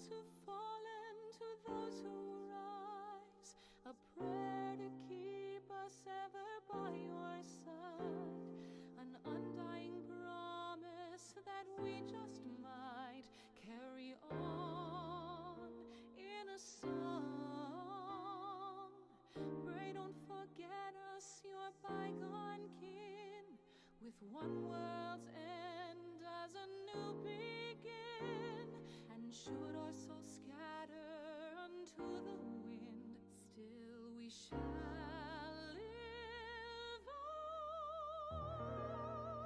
those who've fallen, to those who rise, a prayer to keep us ever by your side, an undying promise that we just might carry on in a song. Pray don't forget us, your bygone kin, with one world's end as a new begin. And should our souls scatter unto the wind, still we shall live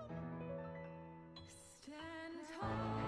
on. Stand tall.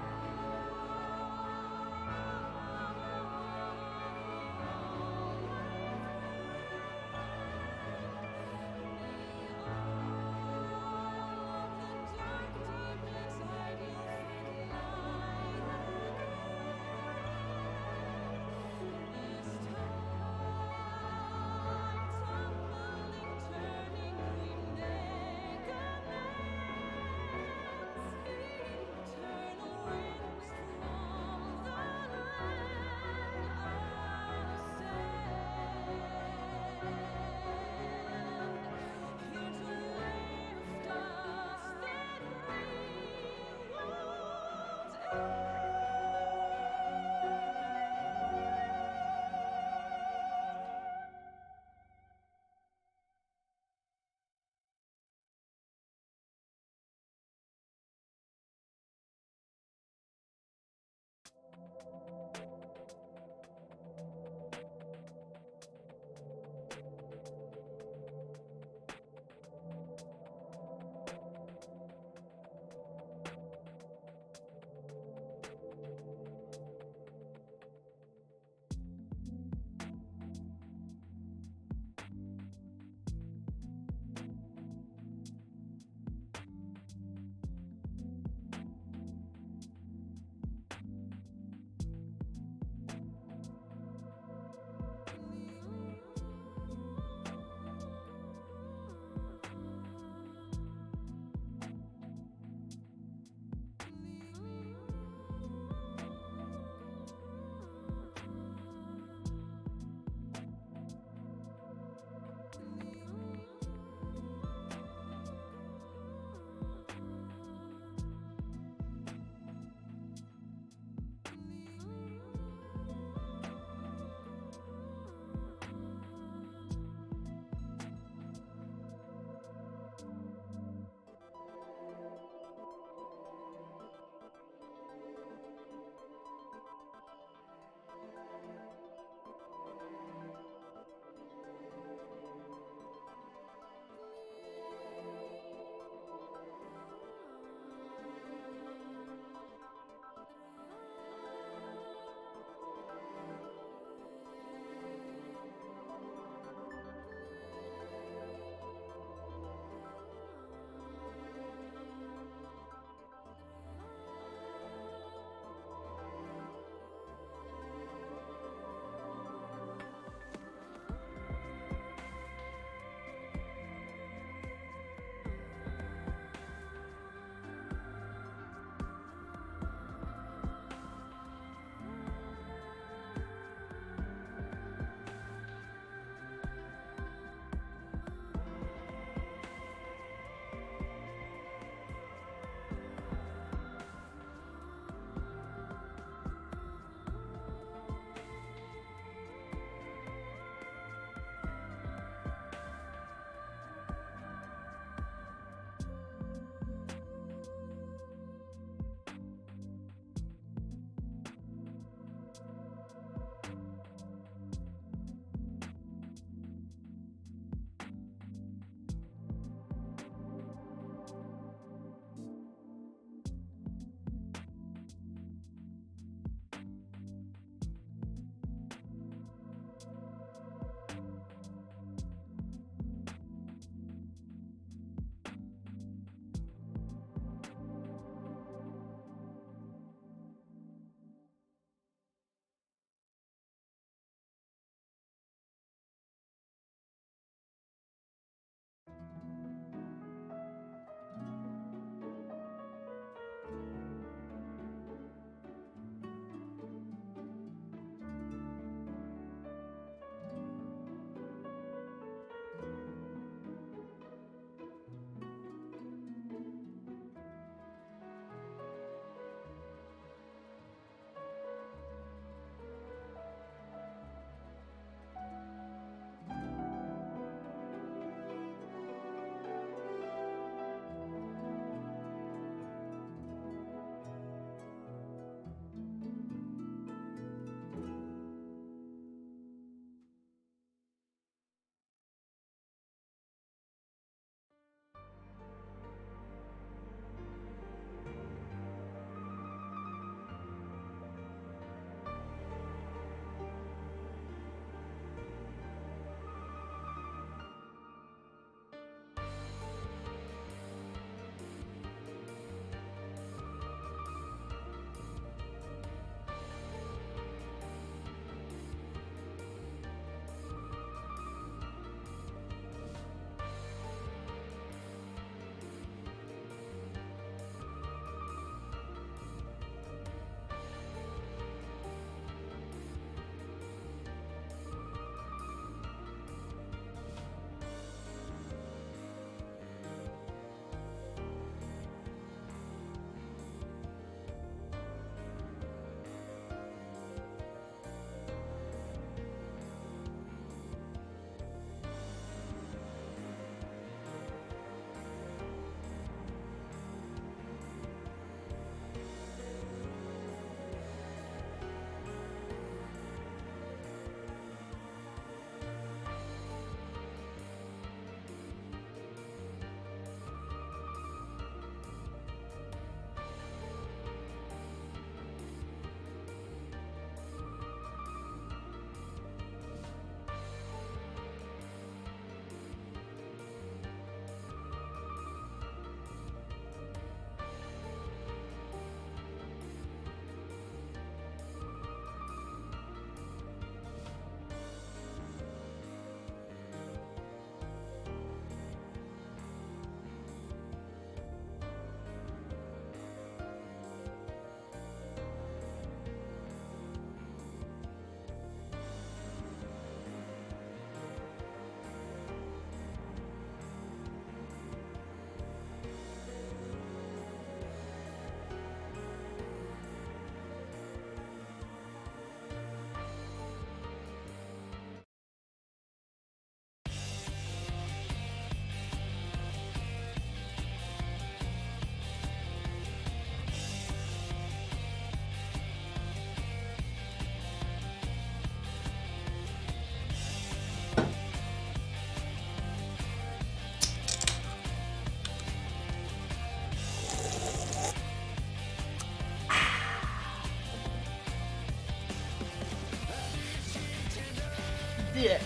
Yeah.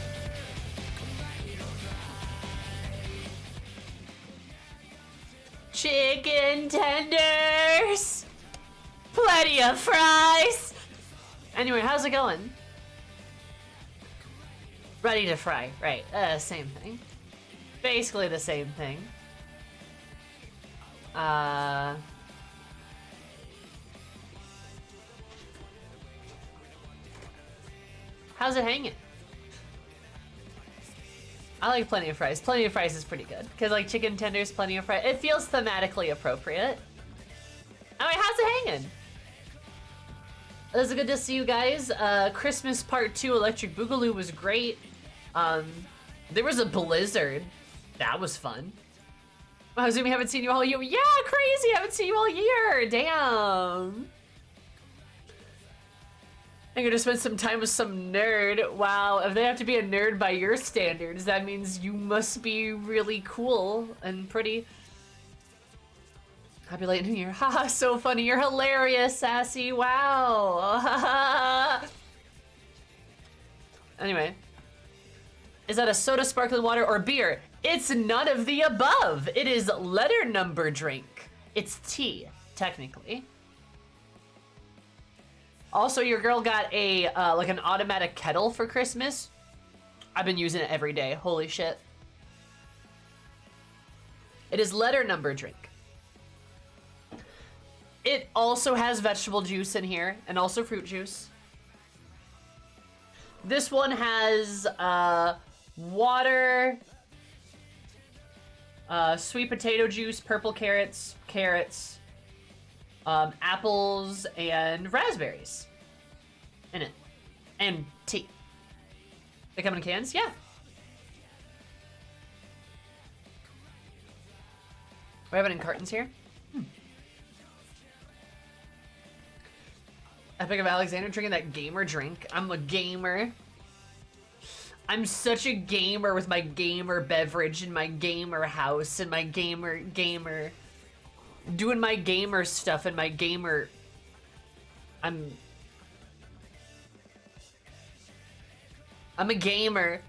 Chicken tenders! Plenty of fries! Anyway, how's it going? Ready to fry, right. Same thing. Basically the same thing. How's it hanging? I like plenty of fries. Plenty of fries is pretty good. Because like chicken tenders, plenty of fries. It feels thematically appropriate. Alright, how's it hanging? It was good to see you guys. Christmas Part 2 Electric Boogaloo was great. There was a blizzard. That was fun. I was assuming haven't seen you all year. Yeah, crazy! Haven't seen you all year. Damn. I'm gonna spend some time with some nerd. Wow, if they have to be a nerd by your standards, that means you must be really cool and pretty. Happy late New Year. Haha, so funny. You're hilarious, Sassy. Wow. Anyway. Is that a soda, sparkling water, or beer? It's none of the above. It is letter number drink. It's tea, technically. Also, your girl got a like an automatic kettle for Christmas. I've been using it every day. Holy shit. It is letter number drink. It also has vegetable juice in here and also fruit juice. This one has water, sweet potato juice, purple carrots, apples, and raspberries in it, and tea. They come in cans? Yeah. We have it in cartons here. Epic of Alexander drinking that gamer drink. I'm a gamer. I'm such a gamer with my gamer beverage in my gamer house and my gamer doing my gamer stuff and my gamer. I'm a gamer.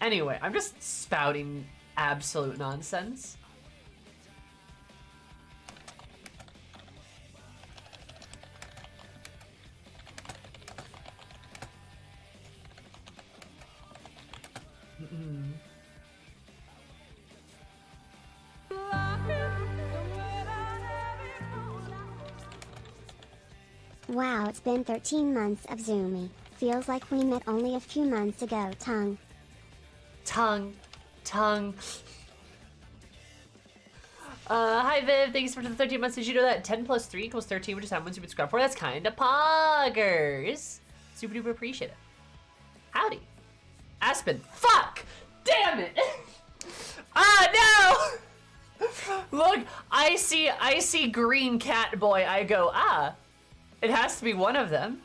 Anyway, I'm just spouting absolute nonsense. Wow, it's been 13 months of Zoomy. Feels like we met only a few months ago. Tongue. Hi Viv, thanks for the 13 months. Did you know that 10 plus 3 equals 13, which is how much you've been scrubbed for? That's kinda poggers. Super duper appreciate it. Howdy. Aspen. Fuck! Damn it! Ah, no! Look, I see green cat boy. I go, ah. It has to be one of them.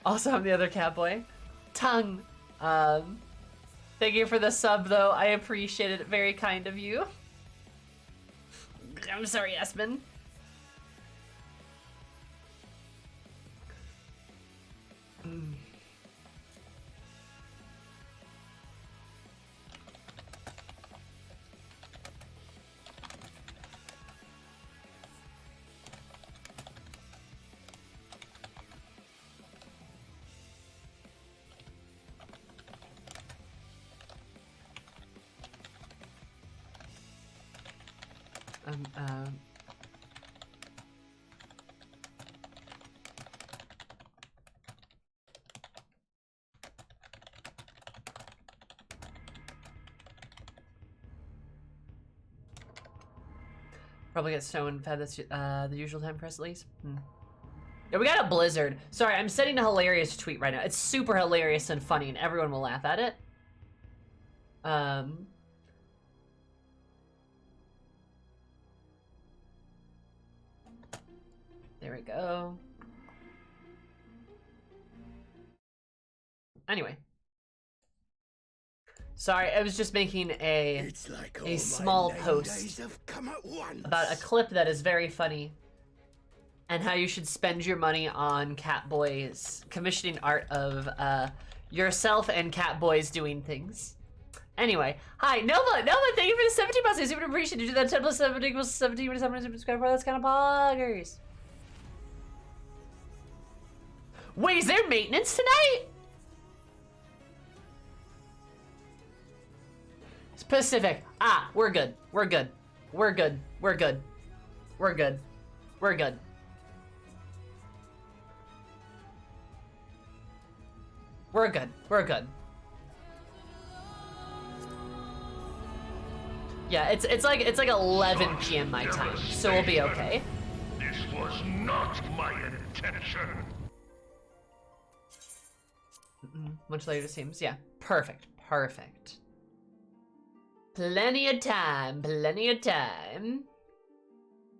Also, I'm the other cat boy. Tongue. Thank you for the sub, though. I appreciate it. Very kind of you. I'm sorry, Aspen. Probably get snow and fed. That's the usual time for us at least. Yeah, we got a blizzard. Sorry, I'm sending a hilarious tweet right now. It's super hilarious and funny, and everyone will laugh at it. There we go. Anyway. Sorry, I was just making a small post about a clip that is very funny. and how you should spend your money on Catboy's commissioning art of yourself and Catboys doing things. Anyway, hi, Nova, thank you for the 17 months. I super appreciate you do that 10 plus 7 equals 17 when 7 subscribe for that's kind of poggers. Wait, is there maintenance tonight? Pacific. Ah, we're good. We're good. We're good. We're good. We're good. We're good. We're good. We're good. Yeah, it's like 11 p.m. my time, so we'll be okay. This was not my intention. Much later it seems. Yeah, perfect. Perfect. Plenty of time. Plenty of time.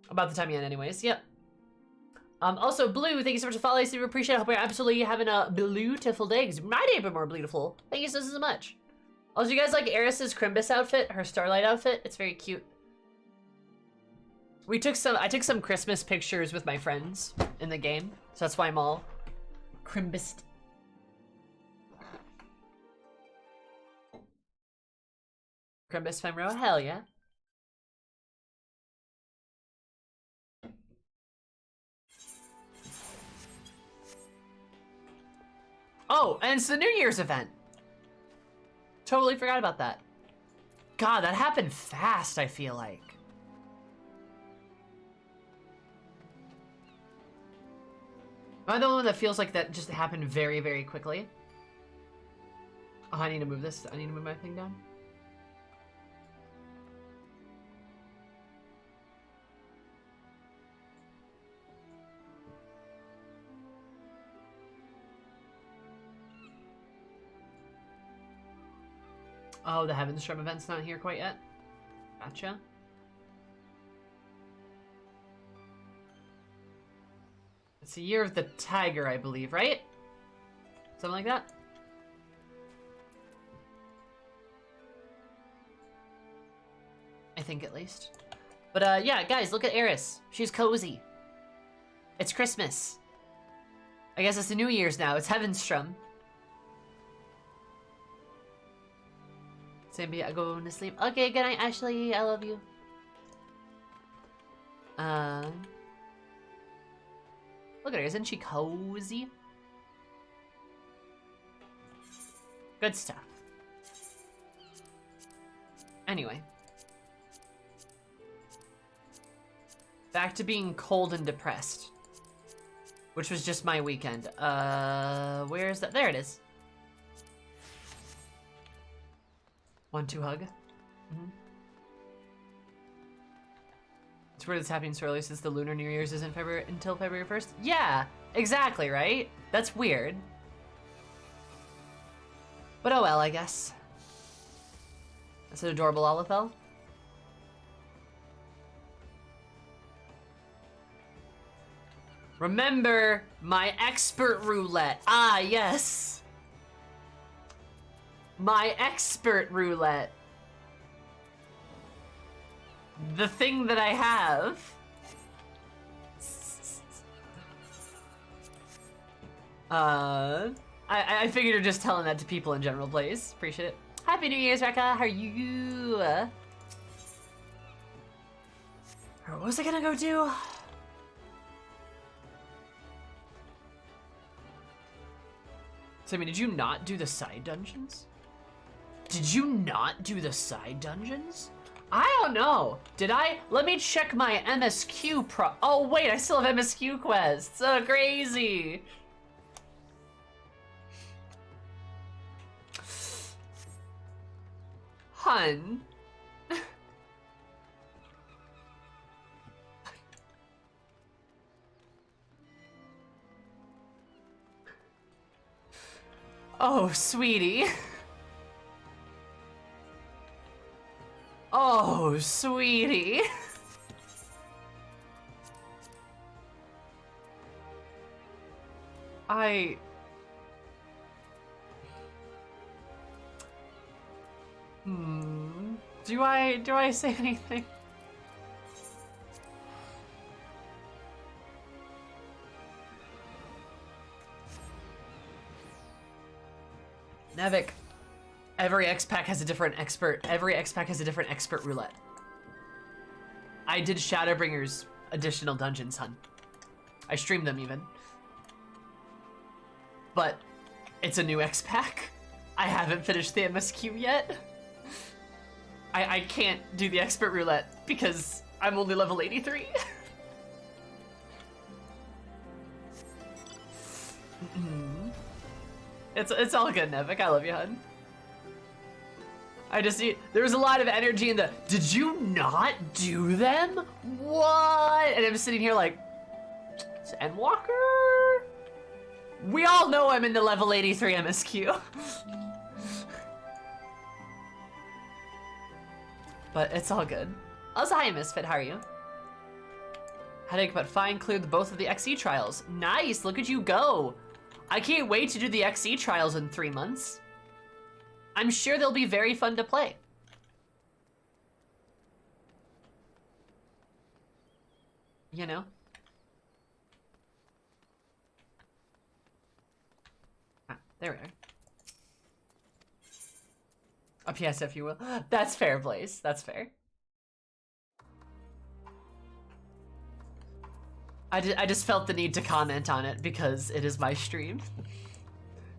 About the time you end, anyways. Yep. Also, Blue, thank you so much for following. I super appreciate it. I hope you're absolutely having a beautiful day. Because my day been more beautiful. Thank you so much. Also, you guys like Eris's Crimbus outfit? Her Starlight outfit? It's very cute. I took some Christmas pictures with my friends in the game. So that's why I'm all Crimbused. Crimbus Femro, hell yeah. Oh, and it's the New Year's event. Totally forgot about that. God, that happened fast, I feel like. Am I the one that feels like that just happened very, very quickly? Oh, I need to move this. I need to move my thing down. Oh, the Heaven's Strum event's not here quite yet. Gotcha. It's the year of the tiger, I believe, right? Something like that? I think at least. But yeah, guys, look at Eris. She's cozy. It's Christmas. I guess it's the New Year's now. It's Heaven's Strum. Maybe I go to sleep. Okay, good night, Ashley. I love you. Look at her. Isn't she cozy? Good stuff. Anyway. Back to being cold and depressed. Which was just my weekend. Where is that? There it is. 1-2 hug. It's weird it's happening so early since the Lunar New Year's isn't until February 1st. Yeah, exactly, right? That's weird. But oh well, I guess. That's an adorable Olafel. Remember my expert roulette. Ah, yes. My expert roulette. The thing that I have. I figured you're just telling that to people in general, please. Appreciate it. Happy New Year's, Rekka. How are you? What was I gonna go do? Sammy, did you not do the side dungeons? Did you not do the side dungeons? I don't know. Did I? Let me check my MSQ Oh wait, I still have MSQ quests. So crazy. Hun. Oh, sweetie. Oh, sweetie. Do I say anything? Nevik, every X pack has a different expert. Every X pack has a different expert roulette. I did Shadowbringer's additional dungeons, hun. I streamed them even. But it's a new X pack. I haven't finished the MSQ yet. I can't do the expert roulette because I'm only level 83. It's all good, Nevik. I love you, hun. I just need, there was a lot of energy in the, did you not do them? What? And I'm sitting here like, it's Endwalker? We all know I'm in the level 83 MSQ. But it's all good. Also, hi, Misfit, how are you? Headache, but fine, cleared both of the XE trials. Nice, look at you go. I can't wait to do the XE trials in 3 months. I'm sure they'll be very fun to play. You know? Ah, there we are. A PS, if you will. That's fair, Blaze. That's fair. I just felt the need to comment on it because it is my stream.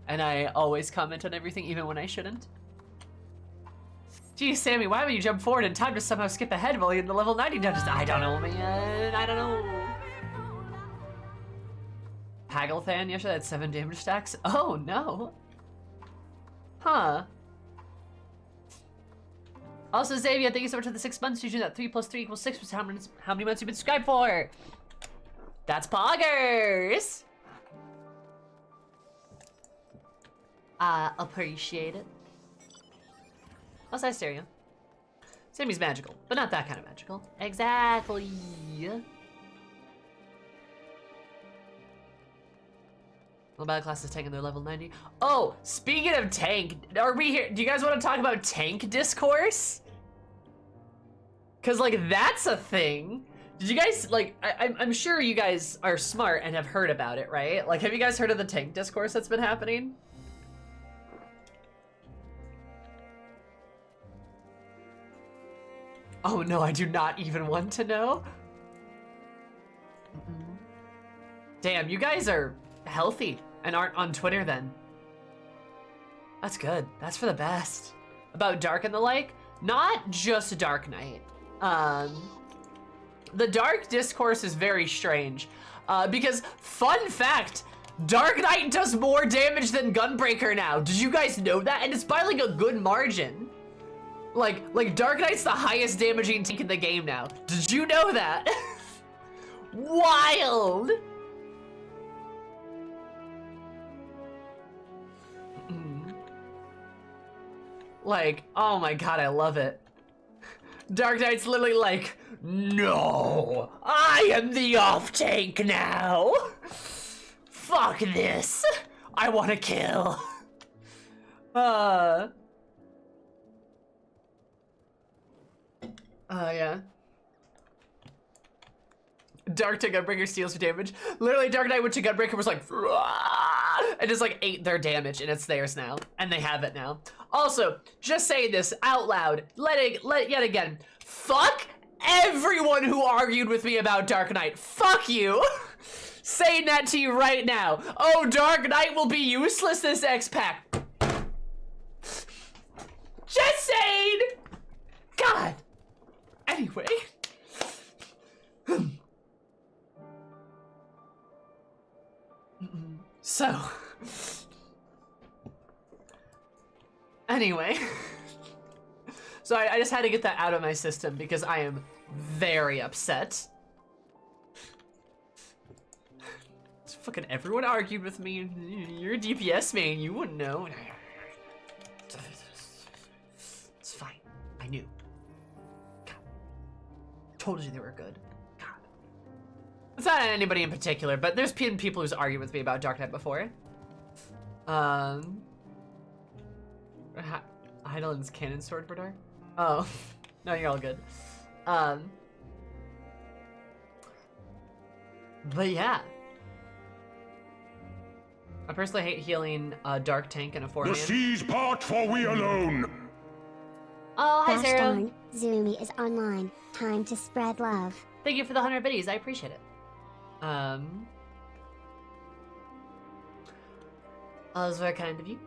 And I always comment on everything, even when I shouldn't. Geez, Sammy, why would you jump forward in time to somehow skip ahead while you're in the level 90 dungeons? I don't know, man. I don't know. Pagelthan yesterday had 7 damage stacks? Oh, no. Huh. Also, Xavier, thank you so much for the 6 months. You do that 3 plus 3 equals 6, which is how many months you've been subscribed for. That's poggers. Appreciate it. What's that stereo? Sammy's magical, but not that kind of magical. Exactly. Well, battle class is tank and they're level 90. Oh, speaking of tank, are we here? Do you guys want to talk about tank discourse? Cause like that's a thing. Did you guys like? I'm sure you guys are smart and have heard about it, right? Like, have you guys heard of the tank discourse that's been happening? Oh no, I do not even want to know. Damn, you guys are healthy and aren't on Twitter then. That's good. That's for the best. About Dark and the like, not just Dark Knight. The Dark discourse is very strange because, fun fact, Dark Knight does more damage than Gunbreaker now. Did you guys know that? And it's by like a good margin. Like Dark Knight's the highest damaging tank in the game now. Did you know that? Wild. Like, oh my god, I love it. Dark Knight's literally like, no, I am the off tank now. Fuck this. I want to kill. Yeah. Dark to Gunbreaker steals your damage. Literally, Dark Knight went to Gunbreaker was like, and just like ate their damage, and it's theirs now, and they have it now. Also, just saying this out loud, let yet again, fuck everyone who argued with me about Dark Knight. Fuck you. Saying that to you right now. Oh, Dark Knight will be useless this X-Pack. Just saying. God. Anyway. So. Anyway. So I just had to get that out of my system because I am very upset. Fucking everyone argued with me. You're a DPS main, you wouldn't know. It's fine. I knew. God. Told you they were good. God. It's not anybody in particular, but there's been people who's argued with me about Dark Knight before. Heidelin's cannon sword for Dark? Oh. No, you're all good. But yeah. I personally hate healing a dark tank and a 4-man. The seas part for we alone. Oh, hi, Gosh Sarah. darn, Zoomy is online. Time to spread love. Thank you for the 100 biddies. I appreciate it. That was very kind of you.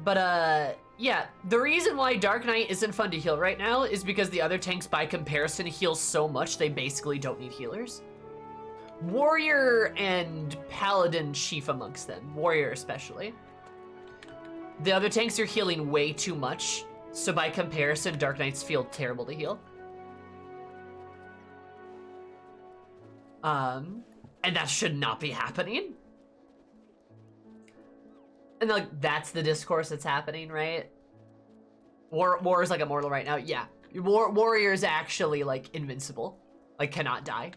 But, yeah, the reason why Dark Knight isn't fun to heal right now is because the other tanks, by comparison, heal so much they basically don't need healers. Warrior and Paladin chief amongst them. Warrior especially. The other tanks are healing way too much, so by comparison, Dark Knights feel terrible to heal. And that should not be happening. And like, that's the discourse that's happening, right? War is like immortal right now. Yeah, warrior is actually like invincible, like cannot die.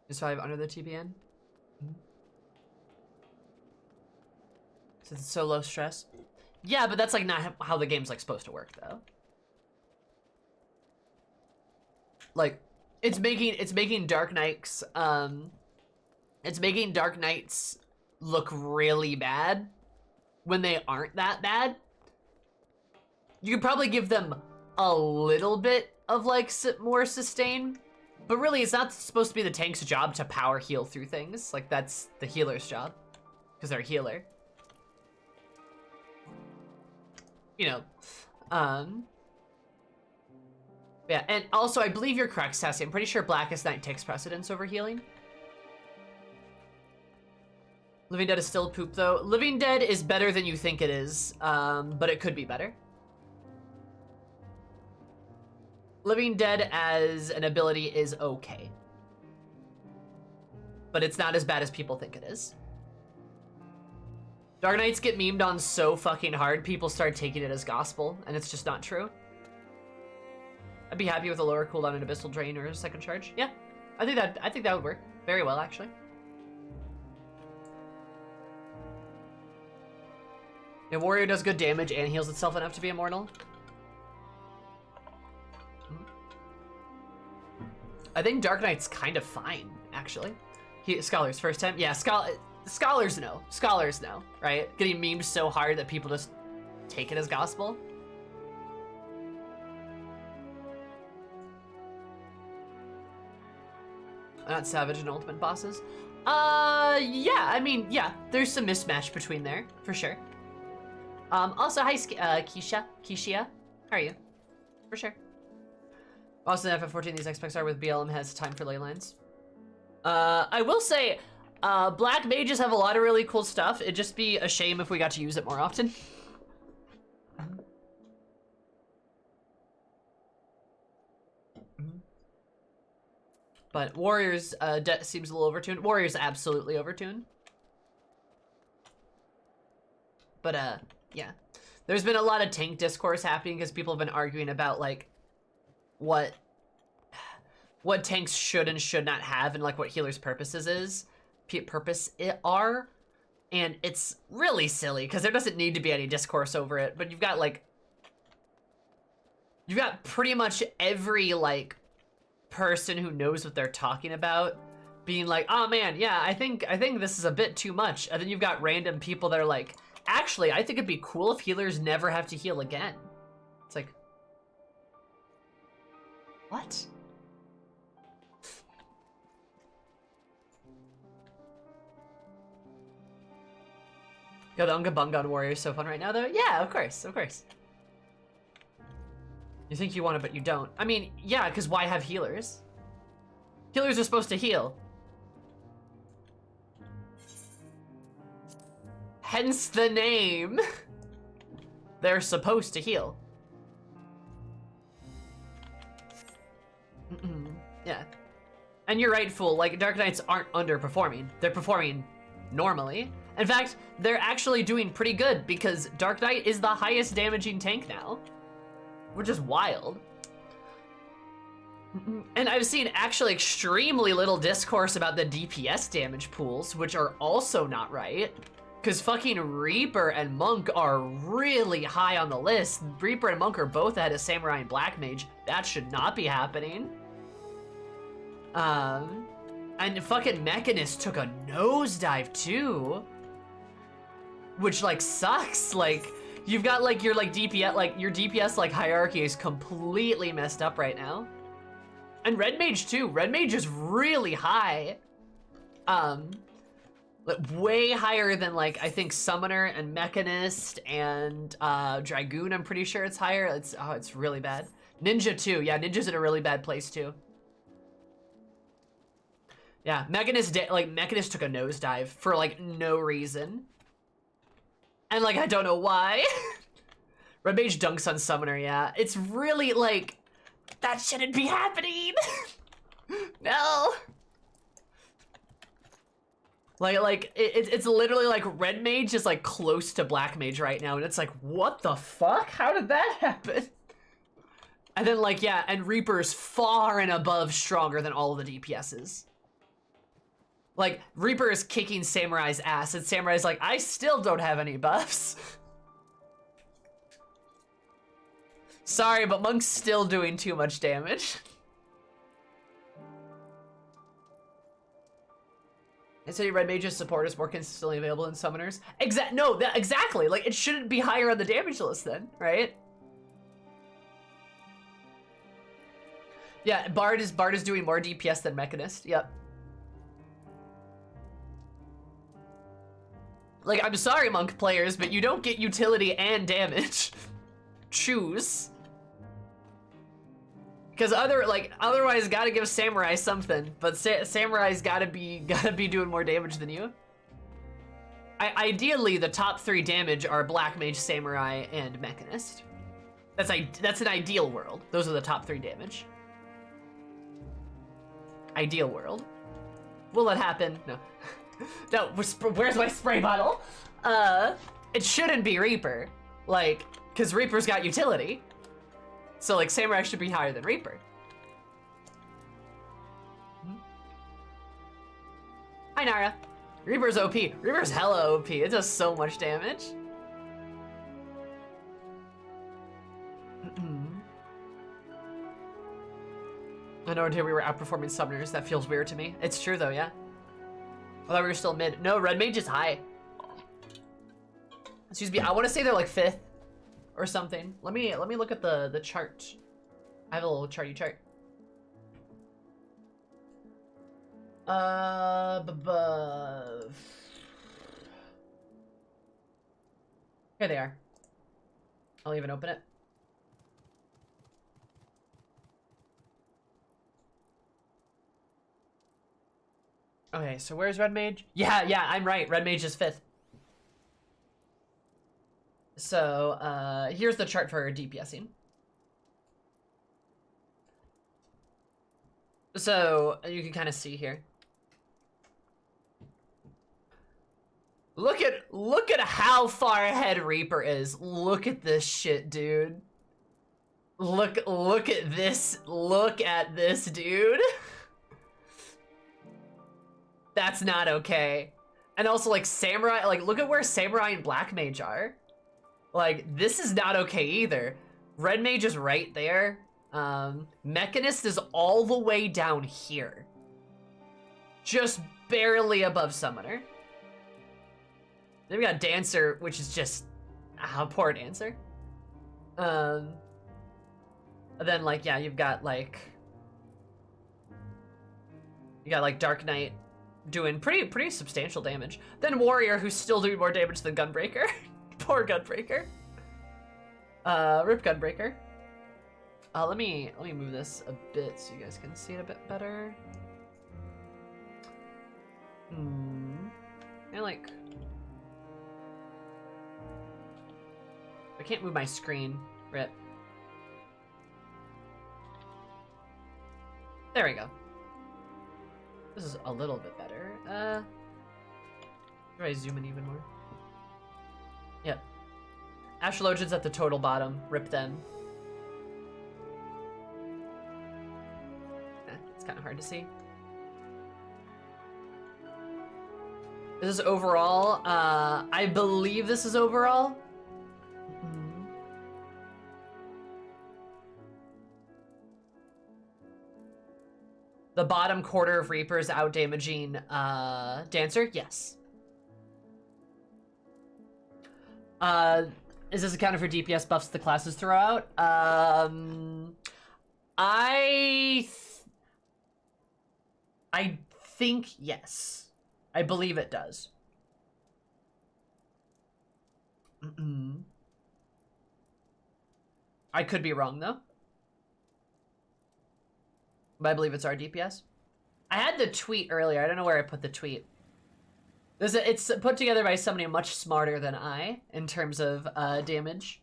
Is 5 under the TPN? So it's so low stress. Yeah, but that's like not how the game's like supposed to work though. Like, it's making Dark Knights look really bad when they aren't that bad. You could probably give them a little bit of like more sustain, but really it's not supposed to be the tank's job to power heal through things. Like, that's the healer's job, because they're a healer. You know, yeah, and also I believe you're correct, Sassy. I'm pretty sure Blackest Night takes precedence over healing. Living Dead is still poop though. Living Dead is better than you think it is, but it could be better. Living Dead as an ability is okay, but it's not as bad as people think it is. Dark Knights get memed on so fucking hard, people start taking it as gospel, and it's just not true. I'd be happy with a lower cooldown and Abyssal Drain or a second charge. Yeah, I think that would work very well, actually. Yeah, Warrior does good damage and heals itself enough to be immortal. I think Dark Knight's kind of fine, actually. Scholars, first time? Yeah, Scholars know, right? Getting memed so hard that people just take it as gospel. Not Savage and Ultimate bosses. Yeah, I mean, yeah, there's some mismatch between there, for sure. Also, hi, Keisha. How are you? For sure. Also, in FF14, these aspects are with BLM has time for ley lines. I will say, Black Mages have a lot of really cool stuff. It'd just be a shame if we got to use it more often. But Warriors seems a little overtuned. Warriors absolutely overtuned. But yeah. There's been a lot of tank discourse happening because people have been arguing about like what tanks should and should not have and like what healers' purposes are. And it's really silly because there doesn't need to be any discourse over it, but you've got pretty much every like person who knows what they're talking about being like, oh man, yeah, I think this is a bit too much. And then you've got random people that are like, actually, I think it'd be cool if healers never have to heal again. It's like, what? Yo, the Unga Bunga on Warrior is so fun right now, though. Yeah, of course. You think you want it, but you don't. I mean, yeah, because why have healers? Healers are supposed to heal. Hence the name. They're supposed to heal. Yeah. And you're right, Fool. Like, Dark Knights aren't underperforming. They're performing normally. In fact, they're actually doing pretty good because Dark Knight is the highest damaging tank now. Which is wild. And I've seen actually extremely little discourse about the DPS damage pools, which are also not right. Because fucking Reaper and Monk are really high on the list. Reaper and Monk are both ahead of Samurai and Black Mage. That should not be happening. And fucking Mechanist took a nosedive too. Which like sucks. Like, you've got like your like DPS, like your DPS like hierarchy is completely messed up right now. And Red Mage too. Red Mage is really high. Way higher than like I think Summoner and Mechanist and Dragoon. I'm pretty sure it's higher. It's really bad. Ninja too. Yeah, Ninja's in a really bad place too. Yeah, Mechanist took a nosedive for like no reason. And like I don't know why. Red Mage dunks on Summoner, yeah. It's really like that shouldn't be happening. No. It's literally like Red Mage is like close to Black Mage right now, and it's like, what the fuck? How did that happen? And then like, yeah, and Reaper's far and above stronger than all of the DPSs. Like, Reaper is kicking Samurai's ass, and Samurai's like, I still don't have any buffs. Sorry, but Monk's still doing too much damage. And so your Red Mage's support is more consistently available than Summoners? Exactly. Like, it shouldn't be higher on the damage list then, right? Yeah, Bard is doing more DPS than Mechanist. Yep. Like, I'm sorry, Monk players, but you don't get utility and damage. Choose. Because otherwise gotta give Samurai something, but Samurai's gotta be doing more damage than you. Ideally, the top 3 damage are Black Mage, Samurai, and Mechanist. That's an ideal world. Those are the top 3 damage. Ideal world. Will it happen? No. No, where's my spray bottle? It shouldn't be Reaper. Like, because Reaper's got utility. So, like, Samurai should be higher than Reaper. Hi, Nara. Reaper's OP. Reaper's hella OP. It does so much damage. I know until we were outperforming Summoners. That feels weird to me. It's true, though, yeah. I thought we were still mid. No, Red Mage is high. Excuse me, I want to say they're like 5th. Or something. Let me look at the chart. I have a little charty chart. Here they are. I'll even open it. Okay, so where's Red Mage? Yeah, I'm right. Red Mage is 5th. So, here's the chart for DPSing. So, you can kind of see here. Look at how far ahead Reaper is. Look at this shit, dude. Look at this. Look at this, dude. That's not okay. And also, like, Samurai, like, look at where Samurai and Black Mage are. Like, this is not okay either. Red Mage is right there. Mechanist is all the way down here. Just barely above Summoner. Then we got Dancer, which is just... poor Dancer. And then, like, yeah, you've got, like... You got, like, Dark Knight doing pretty substantial damage. Then Warrior, who's still doing more damage than Gunbreaker. Poor Gunbreaker. Rip Gunbreaker. Let me move this a bit so you guys can see it a bit better. I like... I can't move my screen. Rip. There we go. This is a little bit better. Do I zoom in even more? Yep. Astrologians at the total bottom. Rip them. It's kind of hard to see. This is overall. I I believe this is overall. The bottom quarter of Reaper's out-damaging Dancer? Yes. Is this accounted for DPS buffs the classes throw out? I think yes. I believe it does. I could be wrong though. But I believe it's our DPS. I had the tweet earlier. I don't know where I put the tweet. It's put together by somebody much smarter than I in terms of damage.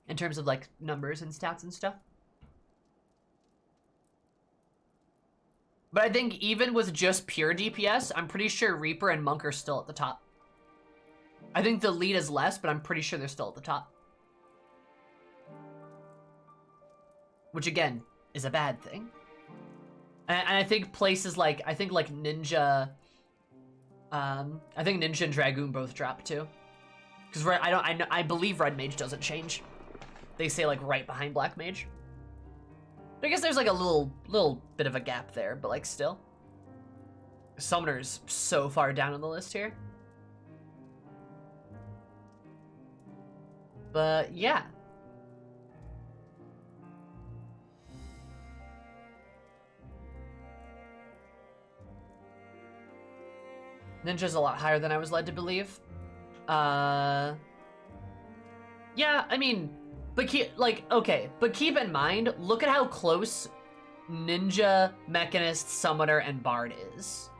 In terms of like numbers and stats and stuff. But I think even with just pure DPS, I'm pretty sure Reaper and Monk are still at the top. I think the lead is less, but I'm pretty sure they're still at the top. Which again, is a bad thing. And I think places like, I think Ninja, I think Ninja and Dragoon both drop too. Because I believe Red Mage doesn't change. They say like right behind Black Mage. I guess there's like a little bit of a gap there, but like still. Summoner's so far down on the list here. But yeah. Ninja's a lot higher than I was led to believe. Yeah, I mean, but keep in mind, look at how close Ninja, Mechanist, Summoner, and Bard is.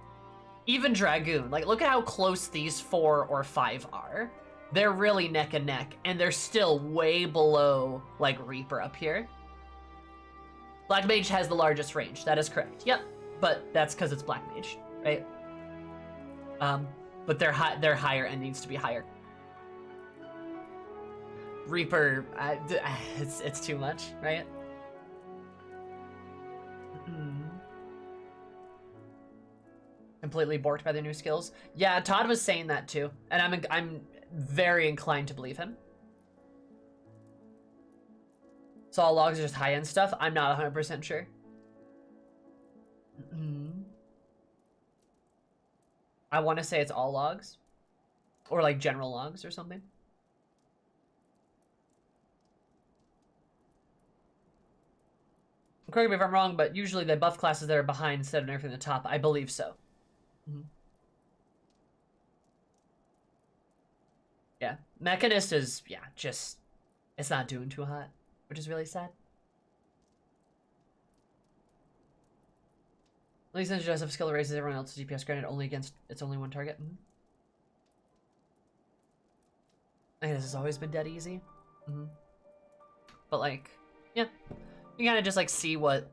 Even Dragoon, like look at how close these 4 or 5 are. They're really neck and neck, and they're still way below like Reaper up here. Black Mage has the largest range, that is correct. Yep, but that's because it's Black Mage, right? But they're higher and needs to be higher. Reaper, it's too much, right? Completely borked by their new skills. Yeah, Todd was saying that too, and I'm very inclined to believe him. So all logs are just high-end stuff? I'm not 100% sure. I want to say it's all logs. Or like general logs or something. Correct me if I'm wrong, but usually they buff classes that are behind instead of nerfing the top. I believe so. Yeah. Mechanist is, yeah, just, it's not doing too hot, which is really sad. At least Ninja does have skill that raises everyone else's DPS, granted only against its only one target. I guess it's always been dead easy. But like, yeah. You kind of just like see what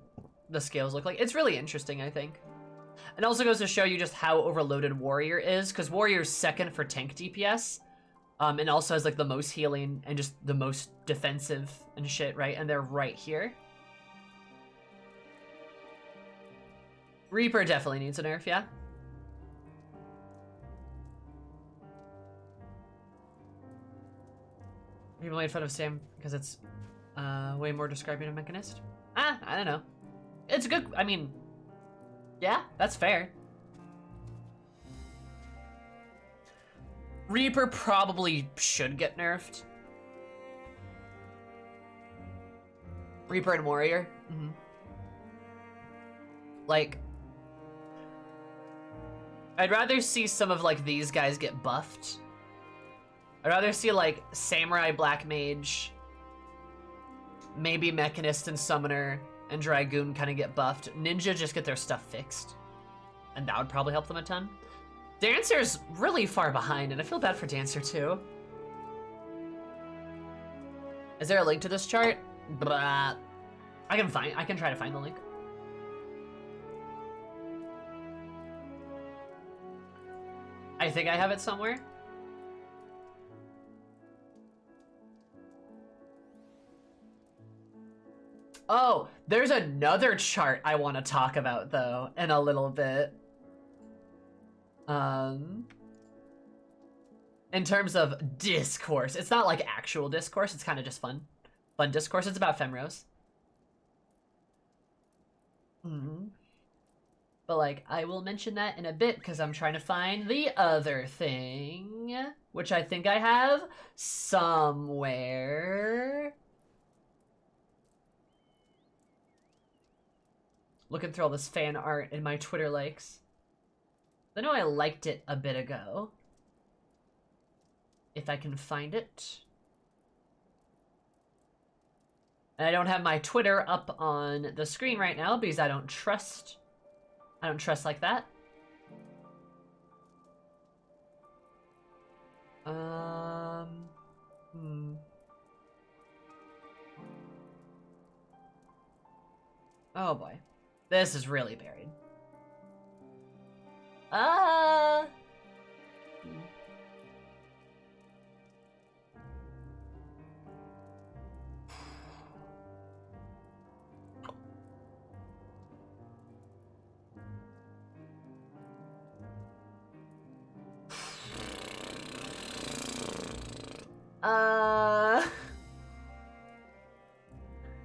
the scales look like. It's really interesting, I think. It also goes to show you just how overloaded Warrior is, because Warrior's second for tank DPS. And also has like the most healing and just the most defensive and shit, right? And they're right here. Reaper definitely needs a nerf, yeah? People made fun of Sam because it's way more describing a Mechanist. I don't know. It's good, I mean, yeah, that's fair. Reaper probably should get nerfed. Reaper and Warrior. Like, I'd rather see some of like these guys get buffed. I'd rather see like Samurai, Black Mage, maybe Mechanist and Summoner and Dragoon kind of get buffed. Ninja just get their stuff fixed. And that would probably help them a ton. Dancer's really far behind, and I feel bad for Dancer too. Is there a link to this chart? Blah. I can try to find the link. I think I have it somewhere. Oh, there's another chart I want to talk about though in a little bit. in terms of discourse. It's not like actual discourse, it's kind of just fun discourse. It's about femros. But like, I will mention that in a bit because I'm trying to find the other thing, which I think I have somewhere. Looking through all this fan art in my Twitter likes. I know I liked it a bit ago. If I can find it. And I don't have my Twitter up on the screen right now because I don't trust like that. Oh boy. This is really buried.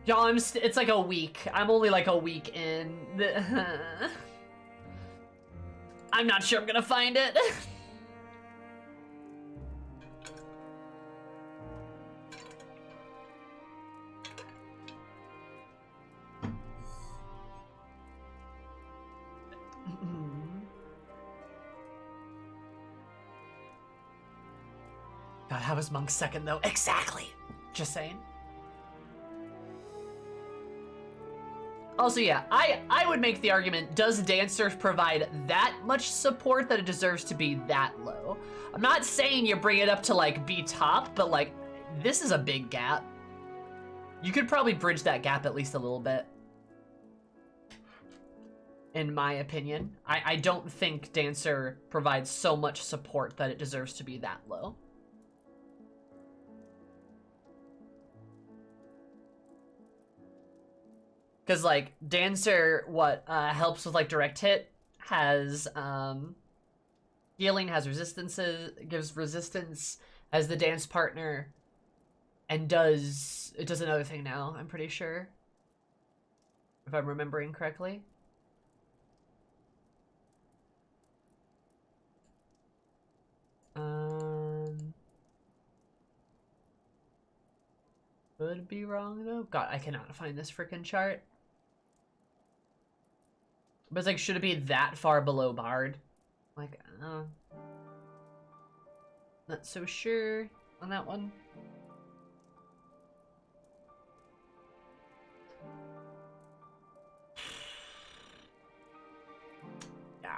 Y'all, it's like a week. I'm only like a week in. I'm not sure I'm gonna find it. God, how was Monk's second though? Exactly. Just saying. Also, yeah, I would make the argument, does Dancer provide that much support that it deserves to be that low? I'm not saying you bring it up to, like, be top, but, like, this is a big gap. You could probably bridge that gap at least a little bit. In my opinion. I don't think Dancer provides so much support that it deserves to be that low. Because, like, Dancer, helps with, like, direct hit, has, healing, has resistances, gives resistance as the dance partner, and it does another thing now, I'm pretty sure. If I'm remembering correctly. Could be wrong, though. God, I cannot find this freaking chart. But it's like, should it be that far below Bard? Like, not so sure on that one.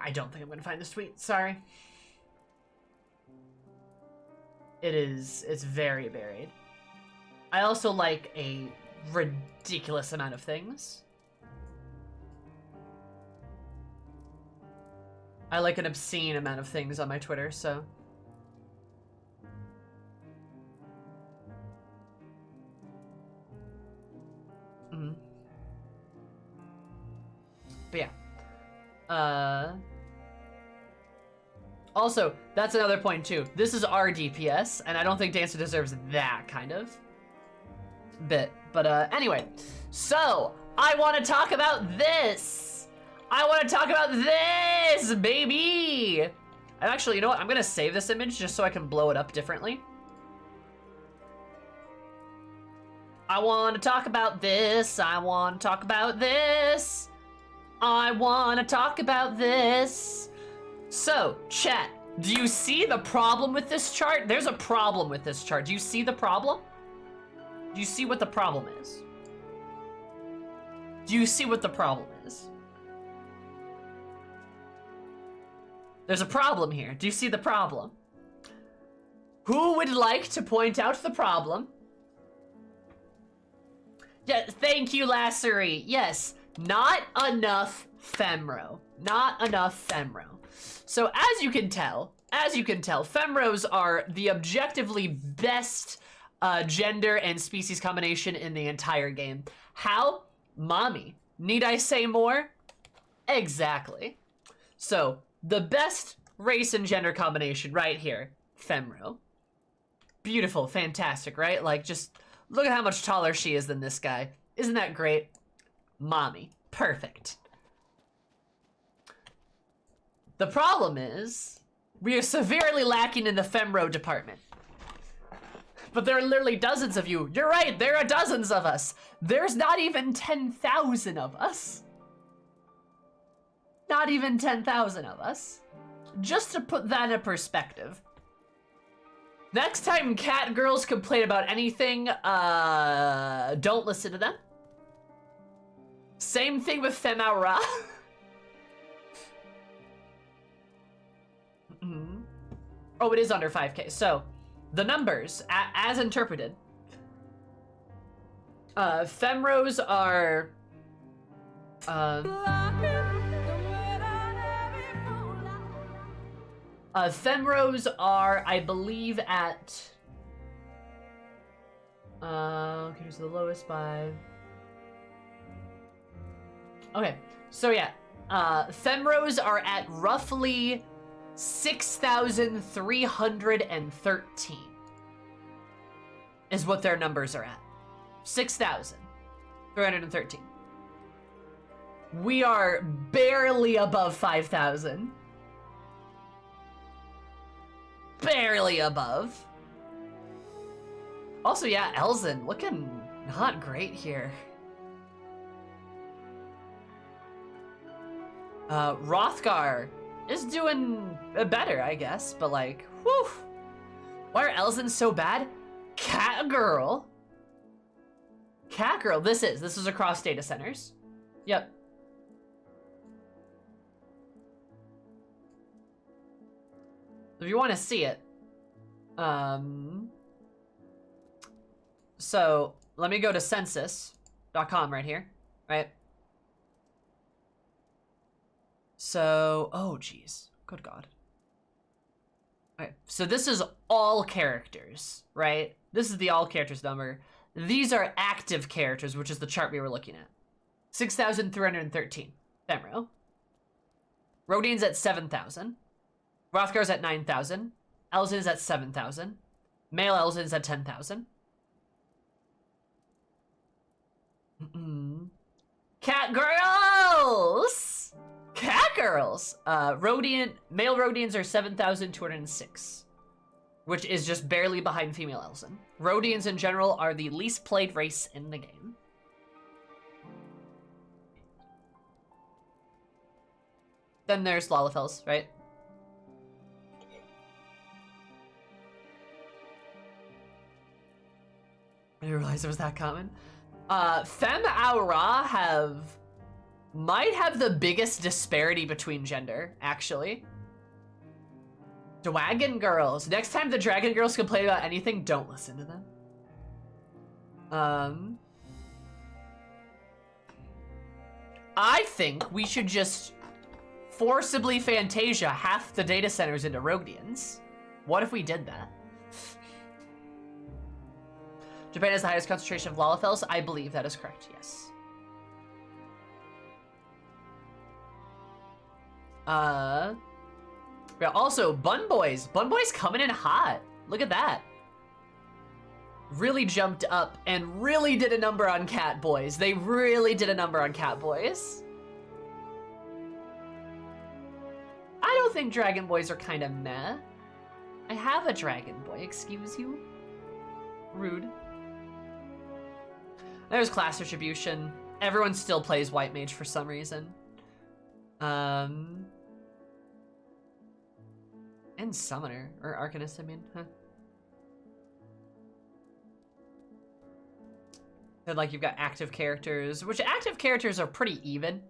I don't think I'm gonna find this tweet, sorry. It's very buried. I also like a ridiculous amount of things. I like an obscene amount of things on my Twitter, so. But yeah. Also, that's another point too. This is our DPS, and I don't think Dancer deserves that kind of bit. But anyway, so I want to talk about this. I want to talk about this, baby! And actually, you know what? I'm going to save this image just so I can blow it up differently. I want to talk about this. I want to talk about this. I want to talk about this. So, chat, do you see the problem with this chart? There's a problem with this chart. Do you see the problem? Do you see what the problem is? Do you see what the problem is? There's a problem here. Do you see the problem? Who would like to point out the problem? Yeah, thank you, Lassery. Yes, not enough Femro. Not enough Femro. So as you can tell, Femros are the objectively best gender and species combination in the entire game. How? Mommy. Need I say more? Exactly. So, the best race and gender combination right here. Femro. Beautiful, fantastic, right? Like, just look at how much taller she is than this guy. Isn't that great? Mommy. Perfect. The problem is, we are severely lacking in the Femro department. But there are literally dozens of you. You're right, there are dozens of us. There's not even 10,000 of us. Not even 10,000 of us. Just to put that in perspective. Next time cat girls complain about anything, don't listen to them. Same thing with Femaura. Oh, it is under 5K. So, the numbers, as interpreted. Femros are... Femros are, I believe, at... okay, here's the lowest by... Okay, so yeah. Femros are at roughly 6,313 is what their numbers are at. 6,313. We are barely above 5,000. Barely above. Also, yeah, Elzen looking not great here. Rothgar is doing better, I guess, but like, whew. Why are Elzen so bad? Catgirl. Catgirl, this is across data centers. Yep. If you want to see it, so let me go to census.com right here, right? So, oh geez, good God. Okay, so this is all characters, right? This is the all characters number. These are active characters, which is the chart we were looking at. 6,313, Femro. Rodian's at 7,000. Rothgar's at 9,000. Elzen's at 7,000. Male Elzen's at 10,000. Cat girls! Cat girls! Male Rodians are 7,206. Which is just barely behind female Elzen. Rodians in general are the least played race in the game. Then there's Lalafels, right? I didn't realize it was that common. Femme Aura might have the biggest disparity between gender, actually. Dragon girls. Next time the dragon girls complain about anything, don't listen to them. I think we should just forcibly Fantasia half the data centers into Rodians. What if we did that? Japan has the highest concentration of Lalafels. I believe that is correct, yes. Yeah, also, Bun Boys. Bun Boys coming in hot. Look at that. Really jumped up and really did a number on Cat Boys. They really did a number on Cat Boys. I don't think Dragon Boys are kind of meh. I have a Dragon Boy, excuse you. Rude. There's class distribution. Everyone still plays White Mage for some reason. And Summoner, or Arcanist, I mean, huh? And like you've got active characters, which active characters are pretty even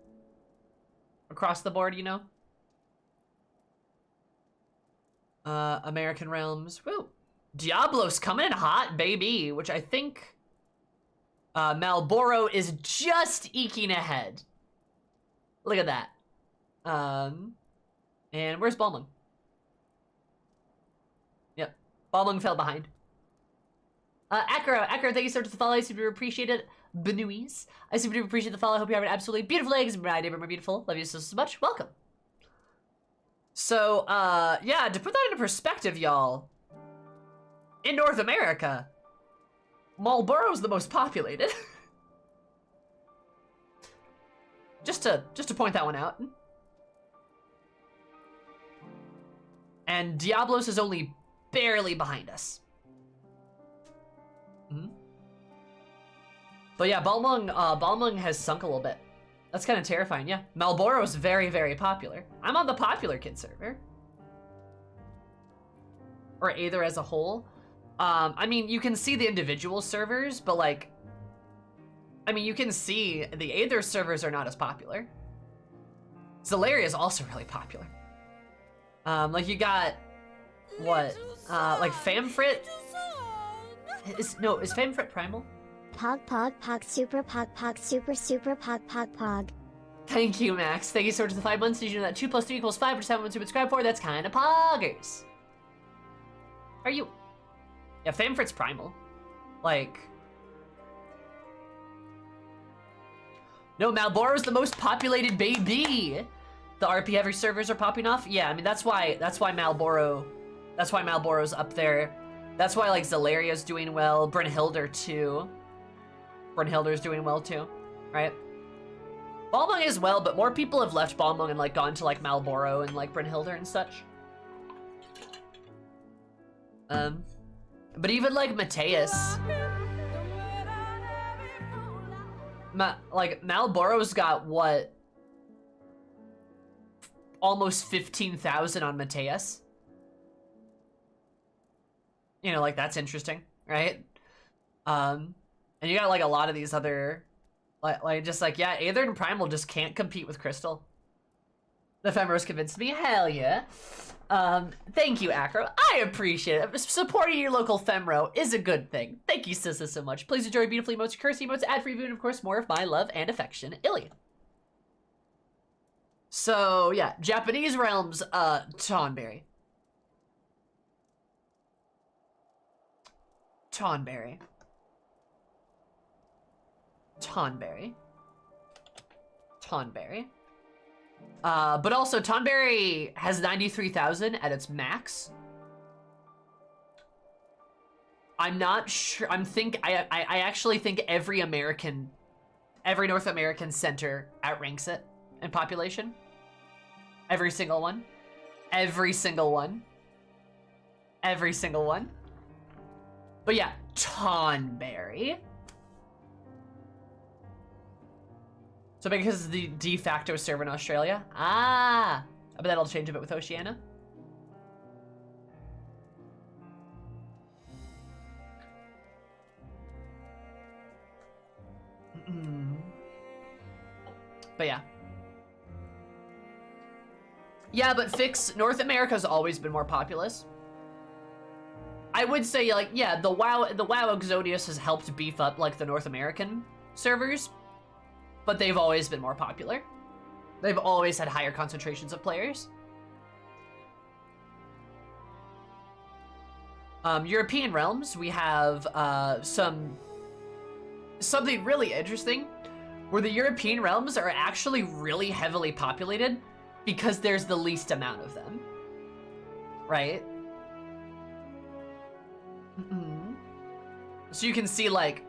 across the board, you know? American Realms, woo! Diablos coming in hot, baby, which I think Malboro is just eking ahead. Look at that. And where's Balmung? Yep, Balmung fell behind. Akira, thank you so much for the follow. I super appreciate it. Benuis, I super appreciate the follow. I hope you have an absolutely beautiful day. My neighbor, more beautiful. Love you so much. Welcome. So, yeah, to put that into perspective, y'all, in North America, Marlboro's the most populated. just to point that one out. And Diablos is only barely behind us. But yeah, Balmung has sunk a little bit. That's kind of terrifying, yeah. Marlboro's very, very popular. I'm on the popular kid server. Or Aether as a whole. I mean, you can see the individual servers, but like, I mean, you can see the Aether servers are not as popular. Zelaria is also really popular. Like you got, what? Like Famfrit? Is Famfrit Primal? Pog pog pog super pog pog super super pog pog pog. Thank you, Max. Thank you so much for the 5 months. Did you know that 2 + 3 = 5 for 7 months to subscribe for? That's kind of poggers. Are you? Yeah, Famfrit's Primal. Like... No, Marlboro's the most populated, baby! The RP heavy servers are popping off? Yeah, I mean, that's why Marlboro's up there. That's why, like, Zalaria's doing well. Brynhildr, too. Brynhilder's doing well, too. Right? Balmung as well, but more people have left Balmung and, like, gone to, like, Marlboro and, like, Brynhildr and such. But even, like, Mateus... like, Marlboro's got, what? Almost 15,000 on Mateus. You know, like, that's interesting, right? And you got, like, a lot of these other, like just, like, yeah, Aether and Primal just can't compete with Crystal. The Femoro's convinced me, hell yeah. Thank you, Acro. I appreciate it. Supporting your local Femro is a good thing. Thank you, Sissa, so much. Please enjoy beautiful emotes, cursey emotes, ad-free food, and of course, more of my love and affection, Ilya. So, yeah, Japanese realms, Tonberry. Tonberry. Tonberry. Tonberry. But also Tonberry has 93,000 at its max. I'm not sure. I actually think every North American center outranks it in population. Every single one. Every single one. Every single one. But yeah, Tonberry. So because it's the de facto server in Australia? Ah! I bet that'll change a bit with Oceania. But yeah. Yeah, but North America's always been more populous. I would say, like, yeah, the WoW Exodius has helped beef up, like, the North American servers, but they've always been more popular. They've always had higher concentrations of players. European realms, we have something really interesting, where the European realms are actually really heavily populated because there's the least amount of them, right? So you can see, like,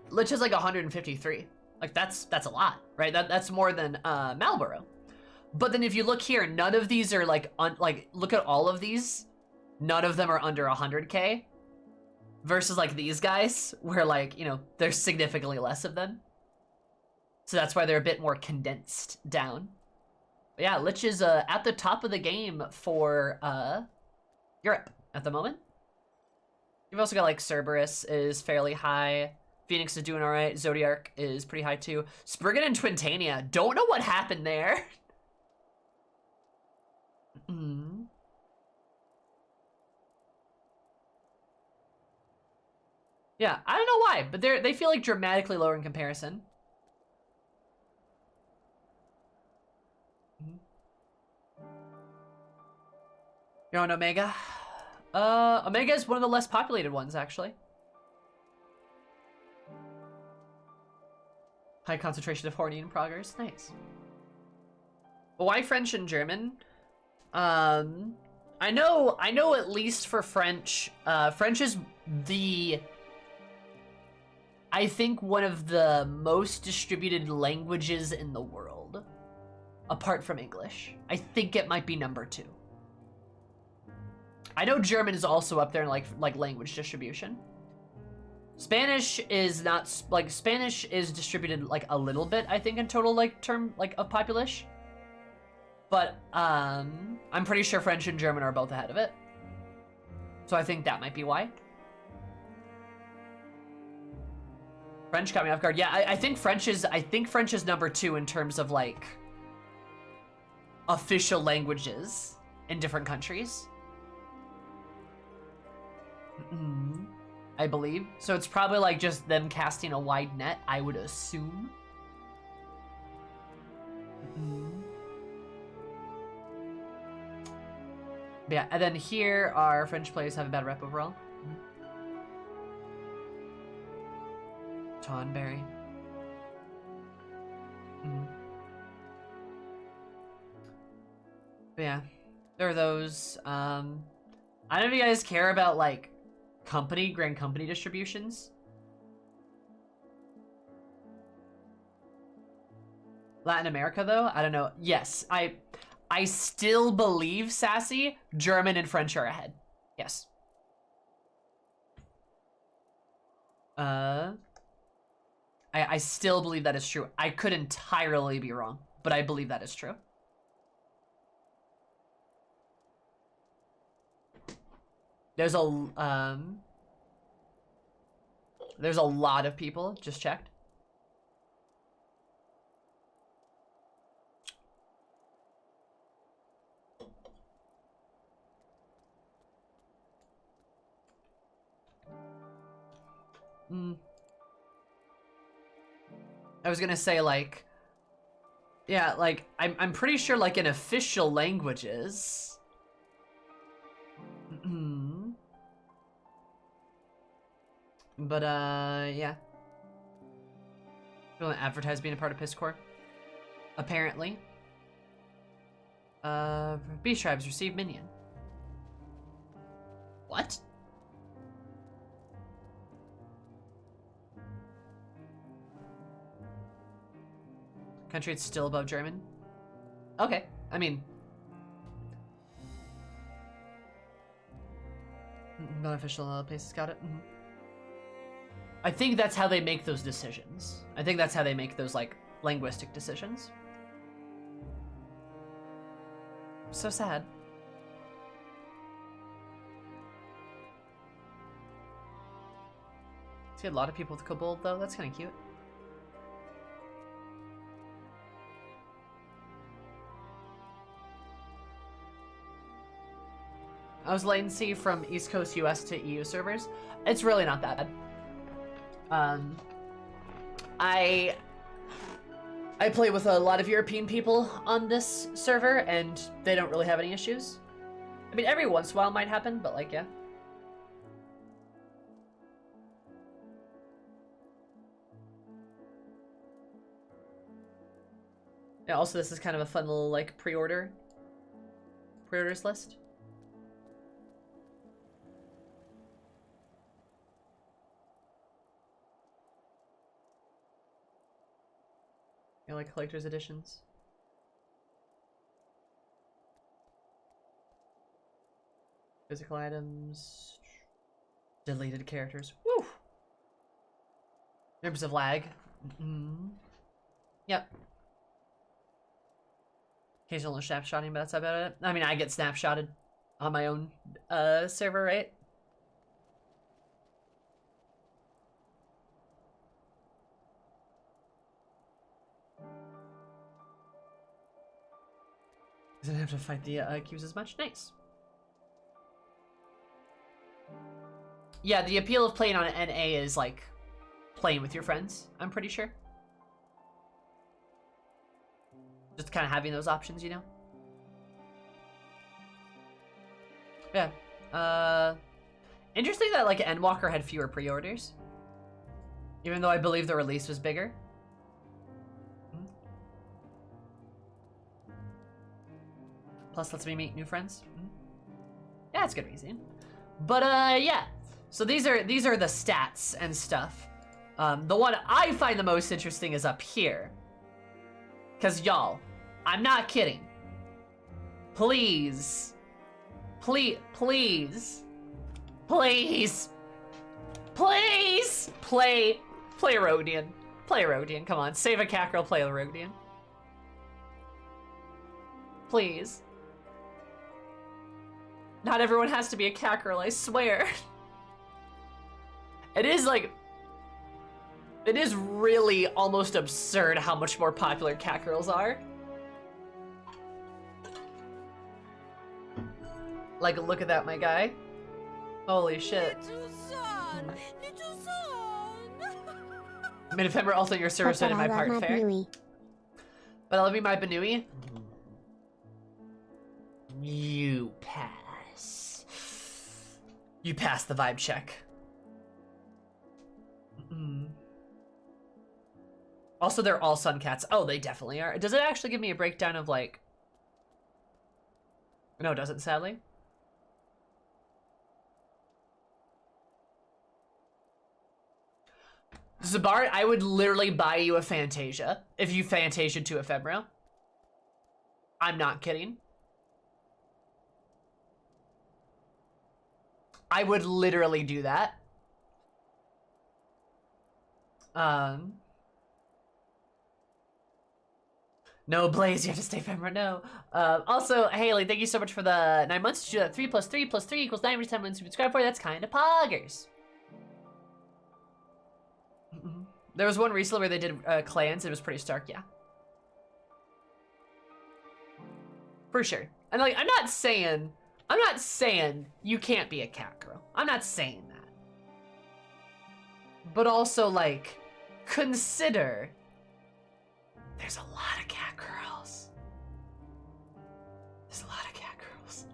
Lich is like 153. Like, that's a lot, right? That's more than Marlboro. But then if you look here, none of these are like, look at all of these. None of them are under 100K. Versus like these guys, where like, you know, there's significantly less of them. So that's why they're a bit more condensed down. But yeah, Lich is at the top of the game for Europe at the moment. You've also got like Cerberus is fairly high. Phoenix is doing all right. Zodiark is pretty high too. Spriggan and Twintania. Don't know what happened there. Yeah, I don't know why, but they feel like dramatically lower in comparison. You're on Omega? Omega is one of the less populated ones, actually. High concentration of horny and proggers. Nice. Why French and German? I I know at least for French, French is I think one of the most distributed languages in the world, apart from English. I think it might be number 2. I know German is also up there in like language distribution. Spanish is not, like, Spanish is distributed like a little bit, I think, in total of population. But I'm pretty sure French and German are both ahead of it. So I think that might be why. French caught me off guard. Yeah, I think French is number 2 in terms of like official languages in different countries. I believe. So it's probably like just them casting a wide net, I would assume. But yeah, and then here our French players have a bad rep overall. Tonberry. But yeah, there are those. I don't know if you guys care about like grand company distributions. Latin America though, I don't know. Yes, I still believe, Sassy, German and French are ahead. Yes. I still believe that is true. I could entirely be wrong, but I believe that is true. There's a lot of people, just checked. I was gonna say, like, yeah, like, I'm pretty sure, like, in official languages. But, yeah. People advertise being a part of Piss Corps. Apparently. Beast tribes receive minion. What? Country it's still above German? Okay, I mean... Beneficial places, got it. I think that's how they make those decisions. I think that's how they make those, like, linguistic decisions. So sad. See a lot of people with Kobold, though? That's kind of cute. I was latency from East Coast US to EU servers. It's really not that bad. I play with a lot of European people on this server, and they don't really have any issues. I mean, every once in a while might happen, but like, yeah. Yeah, also this is kind of a fun little, like, pre-orders list. You know, like collector's editions. Physical items. Deleted characters. Woo! Members of lag. Yep. Occasional snapshotting, but that's about it. I mean, I get snapshotted on my own server, right? Doesn't have to fight the cubes as much. Nice. Yeah, the appeal of playing on an NA is like playing with your friends, I'm pretty sure. Just kind of having those options, you know? Yeah. Interesting that like Endwalker had fewer pre-orders. Even though I believe the release was bigger. Plus lets me meet new friends. That's good reason. But yeah. So these are the stats and stuff. The one I find the most interesting is up here. Cause y'all, I'm not kidding. Please, please, please, please, please, play Rodian. Play Rodian, come on. Save a Cackrel, play Rodian. Please. Not everyone has to be a Cackrel, I swear. It is like... It is really almost absurd how much more popular Cackrels are. Like, look at that, my guy. Holy shit. Mid-November, also your service But in my I love part my fair. Bluey. But I love you, my Banui. You pass. You pass the vibe check. Also, they're all sun cats. Oh, they definitely are. Does it actually give me a breakdown of like... No, it doesn't, sadly. Zabart, I would literally buy you a Fantasia if you Fantasia to Ephemeral. I'm not kidding. I would literally do that. No, Blaze, you have to stay Ephemeral, no. Also, Haley, thank you so much for the 9 months. To do that 3 + 3 + 3 = 9 every time you subscribe for. That's kind of poggers. There was one recently where they did clans. It was pretty stark, yeah. For sure. And like, I'm not saying you can't be a cat girl. I'm not saying that. But also, like, consider there's a lot of cat girls. There's a lot of cat girls.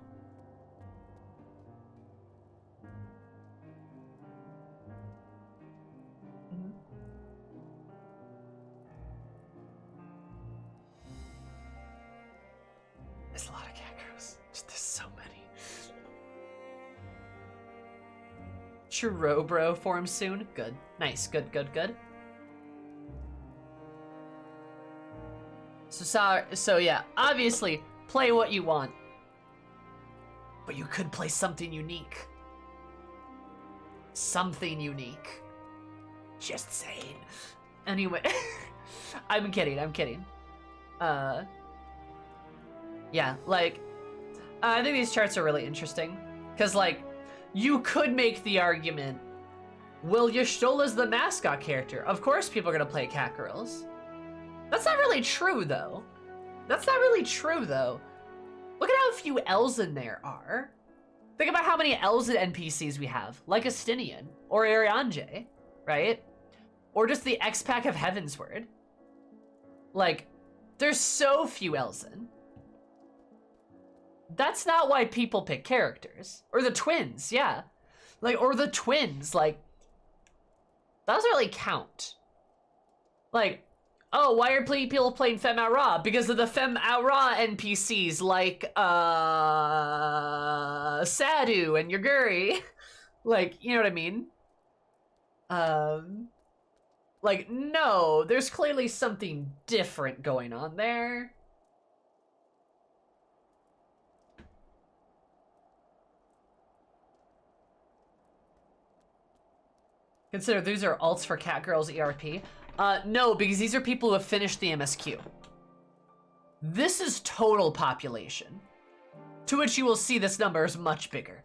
There's a lot of cat girls. There's so many. Churro forms soon. Good. Nice. Good, good, good. So yeah, obviously, play what you want. But you could play something unique. Something unique. Just saying. Anyway. I'm kidding, I'm kidding. Yeah, like, I think these charts are really interesting. Because, like, you could make the argument, well, Y'shtola's the mascot character. Of course people are going to play cat girls. That's not really true, though. That's not really true, though. Look at how few Elzen there are. Think about how many Elzen NPCs we have, like Astinian, or Arianje, right? Or just the X-Pack of Heavensward. Like, there's so few Elzen. That's not why people pick characters. Or the twins, yeah. Like, or the twins, like, that doesn't really count. Like, oh, why are people playing Femme Aura? Because of the Femme Aura NPCs like, Sadu and Yaguri. Like, you know what I mean? Like, no, there's clearly something different going on there. Consider these are alts for Catgirls ERP. No, because these are people who have finished the MSQ. This is total population. To which you will see this number is much bigger.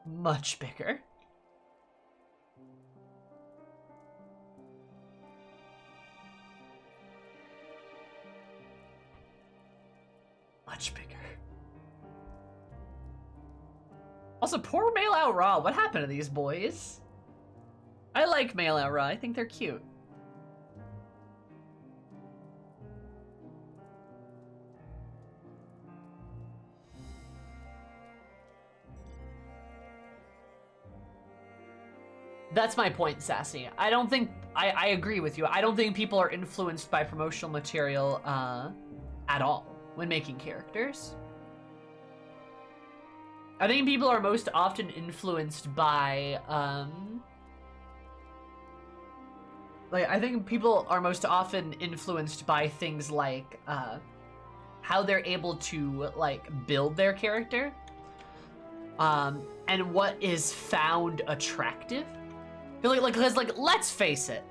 Much bigger. Much bigger. Also, poor Male Out Raw. What happened to these boys? I like Male Out Raw. I think they're cute. That's my point, Sassy. I don't think... I agree with you. I don't think people are influenced by promotional material at all when making characters. I think people are most often influenced by, I think people are most often influenced by things like, how they're able to, like, build their character, and what is found attractive. Because, let's face it.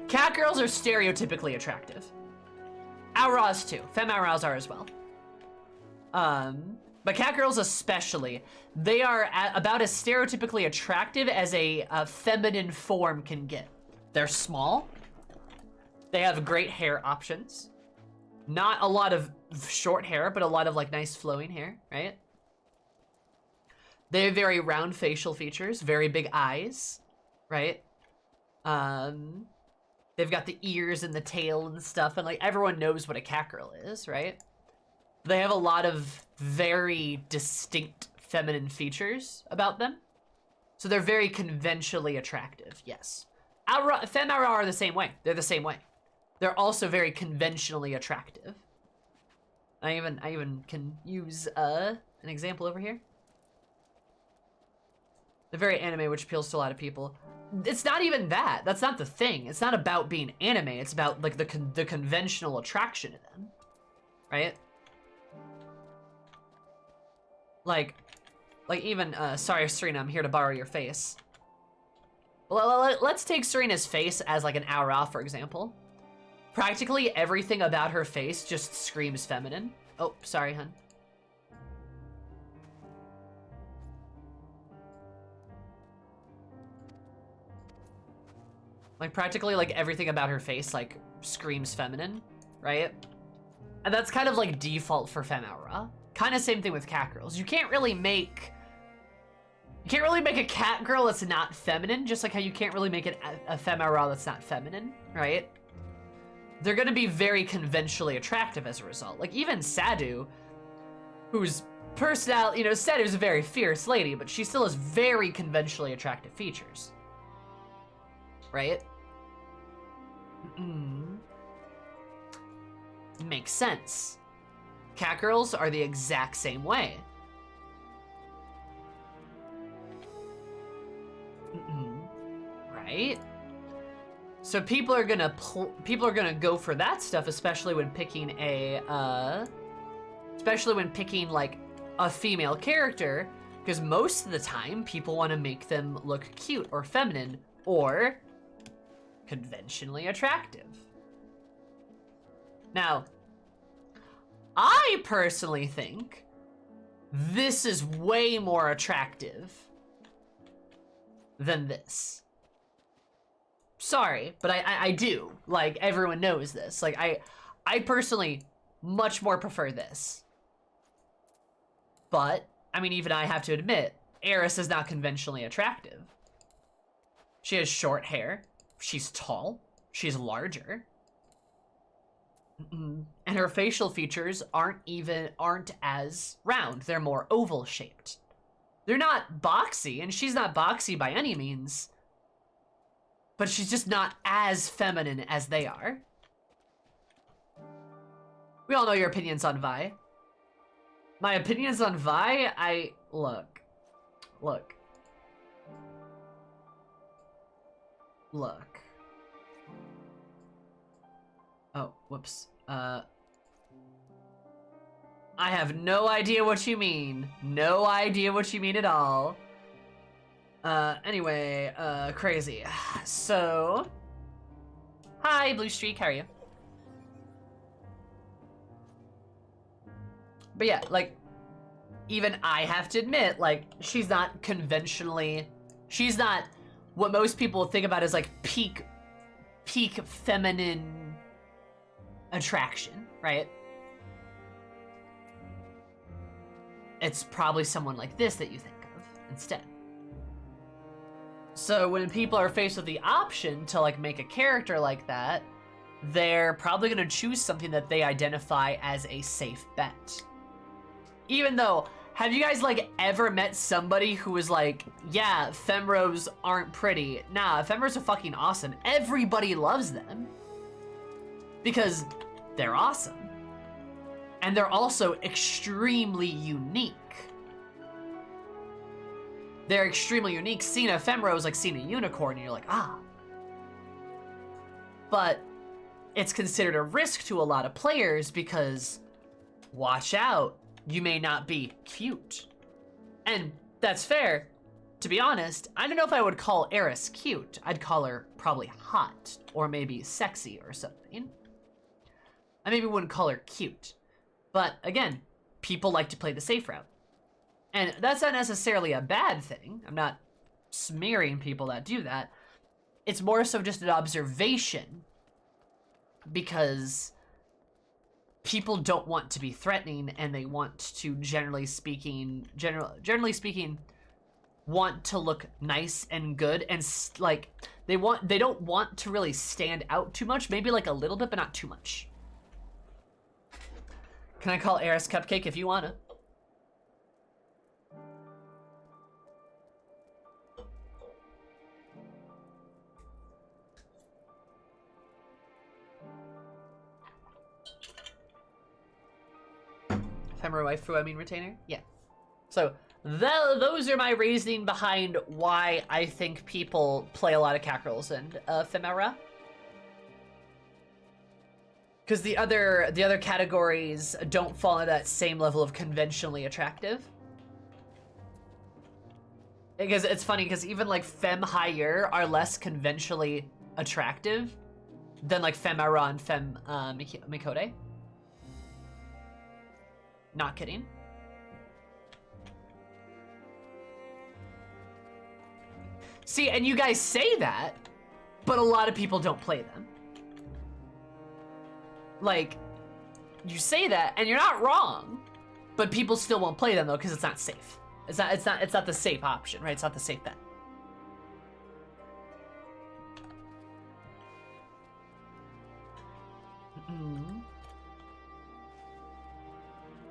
Cat girls are stereotypically attractive. Auras too. Femme auras are as well. But cat girls especially, they are about as stereotypically attractive as a feminine form can get. They're small. They have great hair options. Not a lot of short hair, but a lot of like nice flowing hair, right? They have very round facial features, very big eyes, right? They've got the ears and the tail and stuff, and like everyone knows what a cat girl is, right? They have a lot of very distinct feminine features about them. So they're very conventionally attractive, yes. Femme aura are the same way. They're the same way. They're also very conventionally attractive. I even can use an example over here. They're very anime, which appeals to a lot of people. It's not even that. That's not the thing. It's not about being anime. It's about like the conventional attraction to them, right? Like even sorry, Serena, I'm here to borrow your face. Well, let's take Serena's face as like an aura, for example. Practically everything about her face just screams feminine. Oh, sorry, hun. Like practically like everything about her face like screams feminine, right? And that's kind of like default for femme aura. Kind of same thing with cat girls. You can't really make a cat girl that's not feminine, just like how you can't really make it a femme aura that's not feminine, right? They're gonna be very conventionally attractive as a result. Like even Sadu, whose personality, Sadu's a very fierce lady, but she still has very conventionally attractive features. Right? Makes sense. Cat girls are the exact same way. Right? So people are gonna go for that stuff, especially when picking like a female character, because most of the time people want to make them look cute or feminine or conventionally attractive. Now, I personally think this is way more attractive than this. Sorry, but I do. Like, everyone knows this. Like, I personally much more prefer this. But, I mean, even I have to admit, Eris is not conventionally attractive. She has short hair. She's tall. She's larger. And her facial features aren't as round. They're more oval shaped. They're not boxy, and she's not boxy by any means. But she's just not as feminine as they are. We all know your opinions on Vi. My opinions on Vi, look. Oh, whoops. I have no idea what you mean. No idea what you mean at all. Anyway, crazy. So, hi, Blue Streak, how are you? But yeah, like, even I have to admit, like, she's not what most people think about as like peak feminine attraction, right? It's probably someone like this that you think of instead. So when people are faced with the option to like make a character like that, they're probably gonna choose something that they identify as a safe bet. Even though, have you guys like ever met somebody who was like, yeah, femros aren't pretty. Nah, femros are fucking awesome. Everybody loves them. Because they're awesome. And they're also extremely unique. They're extremely unique. Seeing a Femro is like seeing a unicorn, and you're like, ah. But it's considered a risk to a lot of players because, watch out, you may not be cute. And that's fair. To be honest, I don't know if I would call Eris cute. I'd call her probably hot, or maybe sexy or something. I maybe wouldn't call her cute. But again, people like to play the safe route. And that's not necessarily a bad thing. I'm not smearing people that do that. It's more so just an observation. Because people don't want to be threatening, and they want to, generally speaking, want to look nice and good, and like they don't want to really stand out too much. Maybe like a little bit, but not too much. Can I call Eris Cupcake if you wanna? Ephemeral waifu, I mean retainer? Yeah. So, those are my reasoning behind why I think people play a lot of Cackerels and Ephemera. Because the other categories don't fall into that same level of conventionally attractive. Because it's funny, because even like Femme higher are less conventionally attractive than like Femera and Femme Mikode. Not kidding. See, and you guys say that, but a lot of people don't play them. Like, you say that, and you're not wrong, but people still won't play them though because it's not safe. It's not the safe option, right? It's not the safe bet.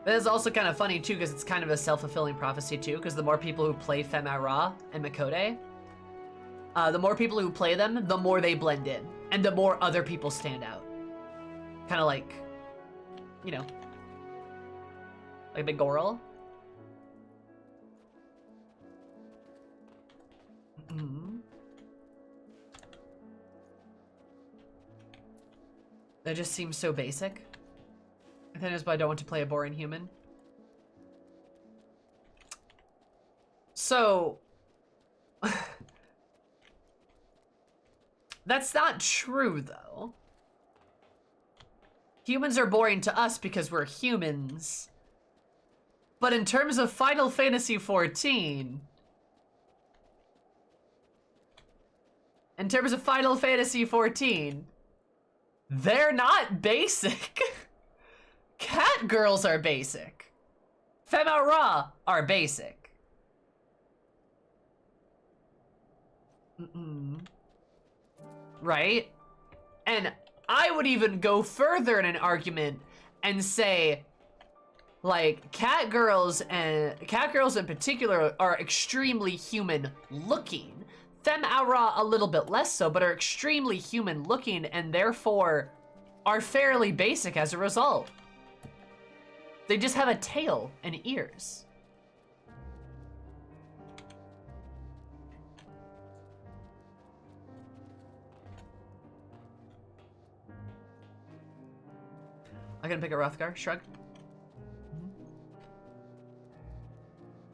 But it's also kind of funny too, because it's kind of a self-fulfilling prophecy too, because the more people who play Femera and Mikode, the more people who play them, the more they blend in, and the more other people stand out. Kind of like, you know, like a big Goral. That just seems so basic. I think it's why I don't want to play a boring human. So, that's not true though. Humans are boring to us because we're humans. But in terms of Final Fantasy XIV, they're not basic. Cat girls are basic. Femera are basic. Right? And I would even go further in an argument and say, like, cat girls in particular are extremely human looking. Femera a little bit less so, but are extremely human looking and therefore are fairly basic as a result. They just have a tail and ears. I'm gonna pick a Rothgar, shrug.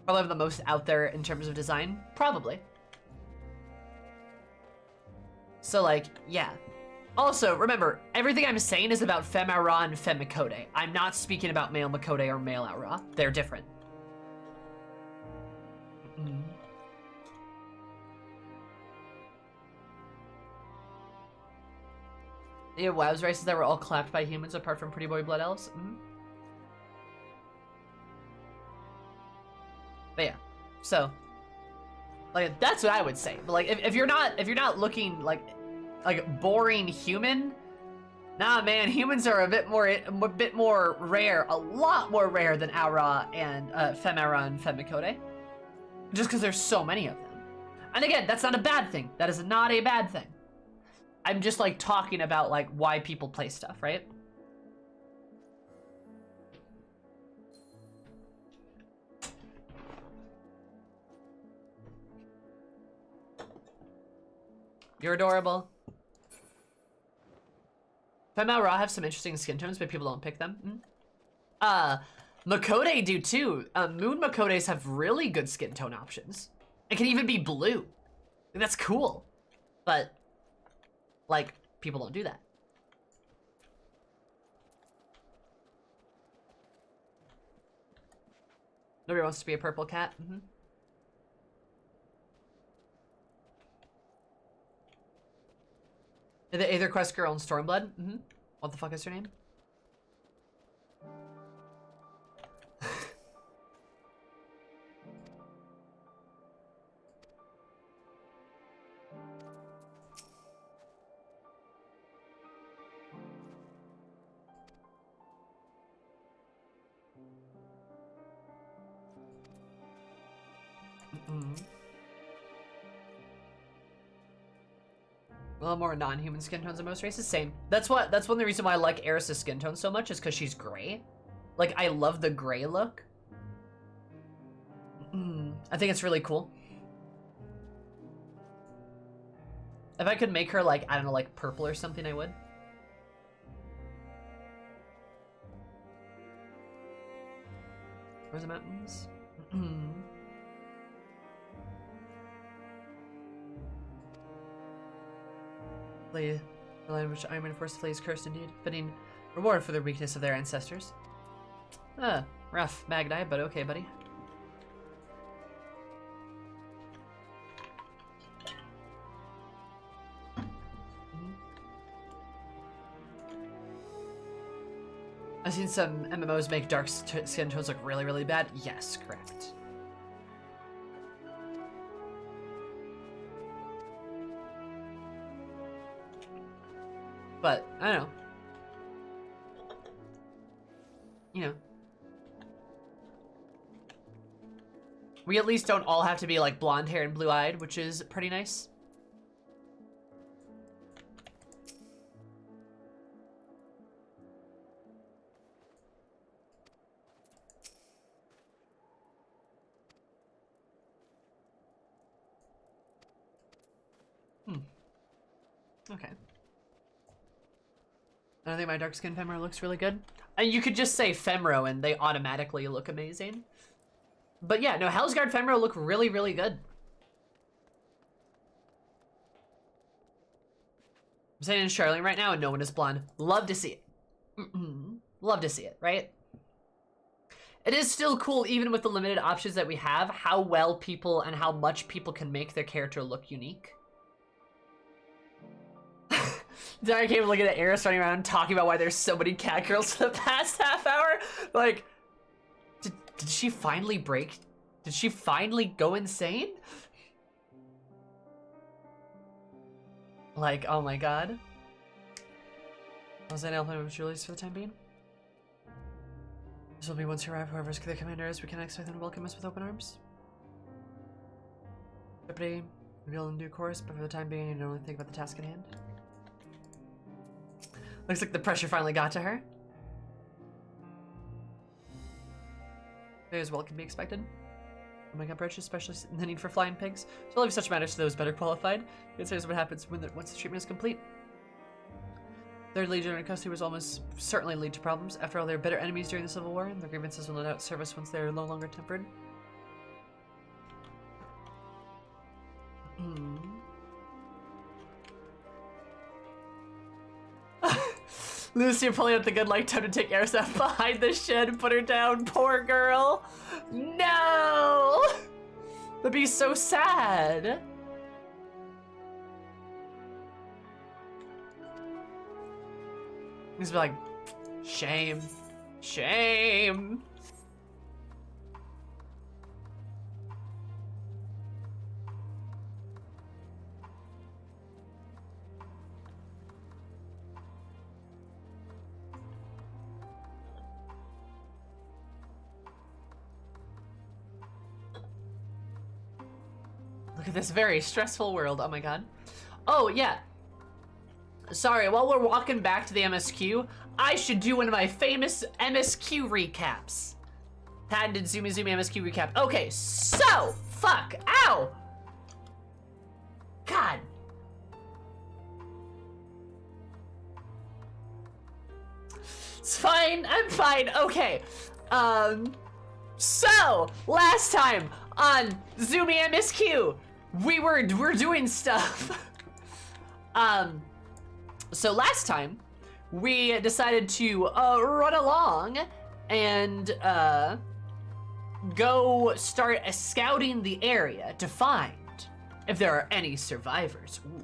Probably have the most out there in terms of design, probably. So like, yeah. Also, remember, everything I'm saying is about Femera and Femme Mikode. I'm not speaking about male Mikode or male Aura. They're different. Yeah, WoW's races that were all clapped by humans apart from Pretty Boy Blood Elves. But yeah, so like that's what I would say. But like if you're not looking like boring human, nah man, humans are a bit more rare, a lot more rare than Aura and Femera and Femme Mikode. Just because there's so many of them. And again, that's not a bad thing. That is not a bad thing. I'm just like talking about like why people play stuff, right? You're adorable. Female Raw have some interesting skin tones, but people don't pick them. Makode do too. Moon Makodes have really good skin tone options. It can even be blue. That's cool. But, like, people don't do that. Nobody wants to be a purple cat. The Aether Quest girl in Stormblood. What the fuck is her name? A little more non-human skin tones in most races. Same. That's one of the reasons why I like Eris's skin tone so much is because she's gray. Like, I love the gray look. I think it's really cool. If I could make her like, I don't know, like purple or something, I would. Where's the mountains? The land which Iron Man forced to flee is cursed indeed, fitting reward for the weakness of their ancestors. Rough Magni, but okay, buddy. I've seen some MMOs make dark skin tones look really, really bad. Yes, correct. But, I don't know. You know. We at least don't all have to be like blonde hair and blue-eyed, which is pretty nice. Okay. I don't think my dark skin Femro looks really good. And you could just say Femro and they automatically look amazing. But yeah, no, Hellsguard Femro look really, really good. I'm saying in Charlotte right now and no one is blonde. Love to see it. Love to see it, right? It is still cool, even with the limited options that we have, how well people and how much people can make their character look unique. Then I came looking at Eris running around talking about why there's so many cat girls for the past half hour. Like, did she finally break? Did she finally go insane? Like, oh my god. Was that now playing with Julius for the time being? This will be once you arrive, whoever's their commander is, we can expect them to welcome us with open arms. Deputy, reveal in due course, but for the time being, you don't only think about the task at hand. Looks like the pressure finally got to her. There's what can be expected. Among approaches, especially the need for flying pigs. So leave such matters to those better qualified. Considers what happens once the treatment is complete. Third Legion in custody was almost certainly lead to problems. After all, they were bitter enemies during the Civil War, and their grievances will no doubt serve us once they are no longer tempered. Lucy pulling out the good light time to take Eris out behind the shed and put her down. Poor girl. No! That'd be so sad. He's like, shame. Shame. Look at this very stressful world. Oh my god. Oh, yeah. Sorry, while we're walking back to the MSQ, I should do one of my famous MSQ recaps. Patented Zoomy MSQ recap. Okay, so, fuck, ow! God. It's fine. I'm fine. Okay. So last time on Zoomy MSQ, we're doing stuff. So last time we decided to run along and go start scouting the area to find if there are any survivors. Ooh.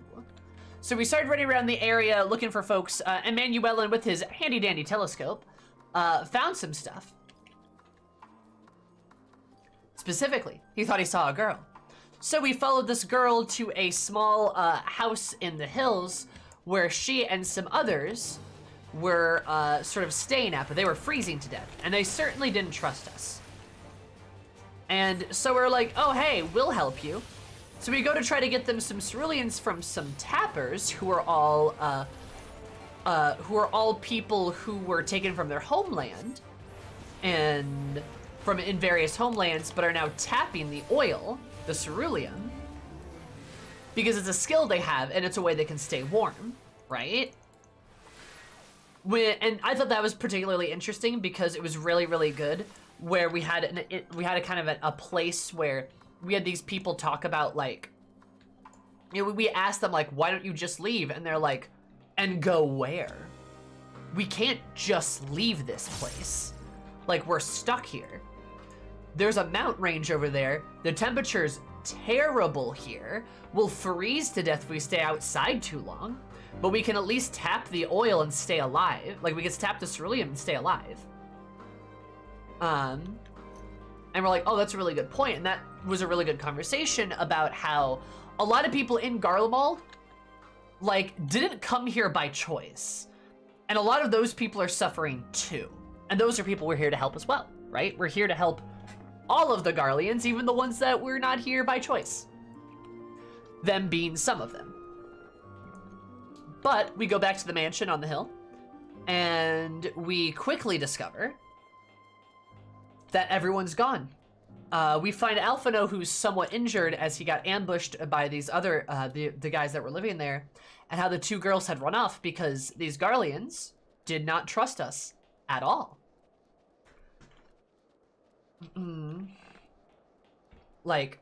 So we started running around the area looking for folks. Emanuelin, with his handy dandy telescope, found some stuff. Specifically, he thought he saw a girl. So we followed this girl to a small house in the hills where she and some others were sort of staying at, but they were freezing to death, and they certainly didn't trust us. And so we're like, oh hey, we'll help you. So we go to try to get them some ceruleans from some tappers who are all people who were taken from their homeland and from in various homelands, but are now tapping the oil, the cerulean, because it's a skill they have and it's a way they can stay warm, right? And I thought that was particularly interesting because it was really, really good. Where we had a kind of a place where we had these people talk about, like, you know, we asked them, like, why don't you just leave? And they're like, and go where? We can't just leave this place. Like, we're stuck here. There's a mountain range over there. The temperature's terrible here. We'll freeze to death if we stay outside too long. But we can at least tap the oil and stay alive. Like, we can tap the cerulean and stay alive. And we're like, oh, that's a really good point. And that was a really good conversation about how a lot of people in Garlemald, like, didn't come here by choice. And a lot of those people are suffering too. And those are people we're here to help as well, right? We're here to help all of the Garleans, even the ones that we're not here by choice. Them being some of them. But we go back to the mansion on the hill, and we quickly discover that everyone's gone. We find Alphino, who's somewhat injured as he got ambushed by these other, the guys that were living there, and how the two girls had run off because these Garleans did not trust us at all. Like,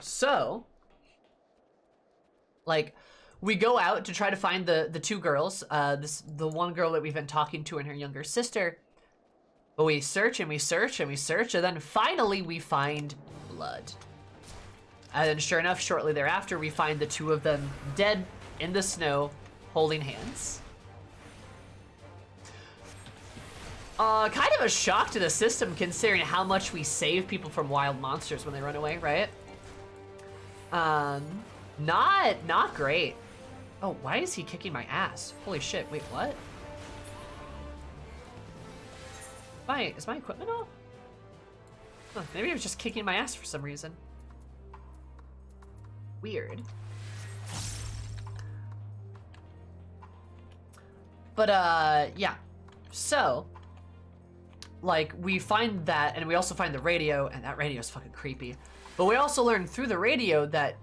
so, like, we go out to try to find the two girls, the one girl that we've been talking to and her younger sister. But we search and we search and we search, and then finally we find blood. And then sure enough, shortly thereafter, we find the two of them dead in the snow, holding hands. Kind of a shock to the system considering how much we save people from wild monsters when they run away, right? Not great. Oh, why is he kicking my ass? Holy shit, wait, what? Is my equipment off? Huh, maybe I was just kicking my ass for some reason. Weird. But, yeah. So, like, we find that, and we also find the radio, and that radio is fucking creepy. But we also learned through the radio that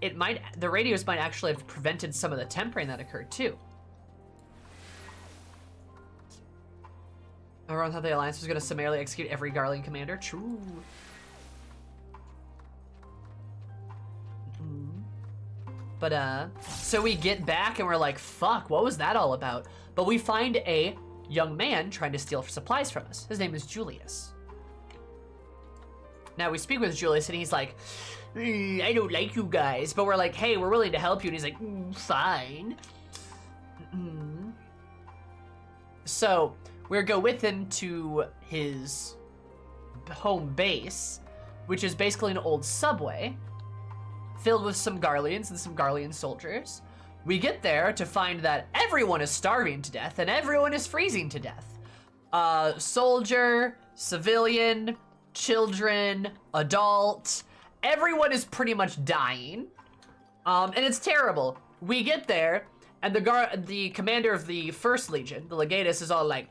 the radios might actually have prevented some of the tempering that occurred, too. Around how the Alliance was going to summarily execute every Garlean commander. True. But, so we get back and we're like, fuck, what was that all about? But we find a young man trying to steal supplies from us. His name is Julius. Now we speak with Julius and he's like, I don't like you guys. But we're like, hey, we're willing to help you. And he's like, fine. So we go with him to his home base, which is basically an old subway filled with some Garleans and some Garlean soldiers. We get there to find that everyone is starving to death and everyone is freezing to death. Soldier, civilian, children, adult, everyone is pretty much dying. And it's terrible. We get there and the commander of the First Legion, the Legatus, is all like,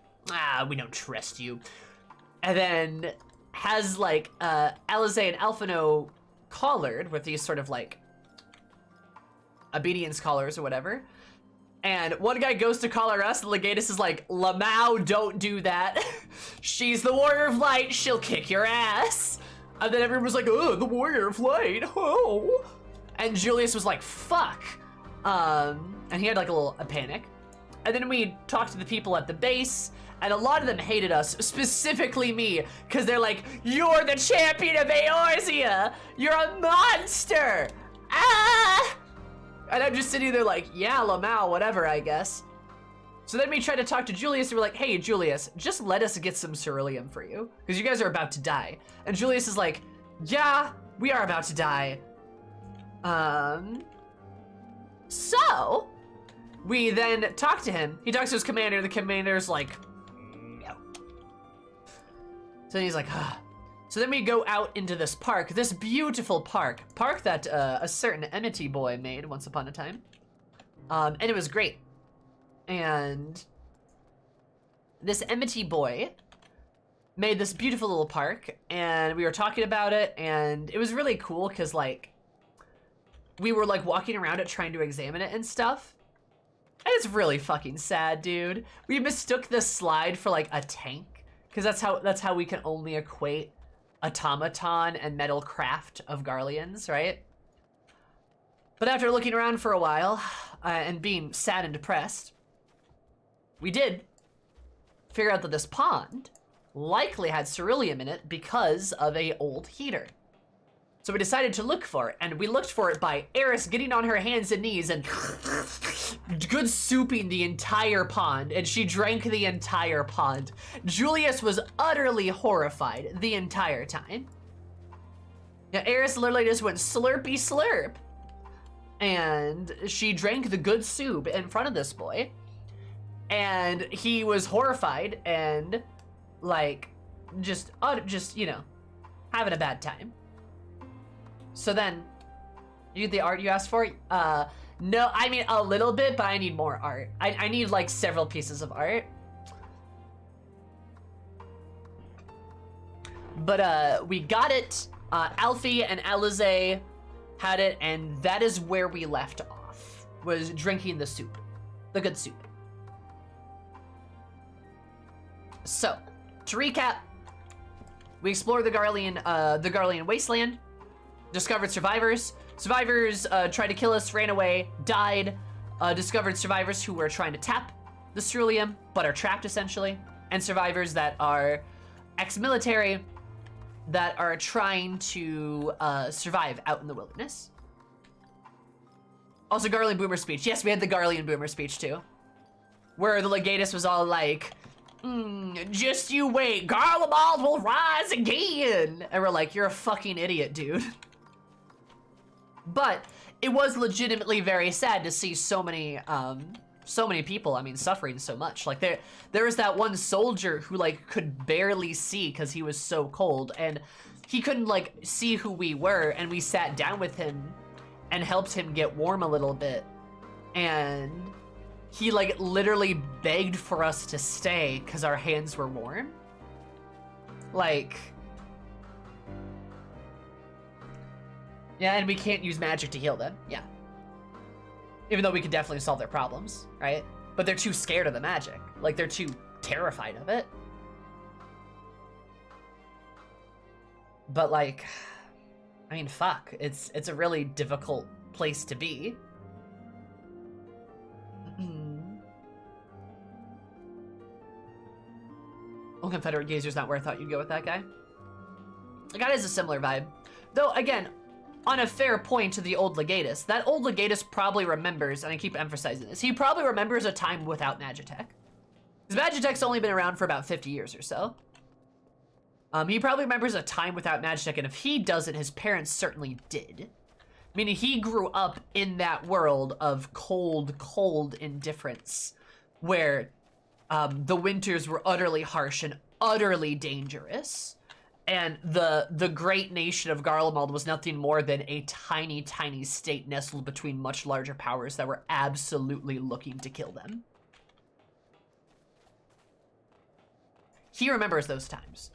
we don't trust you. And then has like Alize and Alphino collared with these sort of like obedience collars or whatever. And one guy goes to call her us, and Legatus is like, Lamau, don't do that. She's the Warrior of Light, she'll kick your ass. And then everyone was like, oh, the Warrior of Light, oh. And Julius was like, fuck. And he had like a panic. And then we talked to the people at the base, and a lot of them hated us, specifically me, because they're like, you're the champion of Eorzea! You're a monster! Ah! And I'm just sitting there like, yeah, Lamau, whatever, I guess. So then we tried to talk to Julius, and we're like, hey, Julius, just let us get some ceruleum for you, because you guys are about to die. And Julius is like, yeah, we are about to die. So, we then talk to him. He talks to his commander. The commander's like, no. So he's like, ah. So then we go out into this park, this beautiful park that a certain Enmity boy made once upon a time. And it was great. And this Enmity boy made this beautiful little park, and we were talking about it, and it was really cool because like we were like walking around it trying to examine it and stuff. And it's really fucking sad, dude. We mistook this slide for like a tank, because that's how we can only equate automaton and metal craft of Garleans, right? But after looking around for a while and being sad and depressed, we did figure out that this pond likely had ceruleum in it because of a old heater. So we decided to look for it, and we looked for it by Eris getting on her hands and knees and good souping the entire pond, and she drank the entire pond. Julius was utterly horrified the entire time. Yeah, Eris literally just went slurpy slurp, and she drank the good soup in front of this boy, and he was horrified and like just you know, having a bad time. So then, you get the art you asked for? No, I mean a little bit, but I need more art. I need like several pieces of art. But we got it. Alfie and Alize had it, and that is where we left off, was drinking the soup, the good soup. So, to recap, we explored the Garlean wasteland. Discovered survivors. Survivors tried to kill us, ran away, died. Discovered survivors who were trying to tap the ceruleum, but are trapped essentially. And survivors that are ex-military that are trying to survive out in the wilderness. Also, Garlean Boomer speech. Yes, we had the Garlean Boomer speech too. Where the Legatus was all like, just you wait, Garlemald will rise again. And we're like, you're a fucking idiot, dude. But it was legitimately very sad to see so many people, I mean, suffering so much. Like there was that one soldier who like could barely see because he was so cold, and he couldn't like see who we were, and we sat down with him and helped him get warm a little bit, and he like literally begged for us to stay because our hands were warm. Like, yeah, and we can't use magic to heal them, yeah. Even though we could definitely solve their problems, right? But they're too scared of the magic. Like, they're too terrified of it. But like, I mean, fuck, it's a really difficult place to be. Oh, Confederate Gazer's not where I thought you'd go with that guy. The guy has a similar vibe. Though, again, on a fair point to the old Legatus, that old Legatus probably remembers, and I keep emphasizing this, he probably remembers a time without Magitech. Because Magitech's only been around for about 50 years or so. He probably remembers a time without Magitech, and if he doesn't, his parents certainly did. Meaning he grew up in that world of cold indifference, where the winters were utterly harsh and utterly dangerous. And the great nation of Garlemald was nothing more than a tiny state nestled between much larger powers that were absolutely looking to kill them. He remembers those times.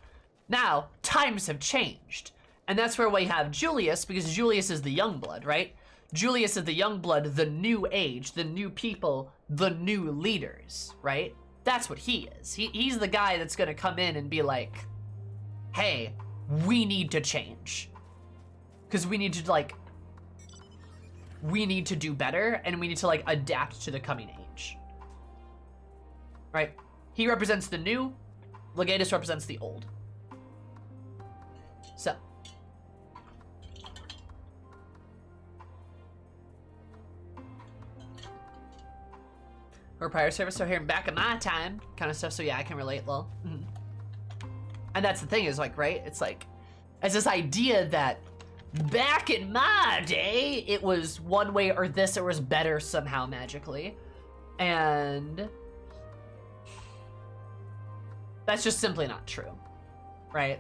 Now, times have changed. And that's where we have Julius, because Julius is the young blood, right? Julius is the young blood, the new age, the new people the new leaders, right? That's what he is. He's the guy that's gonna come in and be like, hey, we need to change. Because we need to, like, we need to do better, and we need to, like, adapt to the coming age. Right? He represents the new, Legatus represents the old. So. Or prior service, so here back in my time, kind of stuff, so yeah, I can relate, lol. And that's the thing is, like, right? It's like, it's this idea that back in my day, it was one way or this, or was better somehow magically. And that's just simply not true, right?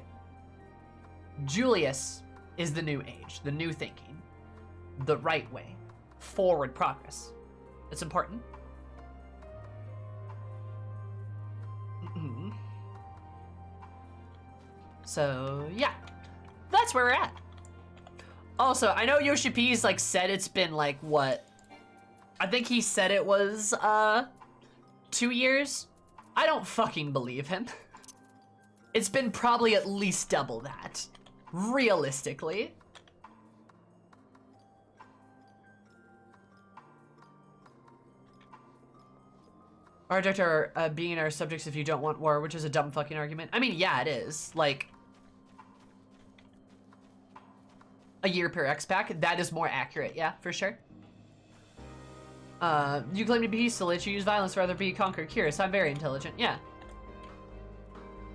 Julius is the new age, the new thinking, the right way, forward progress. It's important. So, yeah, that's where we're at. Also, I know Yoshi P's, like, said it's been, like, what? I think he said it was, 2 years? I don't fucking believe him. It's been probably at least double that, realistically. Our objective are being our subjects if you don't want war, which is a dumb fucking argument. I mean, yeah, it is. Like, a year per X-Pack, that is more accurate, yeah, for sure. You claim to be peaceful, you use violence rather be conquered. Curious, I'm very intelligent, yeah.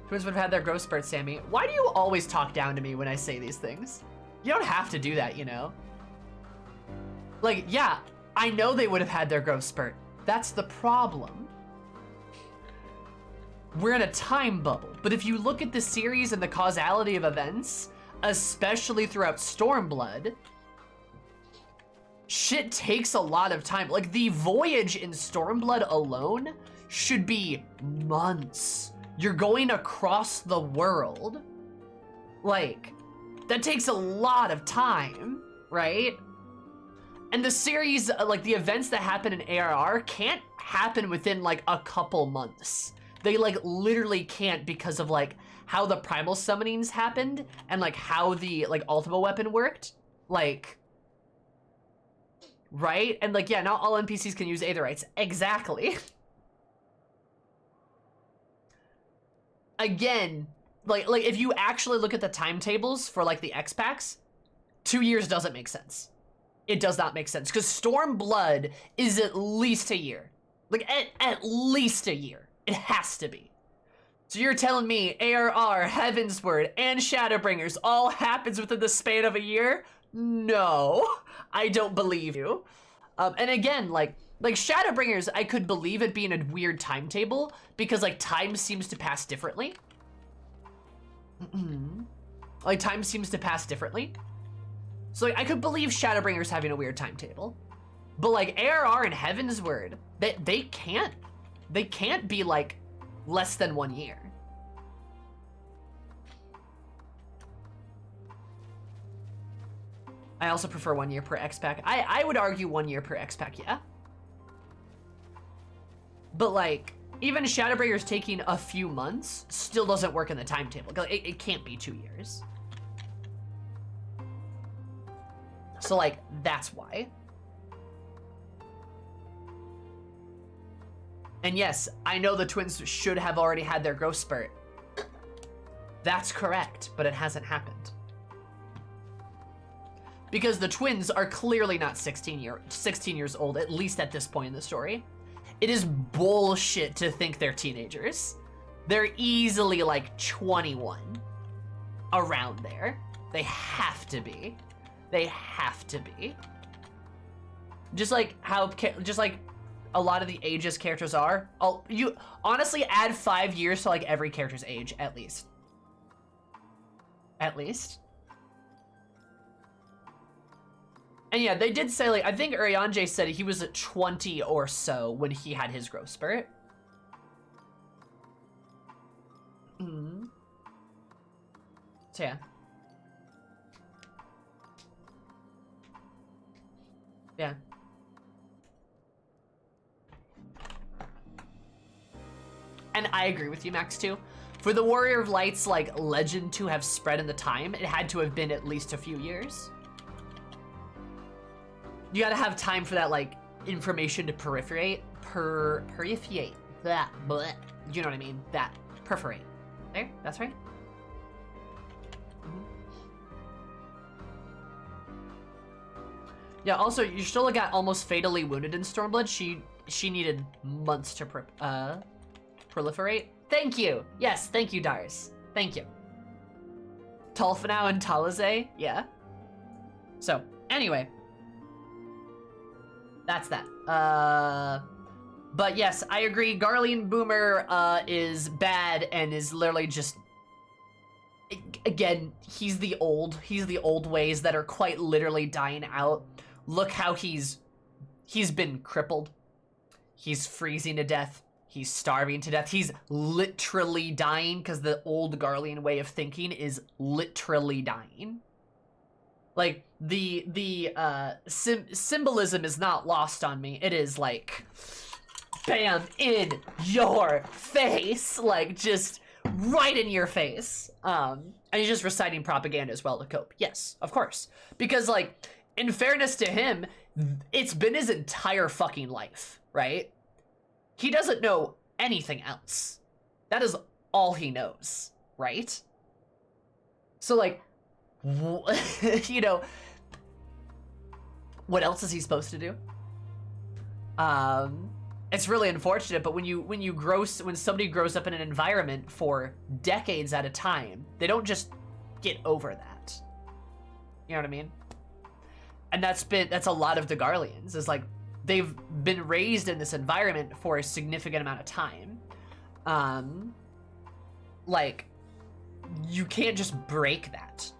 Twins would have had their growth spurt, Sammy. Why do you always talk down to me when I say these things? You don't have to do that, you know? Like, yeah, I know they would have had their growth spurt. That's the problem. We're in a time bubble, but if you look at the series and the causality of events, especially throughout Stormblood, shit takes a lot of time. Like, the voyage in Stormblood alone should be months. You're going across the world. Like, that takes a lot of time, right? And the series, like, the events that happen in ARR can't happen within, like, a couple months. They, like, literally can't because of, like, how the primal summonings happened and, like, how the, like, ultima weapon worked. Like, right? And, like, yeah, not all NPCs can use Aetherites. Exactly. Again, like, if you actually look at the timetables for, like, the X-Packs, 2 years doesn't make sense. It does not make sense, because Stormblood is at least a year. Like, at least a year. It has to be. So you're telling me ARR, Heavensward, and Shadowbringers all happens within the span of a year? No, I don't believe you. And again, like Shadowbringers, I could believe it being a weird timetable because, like, time seems to pass differently. Like, time seems to pass differently. So, like, I could believe Shadowbringers having a weird timetable. But, like, ARR and Heavensward, they can't be, like, less than 1 year. I also prefer 1 year per X-Pack. I would argue 1 year per X-Pack, yeah. But, like, even Shadowbringers taking a few months still doesn't work in the timetable. It can't be 2 years. So, like, that's why. And yes, I know the twins should have already had their growth spurt. That's correct, but it hasn't happened. Because the twins are clearly not 16 years old, at least at this point in the story. It is bullshit to think they're teenagers. They're easily like 21, around there. They have to be. They have to be. Just like a lot of the ages characters are. You honestly add 5 years to like every character's age, at least. At least. And yeah, they did say, like, I think Urianger said he was at 20 or so when he had his growth spurt. So yeah. Yeah. I agree with you, Max, too. For the Warrior of Light's, like, legend to have spread in the time, it had to have been at least a few years. You gotta have time for that, like, information to peripherate. Peripherate. That, bleh. You know what I mean? That. Perforate. There? That's right. Yeah, also, you still got almost fatally wounded in Stormblood. She needed months to proliferate. Thank you. Yes, thank you, Dars. Thank you. Tolfanau and Talazay, yeah. So, anyway. That's that. But yes, I agree. Garlean Boomer is bad and is literally just... Again, he's the old ways that are quite literally dying out. Look how he's been crippled. He's freezing to death. He's starving to death. He's literally dying because the old Garlean way of thinking is literally dying. Like, the symbolism is not lost on me. It is like, bam, in your face. Like, just right in your face. And he's just reciting propaganda as well to cope. Yes, of course. Because, like, in fairness to him, it's been his entire fucking life, right? He doesn't know anything else. That is all he knows, right? So, like, you know, what else is he supposed to do? It's really unfortunate, but when somebody grows up in an environment for decades at a time, they don't just get over that. You know what I mean? And that's a lot of the Garleans, is like, they've been raised in this environment for a significant amount of time. Like, you can't just break that.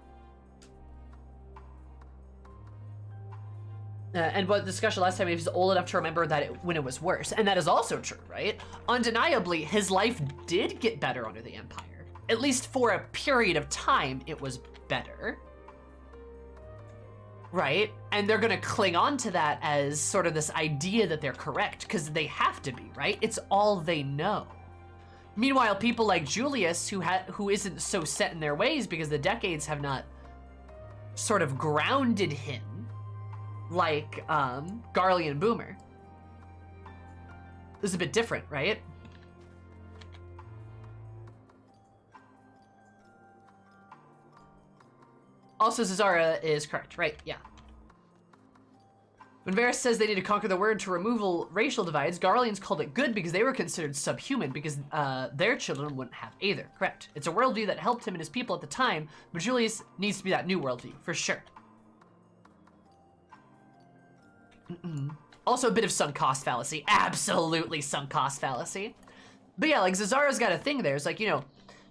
And what the discussion last time, he was old enough to remember that when it was worse. And that is also true, right? Undeniably, his life did get better under the Empire. At least for a period of time, it was better. Right? And they're gonna cling on to that as sort of this idea that they're correct, because they have to be, right? It's all they know. Meanwhile, people like Julius, who isn't so set in their ways because the decades have not sort of grounded him like Garlean Boomer. This is a bit different, right? Also, Zazara is correct, right? Yeah. When Varys says they need to conquer the word to remove racial divides, Garleans called it good because they were considered subhuman because their children wouldn't have either. Correct. It's a worldview that helped him and his people at the time, but Julius needs to be that new worldview, for sure. Also a bit of sunk cost fallacy. Absolutely sunk cost fallacy. But yeah, like Zazara's got a thing there. It's like, you know,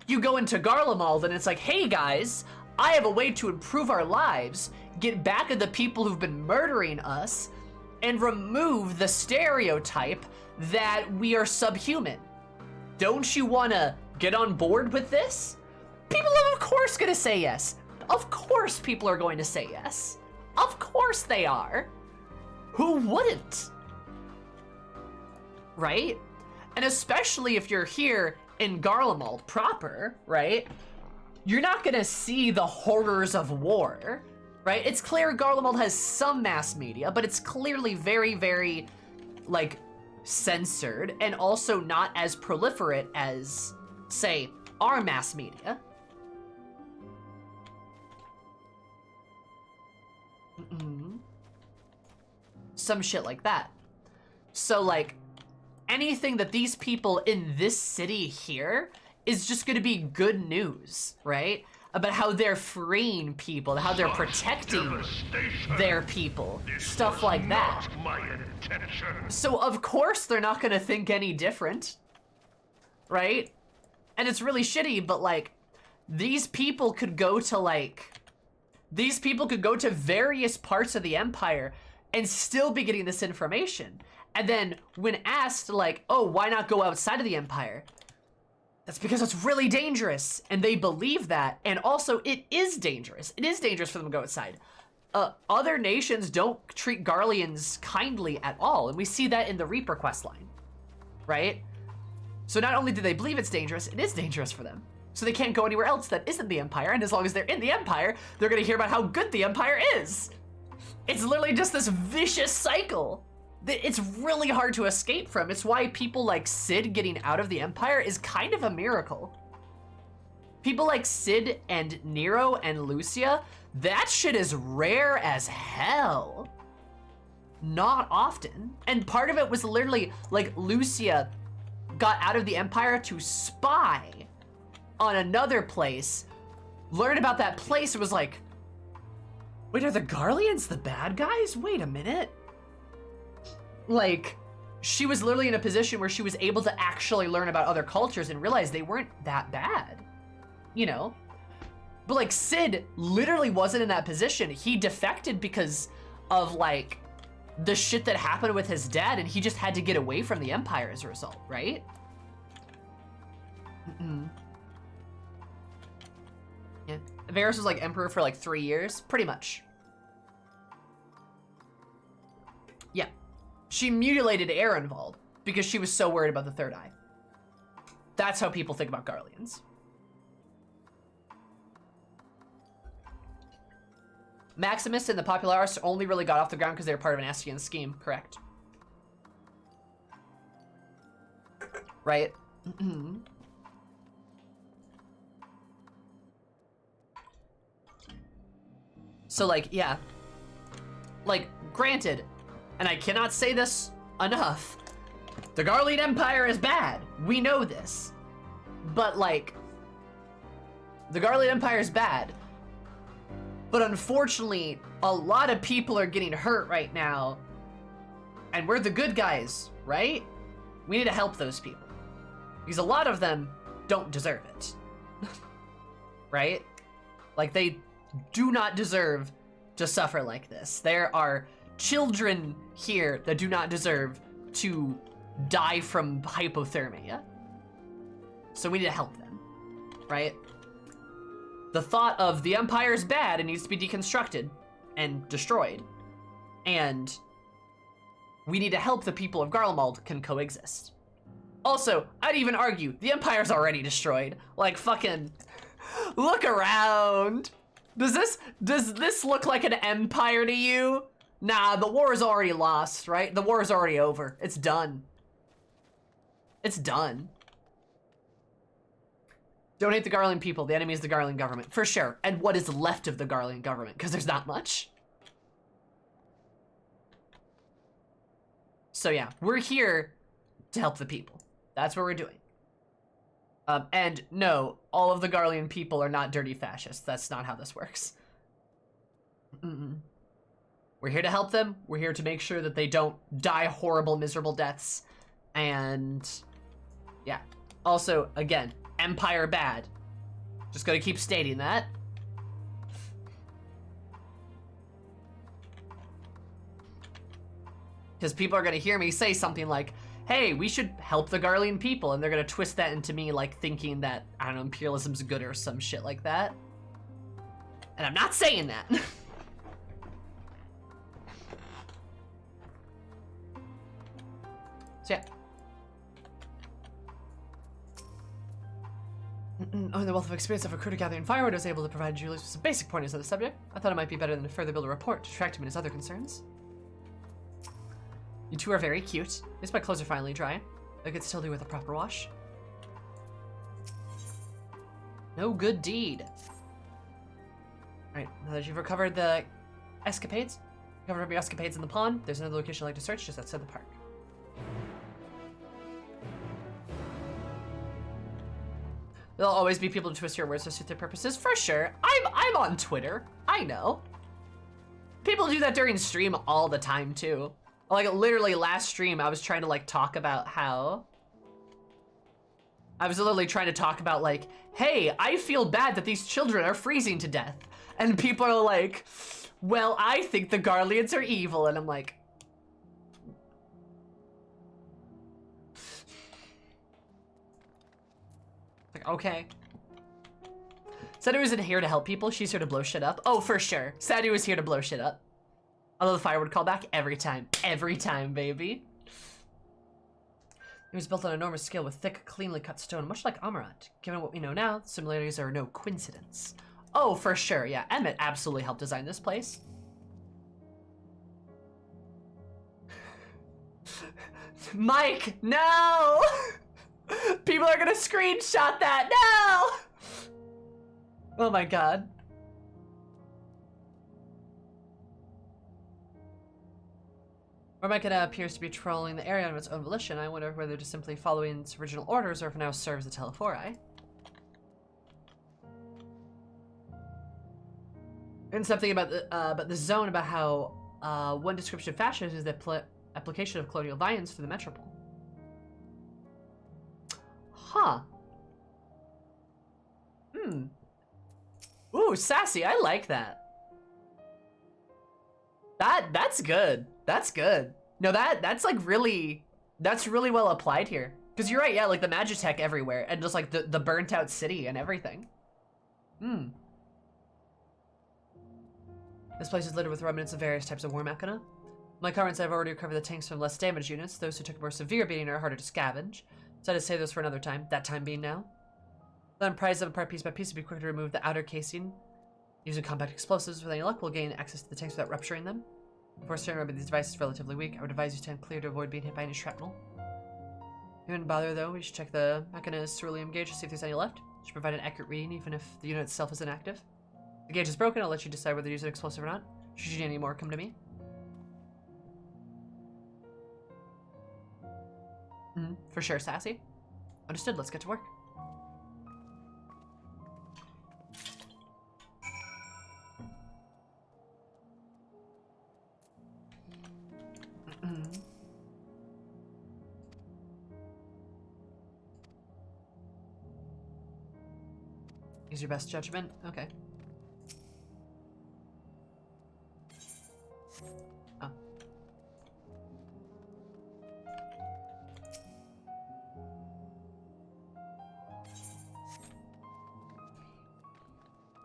you go into Garlemald and it's like, hey guys, I have a way to improve our lives, get back at the people who've been murdering us, and remove the stereotype that we are subhuman. Don't you wanna get on board with this? People are of course gonna say yes. Of course people are going to say yes. Of course they are. Who wouldn't? Right? And especially if you're here in Garlemald proper, right? You're not gonna see the horrors of war, right? It's clear Garlemald has some mass media, but it's clearly very, very, like, censored and also not as proliferate as, say, our mass media. Some shit like that. So, like, anything that these people in this city hear is just gonna be good news, right? About how they're freeing people, how they're protecting their people, stuff like that. So of course they're not gonna think any different, right? And it's really shitty, but like, these people could go to various parts of the Empire and still be getting this information. And then when asked, like, oh, why not go outside of the Empire? That's because it's really dangerous, and they believe that. And also, it is dangerous. It is dangerous for them to go outside. Other nations don't treat Garleans kindly at all, and we see that in the Reaper quest line, right? So not only do they believe it's dangerous, it is dangerous for them. So they can't go anywhere else that isn't the Empire, and as long as they're in the Empire, they're gonna hear about how good the Empire is. It's literally just this vicious cycle that it's really hard to escape from. It's why people like Sid getting out of the Empire is kind of a miracle. People like Sid and Nero and Lucia, that shit is rare as hell. Not often. And part of it was literally like Lucia got out of the Empire to spy on another place, learned about that place, and was like, wait, are the Garleans the bad guys? Wait a minute. Like, she was literally in a position where she was able to actually learn about other cultures and realize they weren't that bad, you know? But like Sid literally wasn't in that position. He defected because of like the shit that happened with his dad, and he just had to get away from the Empire as a result, right? Yeah, Varys was like emperor for like 3 years, pretty much. Yeah, she mutilated Arenvald because she was so worried about the third eye. That's how people think about Garleans. Maximus and the Popularis only really got off the ground because they were part of an Estian scheme, correct? Right? So like, yeah. Like, granted, and I cannot say this enough, the Garlean Empire is bad. We know this. But like, the Garlean Empire is bad. But unfortunately, a lot of people are getting hurt right now. And we're the good guys, right? We need to help those people. Because a lot of them don't deserve it. Right? Like, they do not deserve to suffer like this. There are children here that do not deserve to die from hypothermia. So we need to help them, right? The thought of the Empire's bad and needs to be deconstructed and destroyed. And we need to help the people of Garlemald can coexist. Also, I'd even argue the Empire's already destroyed. Like, fucking look around. Does this look like an empire to you? Nah, the war is already lost, right? The war is already over. It's done. It's done. Don't hate the Garland people. The enemy is the Garland government. For sure. And what is left of the Garland government? Because there's not much. So yeah, we're here to help the people. That's what we're doing. And no, all of the Garlean people are not dirty fascists. That's not how this works. We're here to help them. We're here to make sure that they don't die horrible, miserable deaths. And yeah. Also, again, Empire bad. Just gotta keep stating that. Because people are gonna hear me say something like, hey, we should help the Garlean people, and they're gonna twist that into me like thinking that, I don't know, imperialism's good or some shit like that. And I'm not saying that. So yeah. Owing the wealth of experience of recruiter gathering firewood, I was able to provide Julius with some basic pointers on the subject. I thought it might be better than to further build a report to distract him in his other concerns. You two are very cute. At least my clothes are finally dry. I could still do with a proper wash. No good deed. Alright, now that you've recovered the escapades, recovered your escapades in the pond, there's another location I'd like to search just outside the park. There'll always be people to twist your words to suit their purposes, for sure. I'm on Twitter. I know. People do that during stream all the time too. Like literally last stream, I was trying to like talk about how I was literally trying to talk about like, hey, I feel bad that these children are freezing to death. And people are like, well, I think the Garleans are evil. And I'm like, okay. Sadie wasn't here to help people. She's here to blow shit up. Oh, for sure. Sadie was here to blow shit up. Although the firewood callback every time, baby. It was built on an enormous scale with thick, cleanly cut stone, much like Amarat. Given what we know now, the similarities are no coincidence. Oh, for sure, yeah. Emmett absolutely helped design this place. Mike, no! People are gonna screenshot that, no! Oh my god. Myrmikina appears to be trolling the area of its own volition. I wonder whether it is simply following its original orders or if it now serves the Telephori. And something about the zone, about how one description of fascism is the application of colonial violence to the metropole. Huh. Hmm. Ooh, sassy. I like that. That's good. That's good. No, that's like really, that's really well applied here. Because you're right, yeah, like the Magitech everywhere and just like the burnt out city and everything. Hmm. This place is littered with remnants of various types of war machina. My comrades have already recovered the tanks from less damaged units. Those who took a more severe beating are harder to scavenge. So I'd save those for another time, that time being now. Then prize them apart piece by piece to be quicker to remove the outer casing. Using compact explosives, with any luck, we'll gain access to the tanks without rupturing them. Before starting, remember these devices are relatively weak. I would advise you to stand clear to avoid being hit by any shrapnel. You wouldn't bother though, we should check the Machina's ceruleum gauge to see if there's any left. It should provide an accurate reading even if the unit itself is inactive. If the gauge is broken, I'll let you decide whether to use an explosive or not. Should you need any more, come to me. For sure, sassy. Understood, let's get to work. Use your best judgment? Okay. Oh.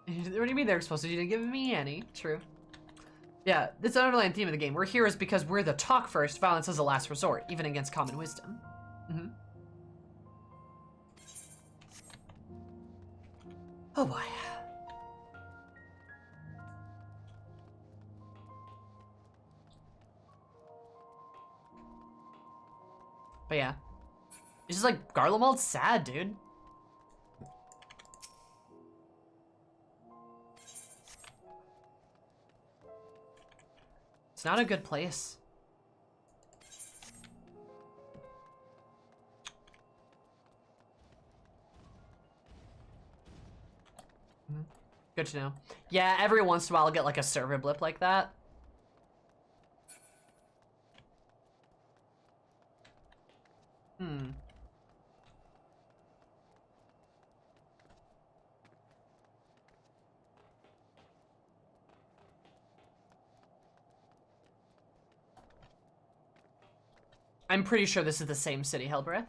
What do you mean they're supposed to? You didn't give me any. True. Yeah, it's an underlying theme of the game. We're heroes because we're the talk first, violence is a last resort, even against common wisdom. Oh boy. But yeah. It's just like, Garlemald's sad, dude. It's not a good place. Good to know. Yeah, every once in a while I'll get like a server blip like that. I'm pretty sure this is the same city, Hellbreath.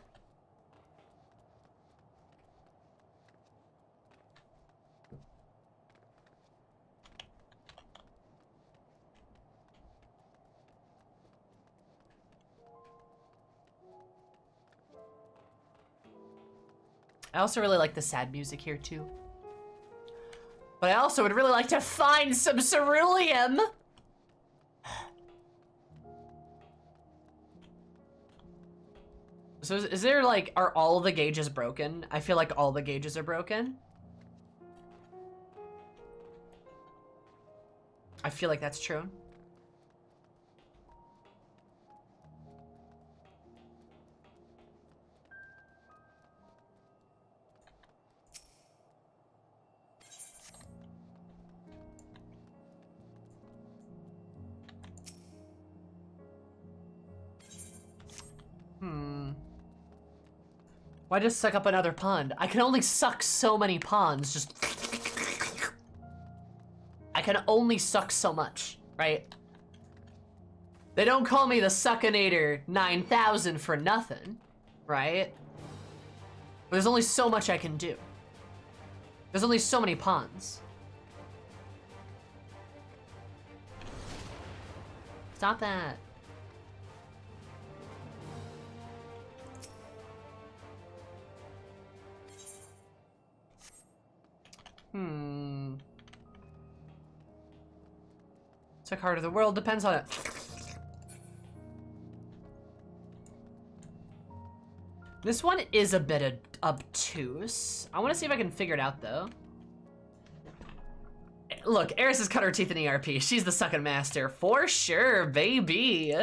I also really like the sad music here too. But I also would really like to find some ceruleum. So is there like, are all the gauges broken? I feel like all the gauges are broken. I feel like that's true. Why just suck up another pond? I can only suck so many ponds, just... I can only suck so much, right? They don't call me the Suckinator 9000 for nothing, right? But there's only so much I can do. There's only so many ponds. Stop that. Took Heart of the World, depends on it. This one is a bit obtuse. I want to see if I can figure it out, though. Look, Eris has cut her teeth in ERP. She's the sucking master. For sure, baby.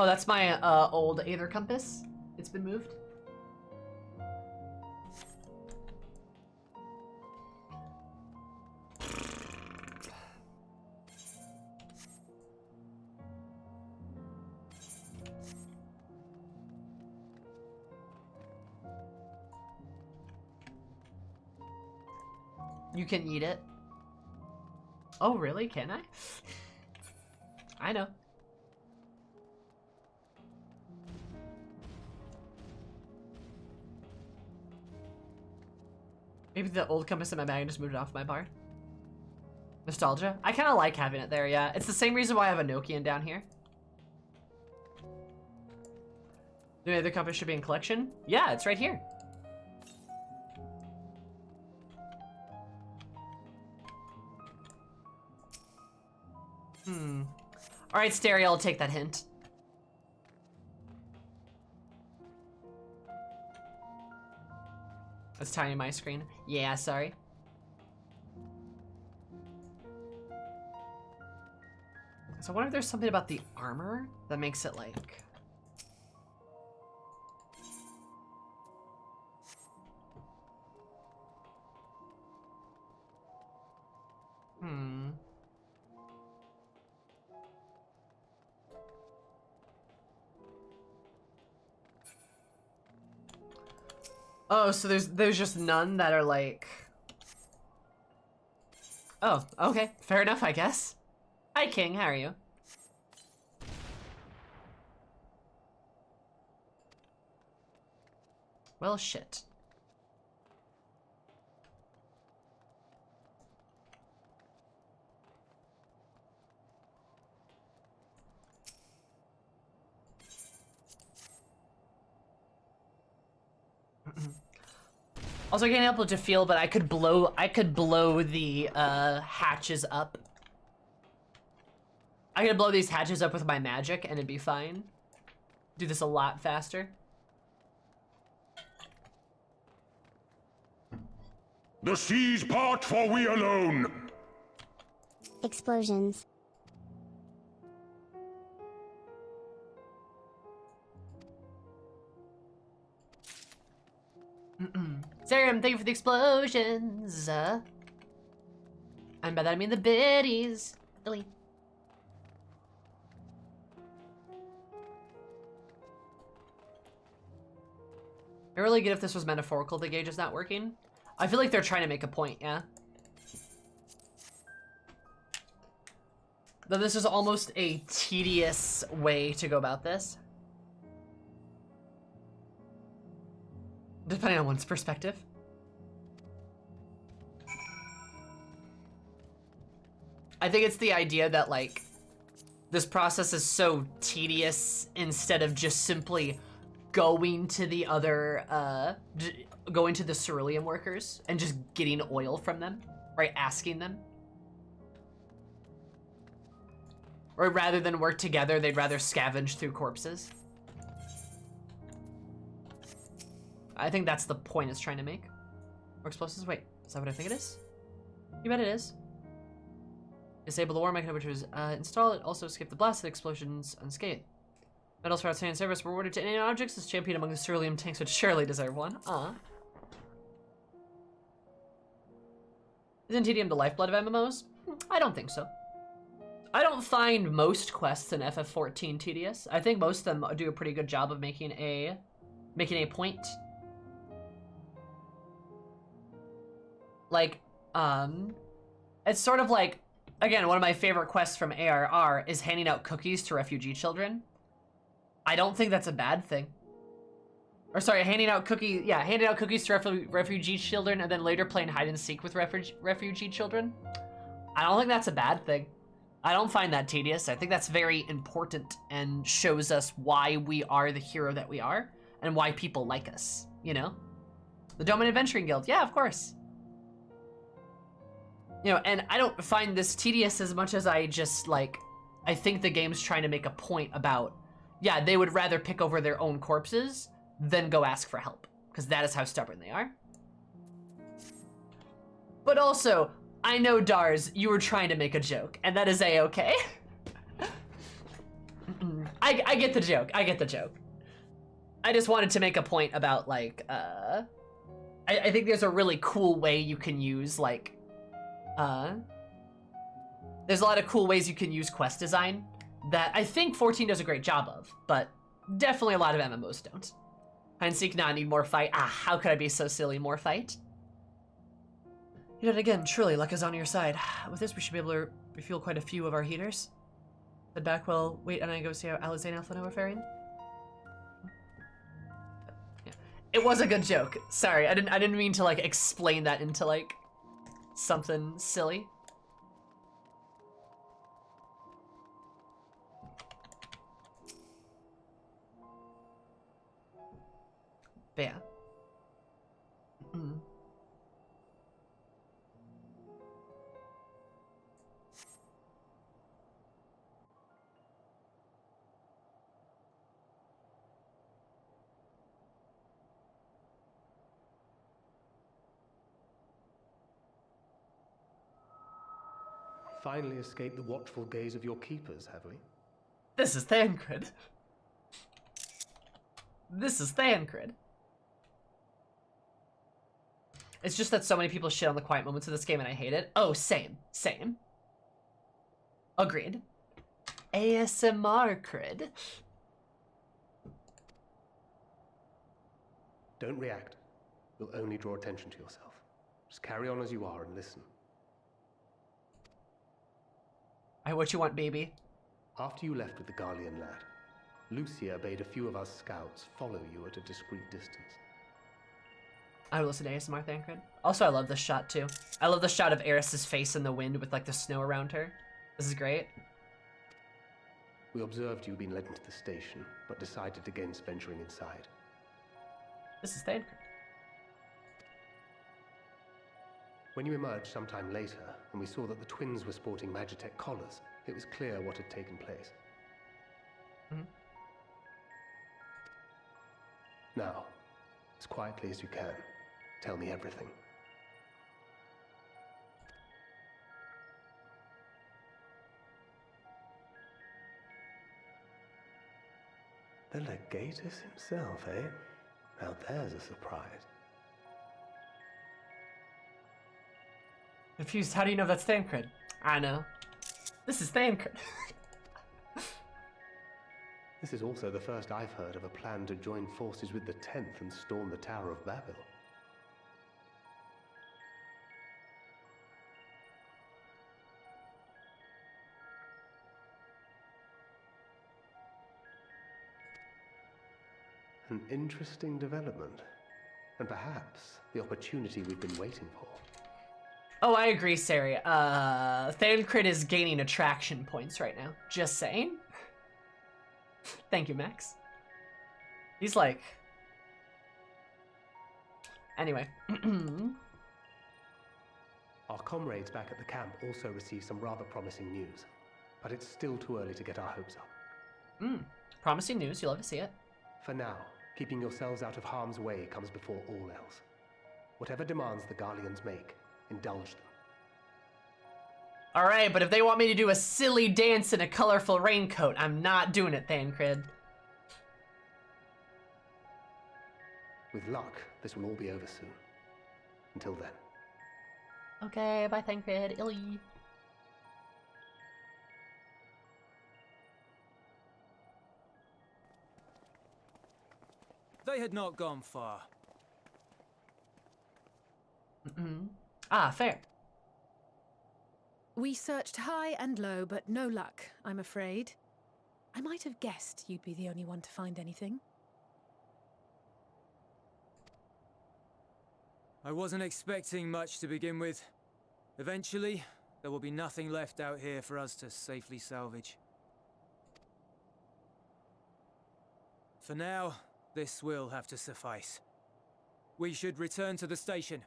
Oh, that's my old Aether Compass. It's been moved. You can eat it. Oh, really? Can I? I know. Maybe the old compass in my bag and just moved it off my bar. Nostalgia? I kind of like having it there, yeah. It's the same reason why I have a Nokian down here. The other compass should be in collection? Yeah, it's right here. Alright, Stereo, I'll take that hint. That's tiny my screen. Yeah, sorry. So I wonder if there's something about the armor that makes it like... Oh, so there's just none that are like... Oh, okay. Fair enough, I guess. Hi, King. How are you? Well, shit. Also, I can't help but to feel, but I could blow the hatches up. I could blow these hatches up with my magic, and it'd be fine. Do this a lot faster. The seas part, for we alone. Explosions. Serum, thank you for the explosions. And by that I mean the biddies. Really. I really get if this was metaphorical, the gauge is not working. I feel like they're trying to make a point, yeah? Though this is almost a tedious way to go about this. Depending on one's perspective. I think it's the idea that, like, this process is so tedious instead of just simply going to the other, going to the cerulean workers and just getting oil from them, right? Asking them. Or rather than work together, they'd rather scavenge through corpses. I think that's the point it's trying to make. Or explosives? Wait, is that what I think it is? You bet it is. Disable the war mechanism, which was install it. Also escape the blasted explosions unscathed. Medals for outstanding service were awarded to any objects as champion among the cerulean tanks, which surely deserve one. Isn't TDM the lifeblood of MMOs? I don't think so. I don't find most quests in FF14 tedious. I think most of them do a pretty good job of making a point. Like, it's sort of like, again, one of my favorite quests from ARR is handing out cookies to refugee children. I don't think that's a bad thing. Or sorry, handing out cookies to refugee children and then later playing hide and seek with refugee children. I don't think that's a bad thing. I don't find that tedious. I think that's very important and shows us why we are the hero that we are and why people like us, you know? The Domain Adventuring Guild, yeah, of course. You know, and I don't find this tedious as much as I just, like, I think the game's trying to make a point about, yeah, they would rather pick over their own corpses than go ask for help, because that is how stubborn they are. But also, I know, Dars, you were trying to make a joke, and that is A-okay. I get the joke, I get the joke. I just wanted to make a point about, like, I think there's a really cool way you can use, like, there's a lot of cool ways you can use quest design that I think 14 does a great job of, but definitely a lot of MMOs don't. Hide and seek, nah, need more fight. Ah, how could I be so silly? More fight? Yet again, truly, luck is on your side. With this, we should be able to refuel quite a few of our heaters. Head back while wait and I go see how Alice and Alpha are faring. Yeah. It was a good joke. Sorry, I didn't mean to like explain that into like something silly. But yeah. Finally escaped the watchful gaze of your keepers, have we? This is Thancred. This is Thancred. It's just that so many people shit on the quiet moments of this game and I hate it. Oh, same. Same. Agreed. ASMR cred. Don't react. You'll only draw attention to yourself. Just carry on as you are and listen. What you want, baby? After you left with the Garlean lad, Lucia bade a few of us scouts follow you at a discreet distance. I would listen to ASMR Thancred. Also, I love this shot too. I love the shot of Eris's face in the wind with like the snow around her. This is great. We observed you being led into the station, but decided against venturing inside. This is Thancred. When you emerged sometime later, and we saw that the twins were sporting Magitech collars, it was clear what had taken place. Now, as quietly as you can, tell me everything. The Legatus himself, eh? Now there's a surprise. Confused, how do you know that's Thancred? I know. This is Thancred. This is also the first I've heard of a plan to join forces with the 10th and storm the Tower of Babel. An interesting development, and perhaps the opportunity we've been waiting for. Oh, I agree, Sari. Thancred is gaining attraction points right now. Just saying. Thank you, Max. He's like... Anyway. Our comrades back at the camp also received some rather promising news, but it's still too early to get our hopes up. Promising news. You'll love to see it. For now, keeping yourselves out of harm's way comes before all else. Whatever demands the Garleans make, indulge them. Alright, but if they want me to do a silly dance in a colorful raincoat, I'm not doing it, Thancred. With luck, this will all be over soon. Until then. Okay, bye, Thancred. Illy. They had not gone far. Ah, fair. We searched high and low, but no luck, I'm afraid. I might have guessed you'd be the only one to find anything. I wasn't expecting much to begin with. Eventually, there will be nothing left out here for us to safely salvage. For now, this will have to suffice. We should return to the station.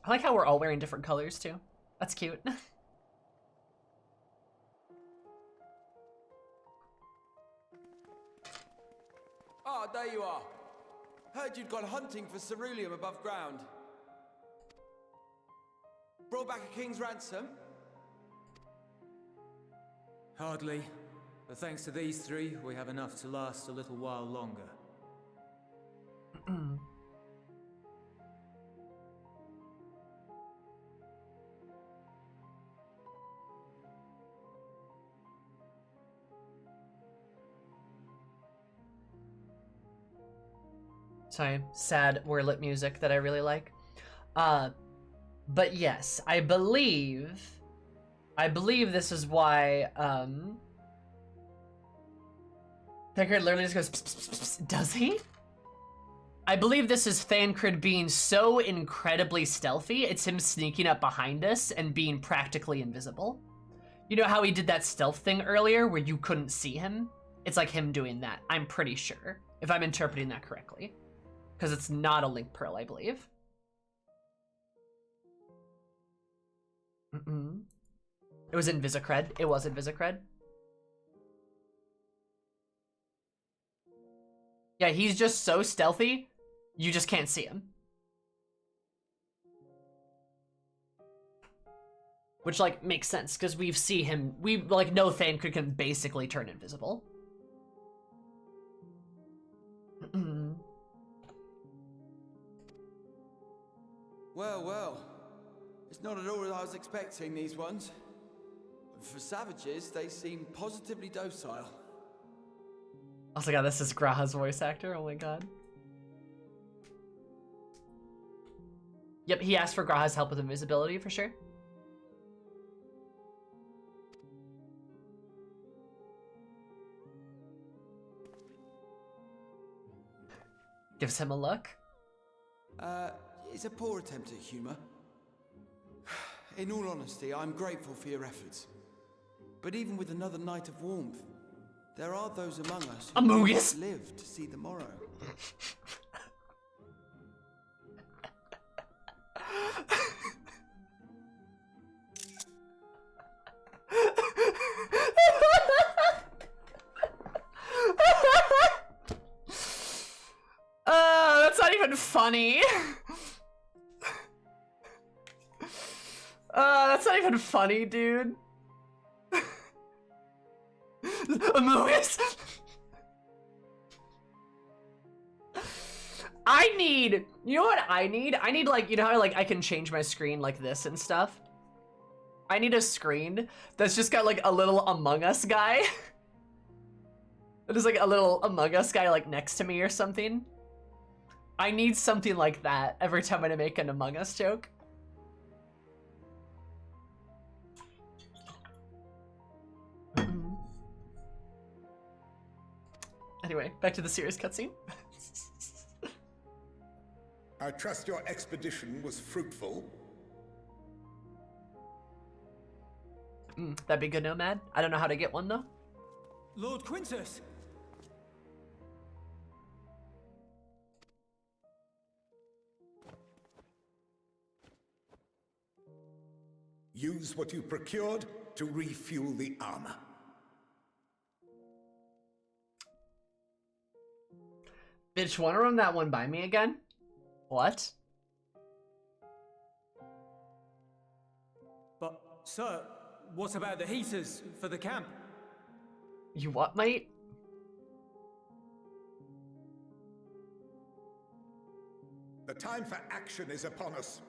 I like how we're all wearing different colors too. That's cute. Ah, there you are. Heard you'd gone hunting for ceruleum above ground. Brought back a king's ransom? Hardly. But thanks to these three, we have enough to last a little while longer. Sorry, sad word music that I really like. But yes, I believe this is why, Thancred literally just goes, pss, pss, pss, pss. Does he? I believe this is Thancred being so incredibly stealthy, it's him sneaking up behind us and being practically invisible. You know how he did that stealth thing earlier where you couldn't see him? It's like him doing that, I'm pretty sure, if I'm interpreting that correctly. Because it's not a link pearl, I believe. It was Invisicred. It was Invisicred. Yeah, he's just so stealthy, you just can't see him. Which, like, makes sense, because we see him, we, like, know Thancred can basically turn invisible. Well, well. It's not at all as I was expecting, these ones. For savages, they seem positively docile. Also, God, this is Graha's voice actor. Oh my god. Yep, he asked for Graha's help with invisibility for sure. Gives him a look. It's a poor attempt at humor. In all honesty, I'm grateful for your efforts. But even with another night of warmth, there are those among us who Amogus live to see the morrow. That's not even funny. That's not even funny, dude. Amogus. I need, you know what I need? I need, like, you know how like I can change my screen like this and stuff? I need a screen that's just got like a little Among Us guy. There's like a little Among Us guy like next to me or something. I need something like that every time I make an Among Us joke. Anyway, back to the serious cutscene. I trust your expedition was fruitful. That'd be good, Nomad. I don't know how to get one though. Lord Quintus! Use what you procured to refuel the armor. Bitch, wanna run that one by me again? What? But, sir, what about the heaters for the camp? You what, mate? The time for action is upon us.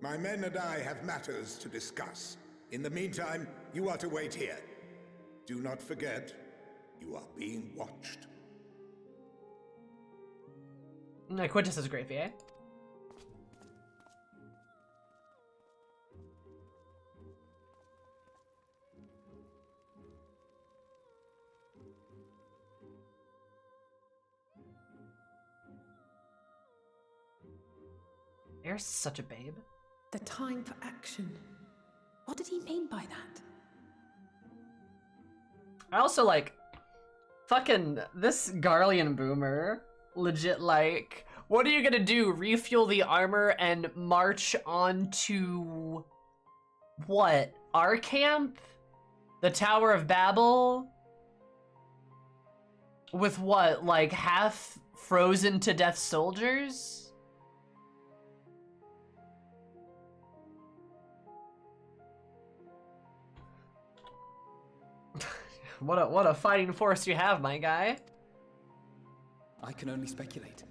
My men and I have matters to discuss. In the meantime, you are to wait here. Do not forget, you are being watched. Quintus is great, VA. You're such a babe. The time for action. What did he mean by that? I also like fucking this Garlean boomer. Legit, like, what are you gonna do? Refuel the armor and march on to what? Our camp? The Tower of Babel? With what? Like half frozen to death soldiers? What a fighting force you have, my guy. I can only speculate.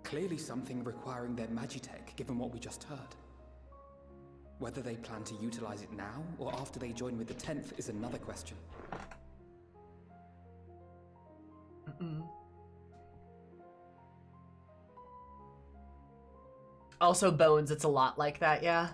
Clearly something requiring their magitech, given what we just heard. Whether they plan to utilize it now, or after they join with the 10th is another question. Also, Bones, it's a lot like that, yeah.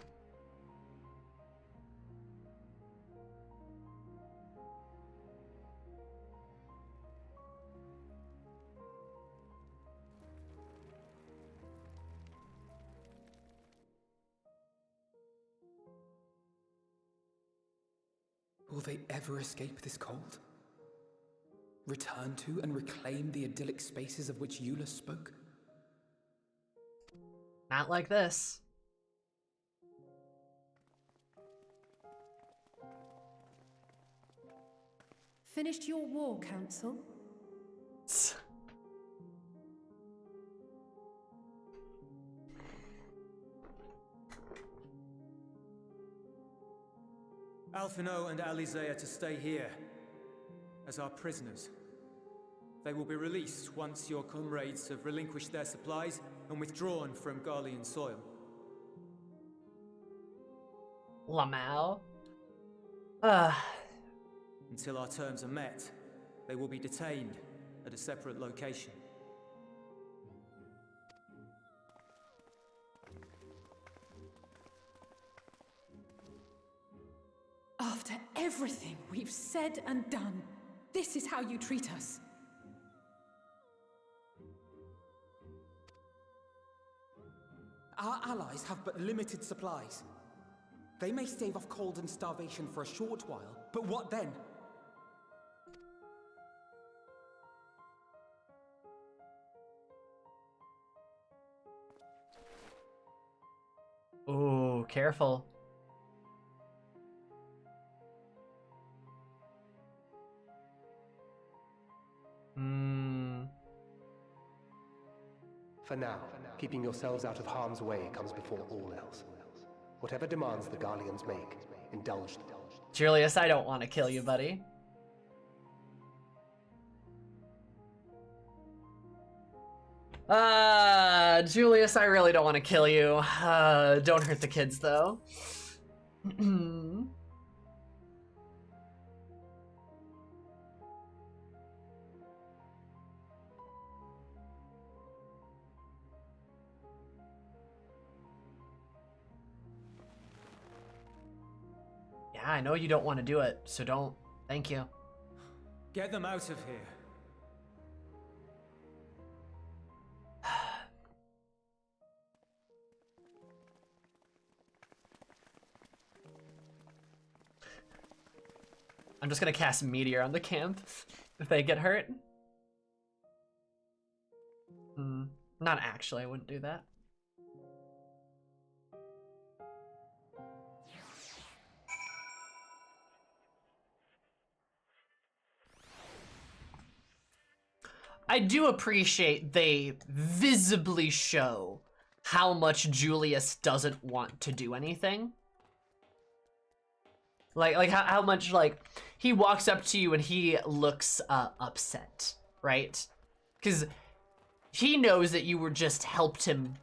Will they ever escape this cold? Return to and reclaim the idyllic spaces of which Eula spoke? Not like this. Finished your war, Council? Alphino and Alizé are to stay here as our prisoners. They will be released once your comrades have relinquished their supplies and withdrawn from Garlean soil. Lamau? Until our terms are met, they will be detained at a separate location. After everything we've said and done, this is how you treat us. Our allies have but limited supplies. They may stave off cold and starvation for a short while, but what then? Ooh, careful. For now, keeping yourselves out of harm's way comes before all else. Whatever demands the Garleans make, indulge them. Julius, I don't want to kill you, buddy. Julius, I really don't want to kill you. Don't hurt the kids, though. Yeah, I know you don't want to do it, so don't. Thank you. Get them out of here. I'm just gonna cast Meteor on the camp if they get hurt. Not actually, I wouldn't do that. I do appreciate they visibly show how much Julius doesn't want to do anything. Like how much, like, he walks up to you and he looks upset, right? Because he knows that you were just helped him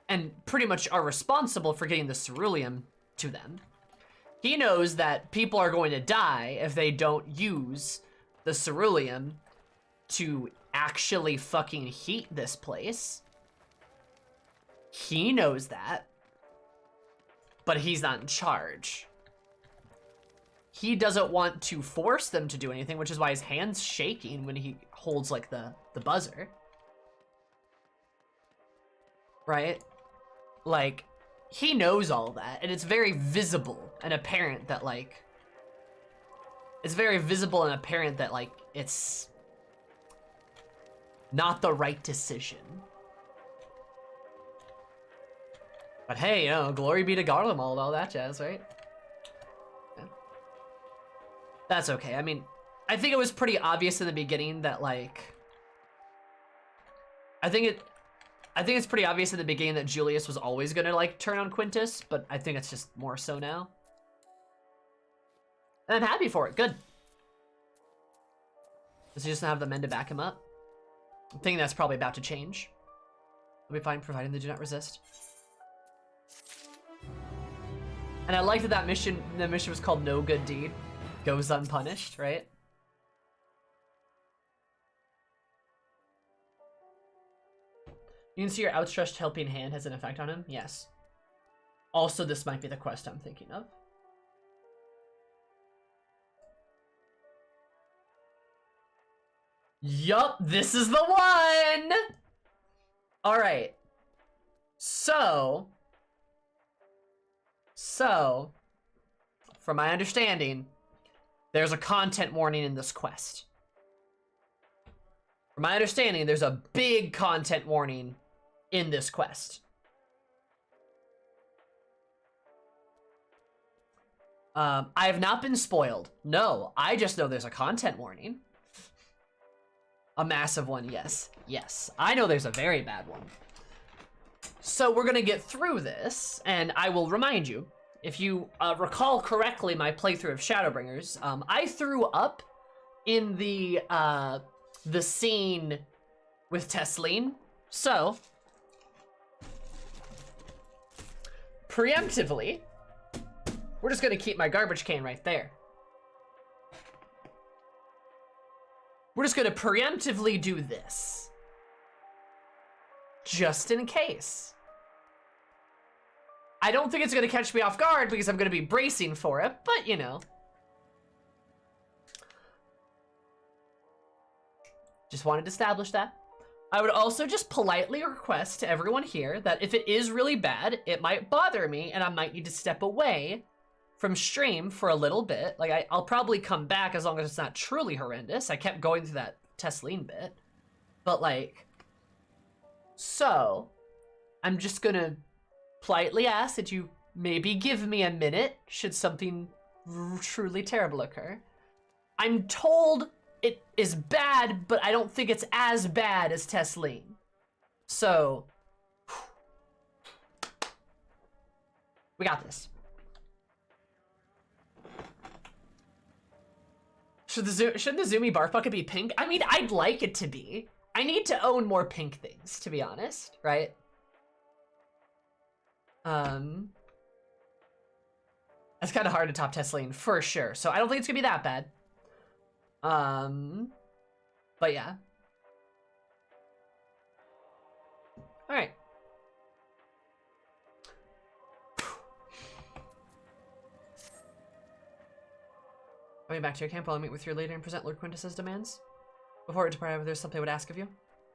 and pretty much are responsible for getting the ceruleum to them. He knows that people are going to die if they don't use the ceruleum to actually fucking heat this place. He knows that, but he's not in charge. He doesn't want to force them to do anything, which is why his hand's shaking when he holds, like, the buzzer. Right? Like, he knows all that, and it's very visible and apparent that, like... It's very visible and apparent that, like, it's... not the right decision. But hey, you know, glory be to Garlemald, all that jazz, right? Yeah. That's okay. I mean, I think it was pretty obvious in the beginning that, like... I think it's pretty obvious in the beginning that Julius was always gonna, like, turn on Quintus, but I think it's just more so now. And I'm happy for it. Good. Does he just not have the men to back him up? I'm thinking that's probably about to change. We'll be fine, providing they do not resist. And I like that the mission was called No Good Deed Goes Unpunished, right? You can see your outstretched helping hand has an effect on him? Yes. Also, this might be the quest I'm thinking of. Yup, this is the one! Alright. So, from my understanding, there's a content warning in this quest. From my understanding, there's a big content warning in this quest. I have not been spoiled. No, I just know there's a content warning. A massive one, yes. Yes, I know there's a very bad one. So we're gonna get through this, and I will remind you, if you recall correctly my playthrough of Shadowbringers, I threw up in the scene with Tesleen. So, preemptively, we're just gonna keep my garbage can right there. We're just gonna preemptively do this. Just in case. I don't think it's gonna catch me off guard because I'm gonna be bracing for it, but you know. Just wanted to establish that. I would also just politely request to everyone here that if it is really bad, it might bother me and I might need to step away from stream for a little bit. Like, I'll probably come back as long as it's not truly horrendous. I kept going through that Tesleen bit. But, like... So, I'm just gonna politely ask that you maybe give me a minute should something truly terrible occur. I'm told it is bad, but I don't think it's as bad as Tesleen. So... we got this. Shouldn't the Zoomy barf bucket be pink? I mean, I'd like it to be. I need to own more pink things, to be honest, right? It's kind of hard to top Tesleen, for sure. So I don't think it's gonna be that bad. But yeah. All right. Coming back to your camp while I meet with your leader and present Lord Quintus's demands. Before we depart, there's something I would ask of you.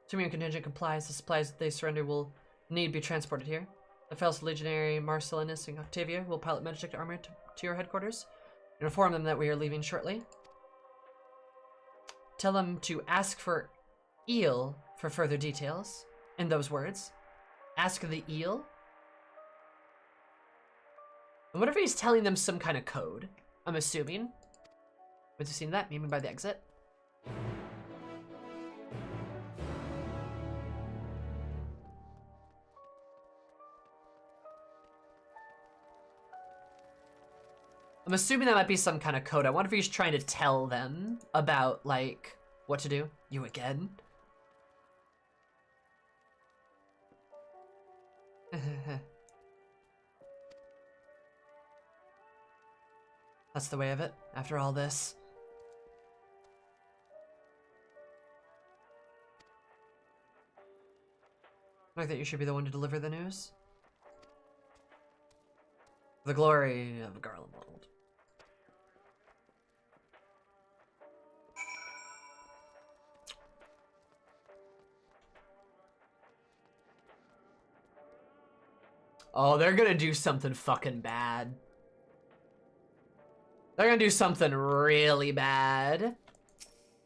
Assuming your contingent complies, the supplies they surrender will need to be transported here. The Fel's Legionary Marcellinus and Octavia will pilot Magic armor to your headquarters and inform them that we are leaving shortly. Tell them to ask for Eel for further details. In those words, ask the Eel. And whatever he's telling them some kind of code, I'm assuming. Once you've seen that, meet me by the exit. I'm assuming that might be some kind of code. I wonder if he's trying to tell them about, like, what to do. You again? That's the way of it, after all this. Like that you should be the one to deliver the news. The glory of Garlemald. Oh, they're gonna do something fucking bad. They're gonna do something really bad.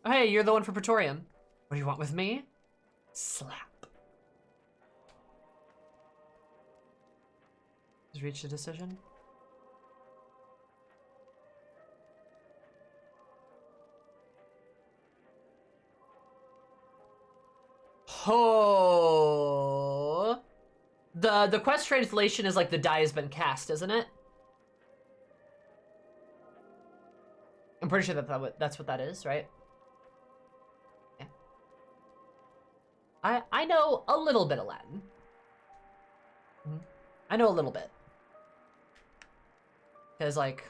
Oh, hey, you're the one for Praetorium. What do you want with me? Slap. Has reached a decision? Oh. The quest translation is like the die has been cast, isn't it? I'm pretty sure that's what that is, right? Yeah. I know a little bit of Latin. I know a little bit. Because like,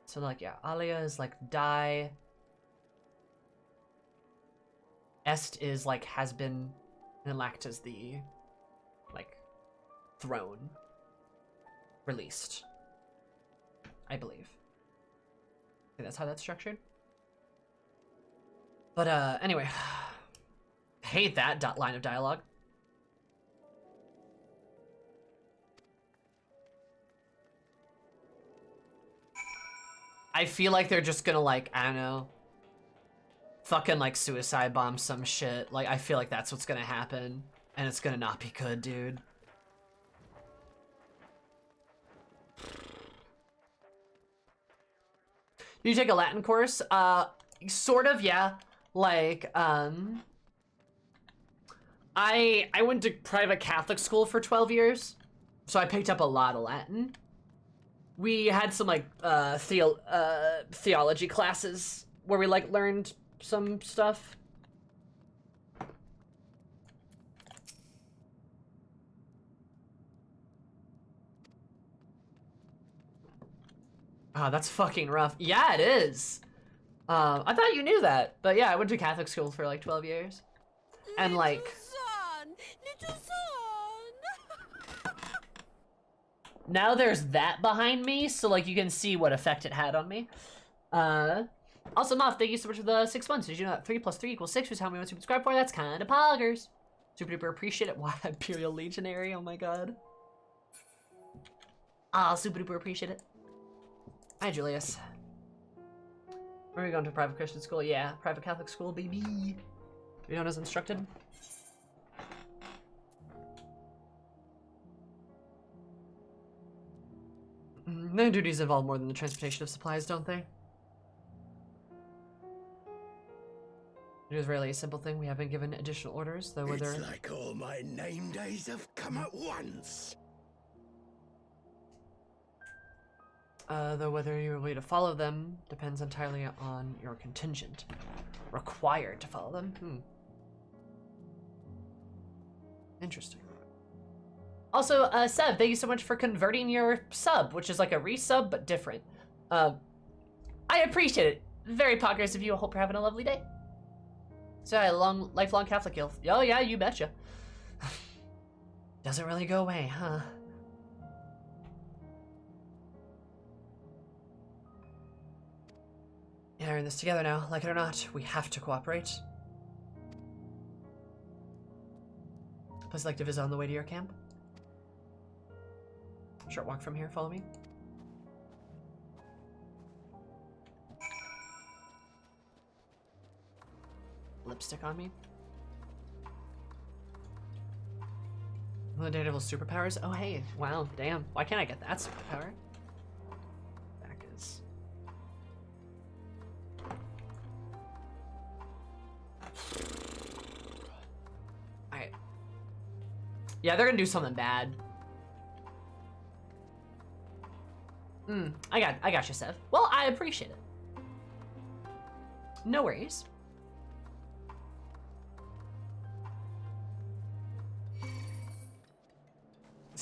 so like, yeah, Alia is like die. Est is like has been, and Lact is the like throne released, I believe. I think that's how that's structured. But anyway, I hate that line of dialogue. I feel like they're just gonna like, I don't know, fucking like suicide bomb some shit. Like, I feel like that's what's gonna happen. And it's gonna not be good, dude. You take a Latin course? Sort of, yeah. Like, I went to private Catholic school for 12 years. So I picked up a lot of Latin. We had some like theology classes where we like learned some stuff. Oh, that's fucking rough. Yeah, it is. I thought you knew that, but yeah, I went to Catholic school for like 12 years. And like, Little son. now there's that behind me, so like you can see what effect it had on me. Also, Moth, thank you so much for the 6 months. Did you know that 3 + 3 = 6 was how many months you subscribe for? That's kind of poggers. Super duper appreciate it. Wow, Imperial Legionary, oh my god. Ah, super duper appreciate it. Hi, Julius. Where are we going to private Christian school? Yeah, private Catholic school, baby. You know as instructed? No duties involve more than the transportation of supplies, don't they? It is really a simple thing. We have been given additional orders, though whether... It's like all my name days have come at once. Though whether you're willing to follow them depends entirely on your contingent. Required to follow them? Interesting. Also, Sev, thank you so much for converting your sub, which is like a resub, but different. I appreciate it. Very poggers of you. I hope you're having a lovely day. So, lifelong Catholic guild. Oh yeah, you betcha. Doesn't really go away, huh? Yeah, we're in this together now. Like it or not, we have to cooperate. Selective is on the way to your camp. Short walk from here, follow me. Lipstick on me. The Daredevil superpowers? Oh hey, wow, damn. Why can't I get that superpower? Back is... Alright. Yeah, they're gonna do something bad. I got you, Sev. Well, I appreciate it. No worries.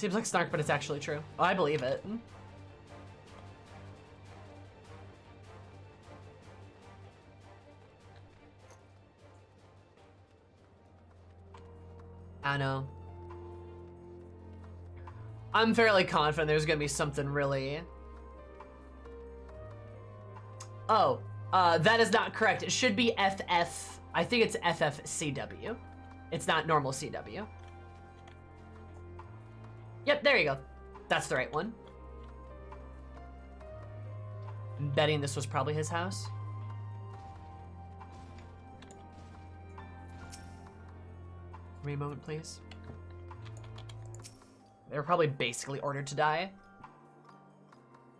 Seems like snark, but it's actually true. Oh, I believe it. I know. I'm fairly confident there's gonna be something really... Oh, that is not correct. It should be FF. I think it's FFCW. It's not normal CW. Yep, there you go. That's the right one. I'm betting this was probably his house. Give me a moment, please. They were probably basically ordered to die.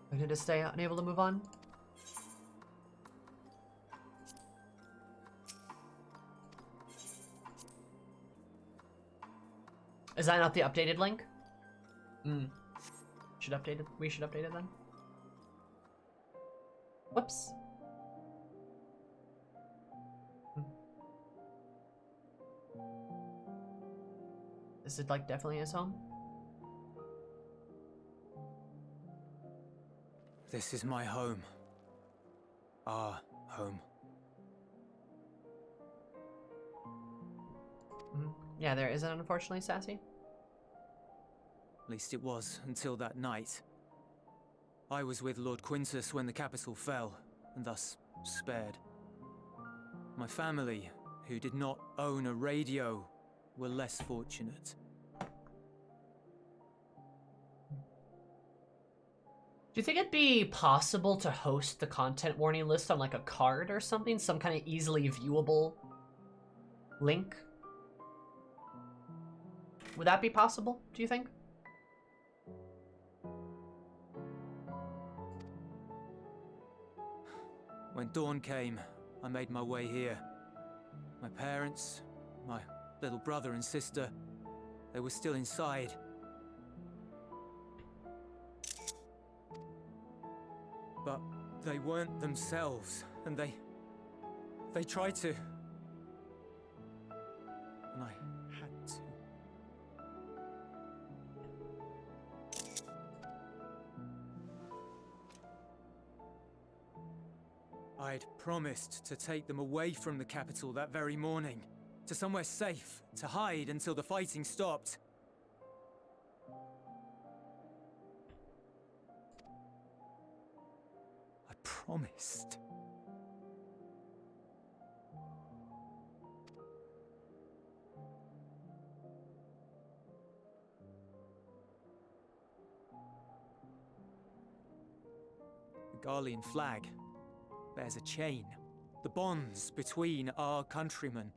They're going to stay unable to move on. Is that not the updated link? We should update it then. Whoops. Is it like definitely his home? This is my home. Our home. Yeah, there isn't, unfortunately, Sassy. At least it was until that night. I was with Lord Quintus when the capital fell, and thus spared. My family, who did not own a radio, were less fortunate. Do you think it'd be possible to host the content warning list on like a card or something? Some kind of easily viewable link? Would that be possible, do you think? When dawn came, I made my way here. My parents, my little brother and sister, they were still inside. But they weren't themselves, and they tried to. And I had to. I'd promised to take them away from the capital that very morning, to somewhere safe, to hide until the fighting stopped. I promised. The Garlean flag bears a chain, the bonds between our countrymen.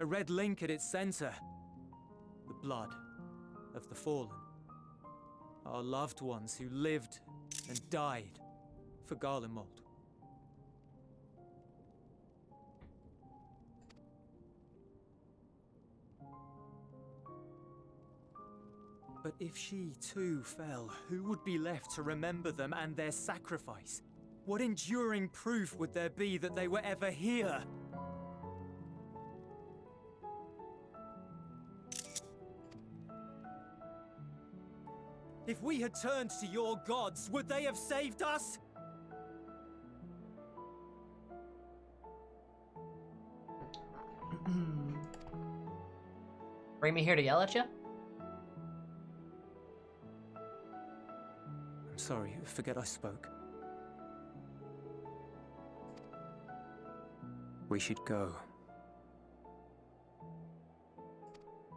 A red link at its center, the blood of the fallen. Our loved ones who lived and died for Garlemald. But if she too fell, who would be left to remember them and their sacrifice? What enduring proof would there be that they were ever here? If we had turned to your gods, would they have saved us? Bring me here to yell at you? I'm sorry, forget I spoke. We should go.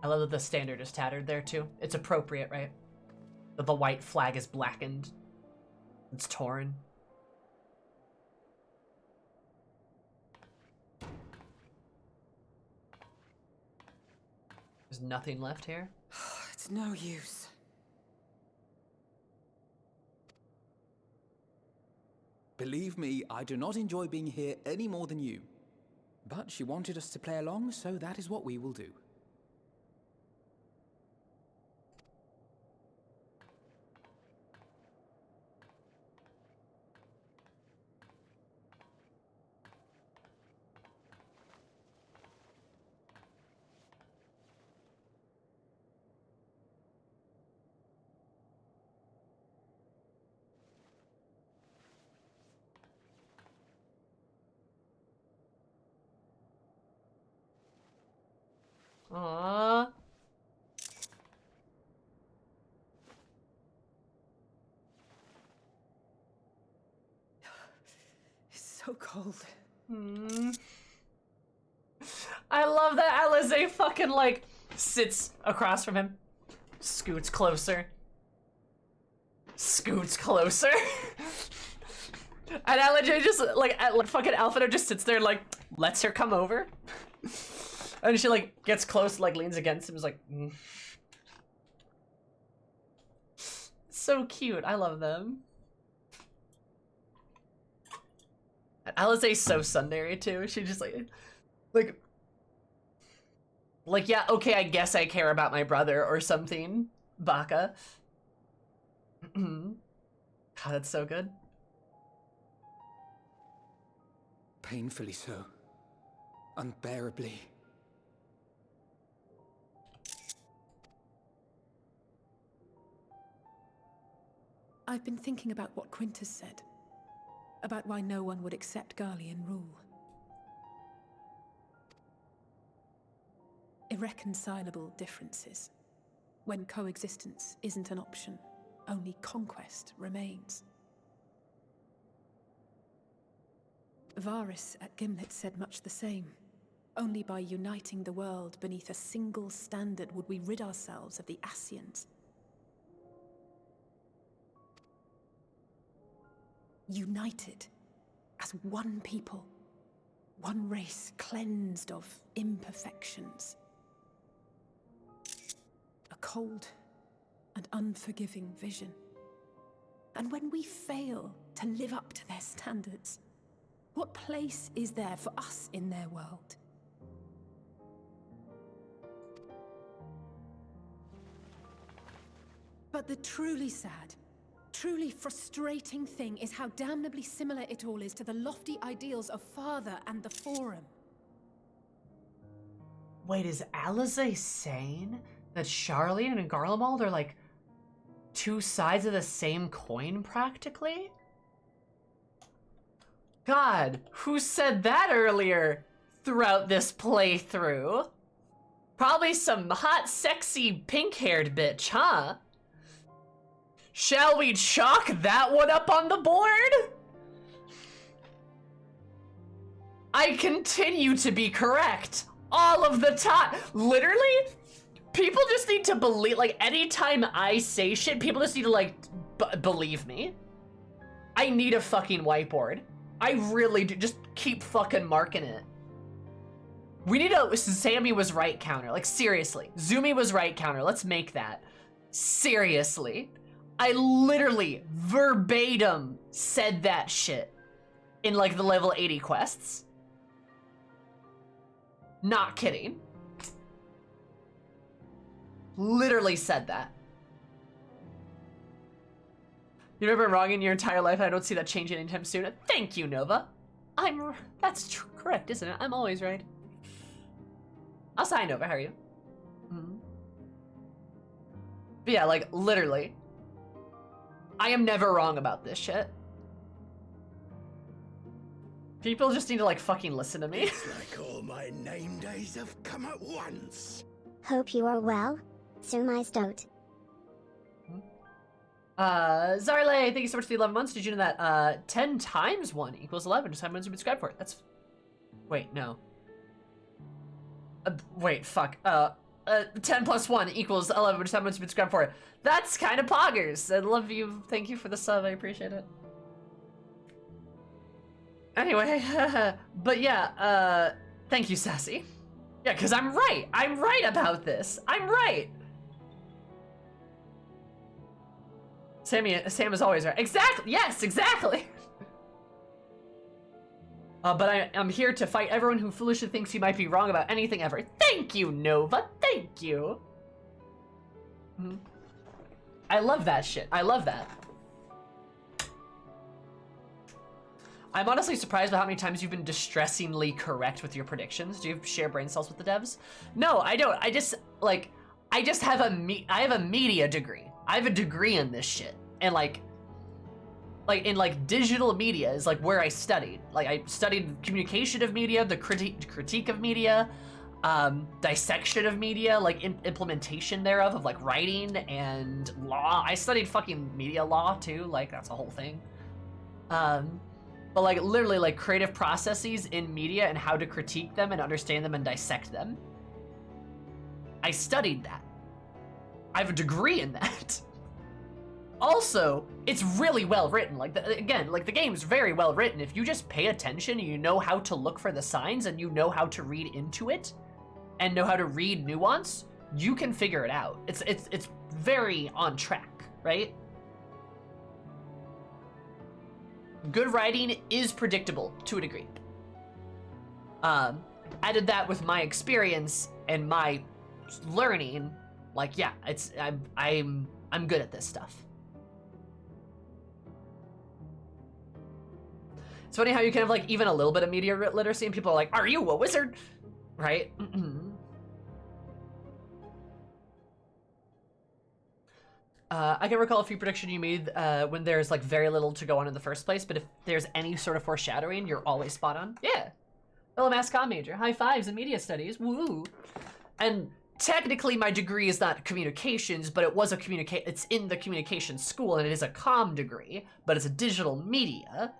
I love that the standard is tattered there too. It's appropriate, right? That the white flag is blackened. It's torn. There's nothing left here. It's no use. Believe me, I do not enjoy being here any more than you. But she wanted us to play along, so that is what we will do. Aww. It's so cold. I love that Alize fucking like sits across from him, scoots closer, and Alize just like fucking Alphino just sits there and like lets her come over, and she like gets close, like leans against him, is like, so cute. I love them. And Alize's so tsundere too. She just like, yeah, okay, I guess I care about my brother or something. Baka. God, that's so good. Painfully so. Unbearably. I've been thinking about what Quintus said. About why no one would accept Garlean rule. Irreconcilable differences. When coexistence isn't an option, only conquest remains. Varys at Gimlet said much the same. Only by uniting the world beneath a single standard would we rid ourselves of the Ascians. United as one people, one race cleansed of imperfections. A cold and unforgiving vision. And when we fail to live up to their standards, what place is there for us in their world? But the truly sad, truly frustrating thing is how damnably similar it all is to the lofty ideals of Father and the Forum. Wait, is Alize saying that Charlene and Garlemald are like two sides of the same coin practically? God, who said that earlier throughout this playthrough? Probably some hot, sexy, pink-haired bitch, huh? Shall we chalk that one up on the board? I continue to be correct all of the time. Literally, people just need to believe, like, anytime I say shit, people just need to, like, believe me. I need a fucking whiteboard. I really do. Just keep fucking marking it. We need a Sammy was right counter. Like, seriously. Zumi was right counter. Let's make that. Seriously. I literally, verbatim, said that shit in, like, the level 80 quests. Not kidding. Literally said that. You've never been wrong in your entire life. I don't see that changing anytime soon. Thank you, Nova. That's correct, isn't it? I'm always right. I'll sign Nova. How are you? But yeah, like, literally. I am never wrong about this shit. People just need to, like, fucking listen to me. It's like all my name days have come at once. Hope you are well. Sumai's dote. Zarle, thank you so much for the 11 months. Did you know that 10 times 1 equals 11? Just how many months you've been subscribed for it? That's... Wait, no. Wait, fuck. 10 plus 1 equals 11, which is how much you've been subscribed for it. That's kind of poggers. I love you. Thank you for the sub. I appreciate it. Anyway, but yeah, thank you, Sassy. Yeah, because I'm right. I'm right about this. I'm right. Sam is always right. Exactly. Yes, exactly. But I'm here to fight everyone who foolishly thinks you might be wrong about anything ever. Thank you, Nova. Thank you. I love that shit. I love that. I'm honestly surprised by how many times you've been distressingly correct with your predictions. Do you share brain cells with the devs? No, I don't. I just have I have a media degree. I have a degree in this shit. And like in like digital media is like where I studied. Like I studied communication of media, the critique of media. dissection of media, like implementation thereof, of like writing and law. I studied fucking media law too, like that's a whole thing. But like literally like creative processes in media and how to critique them and understand them and dissect them. I studied that. I have a degree in that. Also, it's really well written. Like, again, like the game's very well written. If you just pay attention, you know how to look for the signs and you know how to read into it and know how to read nuance, you can figure it out. It's very on track, right? Good writing is predictable to a degree. Added that with my experience and my learning, like yeah, I'm good at this stuff. It's funny how you can have like even a little bit of media literacy and people are like, "Are you a wizard?" Right? I can recall a few predictions you made when there's like very little to go on in the first place, but if there's any sort of foreshadowing, you're always spot on. Yeah. Fellow Mass Comm major, high fives in media studies, woo. And technically my degree is not communications, but it was it's in the communications school and it is a comm degree, but it's a digital media.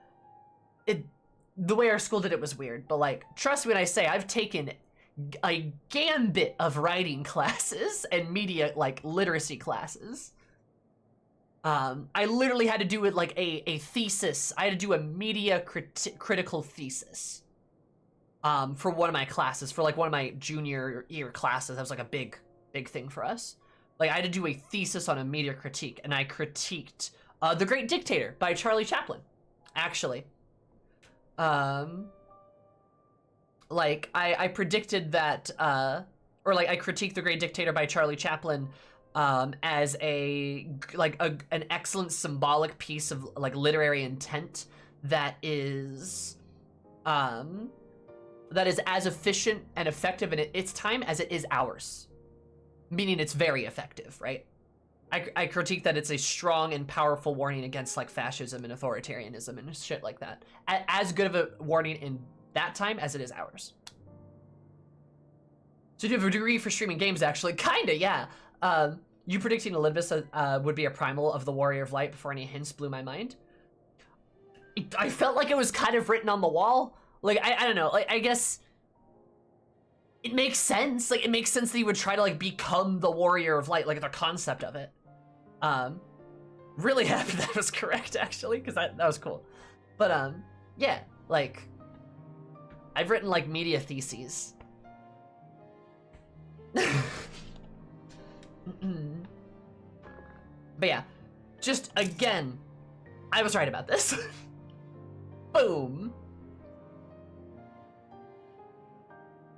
The way our school did it was weird, but like, trust me when I say I've taken a gambit of writing classes and media like literacy classes. I literally had to do it like a thesis. I had to do a media critical thesis for one of my classes, for like one of my junior year classes. That was like a big thing for us. Like I had to do a thesis on a media critique, and I critiqued The Great Dictator by Charlie Chaplin, actually. Like I predicted that, or like I critiqued The Great Dictator by Charlie Chaplin as an excellent symbolic piece of like literary intent that is as efficient and effective in its time as it is ours, meaning it's very effective, right? I critique that it's a strong and powerful warning against like fascism and authoritarianism and shit like that. As good of a warning in that time as it is ours. So you have a degree for streaming games, actually? Kinda, yeah. You predicting Olympus would be a primal of the Warrior of Light before any hints blew my mind. I felt like it was kind of written on the wall. Like, I don't know, like, I guess it makes sense. Like, it makes sense that you would try to, like, become the Warrior of Light, like, the concept of it. Really happy that was correct, actually, because that was cool. But, yeah, like, I've written, like, media theses. But yeah, just again, I was right about this. Boom.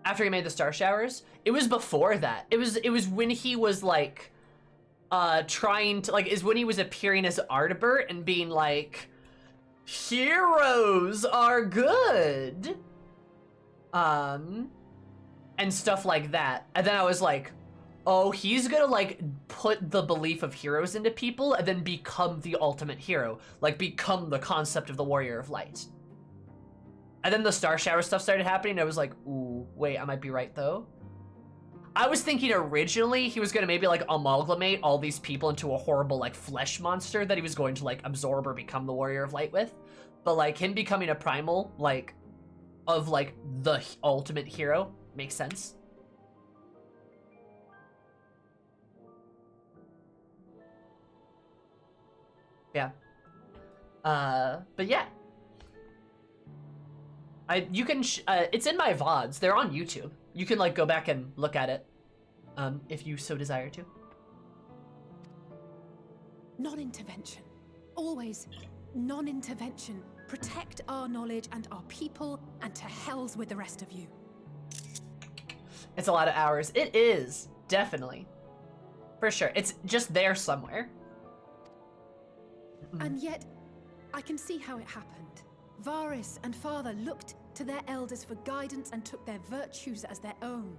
After he made the Star Showers, it was before that. It was when he was like, trying to like, is when he was appearing as Ardbert and being like, heroes are good. And stuff like that. And then I was like, oh, he's gonna like put the belief of heroes into people and then become the ultimate hero. Like become the concept of the Warrior of Light. And then the Star Shower stuff started happening and I was like, ooh, wait, I might be right though. I was thinking originally he was gonna maybe like amalgamate all these people into a horrible like flesh monster that he was going to like absorb or become the Warrior of Light with. But like him becoming a primal, like, of like the ultimate hero makes sense. Yeah. But yeah. You can, it's in my VODs. They're on YouTube. You can like go back and look at it, if you so desire to. Non-intervention. Always non-intervention. Protect our knowledge and our people, and to hells with the rest of you. It's a lot of hours. It is, definitely. For sure. It's just there somewhere. And yet, I can see how it happened. Varys and Father looked to their elders for guidance and took their virtues as their own.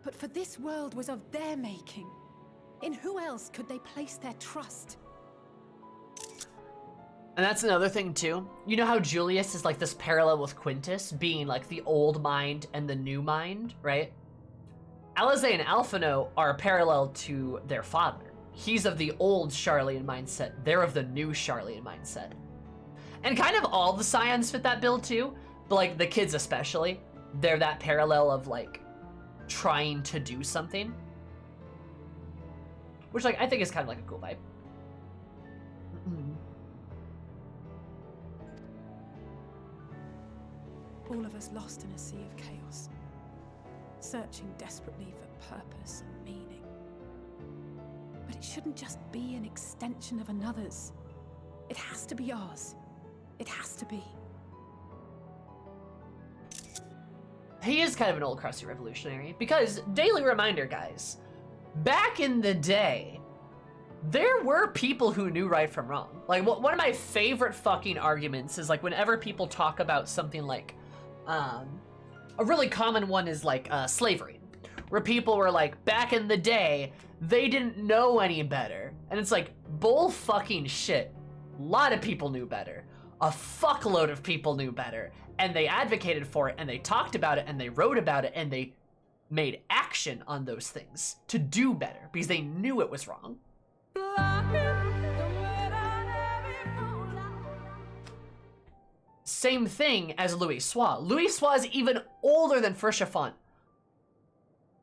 But for this world was of their making. In who else could they place their trust? And that's another thing too. You know how Julius is like this parallel with Quintus being like the old mind and the new mind, right? Alizé and Alphino are parallel to their father. He's of the old Charlian mindset. They're of the new Charlian mindset. And kind of all the Scions fit that bill too, but like the kids especially. They're that parallel of like trying to do something. Which like I think is kind of like a cool vibe. All of us lost in a sea of chaos, searching desperately for purpose and meaning. But it shouldn't just be an extension of another's. It has to be ours. It has to be. He is kind of an old crusty revolutionary, because, daily reminder guys, back in the day, there were people who knew right from wrong. Like, one of my favorite fucking arguments is like whenever people talk about something like, a really common one is like slavery, where people were like, back in the day, they didn't know any better. And it's like, bull fucking shit. A lot of people knew better. A fuckload of people knew better. And they advocated for it, and they talked about it, and they wrote about it, and they made action on those things to do better because they knew it was wrong. Same thing as Louis Soix. Louis Soix is even older than Fauchelevent.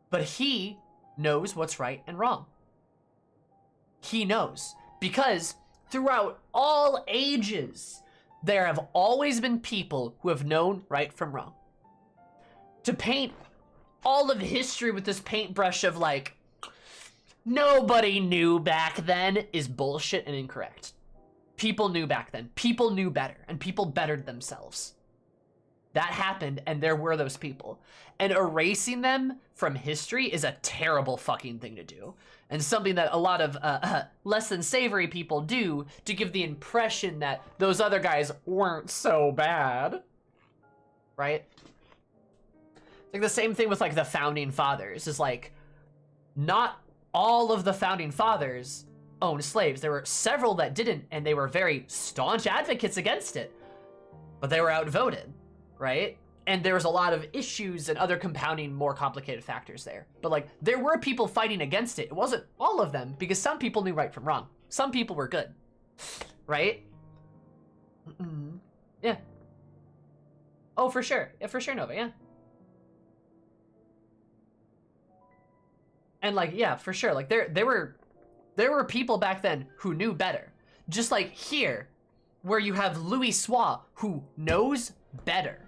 But he knows what's right and wrong. He knows. Because throughout all ages, there have always been people who have known right from wrong. To paint all of history with this paintbrush of like, nobody knew back then is bullshit and incorrect. People knew back then. People knew better, and people bettered themselves. That happened, and there were those people. And erasing them from history is a terrible fucking thing to do. And something that a lot of less than savory people do to give the impression that those other guys weren't so bad. Right? Like the same thing with like the founding fathers is like, not all of the founding fathers owned slaves. There were several that didn't, and they were very staunch advocates against it. But they were outvoted, right? And there was a lot of issues and other compounding, more complicated factors there. But like, there were people fighting against it. It wasn't all of them, because some people knew right from wrong. Some people were good, right? Yeah. Oh, for sure. Yeah, for sure, Nova, yeah. And like, yeah, for sure. Like there were people back then who knew better. Just like here, where you have Louis Soix, who knows better.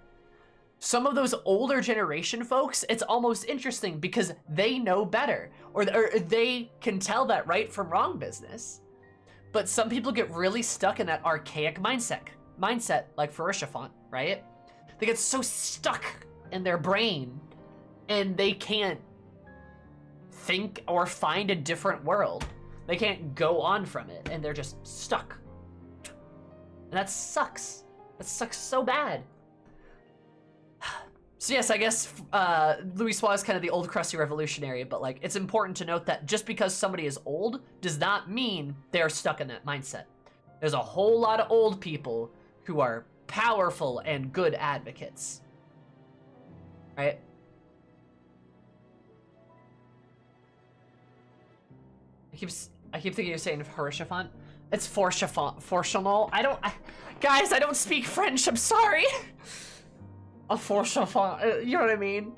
Some of those older generation folks, it's almost interesting because they know better, or they can tell that right from wrong business. But some people get really stuck in that archaic mindset like Fauchelevent, right? They get so stuck in their brain, and they can't think or find a different world. They can't go on from it, and they're just stuck. And that sucks. That sucks so bad. So yes, I guess Louis Soix is kind of the old crusty revolutionary, but like, it's important to note that just because somebody is old does not mean they're stuck in that mindset. There's a whole lot of old people who are powerful and good advocates. Right? I keep thinking you're saying Fauchelevent. It's Fauchelevent. Guys, I don't speak French, I'm sorry. A Fauchelevent, you know what I mean?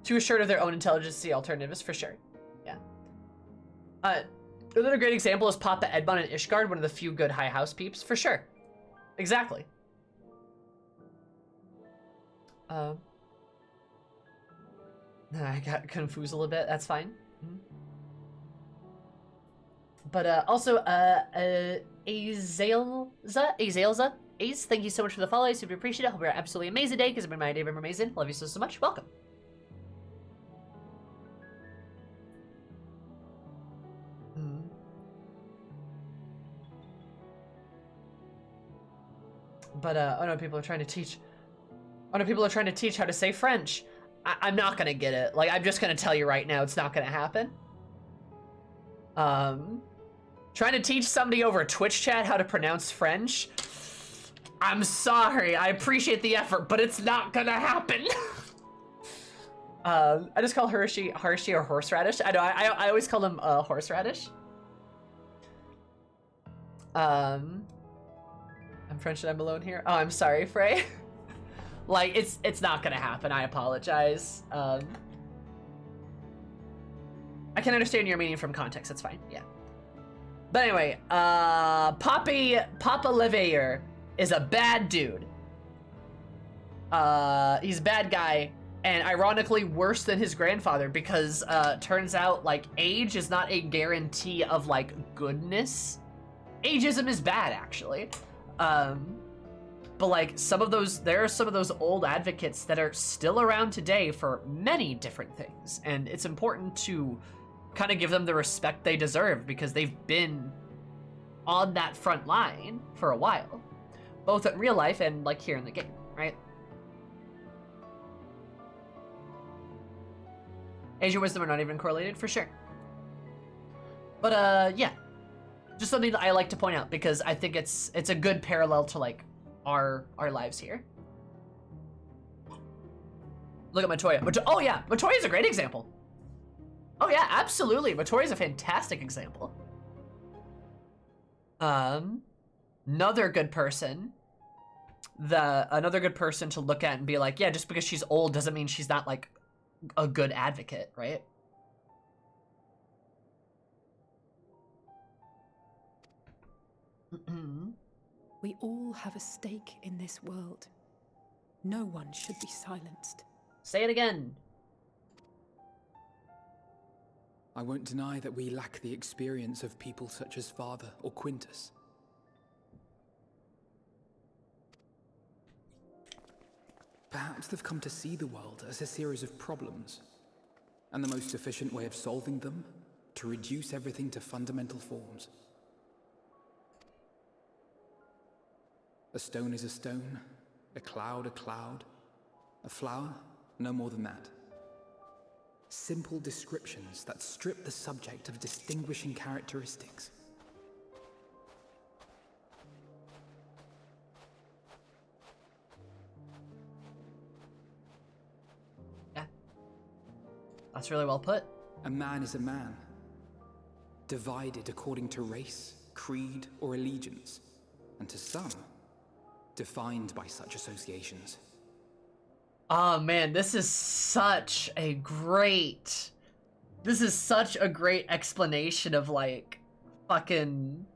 Too assured of their own intelligence, the alternative is for sure. Yeah. Another great example is Papa Edmund and Ishgard, one of the few good high house peeps, for sure. Exactly. I got confused a little bit, that's fine. But also, Azelza, Ace, thank you so much for the follow. I super appreciate it. Hope you're an absolutely amazing day, because it's been my day, been amazing. Love you so much. Welcome. But, oh no, people are trying to teach. Oh no, people are trying to teach how to say French. I'm not gonna get it. Like, I'm just gonna tell you right now, it's not gonna happen. Trying to teach somebody over Twitch chat how to pronounce French. I'm sorry, I appreciate the effort, but it's not gonna happen. I just call Hershey or horseradish. I know, I always call him horseradish. I'm French and I'm alone here. Oh, I'm sorry, Frey. Like, it's not gonna happen, I apologize. I can understand your meaning from context, that's fine, yeah. But anyway, Papa Leveilleur is a bad dude. He's a bad guy, and ironically worse than his grandfather, because turns out, like, age is not a guarantee of, like, goodness. Ageism is bad, actually. But like there are some of those old advocates that are still around today for many different things, and it's important to kind of give them the respect they deserve because they've been on that front line for a while, both in real life and like here in the game, right? Age and wisdom are not even correlated, for sure. But yeah, just something that I like to point out because I think it's a good parallel to like our lives here. Look at Matoya. Oh yeah, Matoya's a great example. Oh yeah, absolutely. Matoya's a fantastic example. Another good person to look at and be like, yeah, just because she's old doesn't mean she's not like a good advocate, right? We all have a stake in this world. No one should be silenced. Say it again. I won't deny that we lack the experience of people such as Father or Quintus. Perhaps they've come to see the world as a series of problems, and the most efficient way of solving them, to reduce everything to fundamental forms. A stone is a stone, a cloud, a flower, no more than that. Simple descriptions that strip the subject of distinguishing characteristics. Yeah, that's really well put. A man is a man, divided according to race, creed, or allegiance, and to some, defined by such associations. Oh man, this is such a great explanation of like fucking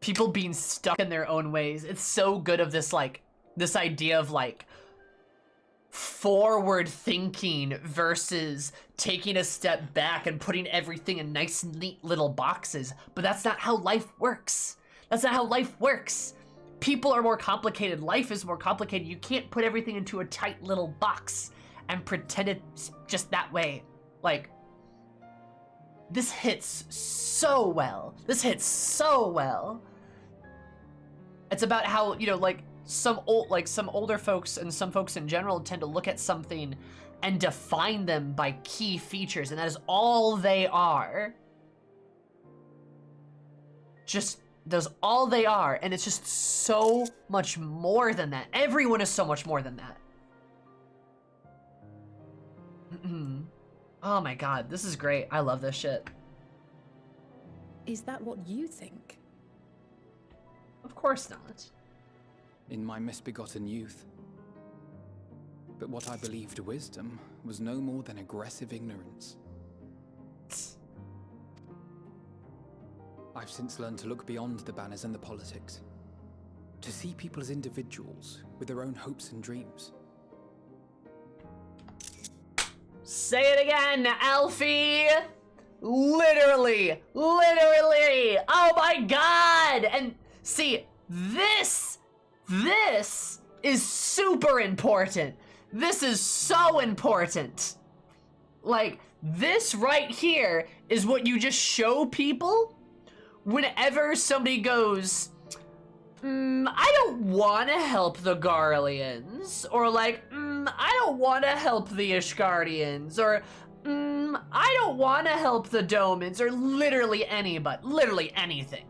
people being stuck in their own ways. It's so good of this like this idea of like forward thinking versus taking a step back and putting everything in nice neat little boxes. But that's not how life works. That's not how life works. People are more complicated. Life is more complicated. You can't put everything into a tight little box and pretend it's just that way. Like, this hits so well. This hits so well. It's about how, you know, like some older folks and some folks in general tend to look at something and define them by key features, and that is all they are. Just those all they are, and it's just so much more than that. Everyone is so much more than that. Oh my god, this is great. I love this shit. Is that what you think? Of course not. In my misbegotten youth. But what I believed wisdom was no more than aggressive ignorance. I've since learned to look beyond the banners and the politics, to see people as individuals with their own hopes and dreams. Say it again, Alfie! Literally! Oh my god! And see, this is super important. This is so important. Like, this right here is what you just show people whenever somebody goes, I don't want to help the Garleans, or like, I don't want to help the Ishgardians, or I don't want to help the Domans, or literally anybody, literally anything.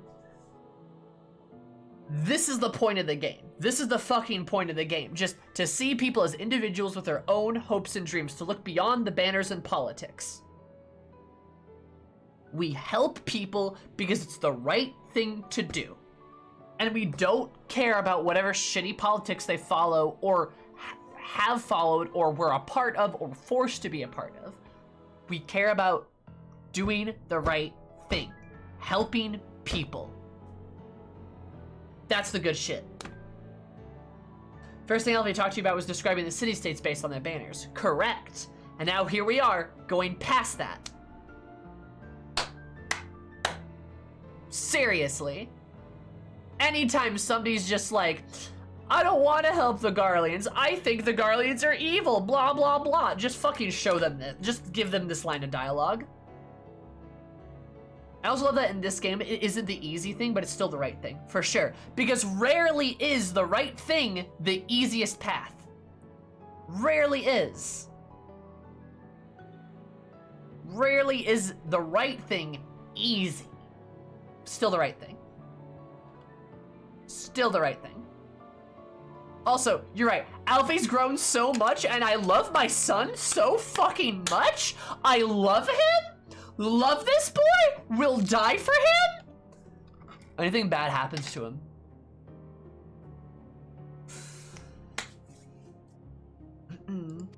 This is the point of the game. This is the fucking point of the game. Just to see people as individuals with their own hopes and dreams, to look beyond the banners and politics. We help people because it's the right thing to do. And we don't care about whatever shitty politics they follow or have followed or were a part of or forced to be a part of. We care about doing the right thing. Helping people. That's the good shit. First thing Alfie talked to you about was describing the city-states based on their banners. Correct. And now here we are, going past that. Seriously. Anytime somebody's just like, I don't want to help the Garleans, I think the Garleans are evil, blah, blah, blah. Just fucking show them this. Just give them this line of dialogue. I also love that in this game, it isn't the easy thing, but it's still the right thing, for sure. Because rarely is the right thing the easiest path. Rarely is. Rarely is the right thing easy. Still the right thing. Still the right thing. Also, you're right, Alfie's grown so much, and I love my son so fucking much. I love him. Love this boy? Will die for him? Anything bad happens to him.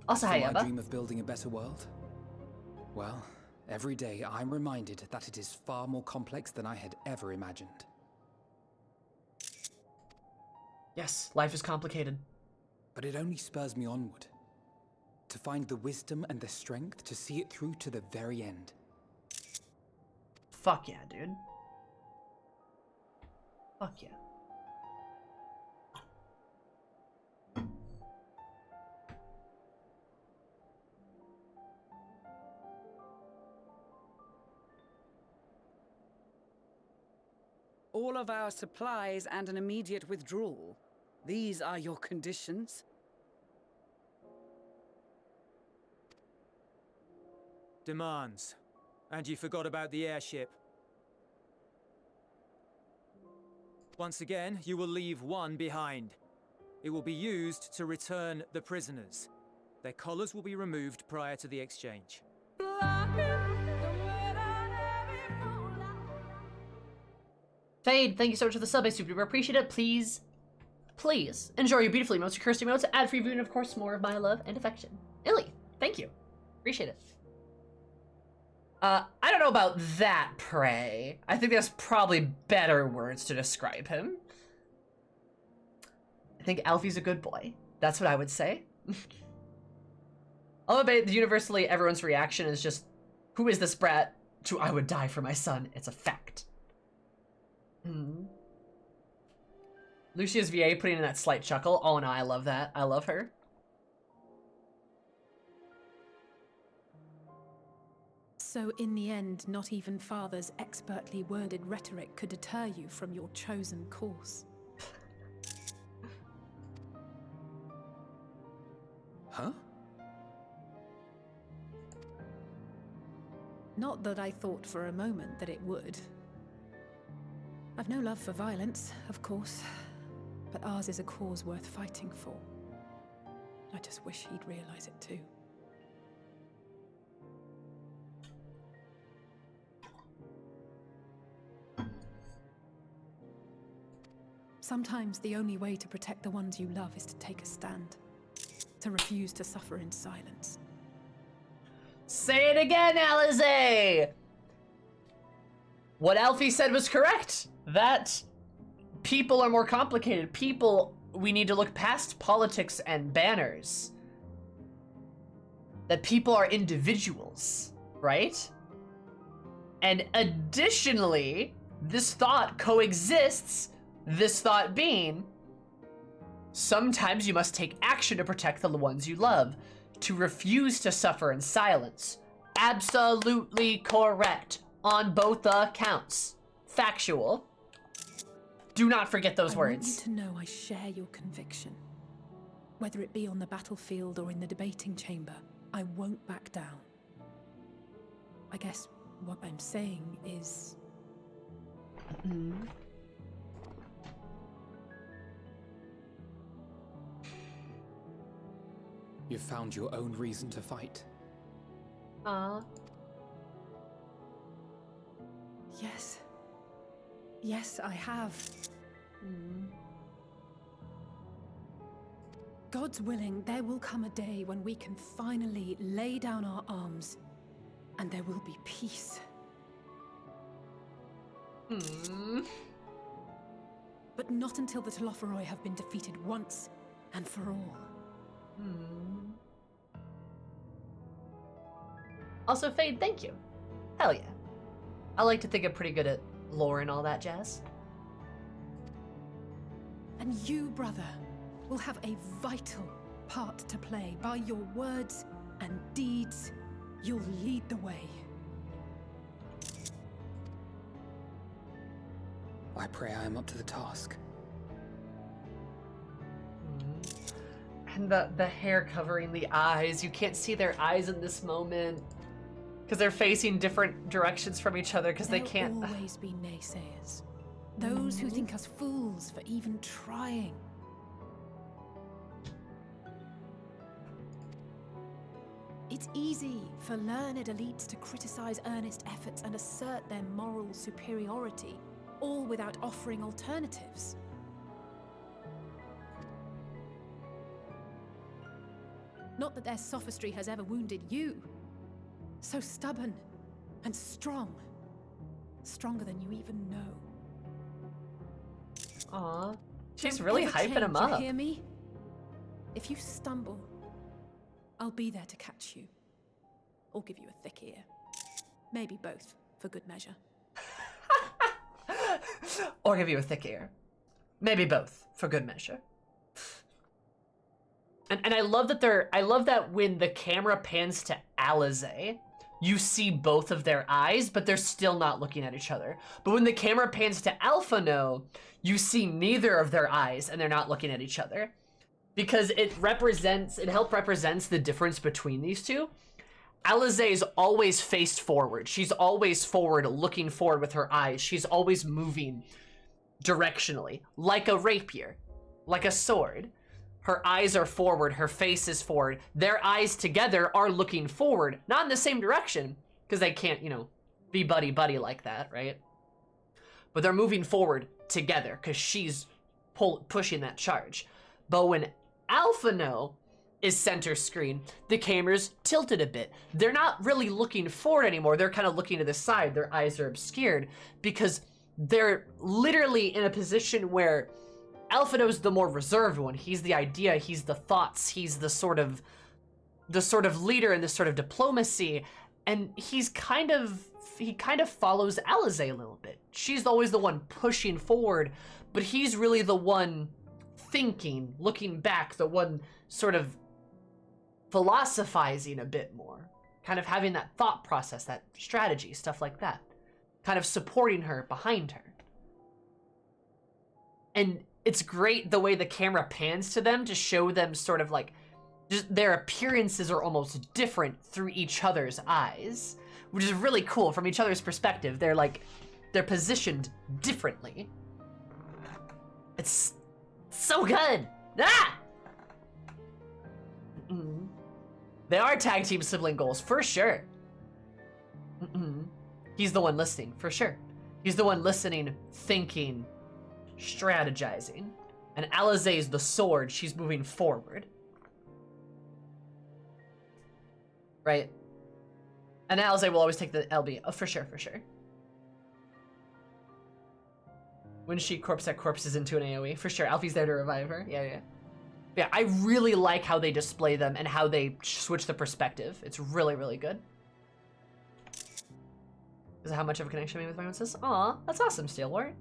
Also, hi, I Eva. dream of building a better world? Well, every day I'm reminded that it is far more complex than I had ever imagined. Yes, life is complicated. But it only spurs me onward. To find the wisdom and the strength to see it through to the very end. Fuck yeah, dude. Fuck yeah. All of our supplies and an immediate withdrawal. These are your conditions? Demands. And you forgot about the airship. Once again, you will leave one behind. It will be used to return the prisoners. Their collars will be removed prior to the exchange. Fade, thank you so much for the sub. I super appreciate it. Please, please enjoy your beautiful emotes, your cursed emotes, ad-free view, and of course more of my love and affection. Illy, thank you. Appreciate it. I don't know about that, Prey. I think there's probably better words to describe him. I think Alfie's a good boy. That's what I would say. I love it, universally everyone's reaction is just, who is this brat? To I would die for my son. It's a fact. Lucia's VA putting in that slight chuckle. Oh no, I love that. I love her. So in the end, not even Father's expertly worded rhetoric could deter you from your chosen course. Huh? Not that I thought for a moment that it would. I've no love for violence, of course, but ours is a cause worth fighting for. I just wish he'd realize it too. Sometimes the only way to protect the ones you love is to take a stand. To refuse to suffer in silence. Say it again, Alize! What Alfie said was correct. That people are more complicated. People, we need to look past politics and banners. That people are individuals, right? And additionally, this thought coexists, this thought being, sometimes you must take action to protect the ones you love, to refuse to suffer in silence. Absolutely correct on both accounts. Factual. Do not forget those words. I want you to know I share your conviction. Whether it be on the battlefield or in the debating chamber, I won't back down. I guess what I'm saying is... You've found your own reason to fight. Yes. Yes, I have. God's willing, there will come a day when we can finally lay down our arms, and there will be peace. But not until the Telophoroi have been defeated once and for all. Also, Fade, thank you. Hell yeah. I like to think I'm pretty good at lore and all that jazz. And you, brother, will have a vital part to play. By your words and deeds, you'll lead the way. I pray I am up to the task. And the hair covering the eyes. You can't see their eyes in this moment. Because they're facing different directions from each other because they can't... There'll always be naysayers. Those who think us fools for even trying. It's easy for learned elites to criticize earnest efforts and assert their moral superiority, all without offering alternatives. Not that their sophistry has ever wounded you. So stubborn and strong. Stronger than you even know. Aw. She's really hyping him up. You hear me? If you stumble, I'll be there to catch you. Or give you a thick ear. Maybe both, for good measure. Or give you a thick ear. Maybe both, for good measure. And I love that when the camera pans to Alize, you see both of their eyes, but they're still not looking at each other. But when the camera pans to Alphino, you see neither of their eyes and they're not looking at each other. Because it helps represents the difference between these two. Alize is always faced forward. She's always forward, looking forward with her eyes. She's always moving directionally, like a rapier, like a sword. Her eyes are forward, her face is forward. Their eyes together are looking forward, not in the same direction, because they can't, be buddy-buddy like that, right? But they're moving forward together, because she's pushing that charge. But when Alphino is center screen, the camera's tilted a bit. They're not really looking forward anymore. They're kind of looking to the side. Their eyes are obscured, because they're literally in a position where Alphino's the more reserved one. He's the idea, he's the thoughts, he's the sort of leader and the sort of diplomacy, and he kind of follows Alize a little bit. She's always the one pushing forward, but he's really the one thinking, looking back, the one sort of philosophizing a bit more, kind of having that thought process, that strategy, stuff like that, kind of supporting her, behind her. And it's great the way the camera pans to them to show them sort of like, just their appearances are almost different through each other's eyes, which is really cool from each other's perspective. They're positioned differently. It's so good. Ah! They are tag team sibling goals, for sure. He's the one listening, for sure. He's the one listening, thinking, strategizing. And Alize is the sword. She's moving forward. Right? And Alize will always take the LB. Oh, for sure, for sure. When she corpses into an AoE. For sure. Alfie's there to revive her. Yeah. Yeah, I really like how they display them and how they switch the perspective. It's really, really good. Is that how much of a connection I made with my own sis? Aw, that's awesome, Steelwart.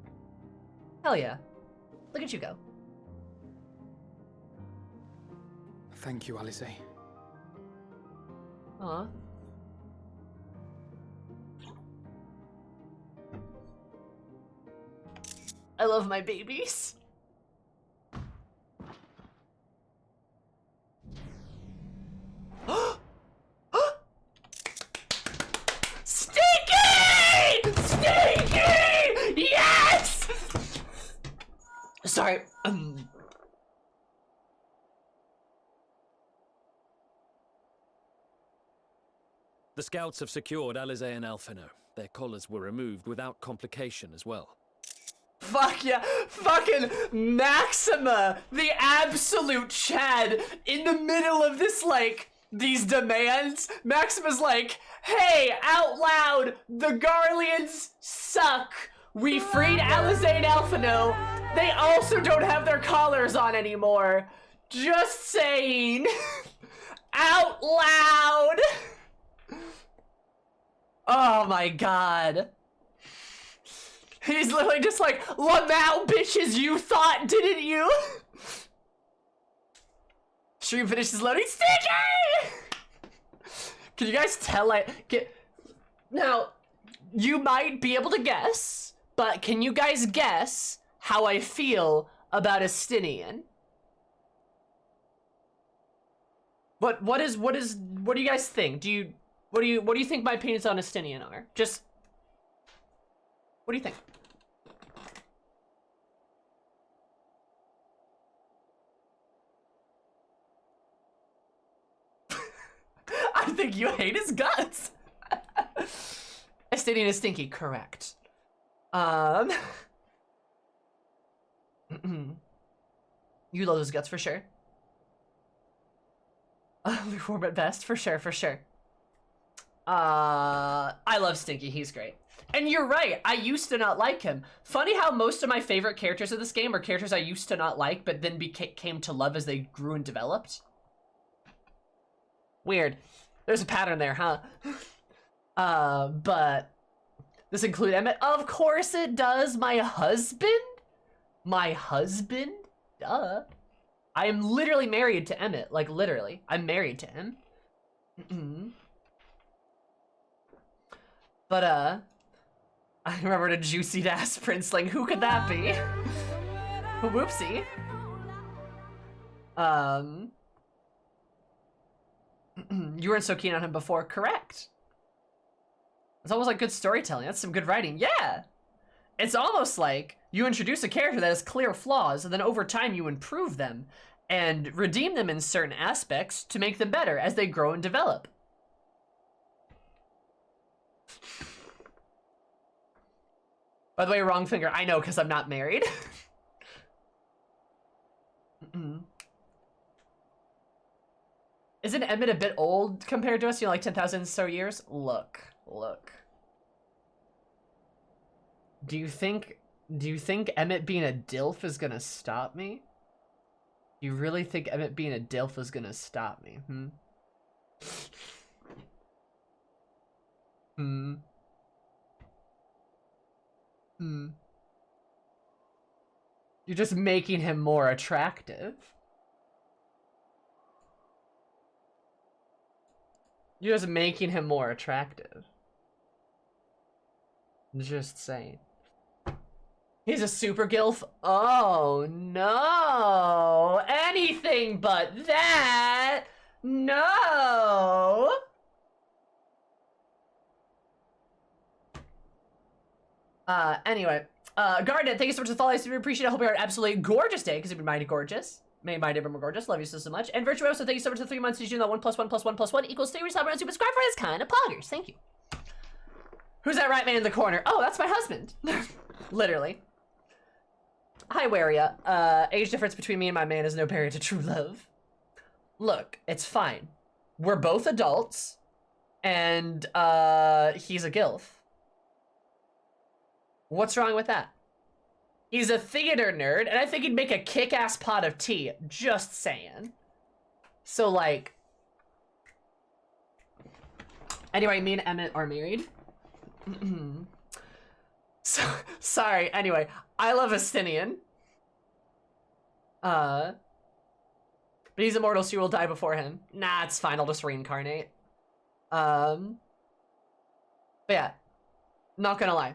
Hell yeah. Look at you go. Thank you, Alize. Aw. I love my babies. Stinky! Stinky! Yes! Sorry. The scouts have secured Alize and Alphino. Their collars were removed without complication as well. Fuck yeah, fucking Maxima, the absolute Chad, in the middle of this, like, these demands. Maxima's like, hey, out loud, the Garleans suck. We freed Alize and Alphino. They also don't have their collars on anymore. Just saying. Out loud. Oh my god. He's literally just like, Lamau bitches, you thought, didn't you? Stream finishes loading. Sticky! Can you guys tell now, you might be able to guess, but can you guys guess how I feel about Estinian? What do you guys think? What do you think my opinions on Estinian are? Just, what do you think? I think you hate his guts. Estinian is stinky, correct. You love those guts for sure. Lukewarm at best, for sure, for sure. I love Stinky, he's great. And you're right, I used to not like him. Funny how most of my favorite characters of this game are characters I used to not like, but then came to love as they grew and developed. Weird. There's a pattern there, huh? But this include Emmett? Of course it does, my husband? My husband? Duh. I am literally married to Emmett, like literally. I'm married to him. But I remembered a juicy ass princeling. Who could that be? Whoopsie. You weren't so keen on him before, correct? It's almost like good storytelling. That's some good writing. Yeah! It's almost like you introduce a character that has clear flaws, and then over time you improve them and redeem them in certain aspects to make them better as they grow and develop. By the way, wrong finger. I know, because I'm not married. Isn't Emmett a bit old compared to us? You know, like 10,000 so years? Look. Do you think Emmett being a DILF is gonna stop me? You really think Emmett being a DILF is gonna stop me? You're just making him more attractive. You're just making him more attractive. Just saying. He's a super gilf. Oh no! Anything but that! No! Anyway. Garnet, thank you so much for the follow. I super appreciate it. I hope you had an absolutely gorgeous day, because you've been mighty gorgeous. May my day be more gorgeous. Love you so much. And Virtuoso, thank you so much for the 3 months. Did you know that 1 + 1 + 1 + 1 equals 3? Subscribe for this kind of poggers. Thank you. Who's that right man in the corner? Oh, that's my husband. Literally. Hi, Waria. Age difference between me and my man is no barrier to true love. Look, it's fine. We're both adults, and he's a gilf. What's wrong with that? He's a theater nerd, and I think he'd make a kick-ass pot of tea. Just saying. So, like... Anyway, me and Emmett are married. So, sorry, anyway. I love Estinian. But he's immortal, so you will die before him. Nah, it's fine, I'll just reincarnate. But yeah. Not gonna lie.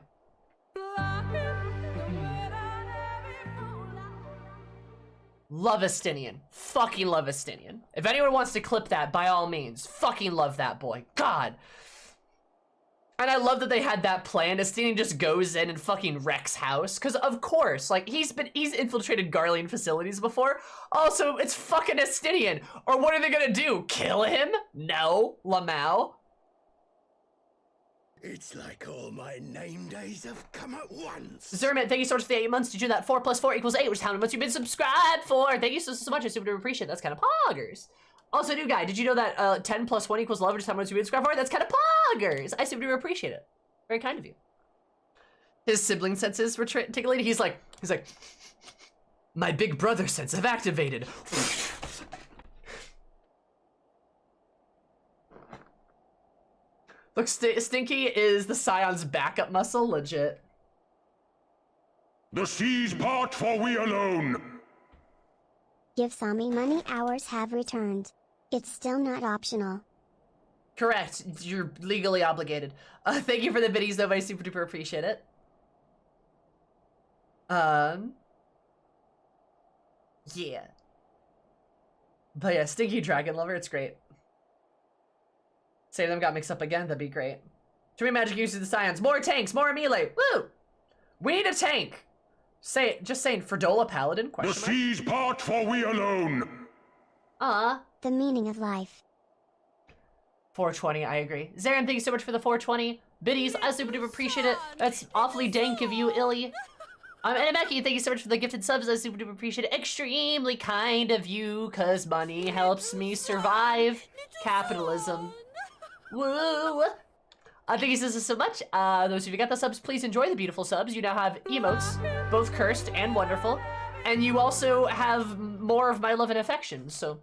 Love Estinian. Fucking love Estinian. If anyone wants to clip that, by all means. Fucking love that boy. God. And I love that they had that plan. Estinian just goes in and fucking wrecks house. Because of course, like, he's infiltrated Garlean facilities before. Also, it's fucking Estinian. Or what are they gonna do? Kill him? No. Lamau. It's like all my name days have come at once. Zerman, thank you so much for the 8 months. Did you do that? 4 + 4 = 8, which is how many months you've been subscribed for. Thank you so much. I super appreciate it. That's kind of poggers. Also, new guy, did you know that 10 + 1 = 11, which is how much you've been subscribed for? That's kind of poggers. I super appreciate it. Very kind of you. His sibling senses were tickling. He's like, my big brother sense have activated. Look, Stinky is the Scion's backup muscle, legit. The seas part, for we alone. Give Sami money, hours have returned. It's still not optional. Correct, you're legally obligated. Thank you for the biddies though, I super duper appreciate it. Yeah. But yeah, Stinky Dragon Lover, it's great. Say them got mixed up again, that'd be great. Too many magic uses the Scions. More tanks, more melee. Woo! We need a tank. Just saying, Fredola Paladin? The seas part, for we alone. The meaning of life. 420, I agree. Zarin, thank you so much for the 420. Biddies, I super duper appreciate it. That's awfully dank of you, Illy. And Becky, thank you so much for the gifted subs. I super duper appreciate it. Extremely kind of you, cause money helps me survive capitalism. Woo! Thank you so much. Those of you who got the subs, please enjoy the beautiful subs. You now have emotes, both cursed and wonderful. And you also have more of my love and affection, so.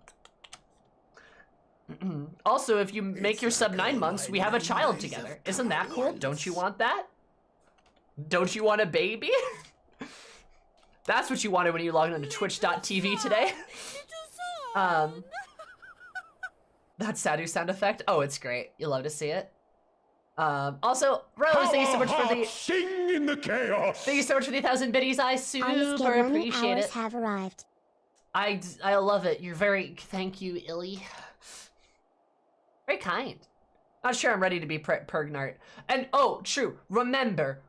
Also, if you make your sub 9 months, we have a child together. Isn't that cool? Don't you want that? Don't you want a baby? That's what you wanted when you logged into twitch.tv today. That Sadu sound effect. Oh, it's great. You love to see it. Also, Rose, thank you so much for the sing in the chaos. Thank you so much for the 1,000 biddies. I super appreciate it. Have arrived. I love it. You're very thank you, Illy. Very kind. Not sure I'm ready to be Pergnart. And oh, true. Remember.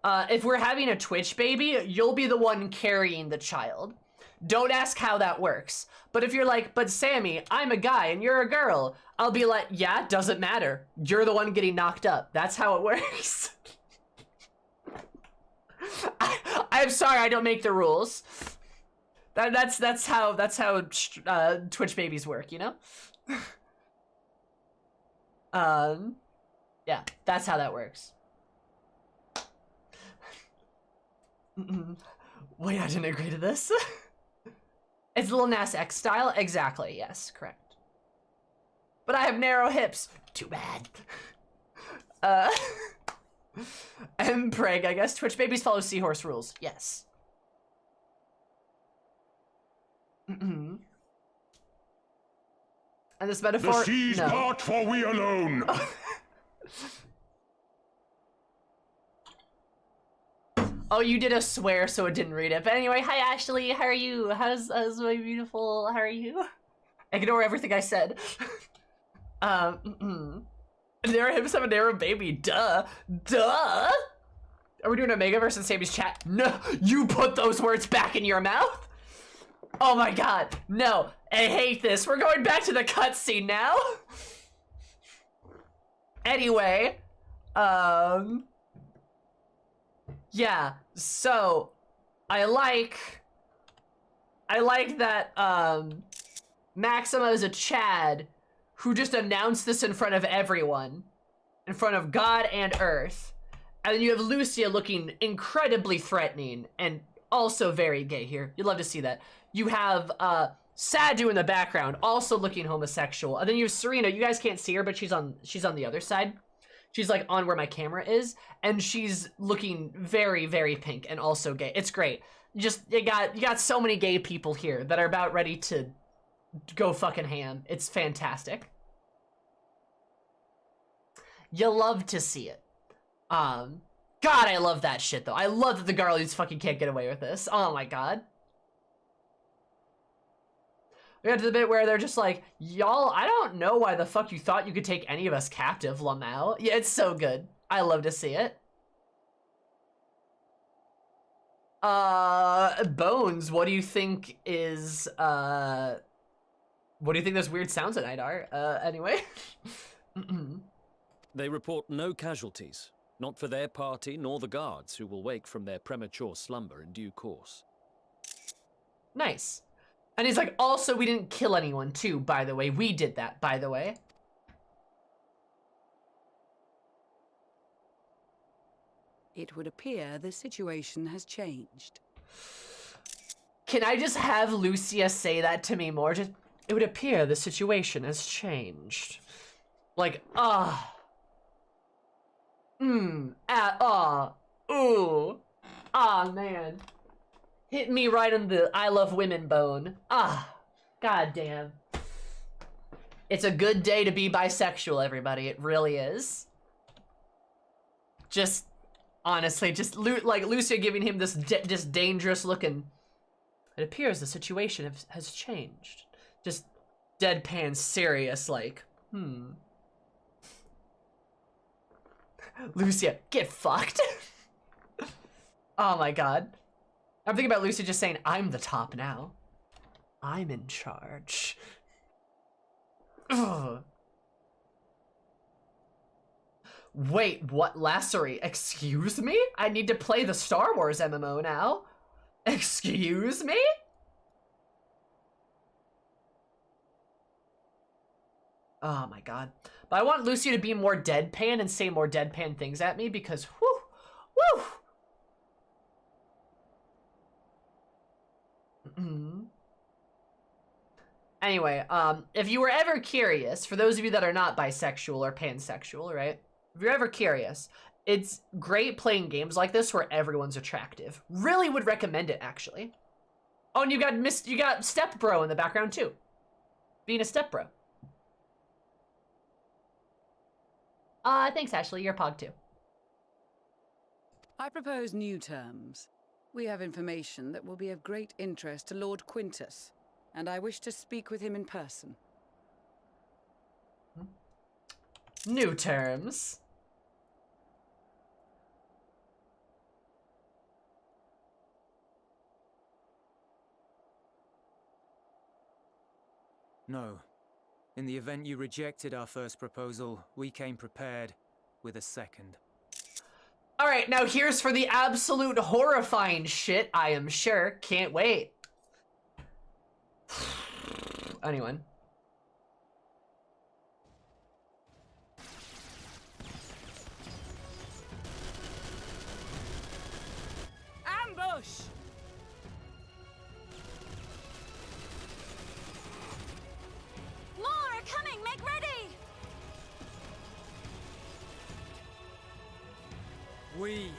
If we're having a Twitch baby, you'll be the one carrying the child. Don't ask how that works. But if you're like, but Sammy, I'm a guy and you're a girl, I'll be like, yeah, doesn't matter. You're the one getting knocked up. That's how it works. I'm sorry, I don't make the rules. That's how Twitch babies work, you know? Yeah, that's how that works. Wait, I didn't agree to this. It's Lil Nas X style? Exactly, yes, correct. But I have narrow hips. Too bad. Preg, I guess. Twitch babies follow seahorse rules. Yes. And this metaphor... The seas part, for we alone. Oh, you did a swear, so it didn't read it. But anyway, hi Ashley, how are you? How's my beautiful, how are you? Ignore everything I said. Narrow hips have a narrow baby, duh. Are we doing Omega versus Sammy's chat? No, you put those words back in your mouth? Oh my god, no, I hate this. We're going back to the cutscene now. Anyway, yeah, so I like that Maxima is a Chad who just announced this in front of everyone, in front of God and Earth. And then you have Lucia looking incredibly threatening and also very gay here. You'd love to see that. You have Sadu in the background, also looking homosexual. And then you have Serena. You guys can't see her, but she's on the other side. She's like on where my camera is, and she's looking very, very pink and also gay. It's great. You got so many gay people here that are about ready to go fucking ham. It's fantastic. You love to see it. God, I love that shit though. I love that the Garleys fucking can't get away with this. Oh my god. We got to the bit where they're just like, y'all, I don't know why the fuck you thought you could take any of us captive, Lamau. Yeah, it's so good. I love to see it. Bones, what do you think is, what do you think those weird sounds at night are? Anyway. They report no casualties, not for their party nor the guards, who will wake from their premature slumber in due course. Nice. And he's like, also, we didn't kill anyone, too, by the way. We did that, by the way. It would appear the situation has changed. Can I just have Lucia say that to me more? Just, it would appear the situation has changed. Like, ooh, man. Hit me right on the I love women bone. Goddamn. It's a good day to be bisexual, everybody. It really is. Just, honestly, just like Lucia giving him this just dangerous looking. It appears the situation has changed. Just deadpan serious, like, Lucia, get fucked. Oh my god. I'm thinking about Lucia just saying, I'm the top now. I'm in charge. Ugh. Wait, what, Lassery? Excuse me? I need to play the Star Wars MMO now? Excuse me? Oh my god. But I want Lucia to be more deadpan and say more deadpan things at me because whew. Anyway, if you were ever curious, for those of you that are not bisexual or pansexual, right? If you're ever curious, it's great playing games like this where everyone's attractive. Really would recommend it, actually. Oh, and you got Step Bro in the background too. Being a Step Bro. Thanks, Ashley. You're Pog too. I propose new terms. We have information that will be of great interest to Lord Quintus, and I wish to speak with him in person. New terms. No. In the event you rejected our first proposal, we came prepared with a second. Alright, now here's for the absolute horrifying shit, I am sure. Can't wait. Anyone. Ambush! More are coming! Make ready! We,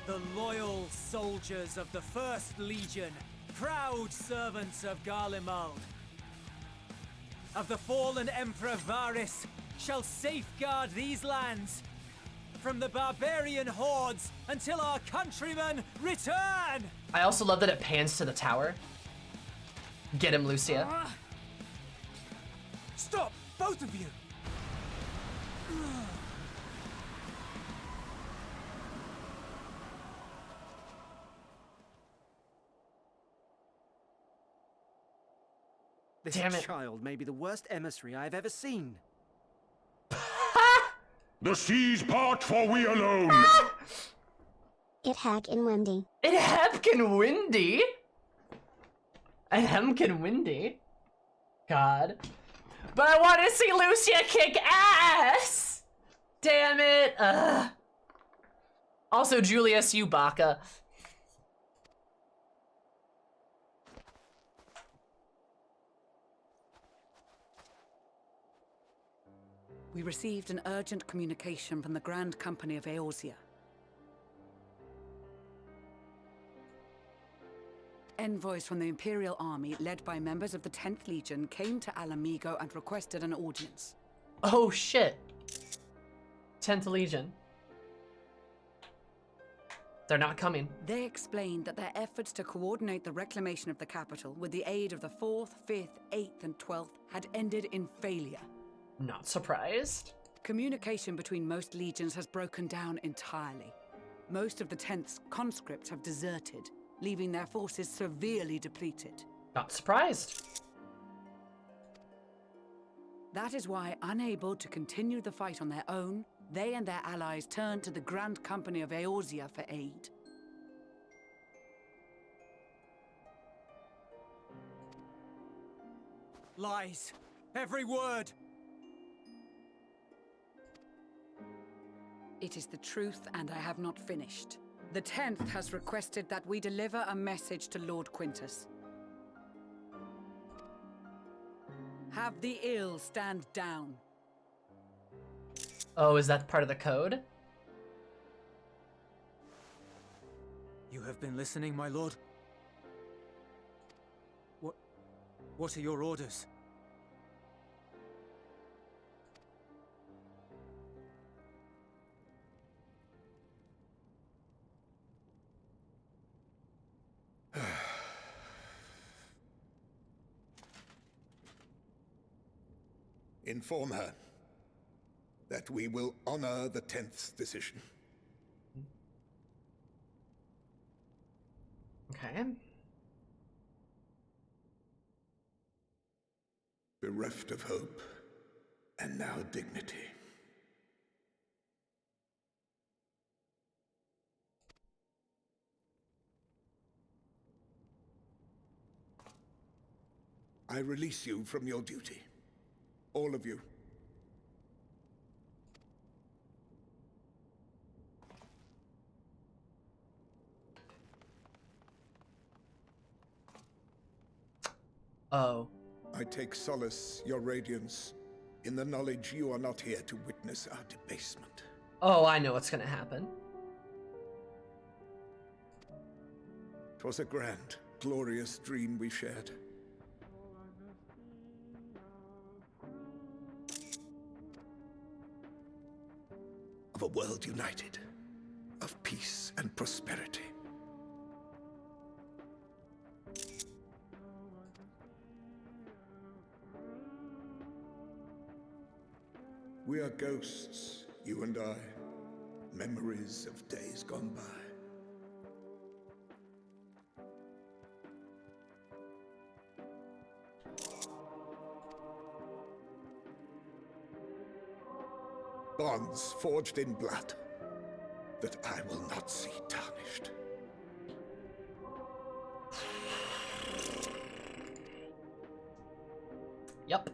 the loyal soldiers of the First Legion, proud servants of Garlemald, of the fallen Emperor Varys, shall safeguard these lands from the barbarian hordes until our countrymen return! I also love that it pans to the tower. Get him, Lucia. Stop, both of you! This Damn it. child may be the worst emissary I have ever seen. The seas part for we alone! It heck and windy. It hepkin windy? And hemkin windy? God. But I want to see Lucia kick ass! Damn it! Also, Julius, you baka. We received an urgent communication from the Grand Company of Eorzea. Envoys from the Imperial Army, led by members of the 10th Legion, came to Alamigo and requested an audience. Oh shit. 10th Legion. They're not coming. They explained that their efforts to coordinate the reclamation of the capital with the aid of the 4th, 5th, 8th, and 12th had ended in failure. Not surprised. Communication between most legions has broken down entirely. Most of the 10th's conscripts have deserted, leaving their forces severely depleted. Not surprised. That is why, unable to continue the fight on their own, they and their allies turned to the Grand Company of Eorzea for aid. Lies. Every word. It is the truth, and I have not finished. The 10th has requested that we deliver a message to Lord Quintus. Have the ill stand down. Oh, is that part of the code? You have been listening, my lord? What are your orders? Inform her that we will honor the 10th's decision. Okay. Bereft of hope, and now dignity. I release you from your duty. All of you. Oh. I take solace, your radiance, in the knowledge you are not here to witness our debasement. Oh, I know what's gonna happen. 'Twas a grand, glorious dream we shared. Of a world united, of peace and prosperity. We are ghosts, you and I, memories of days gone by. Bonds forged in blood that I will not see tarnished. Yep.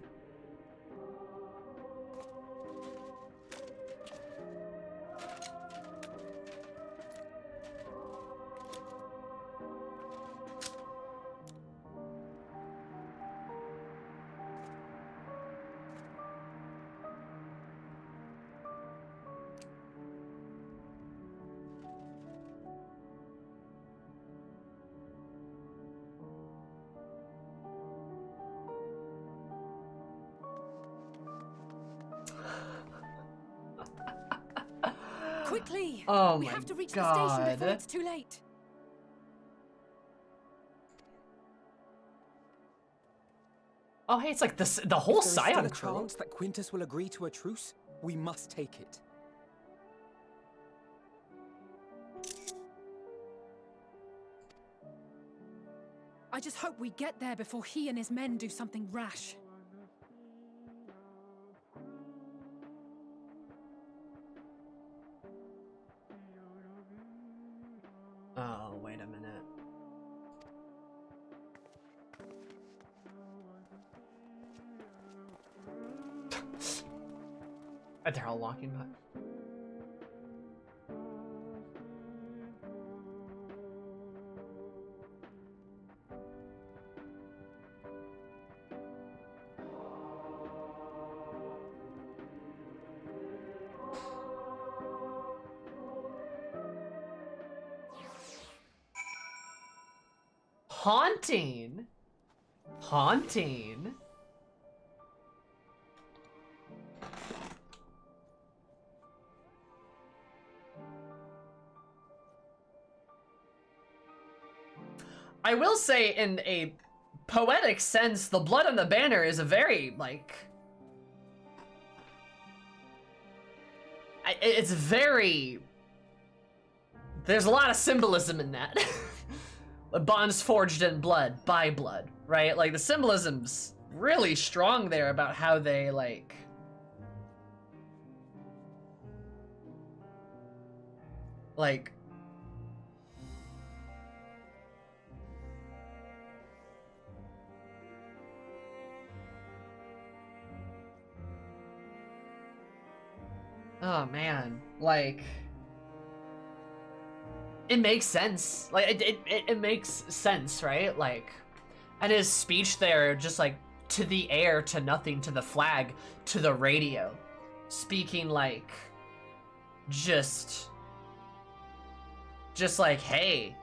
Quickly! Oh we my have to reach the station before God. it's too late. Oh, hey, it's like this, the whole If there is still Scion a crew. chance that Quintus will agree to a truce, we must take it. I just hope we get there before he and his men do something rash. Oh, wait a minute. They're all walking by. Haunting. Haunting. I will say, in a poetic sense, the blood on the banner is a very, like... It's very... There's a lot of symbolism in that. Bonds forged in blood, by blood, right? Like, the symbolism's really strong there about how they, like... Like... Oh man, like... It makes sense. Like, it makes sense, right? Like, and his speech there, just like, to the air, to nothing, to the flag, to the radio. Speaking like, just like, hey,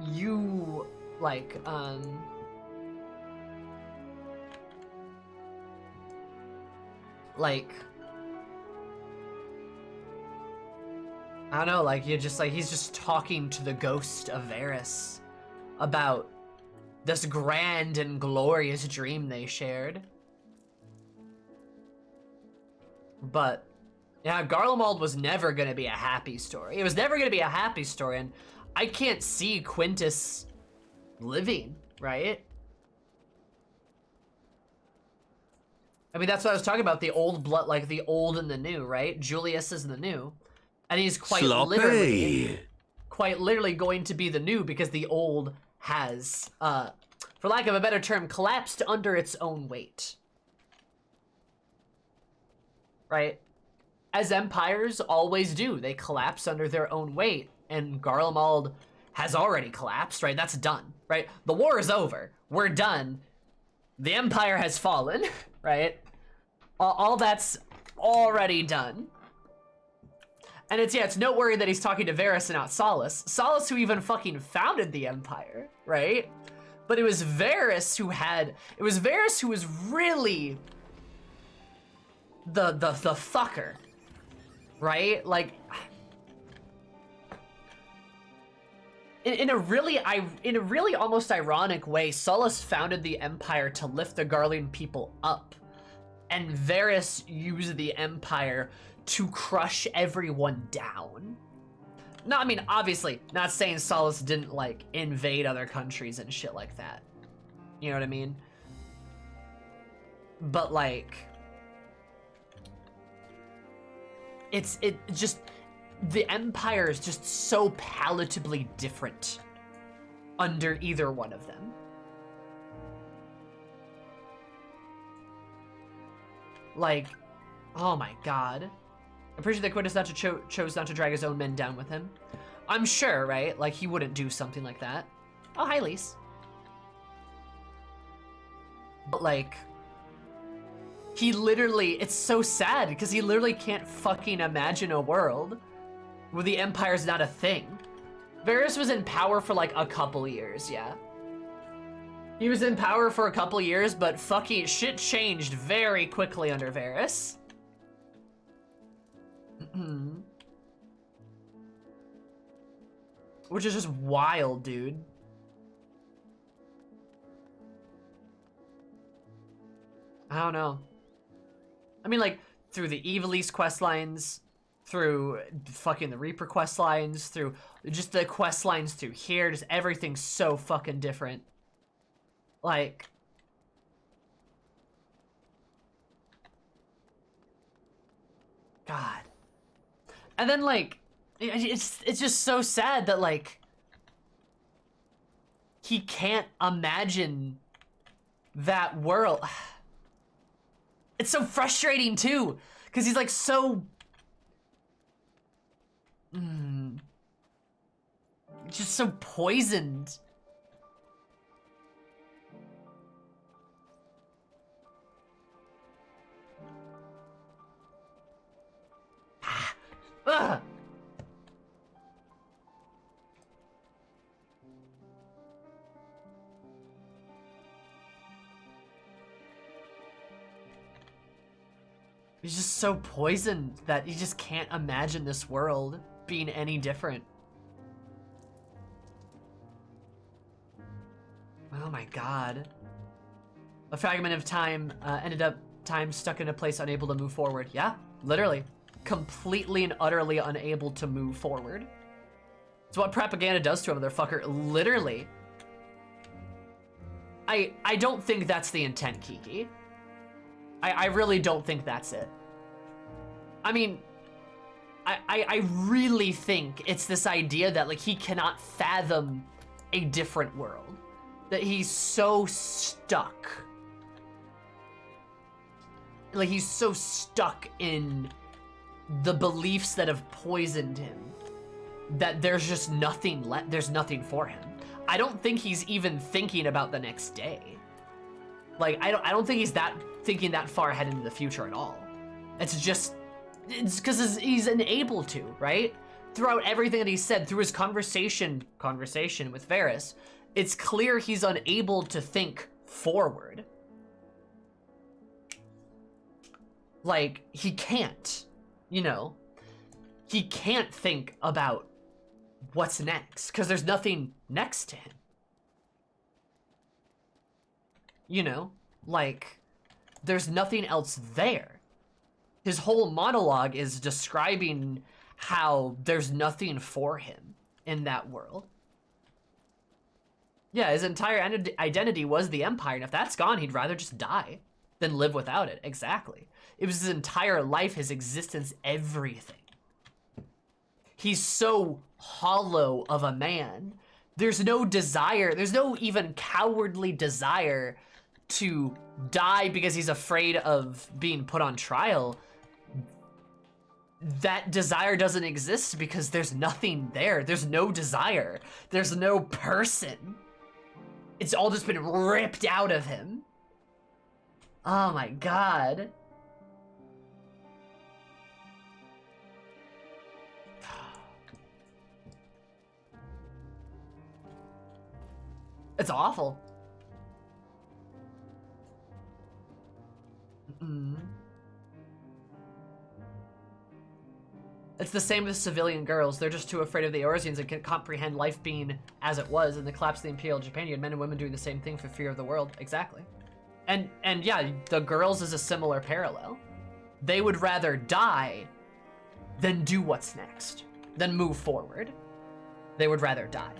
you, like, I don't know, like, you're just like, he's just talking to the ghost of Varys about this grand and glorious dream they shared. But, yeah, Garlemald was never gonna be a happy story. It was never gonna be a happy story, and I can't see Quintus living, right? I mean, that's what I was talking about, the old blood, like, the old and the new, right? Julius is the new. And he's quite literally going to be the new because the old has, for lack of a better term, collapsed under its own weight. Right? As empires always do, they collapse under their own weight, and Garlemald has already collapsed, right? That's done, right? The war is over. We're done. The empire has fallen, right? All that's already done. And it's noteworthy that he's talking to Varys and not Solis. Solis who even fucking founded the Empire, right? But it was Varys who was really the fucker, right? Like, in a really almost ironic way, Solis founded the Empire to lift the Garlean people up, and Varys used the Empire to crush everyone down. No, I mean, obviously, not saying Solis didn't, like, invade other countries and shit like that. You know what I mean? But, like... The Empire is just so palatably different under either one of them. Like, oh my god. I'm pretty sure that Quintus chose not to drag his own men down with him. I'm sure, right? Like, he wouldn't do something like that. Oh, hi, Lise. But, like, he literally, it's so sad, because he literally can't fucking imagine a world where the Empire's not a thing. Varys was in power for, like, a couple years, yeah. He was in power for a couple years, but fucking shit changed very quickly under Varys. Which is just wild, dude. I don't know. I mean, like, through the Evilise quest lines, through fucking the Reaper quest lines, through just the quest lines through here, just everything's so fucking different. Like... God. And then, like, it's just so sad that, like, he can't imagine that world. It's so frustrating, too, because he's, like, so... just so poisoned. Ugh. He's just so poisoned that he just can't imagine this world being any different. Oh my god. A fragment of time ended up time stuck in a place unable to move forward. Yeah, literally. Completely and utterly unable to move forward. It's what propaganda does to a motherfucker, literally. I don't think that's the intent, Kiki. I really don't think that's it. I mean, I really think it's this idea that like he cannot fathom a different world. That he's so stuck. Like he's so stuck in the beliefs that have poisoned him that there's just nothing left. There's nothing for him. I don't think he's even thinking about the next day. Like I don't think he's thinking that far ahead into the future at all. It's because he's unable to, right? Throughout everything that he said, through his conversation with Varys, it's clear he's unable to think forward. Like, he can't, you know? He can't think about what's next, because there's nothing next to him. You know? Like, there's nothing else there. His whole monologue is describing how there's nothing for him in that world. Yeah, his entire identity was the Empire, and if that's gone, he'd rather just die than live without it. Exactly. It was his entire life, his existence, everything. He's so hollow of a man. There's no desire, there's no even cowardly desire to die because he's afraid of being put on trial. That desire doesn't exist because there's nothing there. There's no desire. There's no person. It's all just been ripped out of him. Oh my god. It's awful. It's the same with civilian girls. They're just too afraid of the Eorzeans and can't comprehend life being as it was. In the collapse of the Imperial Japan, you had men and women doing the same thing for fear of the world. Exactly. And yeah, the girls is a similar parallel. They would rather die than do what's next, than move forward. They would rather die.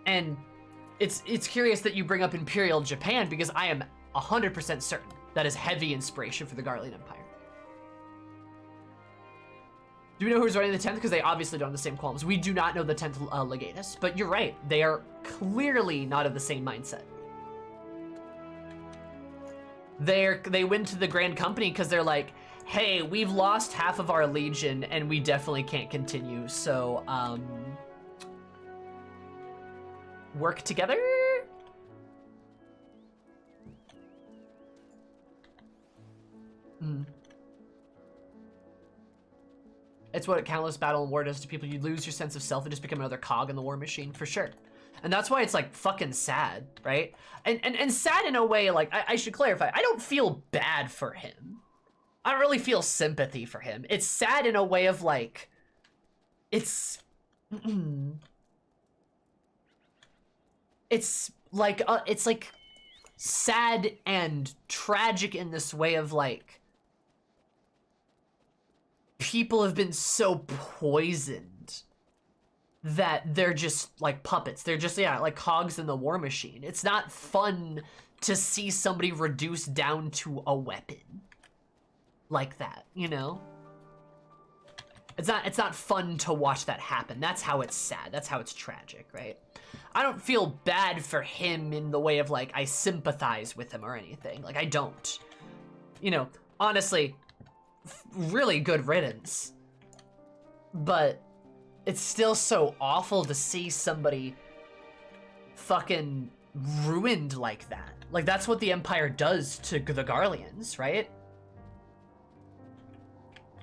And it's curious that you bring up Imperial Japan, because I am 100% certain that is heavy inspiration for the Garlean Empire. Do we know who's running the 10th? Because they obviously don't have the same qualms. We do not know the 10th Legatus, but you're right. They are clearly not of the same mindset. They went to the Grand Company because they're like, hey, we've lost half of our legion and we definitely can't continue, so, work together? It's what a countless battle and war does to people. You lose your sense of self and just become another cog in the war machine, for sure. And that's why it's like fucking sad, right? And sad in a way, like, I should clarify, I don't feel bad for him. I don't really feel sympathy for him. It's sad in a way of like, it's like sad and tragic in this way of like, people have been so poisoned that they're just like puppets. They're just, yeah, like cogs in the war machine. It's not fun to see somebody reduced down to a weapon like that, you know? It's not fun to watch that happen. That's how it's sad. That's how it's tragic, right? I don't feel bad for him in the way of like, I sympathize with him or anything. Like, I don't. You know, honestly, really good riddance. But it's still so awful to see somebody fucking ruined like that. Like, that's what the Empire does to the Garleans, right?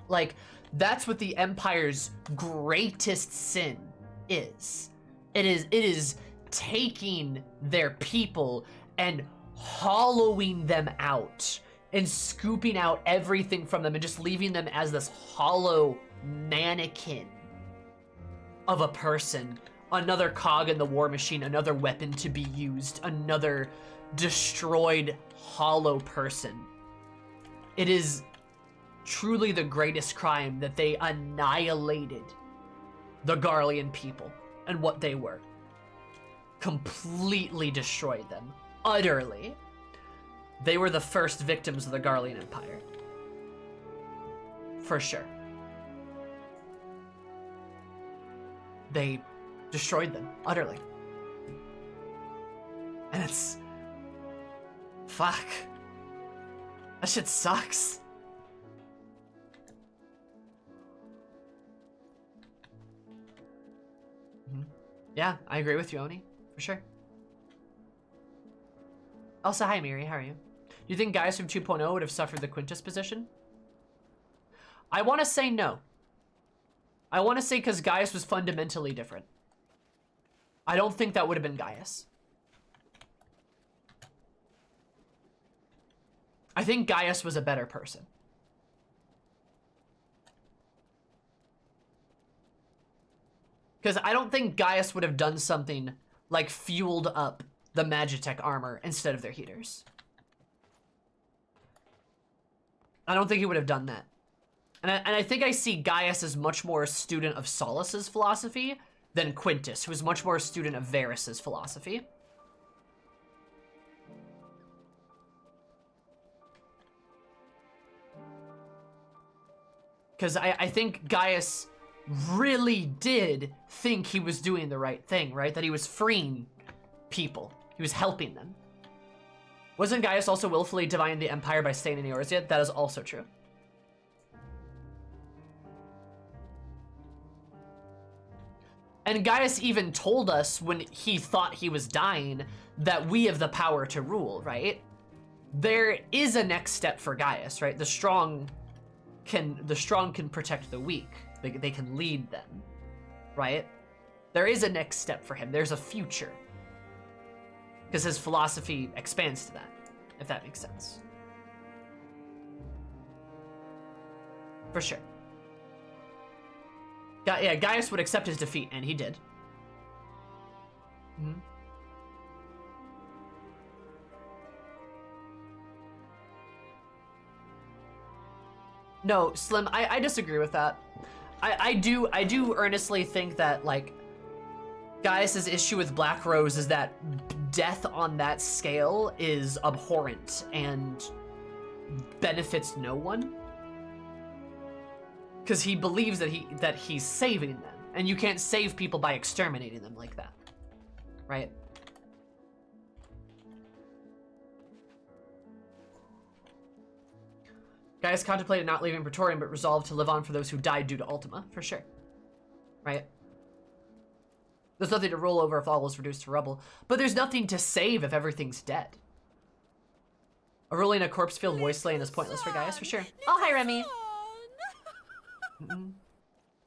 Like, that's what the Empire's greatest sin is. It is taking their people and hollowing them out and scooping out everything from them and just leaving them as this hollow mannequin of a person, another cog in the war machine, another weapon to be used, another destroyed, hollow person. It is truly the greatest crime that they annihilated the Garlean people and what they were. Completely destroyed them. Utterly. They were the first victims of the Garlean Empire. For sure. they destroyed them utterly. And it's... fuck. That shit sucks. Yeah, I agree with you, Oni, for sure. Also, hi Miri, how are you? Do you think guys from 2.0 would have suffered the Quintus position? I want to say no. I want to say because Gaius was fundamentally different. I don't think that would have been Gaius. I think Gaius was a better person. Because I don't think Gaius would have done something like fueled up the Magitech armor instead of their heaters. I don't think he would have done that. And I think I see Gaius as much more a student of Solus's philosophy than Quintus, who is much more a student of Varus's philosophy. Because I think Gaius really did think he was doing the right thing, right? That he was freeing people. He was helping them. Wasn't Gaius also willfully dividing the Empire by staying in Eorzea? That is also true. And Gaius even told us when he thought he was dying that we have the power to rule, right? There is a next step for Gaius, right? The strong can protect the weak. They can lead them, right? There is a next step for him. There's a future. Because his philosophy expands to that, if that makes sense. For sure. Yeah, Gaius would accept his defeat, and he did. Mm-hmm. No, Slim, I disagree with that. I do earnestly think that, like, Gaius's issue with Black Rose is that death on that scale is abhorrent and benefits no one. Because he believes that he's saving them, and you can't save people by exterminating them like that, right? Gaius contemplated not leaving Praetorium, but resolved to live on for those who died due to Ultima, for sure, right? There's nothing to rule over if all was reduced to rubble, but there's nothing to save if everything's dead. A ruling a corpse-filled wasteland is pointless for Gaius, for sure. Oh, hi, Remy.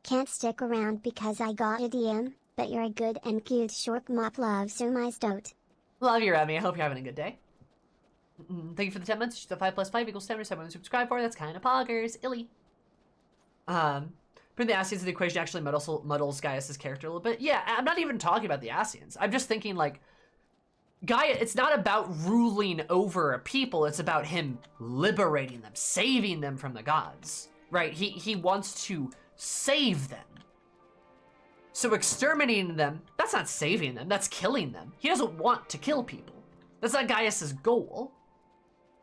Can't stick around because I got a DM, but you're a good and cute short mop love, so my stoat. Love you, Remy. I hope you're having a good day. Thank you for the 10 months. So 5 plus 5 equals 10, which everyone subscribe for. That's kind of poggers. Illy. Putting the Ascians in the equation actually muddles Gaius' character a little bit. Yeah, I'm not even talking about the Ascians. I'm just thinking, like, Gaius, it's not about ruling over a people. It's about him liberating them, saving them from the gods. Right? He wants to save them. So exterminating them, that's not saving them, that's killing them. He doesn't want to kill people. That's not Gaius' goal.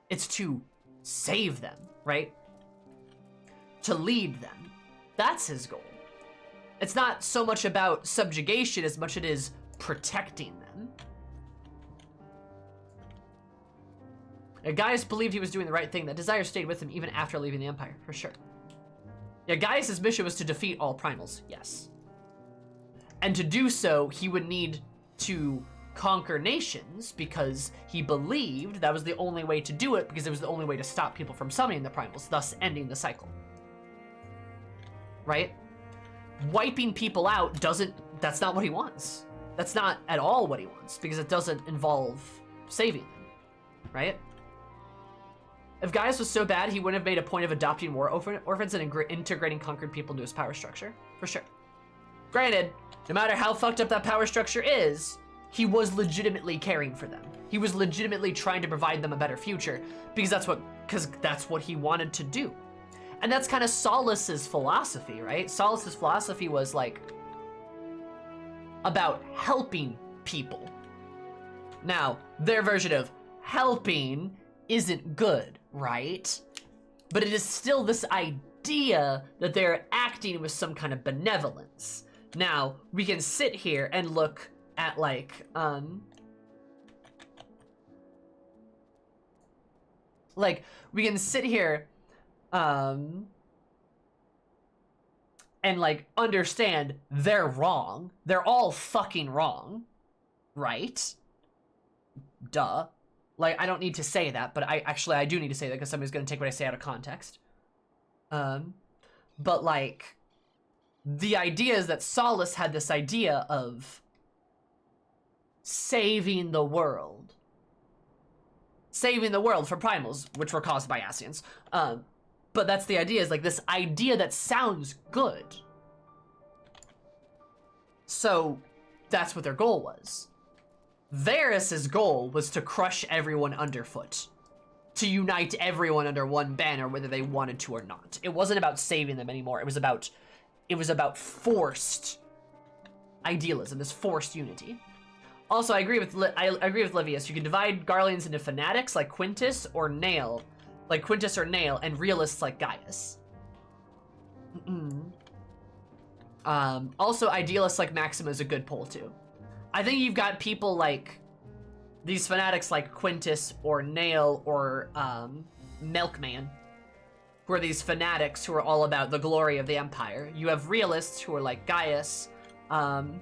It's to save them, right? To lead them. That's his goal. It's not so much about subjugation as much as it is protecting them. Gaius believed he was doing the right thing. That desire stayed with him even after leaving the Empire, for sure. Yeah, Gaius' mission was to defeat all primals, yes. And to do so, he would need to conquer nations because he believed that was the only way to do it because it was the only way to stop people from summoning the primals, thus ending the cycle. Right? Wiping people out that's not what he wants. That's not at all what he wants because it doesn't involve saving them, right? If Gaius was so bad, he wouldn't have made a point of adopting war orphans and integrating conquered people into his power structure, for sure. Granted, no matter how fucked up that power structure is, he was legitimately caring for them. He was legitimately trying to provide them a better future because that's what he wanted to do. And that's kind of Solus's philosophy, right? Solus's philosophy was like about helping people. Now, their version of helping isn't good, right? But it is still this idea that they're acting with some kind of benevolence. Now, we can sit here and look at, like, we can sit here, and, like, understand they're wrong. They're all fucking wrong. Right? Duh. Like, I don't need to say that, but I do need to say that because somebody's gonna take what I say out of context. But, like, the idea is that Solace had this idea of saving the world. Saving the world from primals, which were caused by Ascians. But that's the idea, is like this idea that sounds good. So that's what their goal was. Varys' goal was to crush everyone underfoot. To unite everyone under one banner, whether they wanted to or not. It wasn't about saving them anymore. It was about forced idealism, this forced unity. Also, I agree with Livius. You can divide Garleans into fanatics like Quintus or Nail, and realists like Gaius. Also, idealists like Maxima is a good poll too. I think you've got people like these fanatics like Quintus or Nail or Milkman, who are these fanatics who are all about the glory of the Empire. You have realists who are like Gaius, and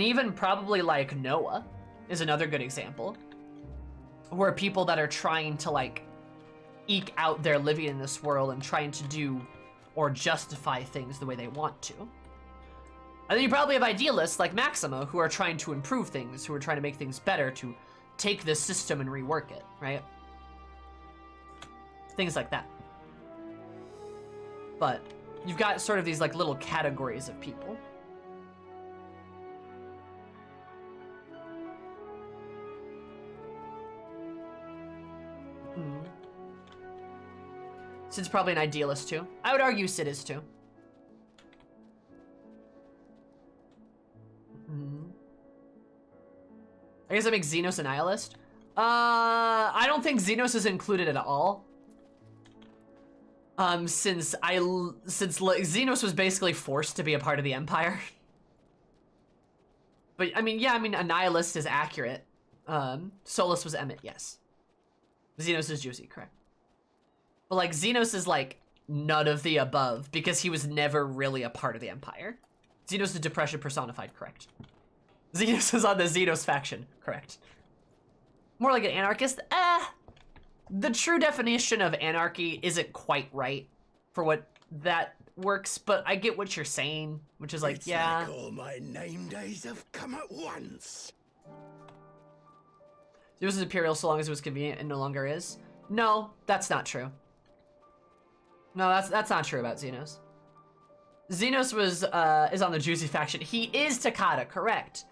even probably like Noah is another good example, who are people that are trying to like eke out their living in this world and trying to do or justify things the way they want to. And then you probably have idealists like Maxima who are trying to improve things, who are trying to make things better, to take this system and rework it, right? Things like that. But you've got sort of these like little categories of people. Sid's probably an idealist too. I would argue Sid is too. I guess that makes Xenos a nihilist. I don't think Xenos is included at all. Since Xenos was basically forced to be a part of the Empire. But I mean, yeah, a nihilist is accurate. Solus was Emmett, yes. Xenos is Juicy, correct. But like, Xenos is like none of the above because he was never really a part of the Empire. Xenos is depression personified, correct. Xenos is on the Xenos faction, correct. More like an anarchist? The true definition of anarchy isn't quite right for what that works, but I get what you're saying, which is like, yeah. Like all my name days have come at once. Xenos is imperial so long as it was convenient and no longer is. No, that's not true. No, that's not true about Xenos. Xenos is on the Juicy faction. He is Takata, correct.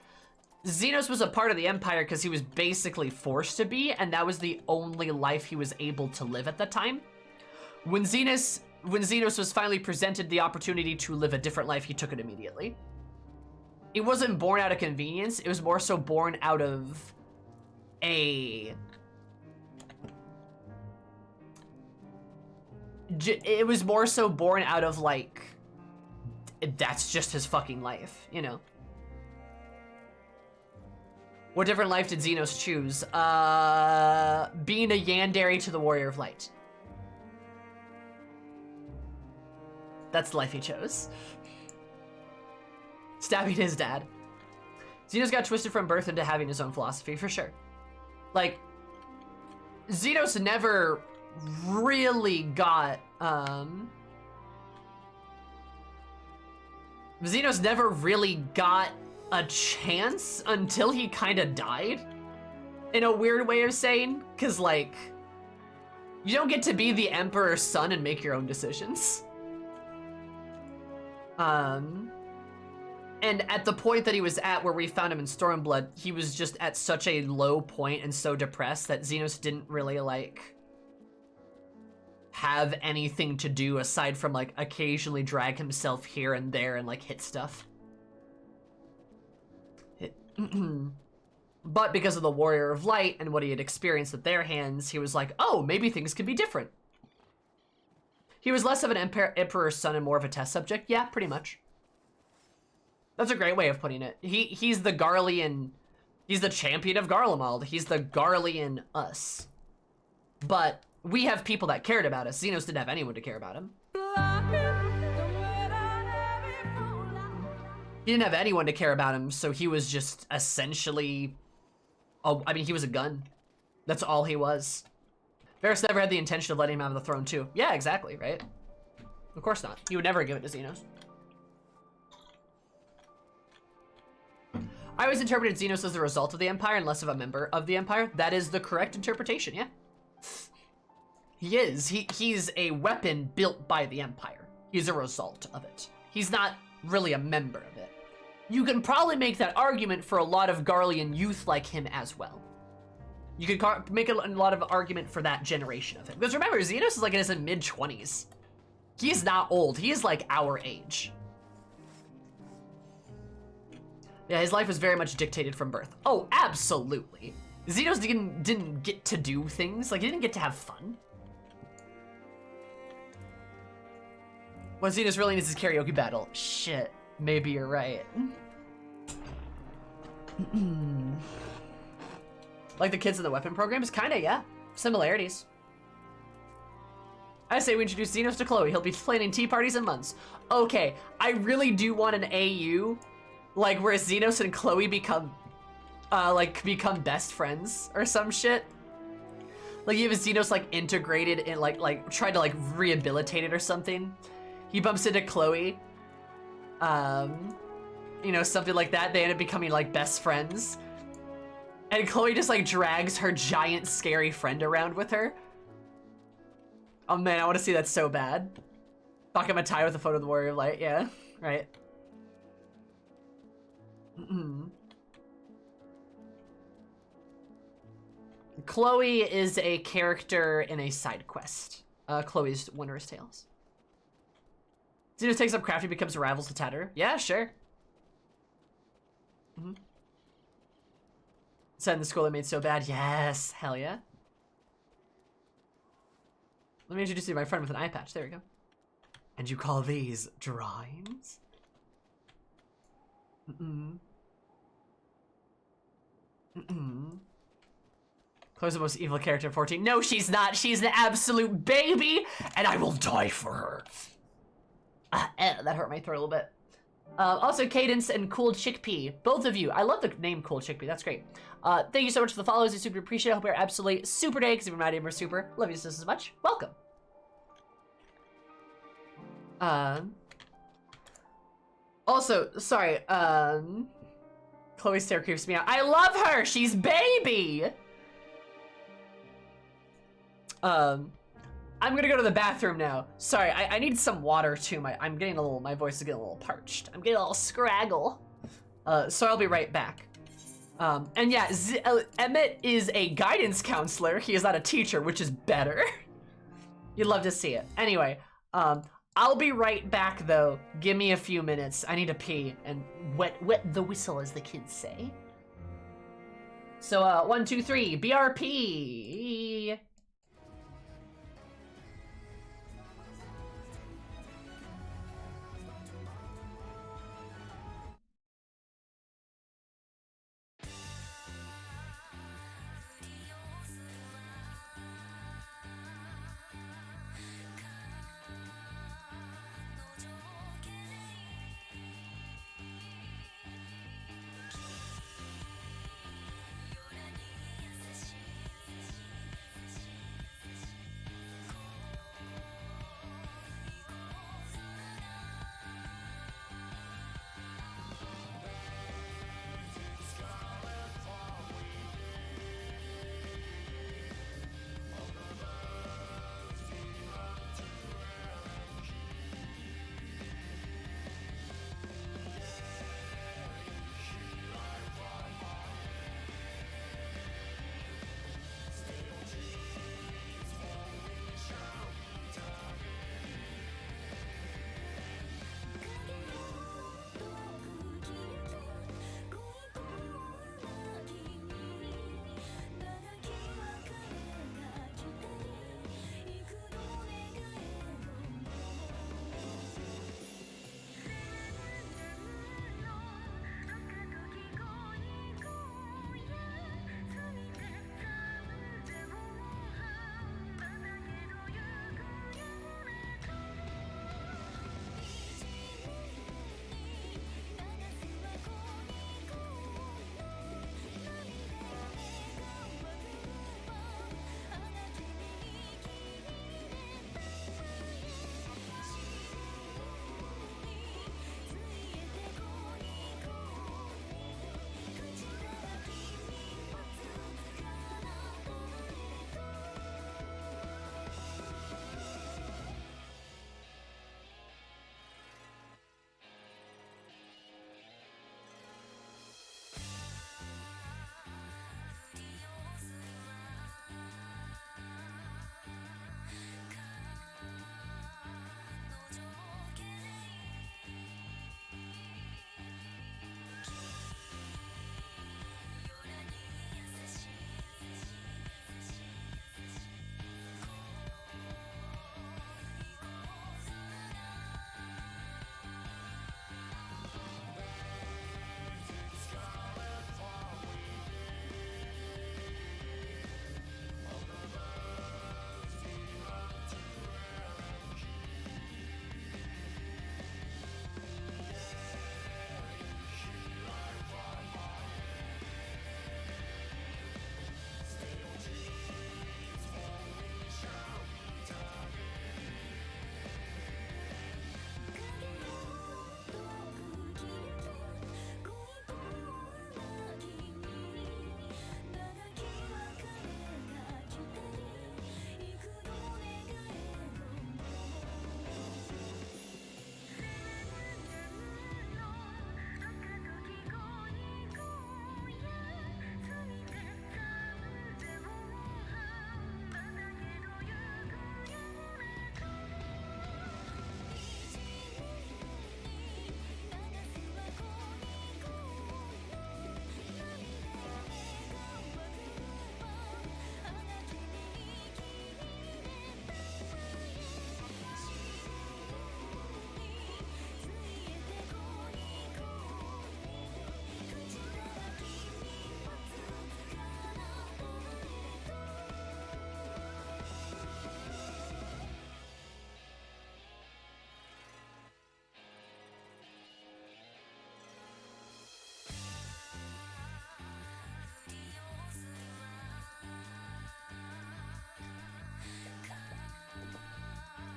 Xenos was a part of the Empire because he was basically forced to be, and that was the only life he was able to live at the time. When Xenos was finally presented the opportunity to live a different life, he took it immediately. It wasn't born out of convenience, it was more so born out of it was more so born out of like, that's just his fucking life, you know? What different life did Xenos choose? Being a Yandere to the Warrior of Light. That's the life he chose. Stabbing his dad. Xenos got twisted from birth into having his own philosophy, for sure. Like, Xenos never really got, Xenos never really got a chance until he kind of died, in a weird way of saying, because like, you don't get to be the Emperor's son and make your own decisions. And at the point that he was at, where we found him in Stormblood, he was just at such a low point and so depressed that Xenos didn't really like have anything to do aside from like occasionally drag himself here and there and like hit stuff. But because of the Warrior of Light and what he had experienced at their hands, he was like, oh, maybe things could be different. He was less of an Emperor's son and more of a test subject. Yeah, pretty much. That's a great way of putting it. He's the Garlean, he's the champion of Garlemald. He's the Garlean us. But we have people that cared about us. Xenos didn't have anyone to care about him. He didn't have anyone to care about him, so he was just essentially, oh, I mean, he was a gun. That's all he was. Varys never had the intention of letting him have the throne too. Yeah, exactly, right? Of course not. He would never give it to Xenos. I always interpreted Xenos as the result of the Empire and less of a member of the Empire. That is the correct interpretation, yeah. He is. He's a weapon built by the Empire. He's a result of it. He's not really a member of it. You can probably make that argument for a lot of Garlean youth like him as well. You could make a lot of argument for that generation of him. Because remember, Xenos is like in his mid-20s. He's not old. He is like our age. Yeah, his life was very much dictated from birth. Oh, absolutely. Xenos didn't get to do things. Like, he didn't get to have fun. What Xenos really needs is karaoke battle. Shit, maybe you're right. Like the kids in the weapon programs? Kinda, yeah. Similarities. I say we introduce Xenos to Chloe. He'll be planning tea parties in months. Okay, I really do want an AU, like where Xenos and Chloe become best friends or some shit. Like you have Xenos like integrated in like tried to like rehabilitate it or something. He bumps into Chloe. You know, something like that. They end up becoming like best friends. And Chloe just like drags her giant scary friend around with her. Oh man, I want to see that so bad. Bakamatai with a photo of the Warrior of Light, yeah, right. Chloe is a character in a side quest. Chloe's Wondrous Tales. Xenos takes up Crafty, becomes rivals with Tatter. Yeah, sure. Said in the school I made so bad. Yes, hell yeah. Let me introduce you to my friend with an eye patch. There we go. And you call these drawings? Chloe's the most evil character in 14. No, she's not. She's an absolute baby, and I will die for her. That hurt my throat a little bit. Also, Cadence and Cool Chickpea. Both of you. I love the name Cool Chickpea. That's great. Thank you so much for the follows. I super appreciate it. I hope you're absolutely super day, because if you're my name, we're super. Love you just as much. Welcome. Also, sorry, Chloe's stare creeps me out. I love her! She's baby! I'm gonna go to the bathroom now. Sorry, I need some water too. I'm getting my voice is getting a little parched. I'm getting a little scraggle. So I'll be right back. And yeah, Emmett is a guidance counselor. He is not a teacher, which is better. You'd love to see it. Anyway, I'll be right back though. Give me a few minutes. I need to pee and wet the whistle, as the kids say. So 1, 2, 3, BRP.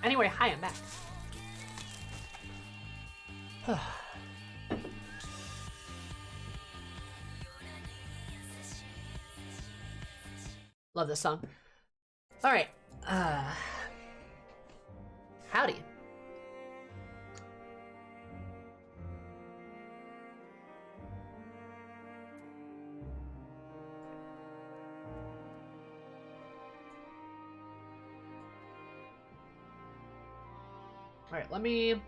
Anyway, hi, I'm back. Love this song. All right. Howdy. All right, let me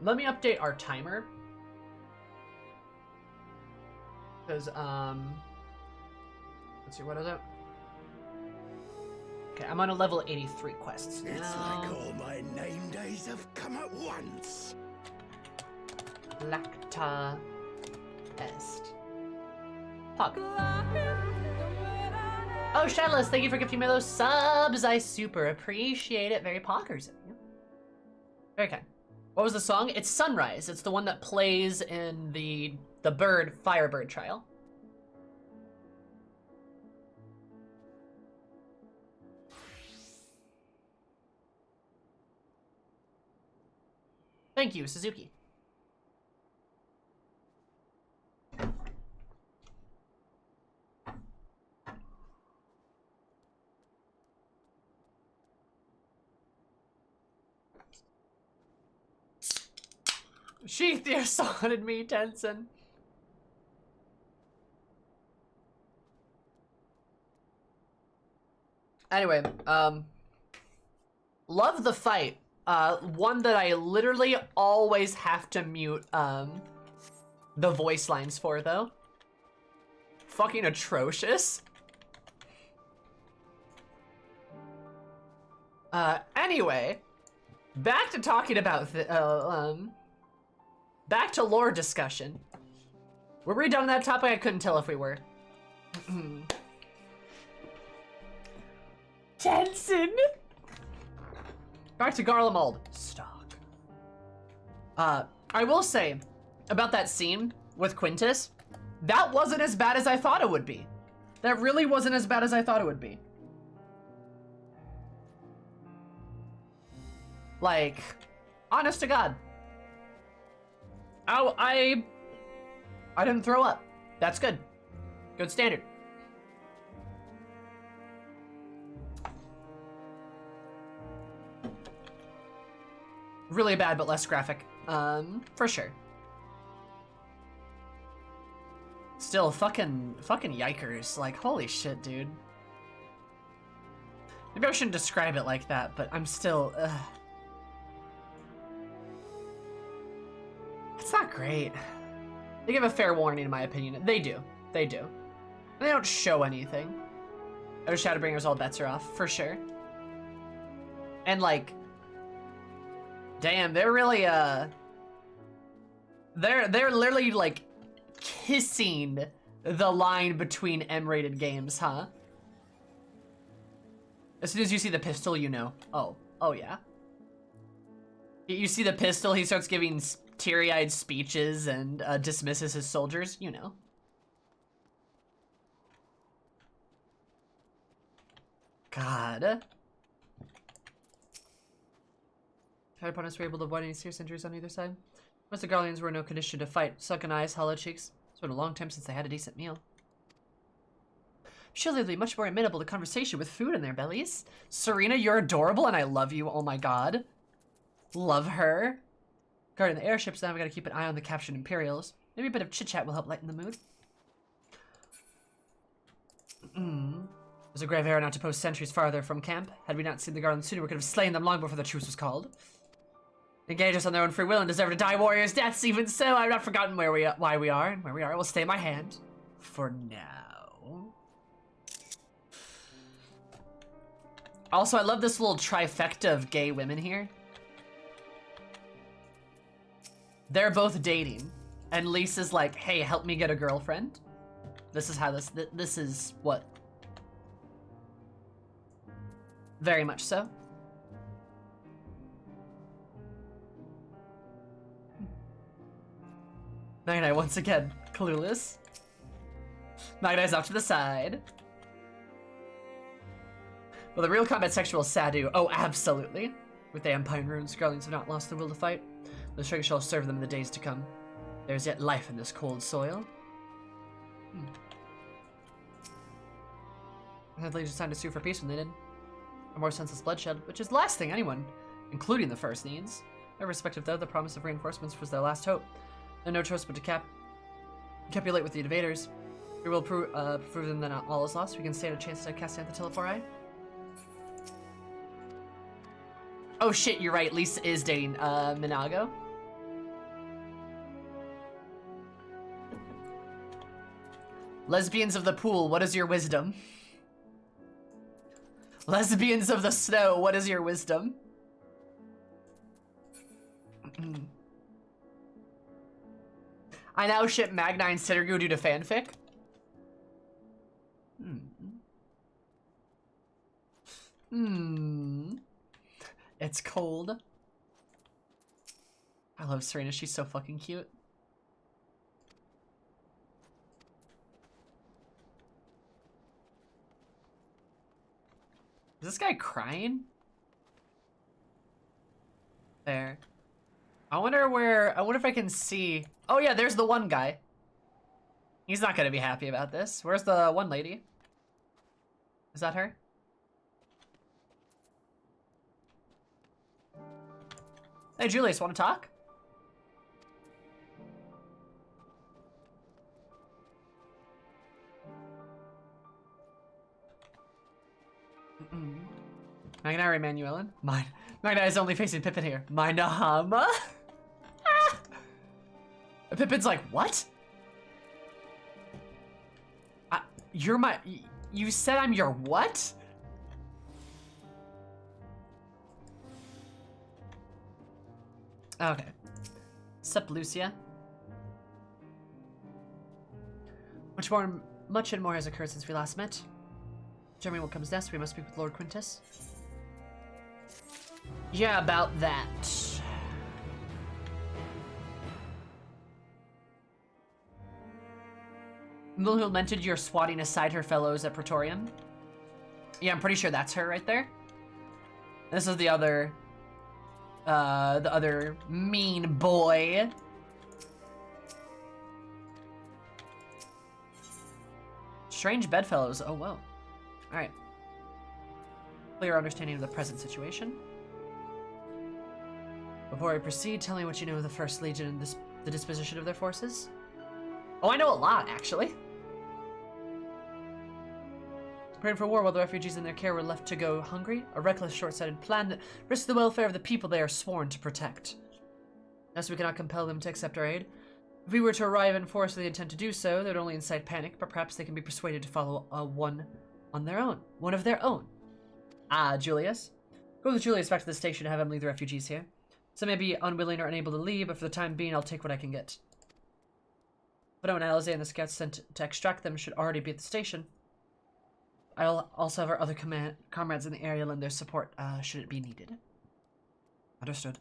update our timer. Because, let's see, what is it? Okay, I'm on a level 83 quest. It's like all my name days have come at once. Lacta est. Pog. Oh, Shadowless, thank you for gifting me those subs. I super appreciate it. Very poggers of you. Very kind. What was the song? It's Sunrise. It's the one that plays in the Firebird trial. Thank you, Suzuki. Sheath your sword at me, Tenson. Anyway, love the fight. One that I literally always have to mute, the voice lines for, though. Fucking atrocious. Anyway, back to talking about the, back to lore discussion. Were we done on that topic? I couldn't tell if we were. Jensen! Back to Garlemald. Stock. I will say, about that scene with Quintus, that wasn't as bad as I thought it would be. That really wasn't as bad as I thought it would be. Like, honest to God. Oh, I didn't throw up. That's good. Good standard. Really bad, but less graphic. For sure. Still, fucking yikers. Like, holy shit, dude. Maybe I shouldn't describe it like that, but I'm still, It's not great. They give a fair warning, in my opinion. They do. They do. They don't show anything. Oh, Shadowbringers, all bets are off, for sure. And, like, damn, they're really, they're literally, like, kissing the line between M-rated games, huh? As soon as you see the pistol, you know. Oh yeah. You see the pistol, he starts giving teary-eyed speeches and dismisses his soldiers, you know. God. Our opponents were able to avoid any serious injuries on either side. Most of the Garleans were in no condition to fight. Sunken eyes, hollow cheeks. It's been a long time since they had a decent meal. Surely they'll be much more amenable to conversation with food in their bellies. Serena, you're adorable and I love you. Oh my god. Love her. Guarding the airships now, we gotta keep an eye on the captured Imperials. Maybe a bit of chit-chat will help lighten the mood. There's a grave error not to post sentries farther from camp. Had we not seen the Garland sooner, we could have slain them long before the truce was called. Engage us on their own free will and deserve to die warriors' deaths. Even so, I've not forgotten why we are and where we are. I will stay my hand. For now. Also, I love this little trifecta of gay women here. They're both dating, and Lisa's like, hey, help me get a girlfriend. This is how this is what. Very much so. Night-Eye once again, clueless. Night-Eye's off to the side. Well, the real combat sexual Sadu. Oh, absolutely. With the Empire runes, Guardians have not lost the will to fight. The strength shall serve them in the days to come. There is yet life in this cold soil. I had Legion's time to sue for peace when they did. Or more senseless bloodshed, which is the last thing anyone, including the First, needs. Irrespective though, the promise of reinforcements was their last hope. And no choice but to capitulate with the invaders. We will prove them that not all is lost. We can stand a chance to cast out the Telefori. Oh shit, you're right. Lisa is dating Minago. Lesbians of the pool, what is your wisdom? Lesbians of the snow, what is your wisdom? I now ship Mag9 Cittergoo due to fanfic. It's cold. I love Serena, she's so fucking cute. Is this guy crying? There. I wonder if I can see. Oh yeah, there's the one guy. He's not gonna be happy about this. Where's the one lady? Is that her? Hey Julius, wanna talk? Magnari Manuelin? Mine. Magna is only facing Pippin here. My Nahama? Pippin's like, what? You're my... You said I'm your what? Okay. Sup, Lucia? Much and more has occurred since we last met. Jeremy will comes next. We must speak with Lord Quintus. Yeah, about that. Milhill mentioned you're swatting aside her fellows at Praetorium. Yeah, I'm pretty sure that's her right there. This is the other mean boy. Strange bedfellows. Oh, whoa. All right. Clear understanding of the present situation. Before I proceed, tell me what you know of the First Legion and the disposition of their forces. Oh, I know a lot, actually. Preparing for war while the refugees in their care were left to go hungry, a reckless, short-sighted plan that risked the welfare of the people they are sworn to protect. Thus, we cannot compel them to accept our aid. If we were to arrive in force with the intent to do so, they would only incite panic, but perhaps they can be persuaded to follow one of their own. Ah, Julius. Go with Julius back to the station and have him lead the refugees here. Some may be unwilling or unable to leave, but for the time being, I'll take what I can get. But when Alize and the scouts sent to extract them should already be at the station. I'll also have our other comrades in the area lend their support, should it be needed. Understood.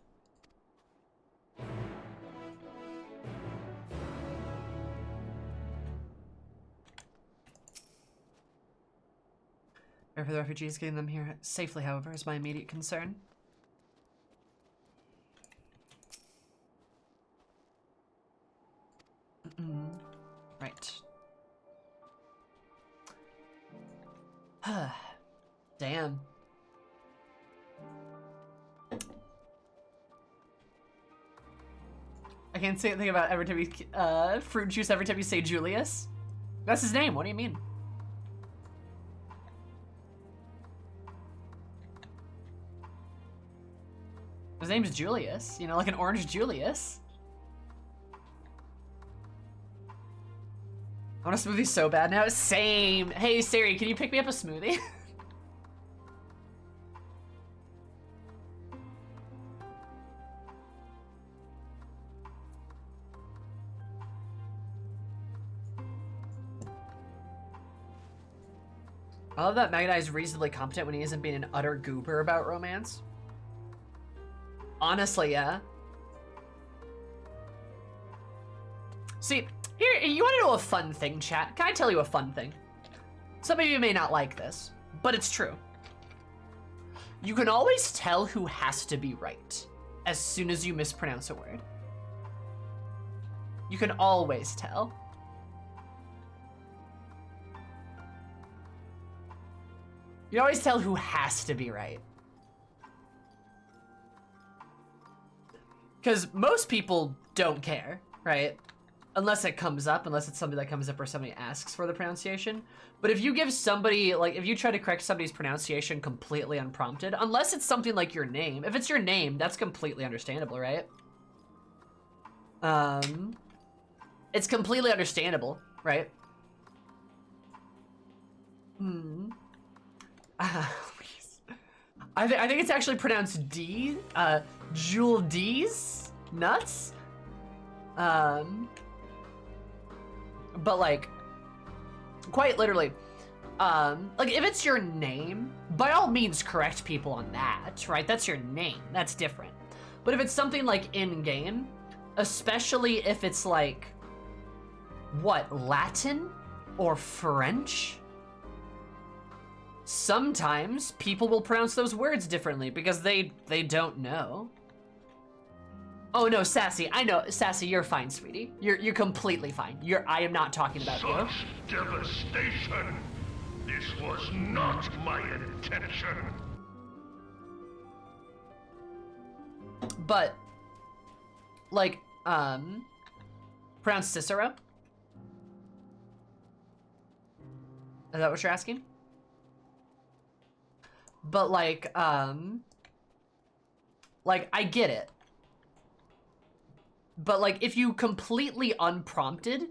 Care for the refugees, getting them here safely, however, is my immediate concern. Right. Damn. I can't say anything about every time you, fruit juice every time you say Julius. That's his name, what do you mean? His name's Julius, you know, like an orange Julius. I want a smoothie so bad now. Same. Hey Siri, can you pick me up a smoothie? I love that Magna is reasonably competent when he isn't being an utter goober about romance. Honestly, yeah. See, here, you want to know a fun thing, chat? Can I tell you a fun thing? Some of you may not like this, but it's true. You can always tell who has to be right as soon as you mispronounce a word. You can always tell. You can always tell who has to be right. Because most people don't care, right? Unless it comes up, unless it's something that comes up or somebody asks for the pronunciation. But if you give somebody, like, if you try to correct somebody's pronunciation completely unprompted, unless it's something like your name, if it's your name, that's completely understandable, right? It's completely understandable, right? I think it's actually pronounced D, Jewel D's nuts. But like, quite literally, like if it's your name, by all means correct people on that, right? That's your name, that's different. But if it's something like in-game, especially if it's like, what, Latin or French? Sometimes people will pronounce those words differently because they don't know. Oh no, Sassy, I know, Sassy, you're fine, sweetie. You're completely fine. I am not talking about you. Such devastation! This was not my intention! But, like, pronounce Cicero? Is that what you're asking? But like, I get it. But like, if you completely unprompted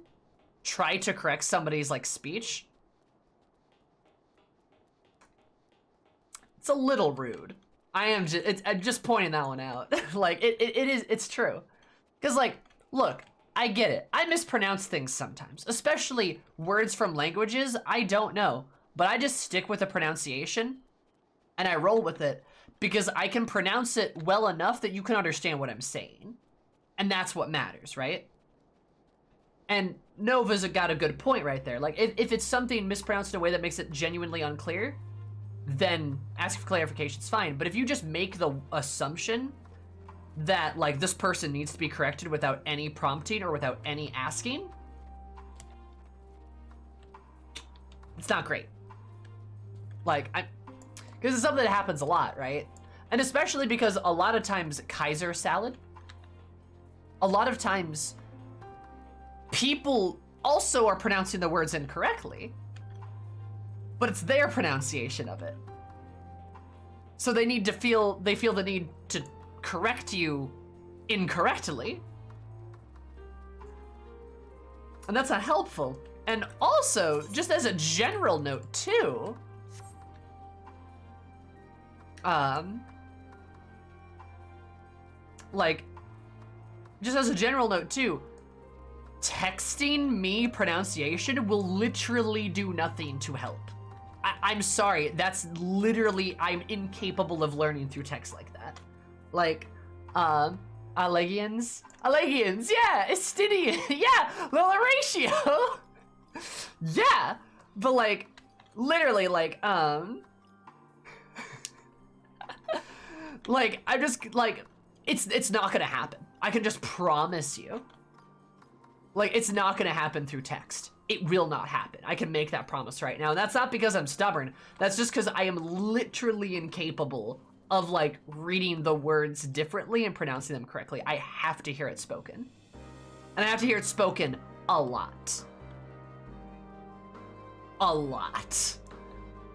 try to correct somebody's like speech, it's a little rude. I'm just pointing that one out. Like, it's true. Because like, look, I get it. I mispronounce things sometimes, especially words from languages I don't know, but I just stick with the pronunciation and I roll with it because I can pronounce it well enough that you can understand what I'm saying. And that's what matters, right? And Nova's got a good point right there. Like, if it's something mispronounced in a way that makes it genuinely unclear, then ask for clarification's fine. But if you just make the assumption that, like, this person needs to be corrected without any prompting or without any asking, it's not great. Like, because it's something that happens a lot, right? And especially because a lot of times Kaiser salad, a lot of times people also are pronouncing the words incorrectly, but it's their pronunciation of it. So they feel the need to correct you incorrectly. And that's not helpful. And also, just as a general note too, like, just as a general note too, texting me pronunciation will literally do nothing to help. I'm sorry, that's literally, I'm incapable of learning through text like that. Like, Allegians, yeah, Estidian, yeah, Lilleratio, yeah, but like, literally, like, like, I'm just, like, it's not gonna happen. I can just promise you. Like, it's not gonna happen through text. It will not happen. I can make that promise right now. And that's not because I'm stubborn. That's just because I am literally incapable of, like, reading the words differently and pronouncing them correctly. I have to hear it spoken. And I have to hear it spoken a lot. A lot.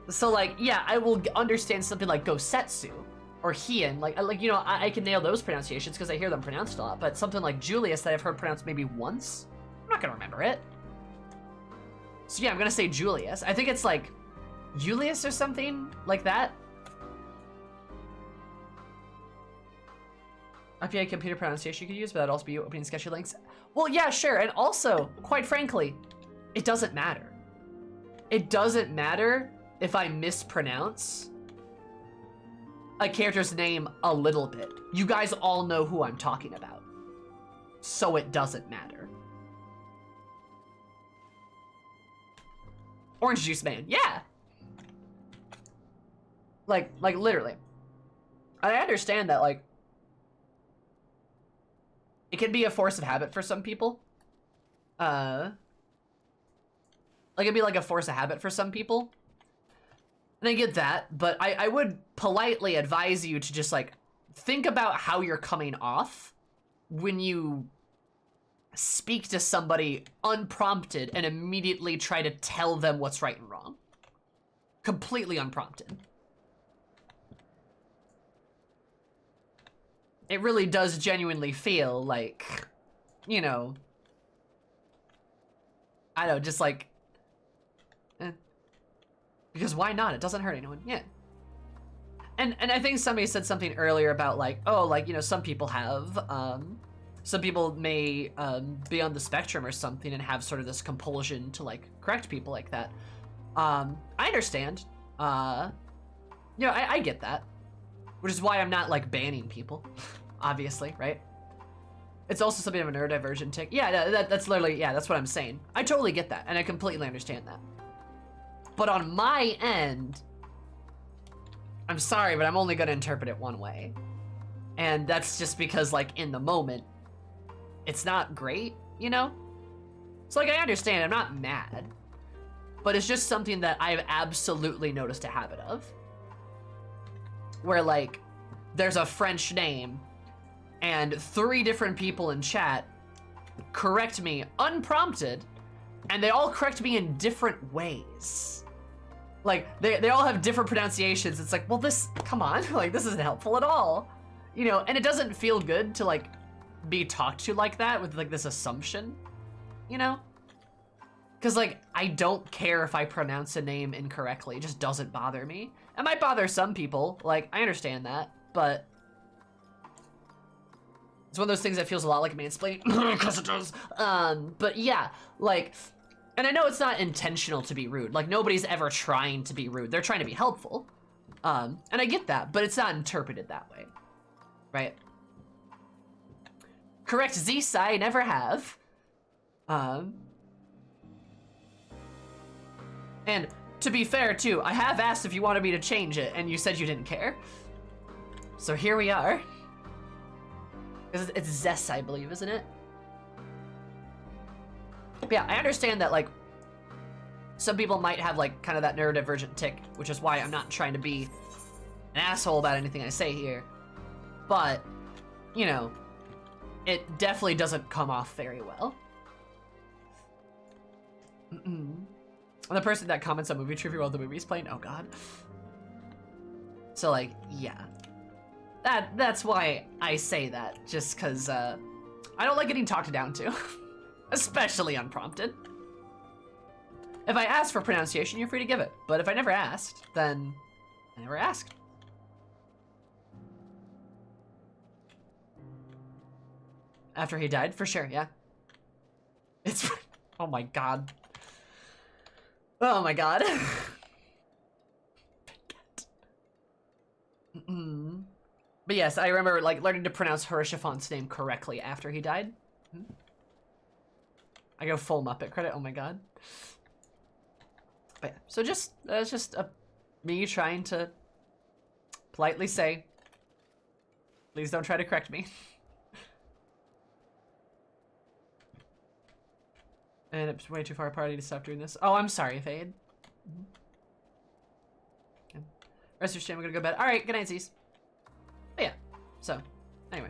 So, like, yeah, I will understand something like Gosetsu or Hien. Like you know, I can nail those pronunciations because I hear them pronounced a lot. But something like Julius that I've heard pronounced maybe once, I'm not gonna remember it. So yeah, I'm gonna say Julius. I think it's like Julius or something like that. IPA computer pronunciation you could use, but that'd also be opening sketchy links. Well, yeah, sure. And also, quite frankly, it doesn't matter. It doesn't matter if I mispronounce a character's name a little bit. You guys all know who I'm talking about. So it doesn't matter. Orange Juice Man, yeah. Like literally. I understand that, like, it can be a force of habit for some people. Like, it'd be like a force of habit for some people. And I get that, but I would politely advise you to just, like, think about how you're coming off when you speak to somebody unprompted and immediately try to tell them what's right and wrong. Completely unprompted. It really does genuinely feel like, you know, I don't know, just like, because why not? It doesn't hurt anyone. Yeah. And I think somebody said something earlier about like, oh, like, you know, some people may be on the spectrum or something and have sort of this compulsion to like correct people like that. I understand. You know, I get that. Which is why I'm not like banning people, obviously, right? It's also something of a neurodivergent tick. Yeah, that's literally, yeah, that's what I'm saying. I totally get that, and I completely understand that. But on my end, I'm sorry, but I'm only gonna interpret it one way. And that's just because, like, in the moment, it's not great, you know? So, like, I understand, I'm not mad. But it's just something that I've absolutely noticed a habit of. Where, like, there's a French name, and 3 different people in chat correct me unprompted, and they all correct me in different ways. Like, they all have different pronunciations. It's like, well, this, come on, like, this isn't helpful at all. You know, and it doesn't feel good to, like, be talked to like that with, like, this assumption, you know? Because, like, I don't care if I pronounce a name incorrectly. It just doesn't bother me. It might bother some people. Like, I understand that, but it's one of those things that feels a lot like mansplaining, because it does. But yeah, like, and I know it's not intentional to be rude. Like, nobody's ever trying to be rude. They're trying to be helpful. And I get that, but it's not interpreted that way, right? Correct, Z-Sai, never have. And to be fair, too, I have asked if you wanted me to change it, and you said you didn't care. So here we are. It's Zess, I believe, isn't it? But yeah, I understand that, like, some people might have, like, kind of that neurodivergent tick, which is why I'm not trying to be an asshole about anything I say here. But, you know, it definitely doesn't come off very well. And the person that comments on movie trivia while the movie's playing, oh god. So, like, yeah. That's why I say that, just because, I don't like getting talked down to. Especially unprompted. If I ask for pronunciation, you're free to give it. But if I never asked, then I never asked. After he died, for sure, yeah. It's, oh my god. Oh my god. But yes, I remember, like, learning to pronounce Harishifon's name correctly after he died. I go full Muppet credit, oh my god. But yeah, so just, that's just me trying to politely say, please don't try to correct me. And it's way too far apart to stop doing this. Oh, I'm sorry, Fade. Okay. Rest of your stream, I'm gonna go to bed. Alright, good night, Z's. But yeah, so, anyway.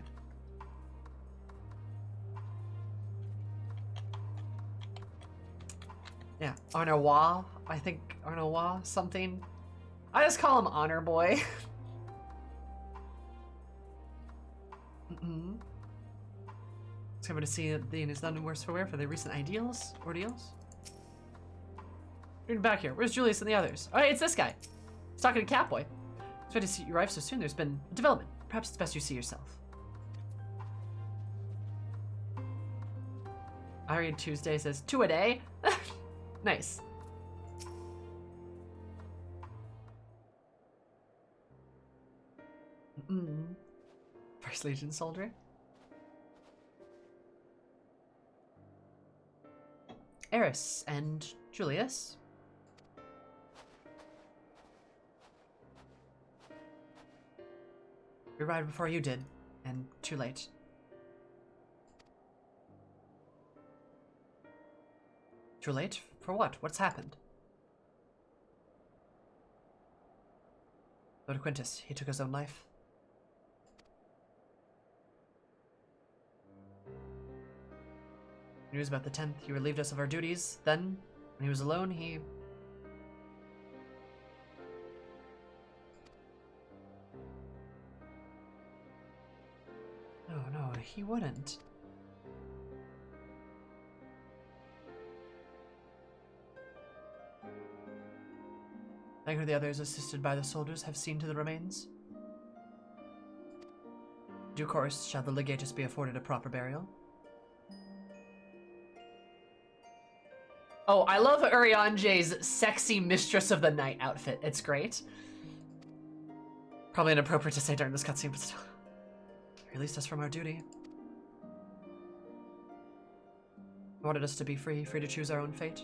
Yeah, Arnawa, I think Arnawa something. I just call him Honor Boy. It's coming to see that Dean is none worse for wear for their recent ordeals. Reading back here. Where's Julius and the others? Oh, hey, it's this guy. He's talking to Catboy. It's good to see you arrive so soon. There's been a development. Perhaps it's best you see yourself. I read Tuesday says 2 a day. Nice. First Legion soldier. Eris and Julius. We arrived before you did, and too late. Too late? For what? What's happened? Lord Quintus, he took his own life. News about the 10th, he relieved us of our duties. Then, when he was alone, he... No, he wouldn't. I heard the others, assisted by the soldiers, have seen to the remains. In due course, shall the legatus be afforded a proper burial. Oh, I love Urianje's sexy Mistress of the Night outfit. It's great. Probably inappropriate to say during this cutscene, but still. Released us from our duty. Wanted us to be free to choose our own fate.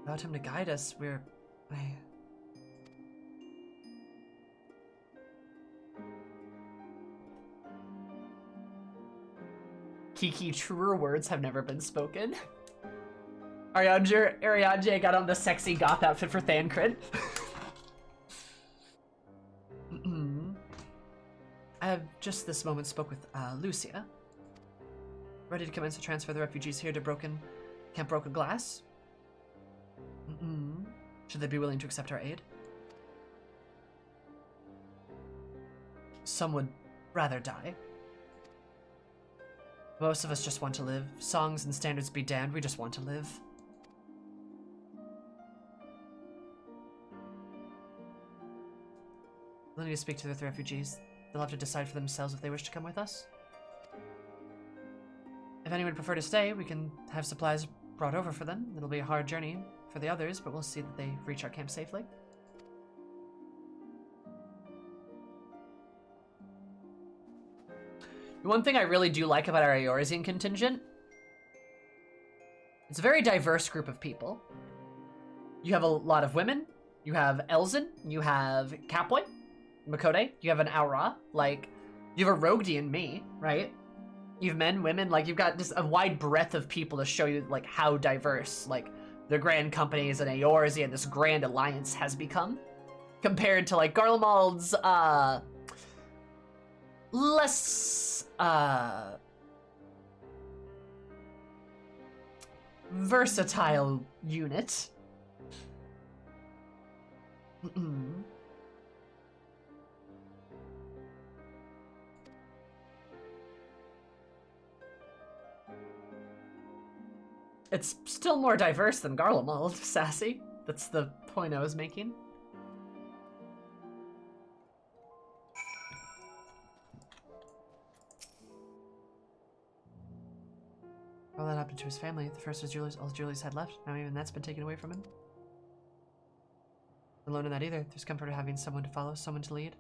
Without him to guide us, we're... Kiki, truer words have never been spoken. Ariadne got on the sexy goth outfit for Thancred. I have just this moment spoke with Lucia. Ready to commence to transfer the refugees here to Camp Broken Glass? Should they be willing to accept our aid? Some would rather die. Most of us just want to live. Songs and standards be damned, we just want to live. We'll need to speak to the refugees. They'll have to decide for themselves if they wish to come with us. If anyone would prefer to stay, we can have supplies brought over for them. It'll be a hard journey for the others, but we'll see that they reach our camp safely. One thing I really do like about our Eorzean contingent, it's a very diverse group of people. You have a lot of women, you have Elzen, you have Kapoi, Makode, you have an Aura, like, you have a Roguedi and me, right? You have men, women, like, you've got just a wide breadth of people to show you, like, how diverse, like, the Grand Companies and Eorzea, this Grand Alliance has become, compared to, like, Garlemald's, less, versatile unit. It's still more diverse than Garlemald, Sassy. That's the point I was making. All that happened to his family. The first was all Julius had left. Now even that's been taken away from him. Alone in that either. There's comfort of having someone to follow, someone to lead.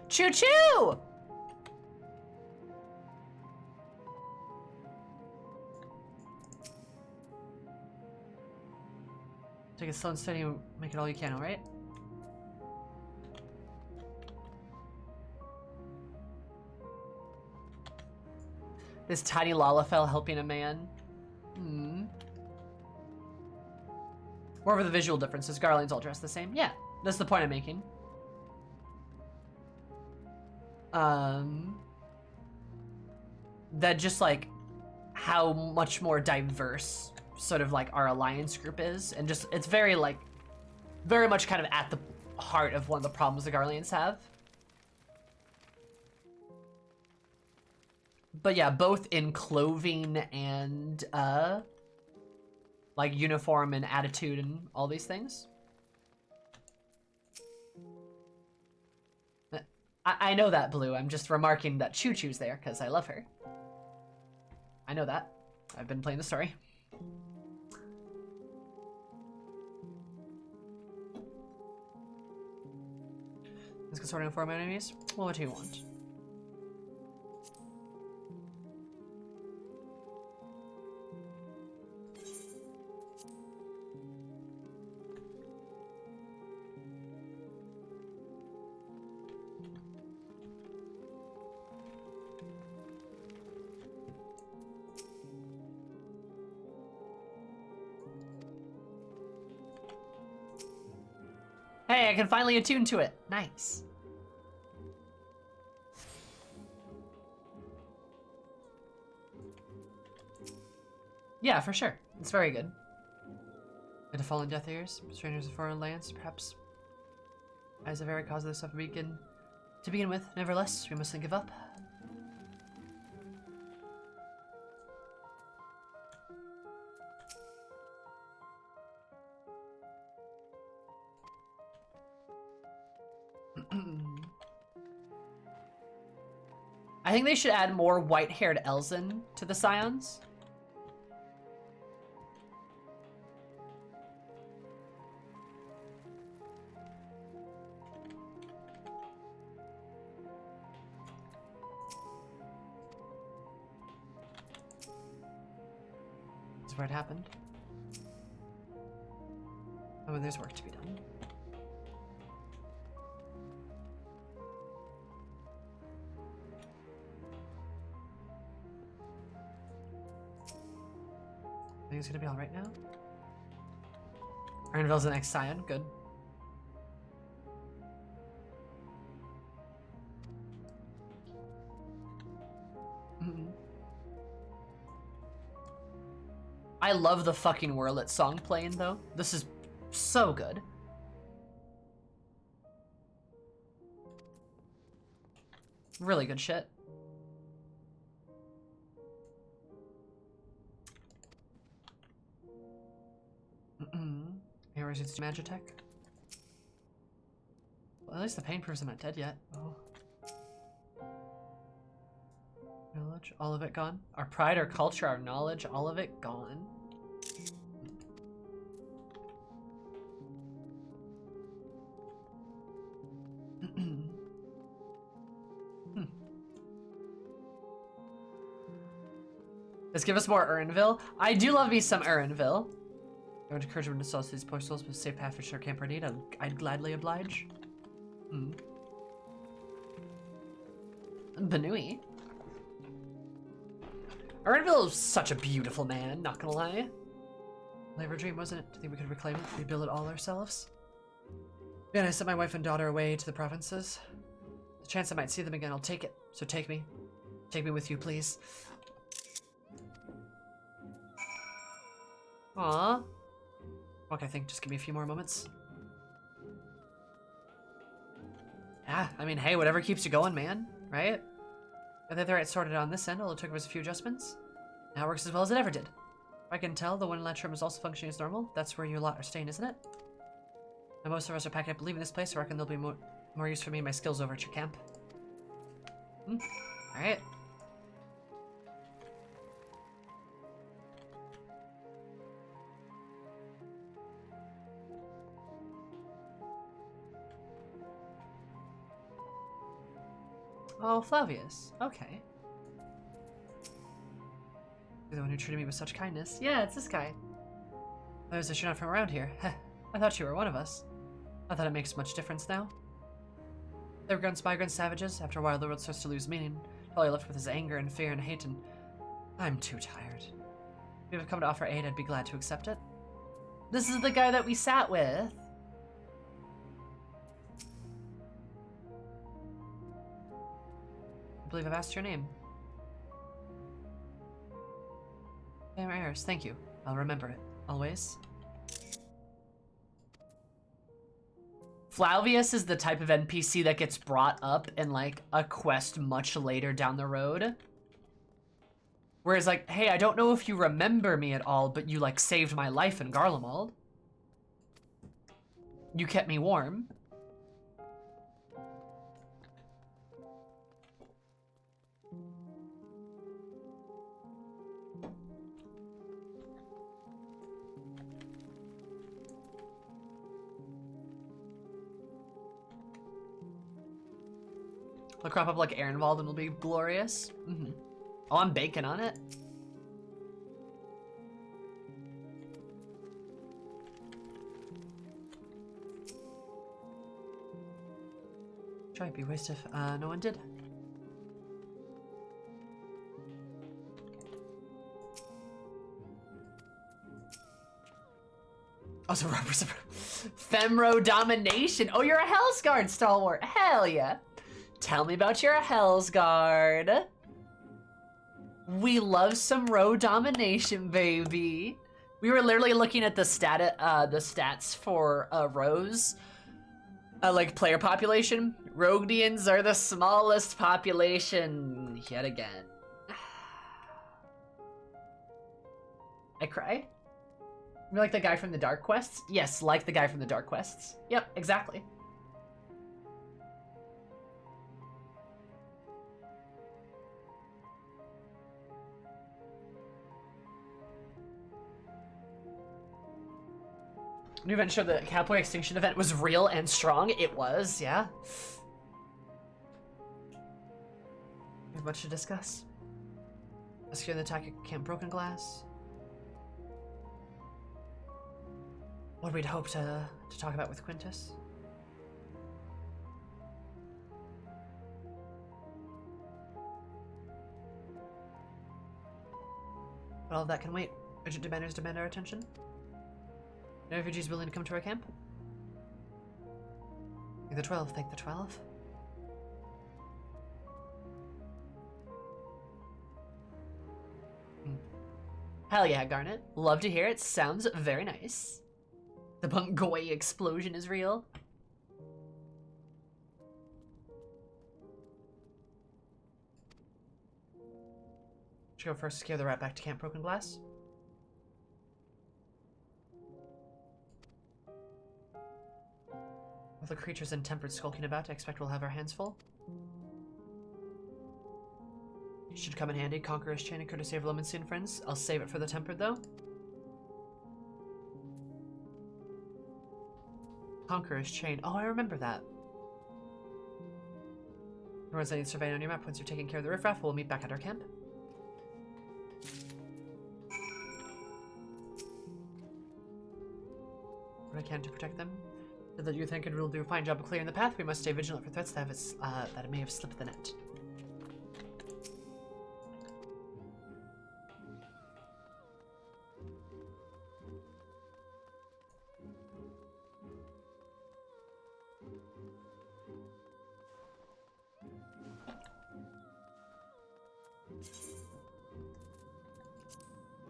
Choo-choo! Take it slow and steady and make it all you can, alright? This tiny Lalafell helping a man. Whatever the visual differences, Garland's all dressed the same. Yeah, that's the point I'm making. That just like how much more diverse sort of like our alliance group is, and just it's very like very much kind of at the heart of one of the problems the Garleans have. But yeah, both in clothing and like uniform and attitude and all these things. I know that, Blue. I'm just remarking that Choo Choo's there because I love her. I know that. I've been playing the story. Let's go sorting on 4 of my enemies. Well, what do you want? Hey, I can finally attune to it. Nice. Yeah, for sure. It's very good. And to fall in deaf ears, strangers of foreign lands, perhaps as the very cause of this stuff to begin with. Nevertheless, we mustn't give up. I think they should add more white-haired Elzen to the Scions. That's where it happened. Oh, and there's work to be done. I think it's gonna be all right now. Arnville's the next Scion. Good. I love the fucking Whirlit song playing though. This is so good. Really good shit. Heroes its Magitech. Well, at least the pain proves I'm not dead yet. Oh. Knowledge, all of it gone. Our pride, our culture, our knowledge, all of it gone. Let's give us more Urnville. I do love me some Urnville. I would encourage everyone to sell these poor souls with safe passage to our camper need. I'd gladly oblige. Benui. Urnville is such a beautiful man, not gonna lie. Labor dream, wasn't it? To think we could reclaim it, rebuild it all ourselves. Then I sent my wife and daughter away to the provinces. The chance I might see them again, I'll take it. So take me. Take me with you, please. Aww. Okay, I think just give me a few more moments. Yeah, I mean, hey, whatever keeps you going, man, right? Got the right sorted on this end, all it took was a few adjustments. Now it works as well as it ever did. I can tell the one latch room is also functioning as normal. That's where you lot are staying, isn't it? Now most of us are packing up leaving this place, so I reckon there'll be more use for me and my skills over at your camp. Alright. Oh, Flavius. Okay. You're the one who treated me with such kindness. Yeah, it's this guy. I was you're not from around here. I thought you were one of us. Not that it makes much difference now. They were grunts, bygrunts, savages. After a while, the world starts to lose meaning. All I left with is anger and fear and hate, and I'm too tired. If you have come to offer aid, I'd be glad to accept it. This is the guy that we sat with. I believe I've asked your name. Eris, thank you. I'll remember it. Always. Flavius is the type of NPC that gets brought up in, like, a quest much later down the road. Whereas, like, hey, I don't know if you remember me at all, but you, like, saved my life in Garlemald. You kept me warm. It'll crop up like Ehrenwald and it'll be glorious. Mm-hmm. Oh, I'm baking on it. Try to be wasted if no one did. Also, Femro domination. Oh, you're a Hellsguard stalwart. Hell yeah. Tell me about your Hellsguard. We love some row domination, baby. We were literally looking at the stats for rows, like player population. Rogdians are the smallest population yet again. I cry. You like the guy from the Dark Quests? Yes, like the guy from the Dark Quests. Yep, exactly. New event showed the Cowboy Extinction event was real and strong. It was, yeah. We have much to discuss. Rescue the attack at Camp Broken Glass. What we'd hope to talk about with Quintus. But all of that can wait. Urgent demanders demand our attention. No refugees willing to come to our camp? Thank the 12, thank the 12. Hell yeah, Garnet. Love to hear it. Sounds very nice. The Bungoy explosion is real. Should we go first, secure the route back to Camp Broken Glass? With the creatures intemperate skulking about, I expect we'll have our hands full. Should come in handy, Conqueror's Chain and courtesy of Lomency and friends. I'll save it for the tempered though. Conqueror's Chain. Oh, I remember that. Everyone's letting survey on your map. Once you're taking care of the riffraff, we'll meet back at our camp. What I can to protect them. The youth anchored will do a fine job of clearing the path. We must stay vigilant for threats that it may have slipped the net.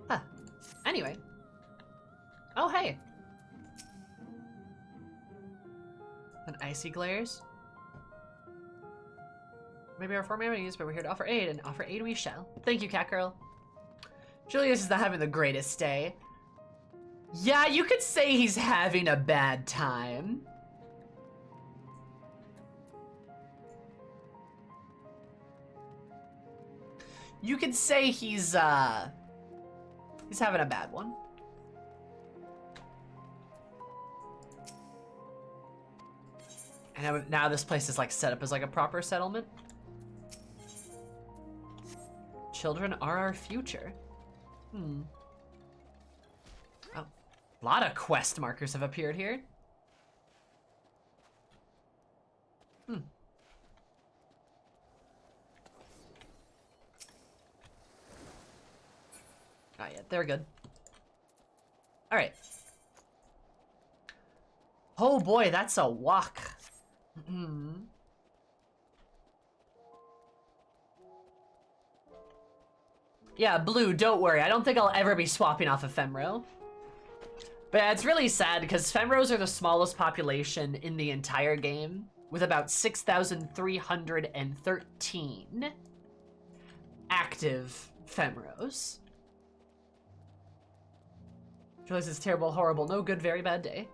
Huh. Anyway. Oh, hey. An icy glares. Maybe our former enemies, but we're here to offer aid, and offer aid we shall. Thank you, Catgirl. Julius is not having the greatest day. Yeah, you could say he's having a bad time. You could say he's having a bad one. And now this place is like set up as like a proper settlement. Children are our future. Oh, a lot of quest markers have appeared here. Not yet. They're good. All right. Oh boy, that's a walk. Yeah, Blue, don't worry. I don't think I'll ever be swapping off a Femro. But yeah, it's really sad because Femros are the smallest population in the entire game, with about 6,313 active Femros. Julius is terrible, horrible, no good, very bad day.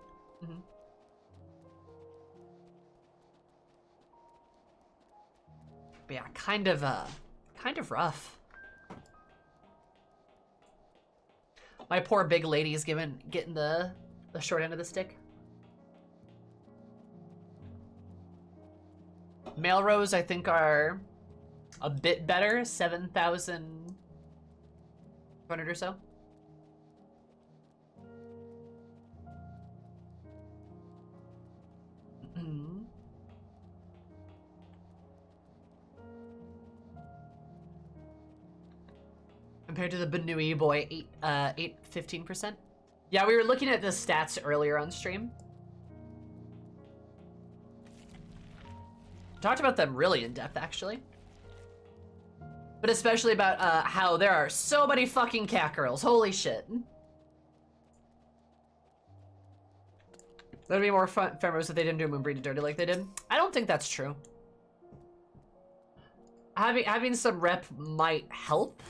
But yeah, kind of rough. My poor big lady is getting the short end of the stick. Male rows, I think, are a bit better, 7,200 or so. Compared to the Benui boy, 15%. Yeah, we were looking at the stats earlier on stream. Talked about them really in depth, actually. But especially about how there are so many fucking cat girls. Holy shit. There'd be more femros if they didn't do Moonbreed dirty like they did. I don't think that's true. Having some rep might help,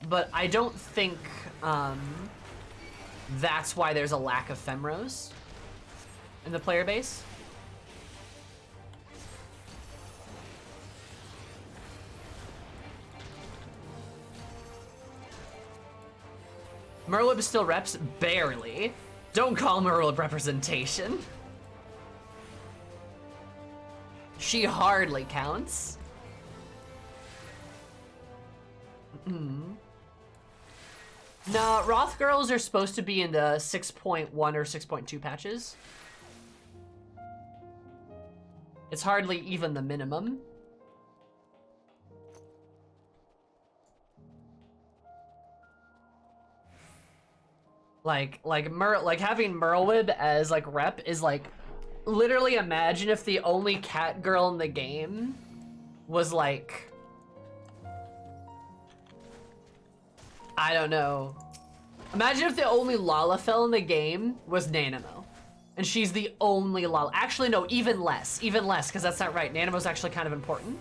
but I don't think that's why there's a lack of femros in the player base. Merlib still reps? Barely. Don't call Merlib representation. She hardly counts. Nah, Roth girls are supposed to be in the 6.1 or 6.2 patches. It's hardly even the minimum. Like having Merlwib as like rep is like, literally imagine if the only cat girl in the game was like, I don't know. Imagine if the only Lalafell in the game was Nanamo. And she's the only Lala. Actually, no, even less, because that's not right. Nanamo's actually kind of important.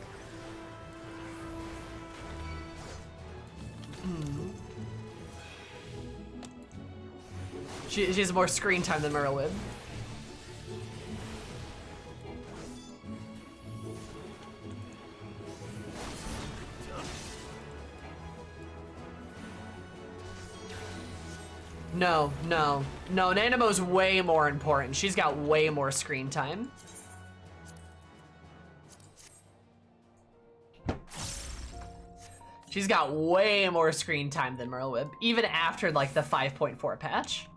She has more screen time than Merlwib. No, Nanamo's way more important. She's got way more screen time. She's got way more screen time than Merlwib, even after like the 5.4 patch.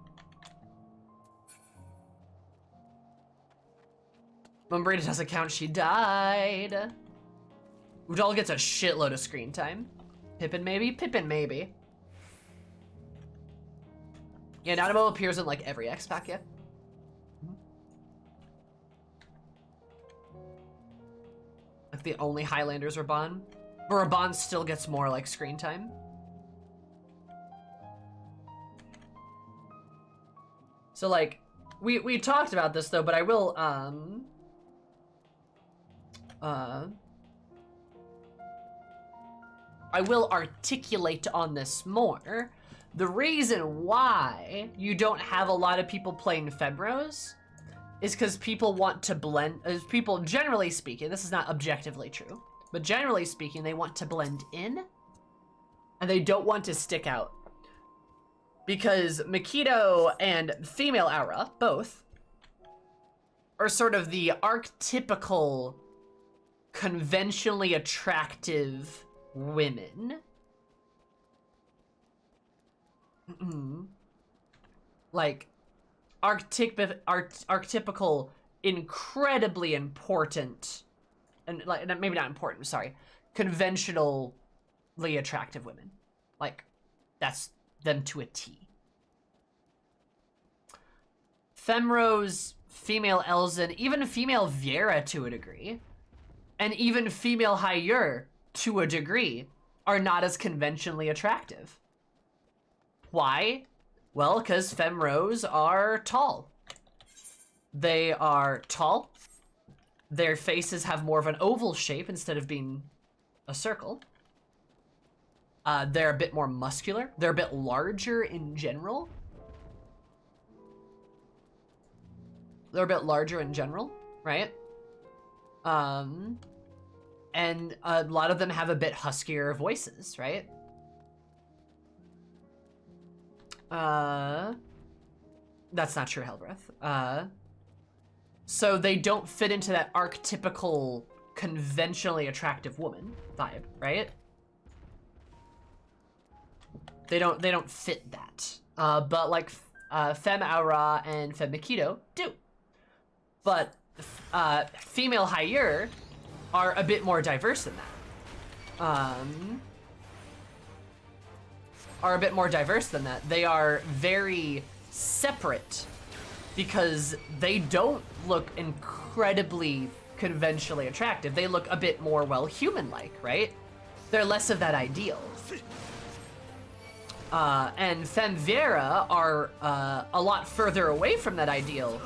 When Brita doesn't count, she died. Udal gets a shitload of screen time. Pippin maybe? Pippin maybe. Yeah, Nanamo appears in like every X pack, yeah. Like the only Highlanders are Raban. But Raban still gets more like screen time. So like, we talked about this though, but I will, I will articulate on this more. The reason why you don't have a lot of people playing Femros is because people want to blend, people generally speaking, this is not objectively true, but generally speaking, they want to blend in and they don't want to stick out. Because Makito and female Aura, both, are sort of the archetypical, conventionally attractive women. Like, archetypical, incredibly important, and like maybe not important, sorry, conventionally attractive women. Like, that's them to a T. Femrose, female Elzen, even female Viera to a degree, and even female Hayur to a degree, are not as conventionally attractive. Why? Well, because Femrose are tall. They are tall. Their faces have more of an oval shape instead of being a circle. They're a bit more muscular. They're a bit larger in general. They're a bit larger in general, right? And a lot of them have a bit huskier voices, right? That's not true, Hellbreath. So they don't fit into that archetypical, conventionally attractive woman vibe, right? They don't fit that. But like Femme Aura and Femme Makito do. But female Haier are a bit more diverse than that. They are very separate because they don't look incredibly conventionally attractive. They look a bit more, well, human-like, right? They're less of that ideal. And Femme Viera are a lot further away from that ideal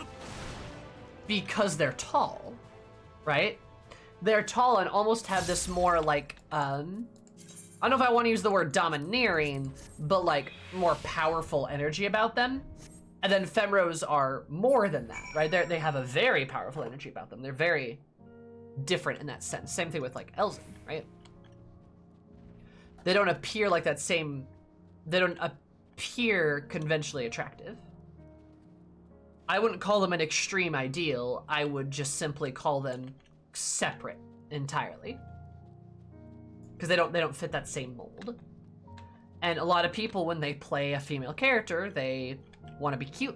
because they're tall, right? They're tall and almost have this more like, I don't know if I want to use the word domineering, but like more powerful energy about them. And then Femros are more than that, right? They have a very powerful energy about them. They're very different in that sense. Same thing with like Elzen, right? They don't appear like that same, they don't appear conventionally attractive. I wouldn't call them an extreme ideal. I would just simply call them separate entirely. Because they don't fit that same mold. And a lot of people, when they play a female character, they want to be cute.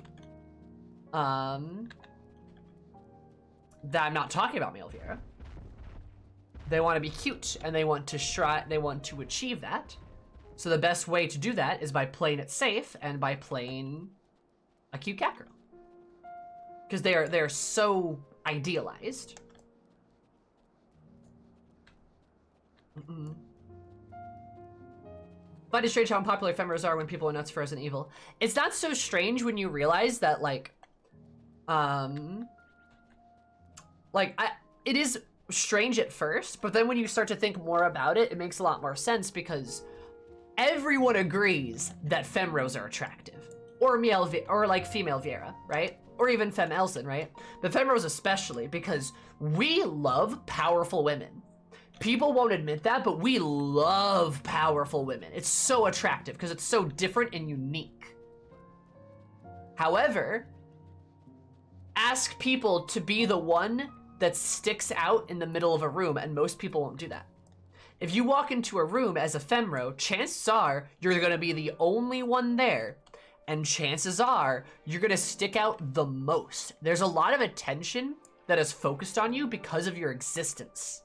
I'm not talking about male Viera. They want to be cute, and they want to achieve that. So the best way to do that is by playing it safe and by playing a cute cat girl. Because they're so idealized. Find it strange how unpopular Femros are when people are nuts for Resident Evil. It's not so strange when you realize that, like, it is strange at first, but then when you start to think more about it, it makes a lot more sense because everyone agrees that Femros are attractive, or female Viera, right? Or even Femme Elzen, right? But Femros especially, because we love powerful women. People won't admit that, but we love powerful women. It's so attractive because it's so different and unique. However, ask people to be the one that sticks out in the middle of a room, and most people won't do that. If you walk into a room as a Femro, chances are you're gonna be the only one there, and chances are you're gonna stick out the most. There's a lot of attention that is focused on you because of your existence.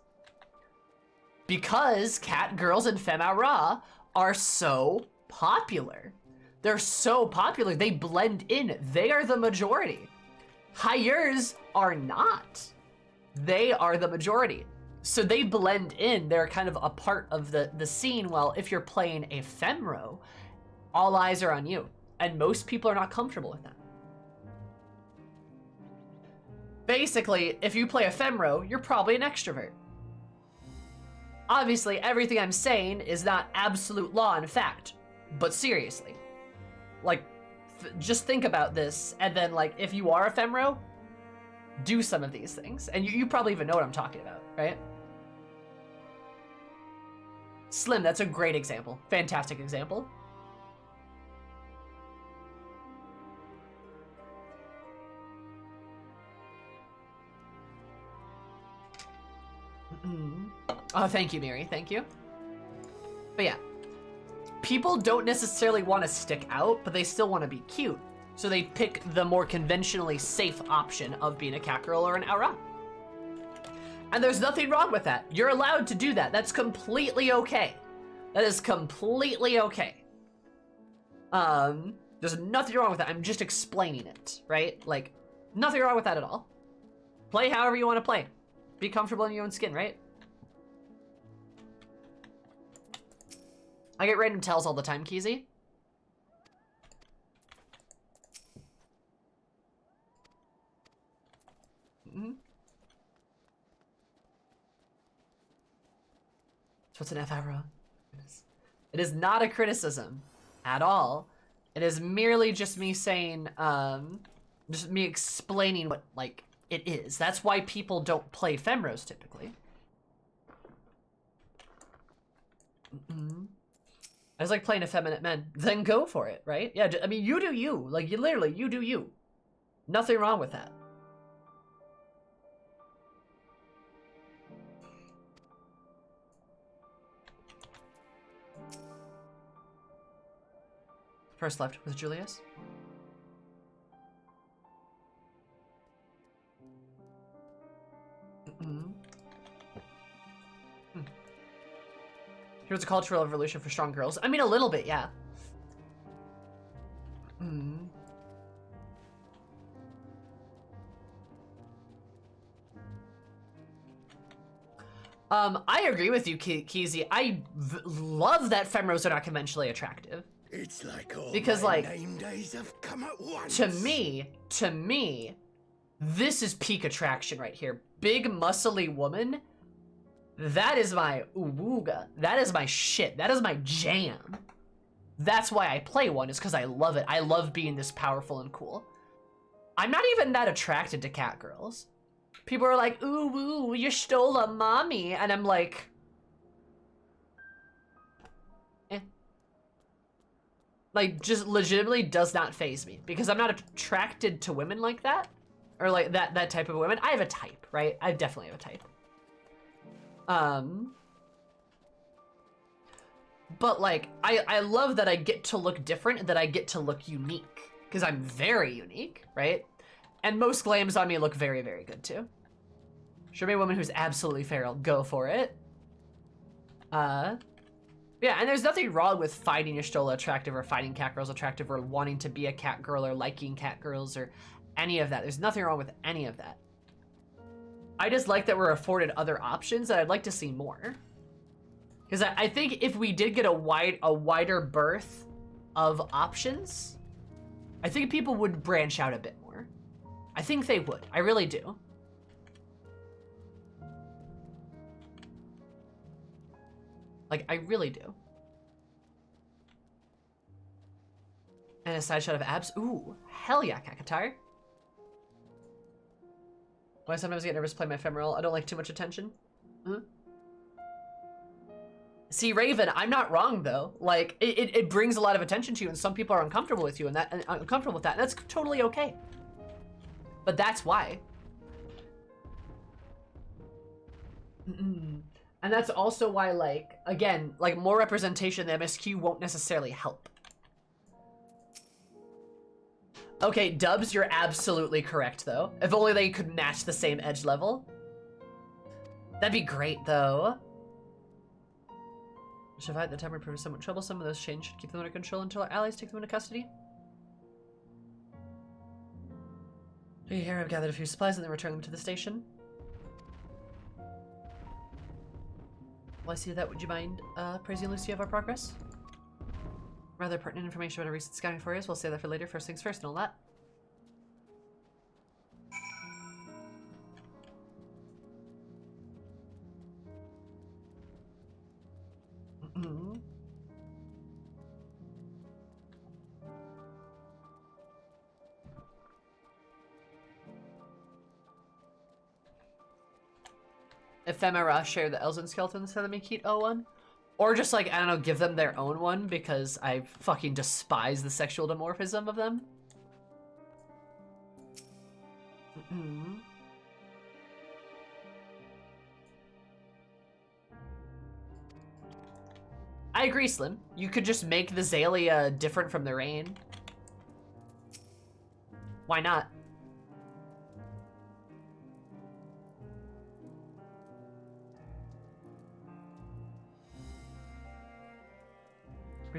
Because cat girls and Femme Aura are so popular. They're so popular, they blend in. They are the majority. Haiers are not. They are the majority. So they blend in, they're kind of a part of the scene, while if you're playing a Femro, all eyes are on you. And most people are not comfortable with that. Basically, if you play a Femro, you're probably an extrovert. Obviously, everything I'm saying is not absolute law and fact, but seriously. Like, just think about this, and then, like, if you are a Femro, do some of these things. And you probably even know what I'm talking about, right? Slim, that's a great example. Fantastic example. Oh, thank you, Miri. Thank you. But yeah, people don't necessarily want to stick out, but they still want to be cute. So they pick the more conventionally safe option of being a cat girl or an aura. And there's nothing wrong with that. You're allowed to do that. That's completely okay. That is completely okay. There's nothing wrong with that. I'm just explaining it, right? Like, nothing wrong with that at all. Play however you want to play. Be comfortable in your own skin, right? I get random tells all the time, Keezy. So what's an F-Aura? It is not a criticism at all. It is merely just me saying, just me explaining what, like, it is. That's why people don't play Femros typically. I just like playing effeminate men. Then go for it, right? Yeah, I mean, you do you. Like, you do you. Nothing wrong with that. First left with Julius. Here's a cultural revolution for strong girls. I mean, a little bit, yeah. I agree with you, Keezy. I love that femros are not conventionally attractive. It's like all because, my like, name days have come at once. To me, this is peak attraction right here. Big, muscly woman. That is my ooga. That is my shit. That is my jam. That's why I play one, is because I love it. I love being this powerful and cool. I'm not even that attracted to cat girls. People are like, ooh, you stole a mommy. And I'm like, eh. Like, just legitimately does not faze me. Because I'm not attracted to women like that. Or like that type of women. I have a type, right? I definitely have a type. But like, I love that I get to look different, that I get to look unique. Because I'm very unique, right? And most glams on me look very, very good too. Show me a woman who's absolutely feral, go for it. Yeah, and there's nothing wrong with finding Y'shtola attractive or finding cat girls attractive or wanting to be a cat girl or liking cat girls or any of that. There's nothing wrong with any of that. I just like that we're afforded other options, and I'd like to see more. Because I think if we did get a wider berth of options, I think people would branch out a bit more. I think they would. I really do. Like, I really do. And a side shot of abs. Ooh, hell yeah, Kakatar. Why I sometimes get nervous playing my ephemeral. I don't like too much attention. See, Raven, I'm not wrong though. Like, it brings a lot of attention to you, and some people are uncomfortable with you, and uncomfortable with that, and that's totally okay. But that's why. And that's also why, like, again, like, more representation in the MSQ won't necessarily help. Okay, Dubs, you're absolutely correct, though. If only they could match the same edge level. That'd be great, though. Survive the time would prove somewhat troublesome. Those change should keep them under control until our allies take them into custody. Here, I've gathered a few supplies and then return them to the station. While I see that, would you mind praising Lucia of our progress? Rather pertinent information about a recent scouting for us. We'll save that for later. First things first and all that. Ephemera share the Elzen skeleton instead of the Meat one. Or just like, I don't know, give them their own one because I fucking despise the sexual dimorphism of them. I agree, Slim. You could just make the Zalia different from the Rain. Why not?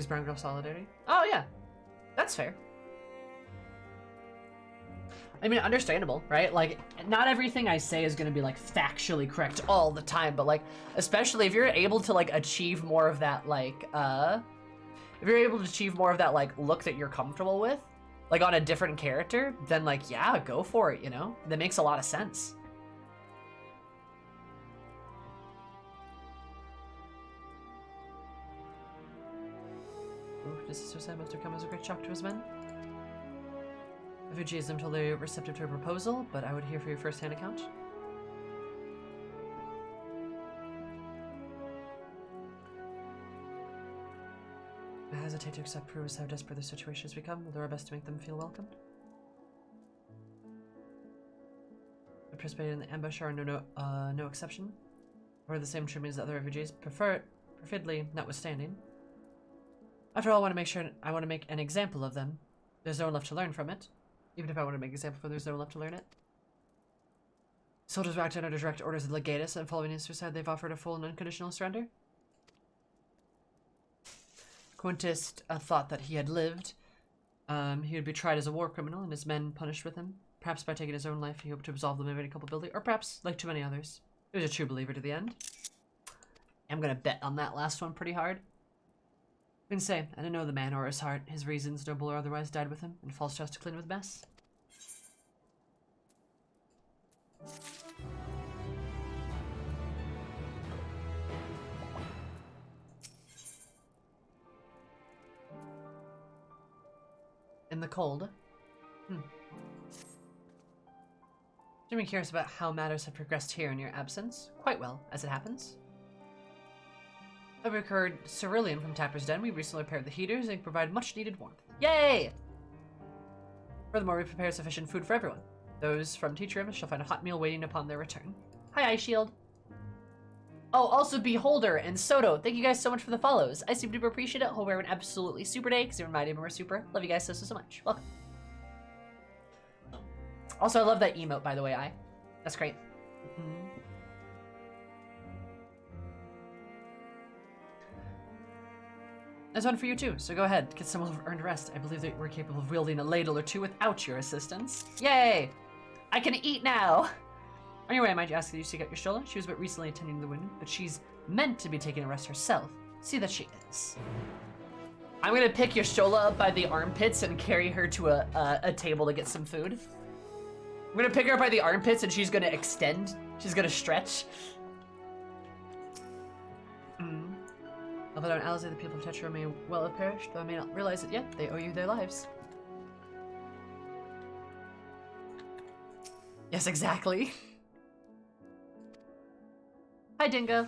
Brown girl solidarity. Oh yeah, that's fair. I mean, understandable, right? Like, not everything I say is gonna be like factually correct all the time, but like, especially if you're able to like achieve more of that like, if you're able to achieve more of that like look that you're comfortable with, like on a different character, then like, yeah, go for it, you know? That makes a lot of sense. This sister must have come as a great shock to his men. Refugees until they're receptive to a proposal, but I would hear for your first-hand account. I hesitate to accept proves how desperate the situation has become. We'll do our best to make them feel welcomed. I participated in the ambush are no exception. We're the same treatment as the other refugees, perfidly notwithstanding. After all, I want to make an example of them. There's no one left to learn from it. Even if I want to make an example for there's no one left to learn it. Soldiers were acting under direct orders of the Legatus, and following his suicide, they've offered a full and unconditional surrender. Quintus thought that he had lived. He would be tried as a war criminal, and his men punished with him. Perhaps by taking his own life, he hoped to absolve them of any culpability, or perhaps, like too many others, he was a true believer to the end. I'm gonna bet on that last one pretty hard. I can say, I don't know the man or his heart. His reasons, noble or otherwise, died with him, and false trust to clean with mess. In the cold. Jimmy curious about how matters have progressed here in your absence. Quite well, as it happens. We procured cerulean from Tapper's Den. We recently repaired the heaters and provide much needed warmth. Yay! Furthermore, we prepared sufficient food for everyone. Those from Teacher Image shall find a hot meal waiting upon their return. Hi, Ice Shield. Oh, also Beholder and Soto. Thank you guys so much for the follows. I super duper appreciate it. Hope everyone absolutely super day, because you reminded me we're super. Love you guys so much. Welcome. Also, I love that emote, by the way, That's great. There's one for you too, so go ahead, get some earned rest. I believe that we're capable of wielding a ladle or two without your assistance. Yay! I can eat now! Anyway, I might ask that you seek out your Shola. She was but recently attending to the wound, but she's meant to be taking a rest herself. See that she is. I'm gonna pick your Shola up by the armpits and carry her to a table to get some food. I'm gonna pick her up by the armpits and she's gonna extend. She's gonna stretch. Although in Alize, the people of Tetra may well have perished, though I may not realize it yet, they owe you their lives. Yes, exactly. Hi, Dingo.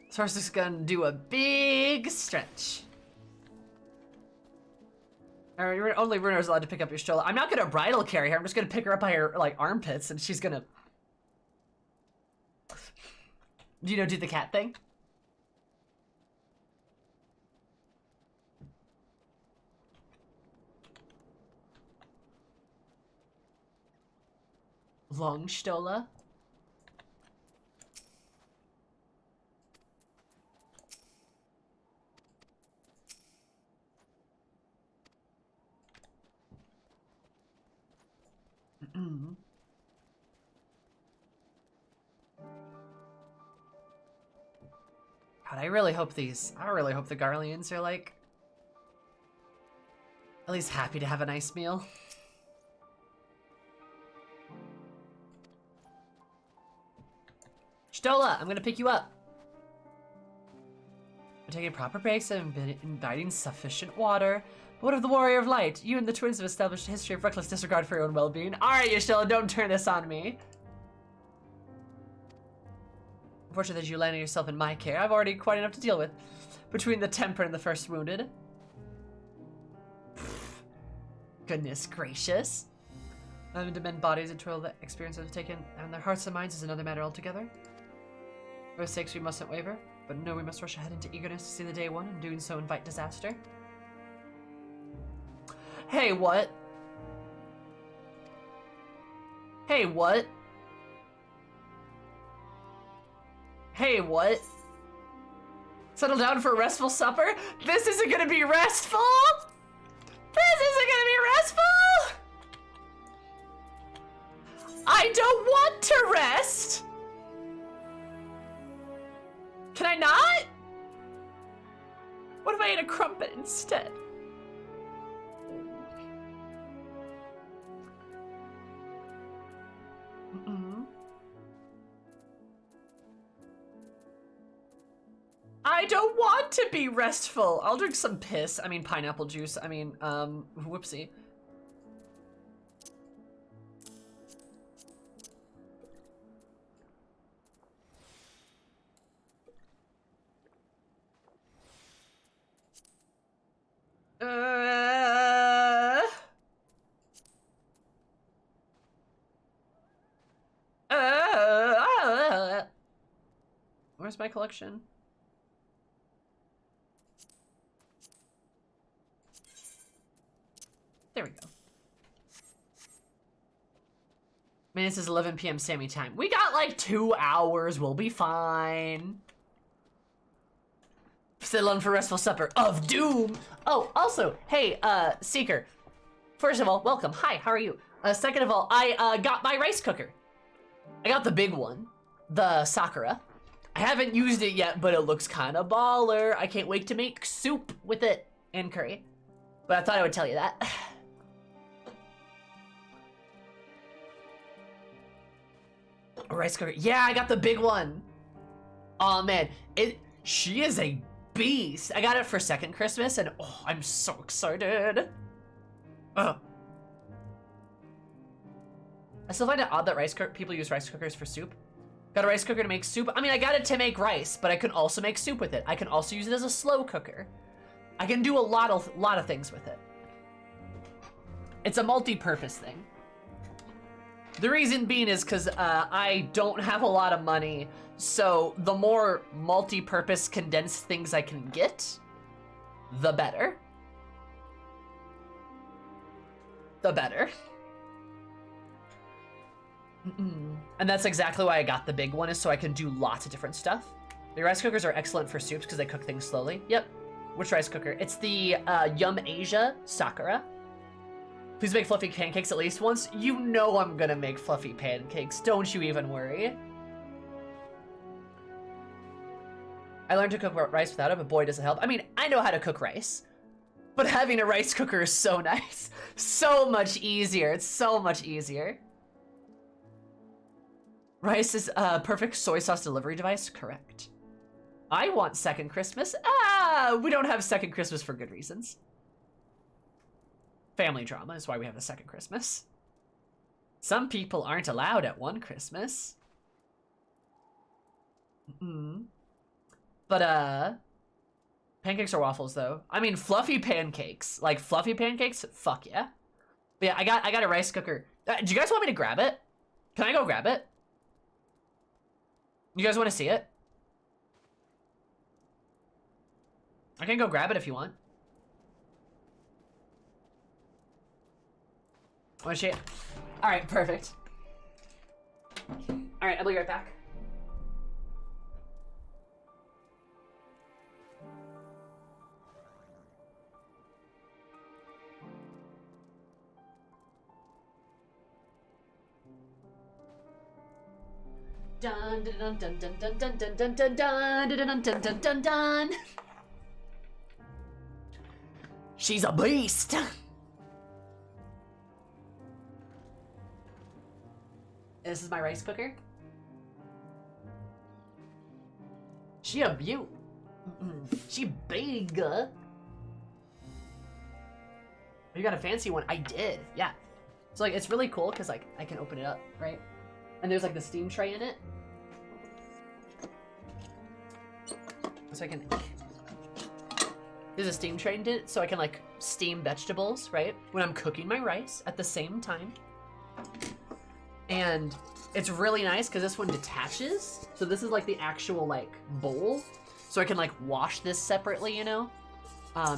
Source is gonna do a big stretch. Alright, only Runer's allowed to pick up your stroller. I'm not gonna bridal carry her, I'm just gonna pick her up by her, like, armpits, and she's gonna... do the cat thing? Long Stola. God, I really hope the Garleans are, like, at least happy to have a nice meal. Stola, I'm gonna pick you up. We're taking proper breaks and imbibing sufficient water. But what of the Warrior of Light? You and the twins have established a history of reckless disregard for your own well-being. Alright, Stola, don't turn this on me. Unfortunately, that you landed yourself in my care. I've already quite enough to deal with. Between the temper and the first wounded. Goodness gracious. Having to mend bodies and toil that experiences have taken, and their hearts and minds is another matter altogether. For our sakes, we mustn't waver, but no, we must rush ahead into eagerness to see the day one, and doing so invite disaster. Hey, what? Hey, what? Hey, what? Settle down for a restful supper? This isn't gonna be restful! This isn't gonna be restful! I don't want to rest! Can I not? What if I ate a crumpet instead? I don't want to be restful. I'll drink some piss. I mean, pineapple juice. I mean, whoopsie. Where's my collection? There we go. I mean, this is 11 p.m. Sammy time. We got like 2 hours. We'll be fine. Settle on for restful supper of doom. Oh, also, hey, Seeker. First of all, welcome. Hi, how are you? Second of all, I got my rice cooker. I got the big one, the Sakura. I haven't used it yet, but it looks kind of baller. I can't wait to make soup with it and curry. But I thought I would tell you that. Rice cooker. Yeah, I got the big one. Oh man, she is a beast. I got it for second Christmas and oh, I'm so excited. Ugh. I still find it odd that people use rice cookers for soup. Got a rice cooker to make soup. I mean, I got it to make rice, but I can also make soup with it. I can also use it as a slow cooker. I can do a lot of things with it. It's a multi-purpose thing. The reason being is because I don't have a lot of money, so the more multi-purpose condensed things I can get, the better. The better. And that's exactly why I got the big one, is so I can do lots of different stuff. The rice cookers are excellent for soups because they cook things slowly. Yep. Which rice cooker? It's the Yum Asia Sakura. Please make fluffy pancakes at least once. You know I'm gonna make fluffy pancakes. Don't you even worry. I learned to cook rice without it, but boy, does it help. I mean, I know how to cook rice, but having a rice cooker is so nice. So much easier. It's so much easier. Rice is a perfect soy sauce delivery device. Correct. I want second Christmas. We don't have second Christmas for good reasons. Family drama is why we have a second Christmas. Some people aren't allowed at one Christmas. But, pancakes or waffles, though? I mean, fluffy pancakes. Like, fluffy pancakes? Fuck yeah. But yeah, I got a rice cooker. Do you guys want me to grab it? Can I go grab it? You guys want to see it? I can go grab it if you want. Want to see it? Alright, perfect. Alright, I'll be right back. Dun dun dun dun dun dun dun dun dun dun dun dun dun dun dun. She's a beast. This is my rice cooker. She a beaut. She big. You got a fancy one? I did. Yeah. So like, it's really cool because like I can open it up, right? And there's like the steam tray in it. So I can, there's a steam tray in it, so I can like steam vegetables, right? When I'm cooking my rice at the same time. And it's really nice because this one detaches. So this is like the actual like bowl. So I can like wash this separately, you know?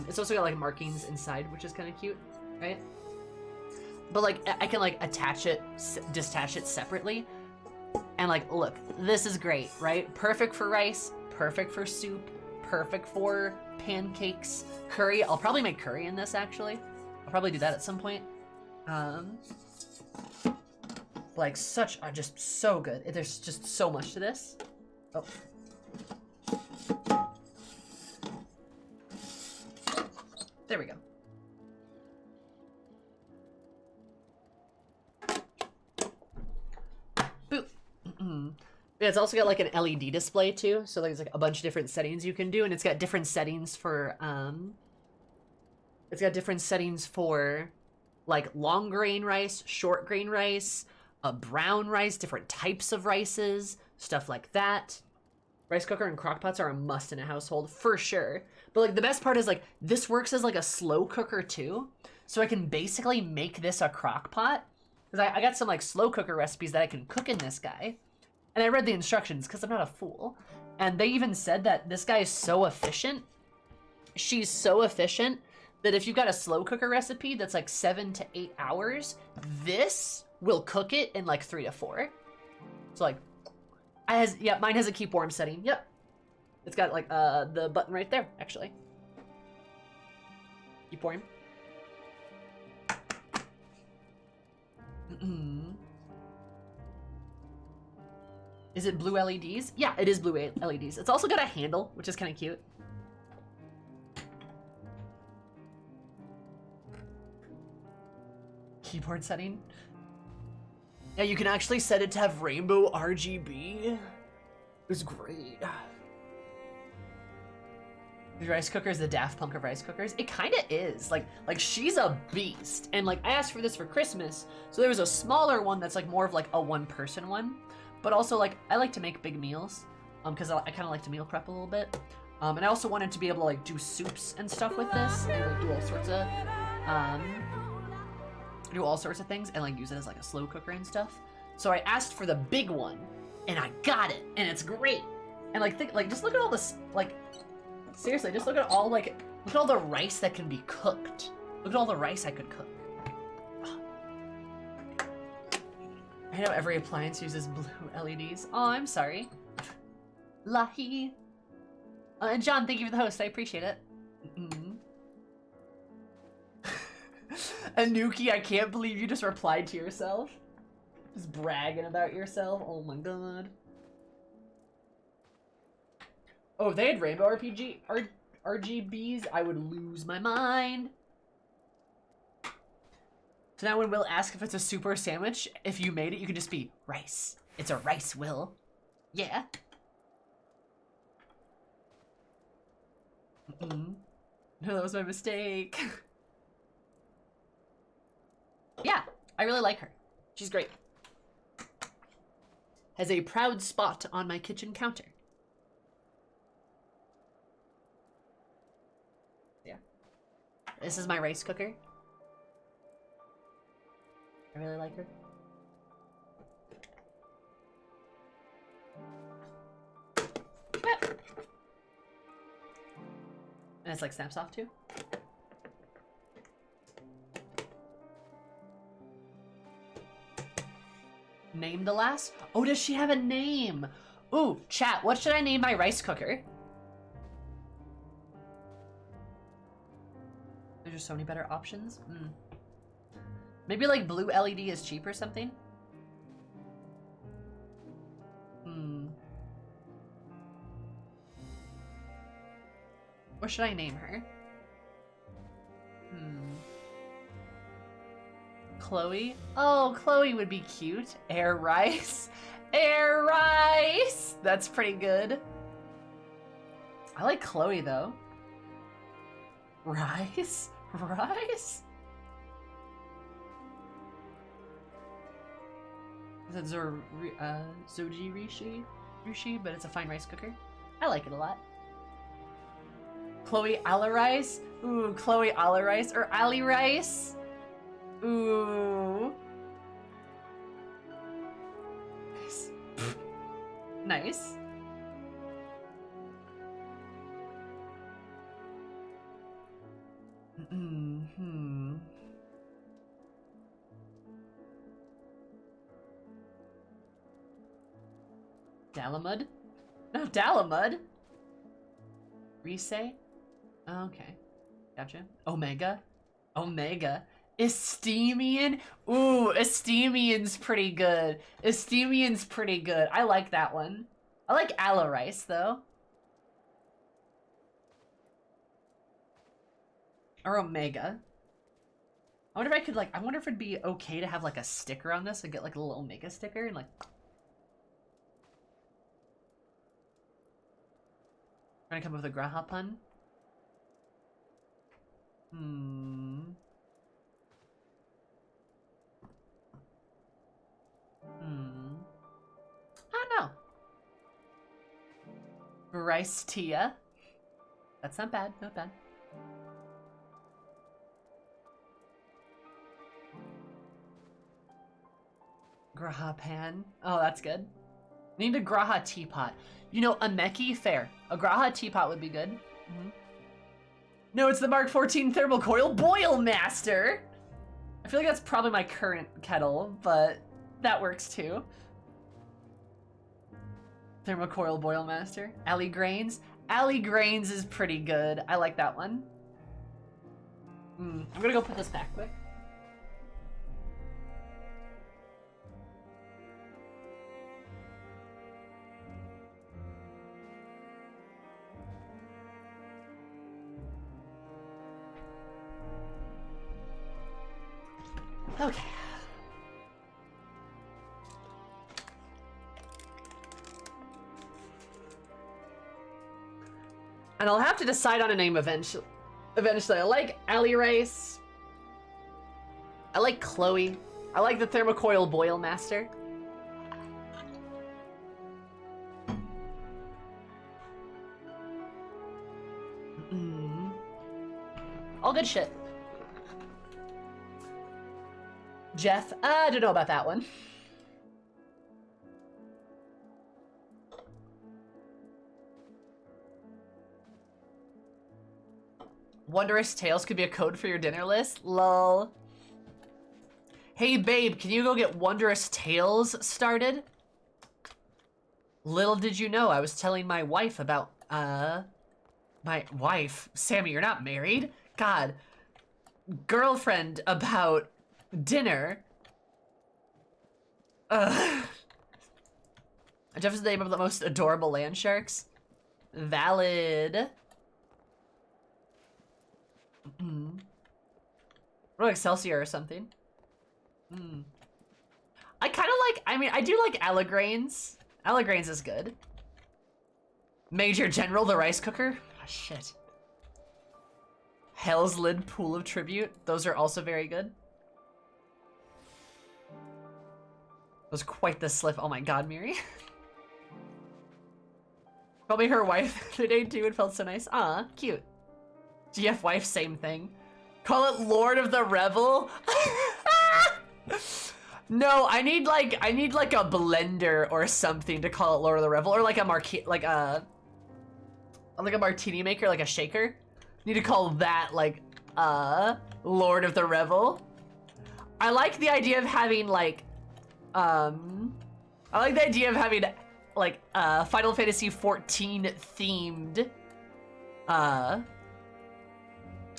It's also got like markings inside, which is kind of cute, right? But like, I can like attach it, detach it separately. And like, look, this is great, right? Perfect for rice, perfect for soup, perfect for pancakes, curry. I'll probably make curry in this actually. I'll probably do that at some point. Like such, just so good. There's just so much to this. Oh. There we go. Boop. Yeah, it's also got like an LED display too, so there's like a bunch of different settings you can do, and it's got different settings for like long grain rice, short grain rice, brown rice, different types of rices, stuff like that. Rice cooker and crock pots are a must in a household for sure. But like the best part is like this works as like a slow cooker too, so I can basically make this a crock pot. Because I got some like slow cooker recipes that I can cook in this guy. And I read the instructions because I'm not a fool. And they even said that this guy is so efficient. She's so efficient that if you've got a slow cooker recipe that's like 7 to 8 hours, this will cook it in like 3 to 4. So like, yeah, mine has a keep warm setting. Yep. It's got like the button right there, actually. Keep warm. Is it blue LEDs? Yeah, it is blue LEDs. It's also got a handle, which is kind of cute. Keyboard setting. Yeah, you can actually set it to have rainbow RGB. It was great. The rice cooker is the Daft Punk of rice cookers. It kind of is. Like she's a beast. And like I asked for this for Christmas, so there was a smaller one that's like more of like a one-person one. But also like I like to make big meals, because I kind of like to meal prep a little bit. And I also wanted to be able to like do soups and stuff with this, and like do all sorts of things, and like use it as like a slow cooker and stuff. So I asked for the big one, and I got it, and it's great. And like just look at all this, like seriously, just look at all look at all the rice that can be cooked. Look at all the rice I could cook. I know every appliance uses blue LEDs. Oh, I'm sorry. Lahi. And John, thank you for the host. I appreciate it. Anuki, I can't believe you just replied to yourself. Just bragging about yourself. Oh my god. Oh, if they had rainbow RGBs, I would lose my mind. So now when Will asks if it's a soup or a sandwich, if you made it, you can just be rice. It's a rice, Will. Yeah. No, that was my mistake. Yeah, I really like her. She's great. Has a proud spot on my kitchen counter. Yeah. This is my rice cooker. I really like her. Yep. And it's like snaps off too. Name the last? Oh, does she have a name? Ooh, chat, what should I name my rice cooker? There's just so many better options. Maybe like blue LED is cheap or something? What should I name her? Chloe? Oh, Chloe would be cute. Air rice. Air rice! That's pretty good. I like Chloe though. Rice? Rice? Is it Zoji Rishi, but it's a fine rice cooker. I like it a lot. Chloe Ala Rice? Ooh, Chloe Ala Rice or Ali Rice? Ooh. Nice. Nice. Dalamud? No, Dalamud? Rise? Oh, okay. Gotcha. Omega? Omega. Estemian? Ooh, Estemian's pretty good. Estemian's pretty good. I like that one. I like Ala Rice, though. Or Omega. I wonder if I could, like, I wonder if it'd be okay to have, like, a sticker on this and get, like, a little Omega sticker and, like... Trying to come up with a Graha pun? I don't know. Rice Tia. That's not bad, not bad. Graha pan. Oh, that's good. Need a Graha teapot. You know, a Meki? Fair. A Graha teapot would be good. No, it's the Mark 14 thermal coil boil master. I feel like that's probably my current kettle, but that works too. Thermocoil boil master. Alley Grains. Alley Grains is pretty good. I like that one. I'm gonna go put this back quick. Okay. And I'll have to decide on a name eventually. I like Alley Rice. I like Chloe. I like the Thermocoil Boil Master. All good shit. Jeff, I don't know about that one. Wondrous Tales could be a code for your dinner list? Lol. Hey babe, can you go get Wondrous Tales started? Little did you know, I was telling my wife about, my wife? Sammy, you're not married? God. Girlfriend about dinner. Jeff is the name of the most adorable land sharks. Valid. Or Excelsior or something. I kind of like, I mean, I do like Allegrains. Allegrains is good. Major General, the rice cooker. Oh, shit. Hell's Lid Pool of Tribute. Those are also very good. Was quite the slip. Oh my god, Miri. Called me her wife the day too. It felt so nice. Aw, cute. GF wife, same thing. Call it Lord of the Revel. No, I need like a blender or something to call it Lord of the Revel, or like a martini maker, like a shaker. Need to call that like Lord of the Revel. I like the idea of having like Final Fantasy 14 themed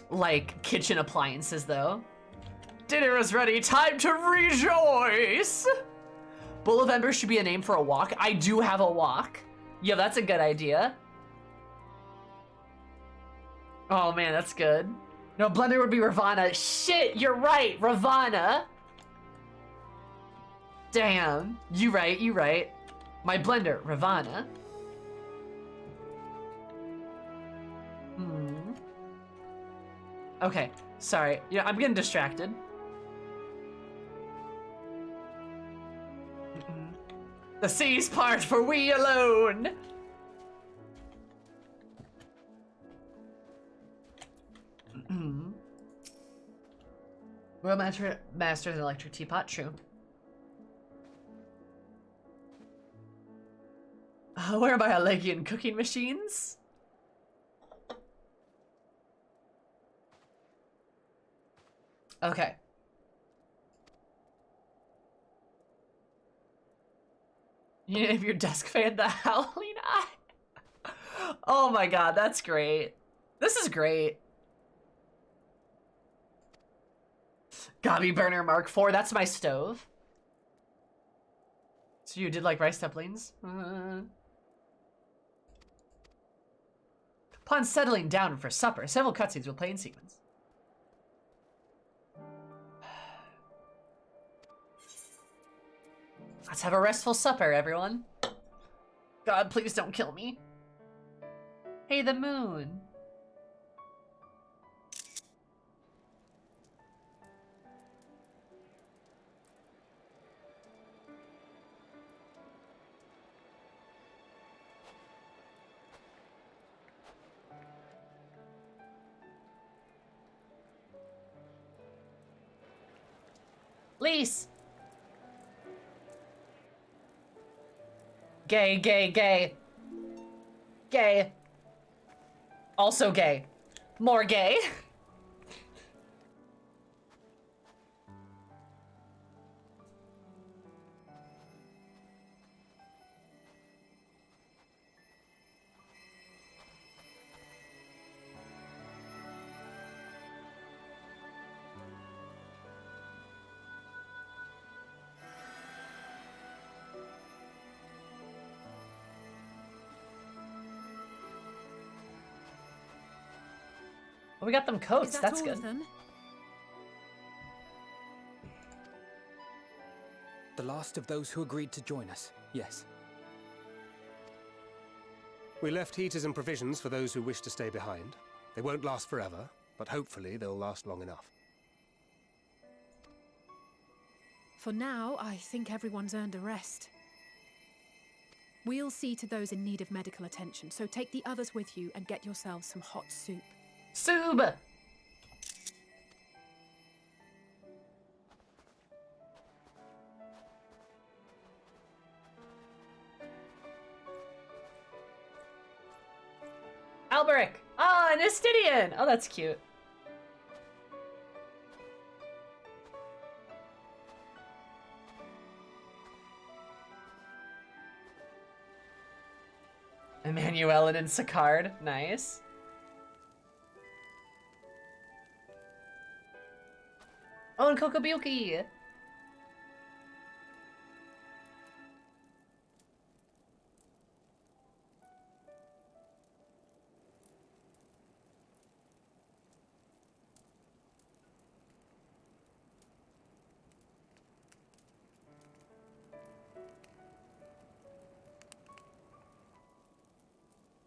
like kitchen appliances though. Dinner is ready, time to rejoice! Bull of Embers should be a name for a wok. I do have a wok. Yeah, that's a good idea. Oh man, that's good. No, blender would be Ravana. Shit, you're right, Ravana. Damn, you right. My blender, Ravana. Okay, sorry. Yeah, I'm getting distracted. The seas part for we alone. Royal Master's an electric teapot, true. Where are my Allegian cooking machines? Okay. You name your desk fan the Howling Eye? Oh my god, that's great. This is great. Gobby Burner Mark IV, that's my stove. So you did like rice dumplings? Upon settling down for supper, several cutscenes will play in sequence. Let's have a restful supper, everyone. God, please don't kill me. Hey, the moon. Lise. Gay, gay, gay. Gay. Also gay. More gay. Well, we got them coats. That's all good. of them? The last of those who agreed to join us, yes. We left heaters and provisions for those who wish to stay behind. They won't last forever, but hopefully they'll last long enough. For now, I think everyone's earned a rest. We'll see to those in need of medical attention, so take the others with you and get yourselves some hot soup. Soup! Alberic! Ah, an Astidian! Oh, that's cute. Emmanuel and Sicard. Nice. Oh, and Kokobuki!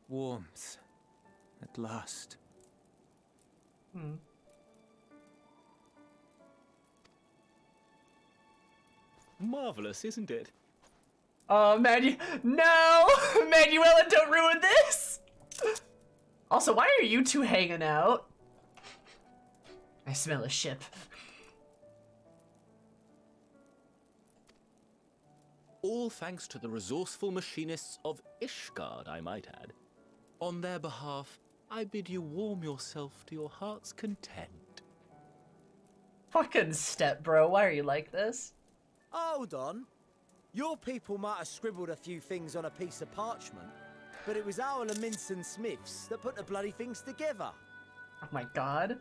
Warmth. At last. Marvelous, isn't it? Oh, no! Manuela, don't ruin this! Also, why are you two hanging out? I smell a ship. All thanks to the resourceful machinists of Ishgard, I might add. On their behalf, I bid you warm yourself to your heart's content. Fucking step, bro. Why are you like this? Hold on. Your people might have scribbled a few things on a piece of parchment, but it was our Leminson Smiths that put the bloody things together. Oh my god.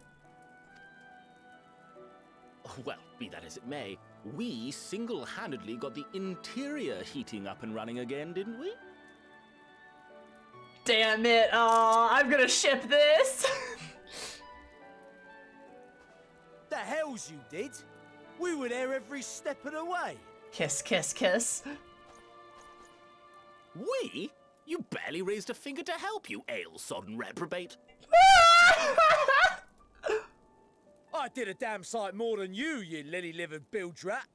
Well, be that as it may, we single-handedly got the interior heating up and running again, didn't we? Damn it. Oh, I'm gonna ship this. The hells you did? We were there every step of the way. Kiss, kiss, kiss. We? You barely raised a finger to help, you ale-sodden reprobate. I did a damn sight more than you lily-livered bilge rat.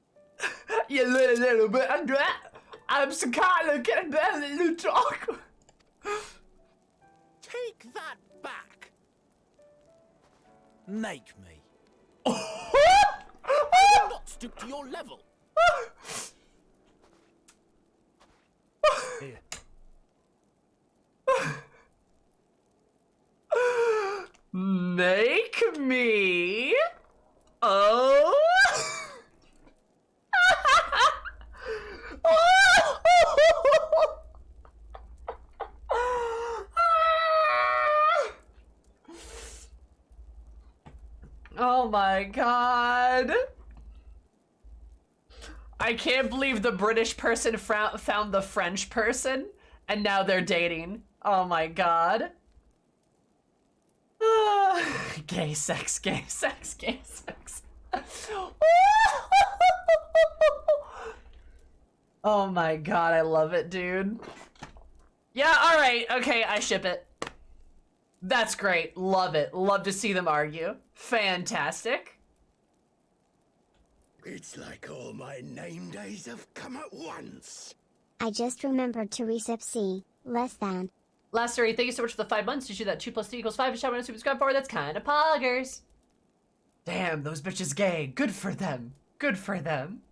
You little bit under that. I'm so kind of getting better than you talk. Take that back. Make me. I will not stoop to your level. Here. Make me? Oh? Oh my god. I can't believe the British person found the French person and now they're dating. Oh my god. Gay sex, gay sex, gay sex. Oh my god, I love it, dude. Yeah, alright, okay, I ship it. That's great, love it. Love to see them argue. Fantastic. It's like all my name days have come at once. I just remembered to recip C, less than. Lastery, thank you so much for the 5 months. Did you that 2 + 3 = 5? Shout out to subscribe for that's kind of poggers. Damn, those bitches gay. Good for them. Good for them.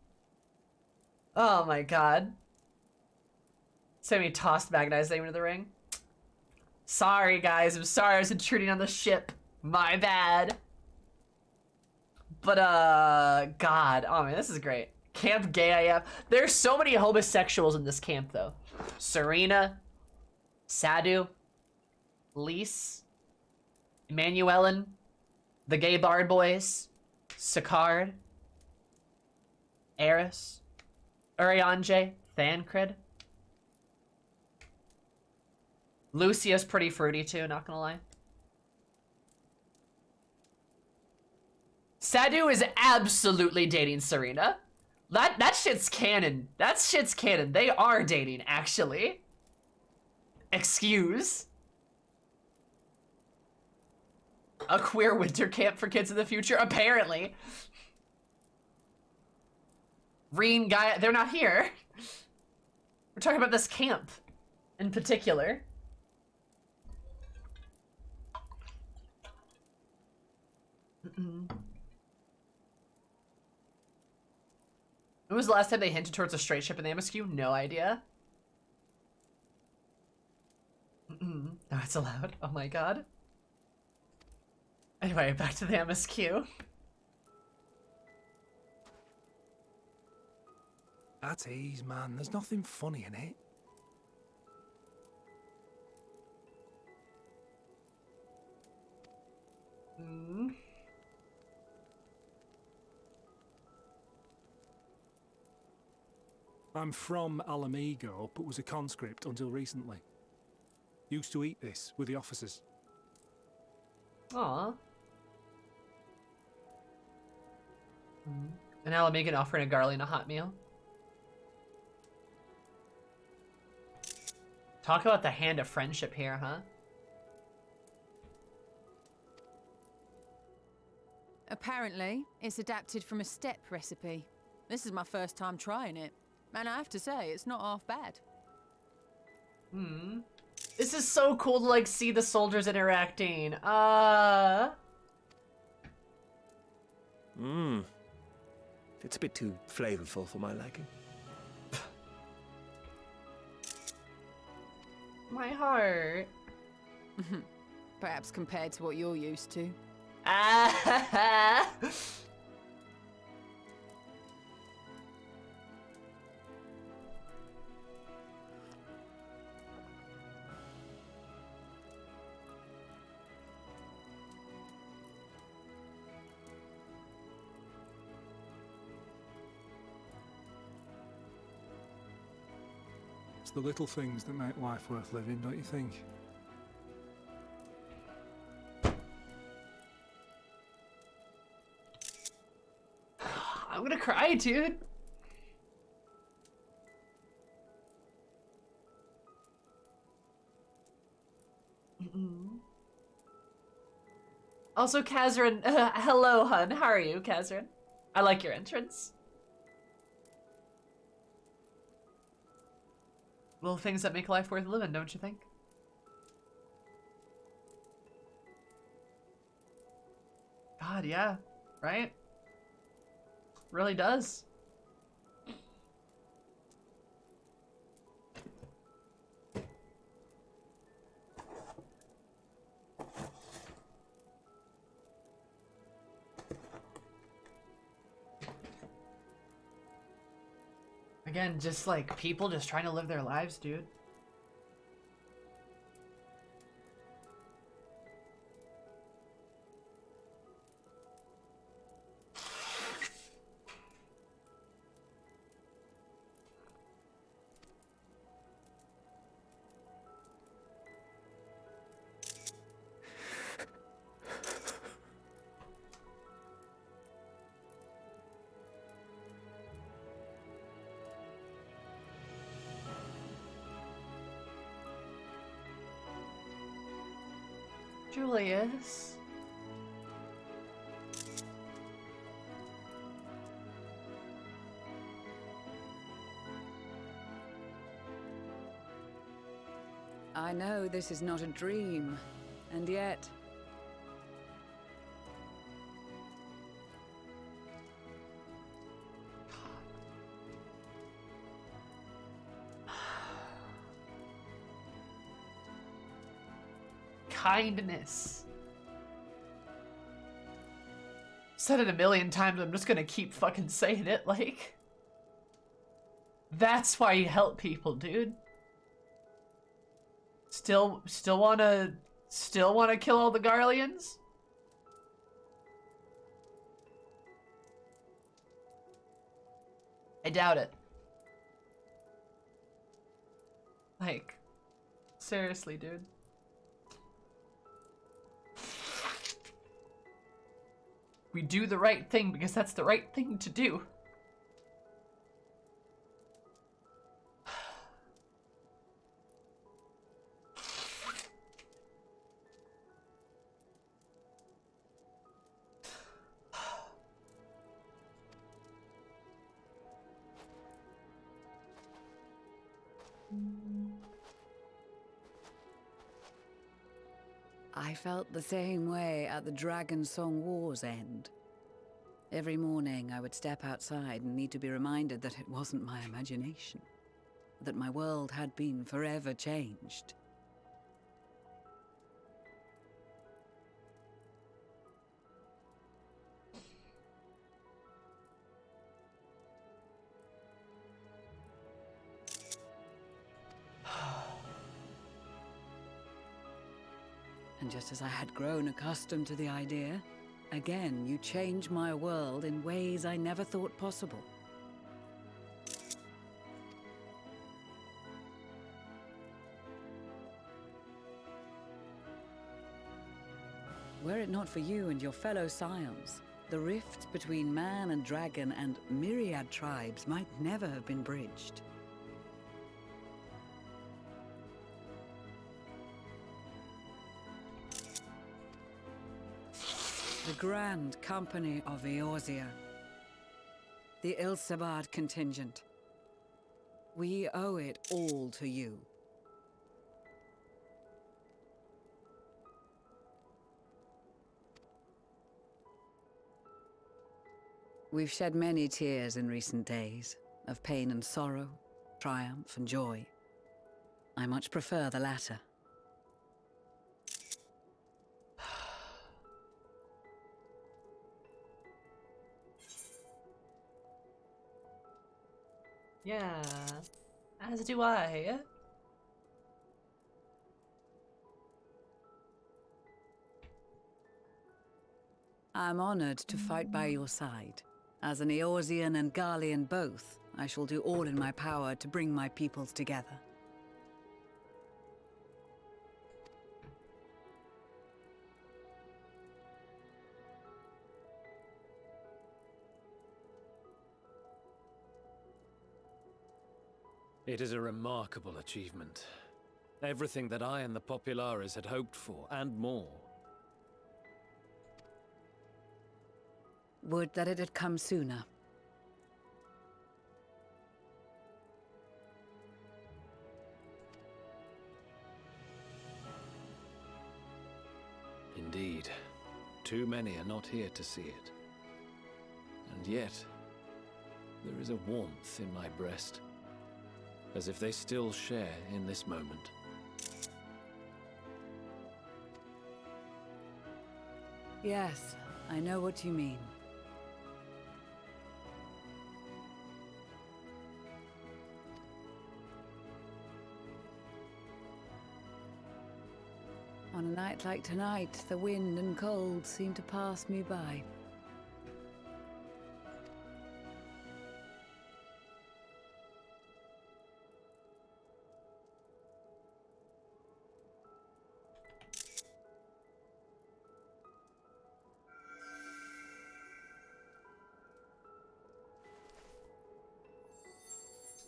Oh my god. Sammy tossed Magnized Name into the ring. Sorry, guys. I'm sorry I was intruding on the ship. My bad. But, God. Oh, man, this is great. Camp Gay AF. There's so many homosexuals in this camp, though. Serena. Sadu. Lise. Emanuelen. The Gay Bard Boys. Sicard. Eris. Urianger. Thancred. Lucia's pretty fruity, too, not gonna lie. Sadu is absolutely dating Serena. That shit's canon. That shit's canon. They are dating, actually. Excuse. A queer winter camp for kids in the future? Apparently. Reen, Gaia, they're not here. We're talking about this camp in particular. When was the last time they hinted towards a straight ship in the MSQ? No idea. No, it's allowed. Oh my god. Anyway, back to the MSQ. At ease, man. There's nothing funny in it. I'm from Alamigo, but was a conscript until recently. Used to eat this with the officers. Aww. An Alamigan offering a Garlean a hot meal. Talk about the hand of friendship here, huh? Apparently, it's adapted from a steppe recipe. This is my first time trying it, and I have to say, it's not half bad. This is so cool to, like, see the soldiers interacting. It's a bit too flavorful for my liking. My heart. Perhaps compared to what you're used to. It's the little things that make life worth living, don't you think? I'm gonna cry, dude. Also, Kazrin, hello, hun. How are you, Kazrin? I like your entrance. Little things that make life worth living, don't you think? God, yeah. Right? Really does. Again, just like people just trying to live their lives, dude. Julius. I know this is not a dream, and yet... kindness. Said it a million times, I'm just gonna keep fucking saying it, like. That's why you help people, dude. Still wanna kill all the Garleans? I doubt it. Like, seriously, dude. We do the right thing because that's the right thing to do. I felt the same way at the Dragon Song War's end. Every morning I would step outside and need to be reminded that it wasn't my imagination, that my world had been forever changed. And just as I had grown accustomed to the idea, again you change my world in ways I never thought possible. Were it not for you and your fellow scions, the rifts between man and dragon and myriad tribes might never have been bridged. The Grand Company of Eorzea. The Ilsabard contingent. We owe it all to you. We've shed many tears in recent days, of pain and sorrow, triumph and joy. I much prefer the latter. Yeah, as do I. I'm honored to fight by your side. As an Eorzean and Garlean both, I shall do all in my power to bring my peoples together. It is a remarkable achievement. Everything that I and the Populares had hoped for, and more. Would that it had come sooner. Indeed. Too many are not here to see it. And yet, there is a warmth in my breast. As if they still share in this moment. Yes, I know what you mean. On a night like tonight, the wind and cold seem to pass me by.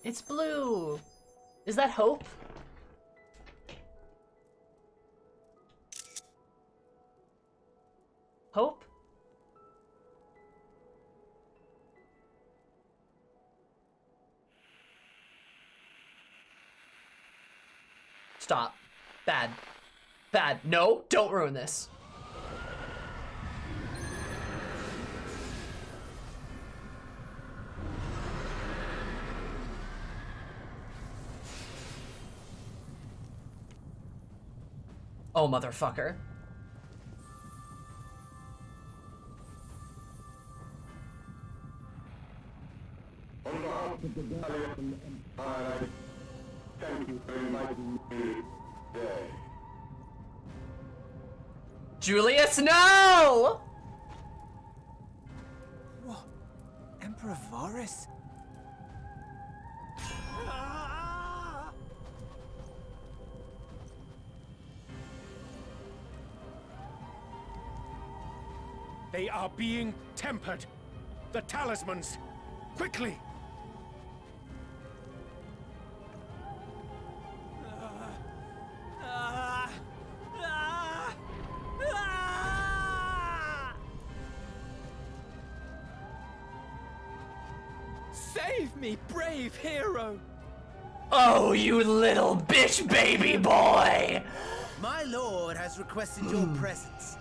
It's blue. Is that hope? Hope? Stop. Bad. Bad. No, don't ruin this. Oh, motherfucker. On behalf of the Gallian Empire, thank you for inviting me today. Julius, no! What? Emperor Varus? They are being tempered. The talismans. Quickly! Save me, brave hero! Oh, you little bitch baby boy! My lord has requested your presence,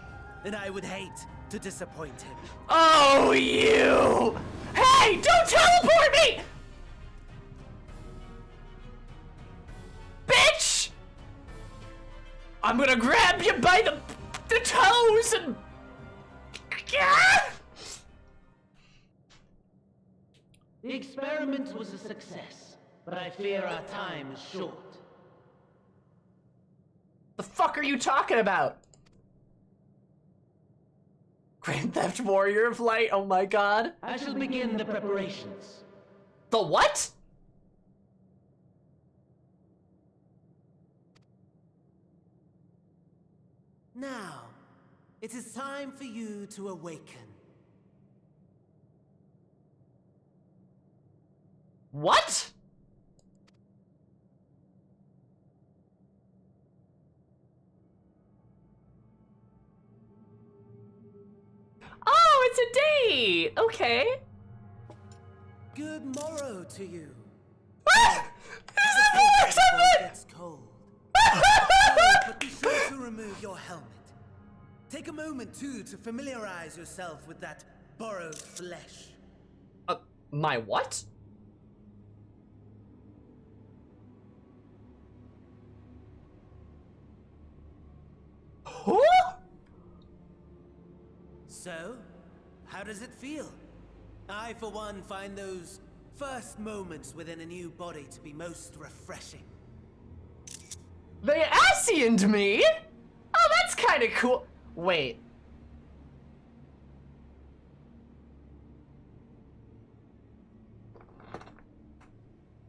and I would hate to disappoint him. Oh, you! Hey, don't teleport me! Bitch! I'm gonna grab you by the toes and... The experiment was a success, but I fear our time is short. The fuck are you talking about? Grand Theft Warrior of Light, oh my god. I shall begin the preparations. The what? Now, it is time for you to awaken. What? Oh, it's a date! Okay. Good morrow to you. This is it gets cold. But be sure to remove your helmet. Take a moment too to familiarize yourself with that borrowed flesh. My what? Huh? So, how does it feel? I, for one, find those first moments within a new body to be most refreshing. They Asianed me? Oh, that's kind of cool. Wait.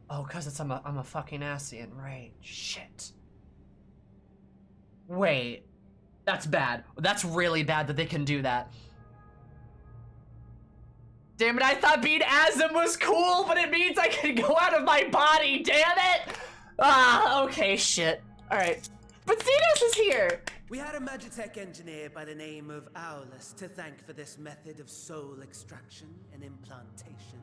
Oh, cause I'm a fucking Asian, right? Shit. Wait. That's bad. That's really bad that they can do that. Damn it, I thought being Asm was cool, but it means I can go out of my body, damn it! Ah, okay, shit. Alright. But Xenos is here! We had a Magitech engineer by the name of Aulus to thank for this method of soul extraction and implantation.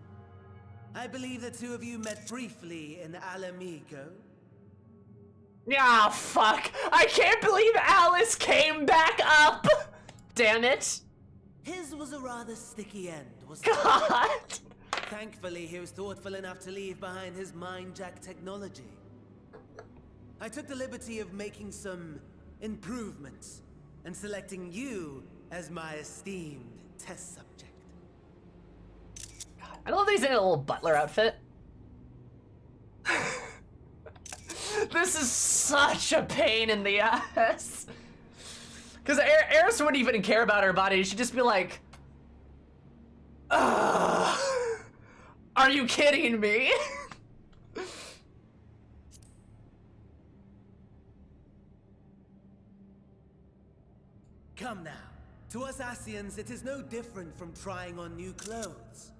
I believe the two of you met briefly in Alamigo. Ah, fuck! I can't believe Alice came back up! Damn it! His was a rather sticky end, wasn't God! it? Thankfully, he was thoughtful enough to leave behind his mind-jack technology. I took the liberty of making some improvements and selecting you as my esteemed test subject. I love that he's in a little butler outfit. This is such a pain in the ass. Because Eris wouldn't even care about her body. She'd just be like, ugh, are you kidding me? Come now. To us Asians, it is no different from trying on new clothes.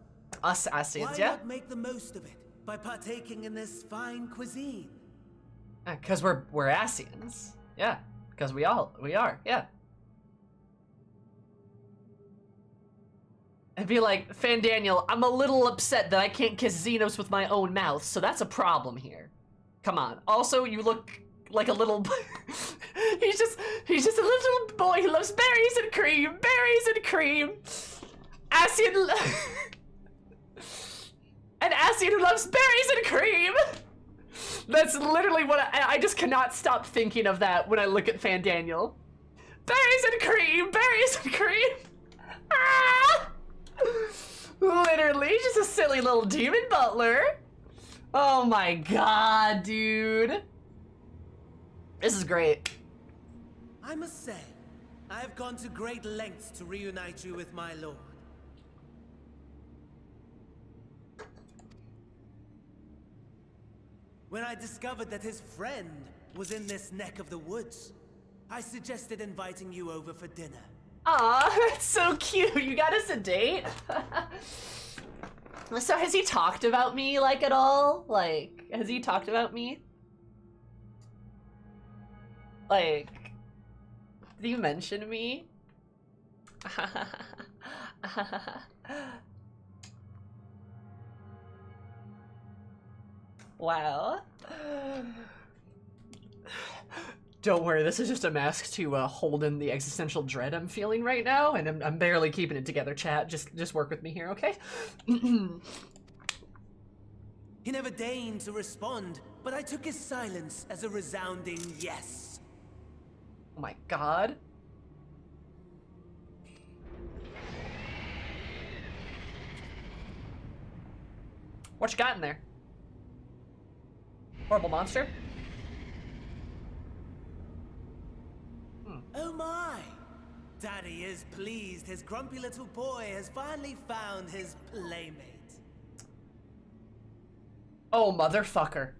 Us Asians, Why yeah? not make the most of it by partaking in this fine cuisine? Because we're Asians. Yeah. Because we are, yeah. And be like, Fandaniel, I'm a little upset that I can't kiss Xenos with my own mouth, so that's a problem here. Come on. Also, you look like a little... he's just a little boy who loves berries and cream. Berries and cream. Asian... An Asian who loves berries and cream. That's literally what I just cannot stop thinking of that when I look at Fan Daniel. Berries and cream, berries and cream. Ah! Literally, just a silly little demon butler. Oh my god, dude. This is great. I must say, I have gone to great lengths to reunite you with my lord. When I discovered that his friend was in this neck of the woods, I suggested inviting you over for dinner. Aw, that's so cute. You got us a date? So has he talked about me, like, at all? Like, has he talked about me? Like, did you mention me? Wow. Don't worry, this is just a mask to hold in the existential dread I'm feeling right now, and I'm barely keeping it together, chat. Just work with me here, okay? He never deigned to respond, but I took his silence as a resounding yes. Oh my god. What you got in there? Horrible monster? Oh my! Daddy is pleased his grumpy little boy has finally found his playmate. Oh, motherfucker.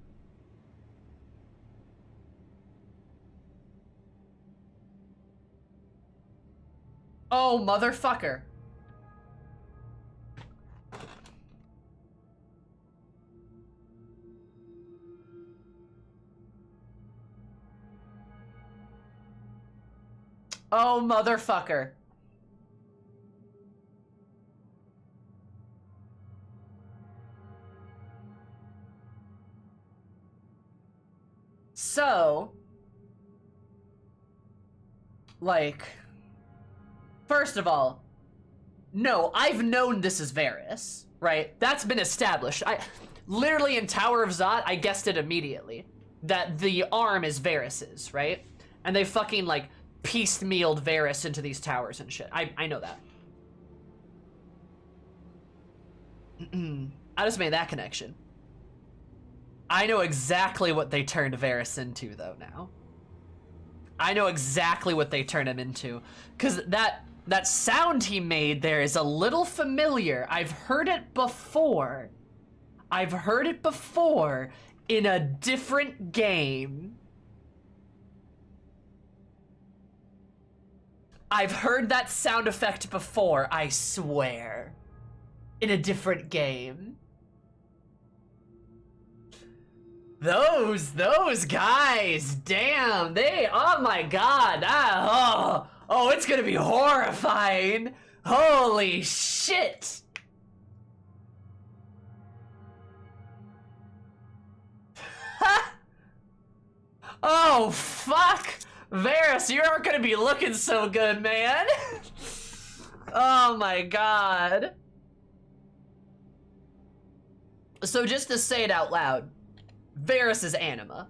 Oh, motherfucker. Oh, motherfucker. So, like, first of all, no, I've known this is Varys, right? That's been established. Literally in Tower of Zot, I guessed it immediately. That the arm is Varys's, right? And they fucking, like, piecemealed Varys into these towers and shit. I know that. I just made that connection. I know exactly what they turned Varys into, though, now. I know exactly what they turned him into. Because that sound he made there is a little familiar. I've heard it before. I've heard it before in a different game. I've heard that sound effect before, I swear. In a different game. Those guys, damn, oh my god, oh, it's gonna be horrifying. Holy shit. Oh, fuck. Varys, you aren't gonna be looking so good, man. Oh my god. So just to say it out loud, Varys is anima.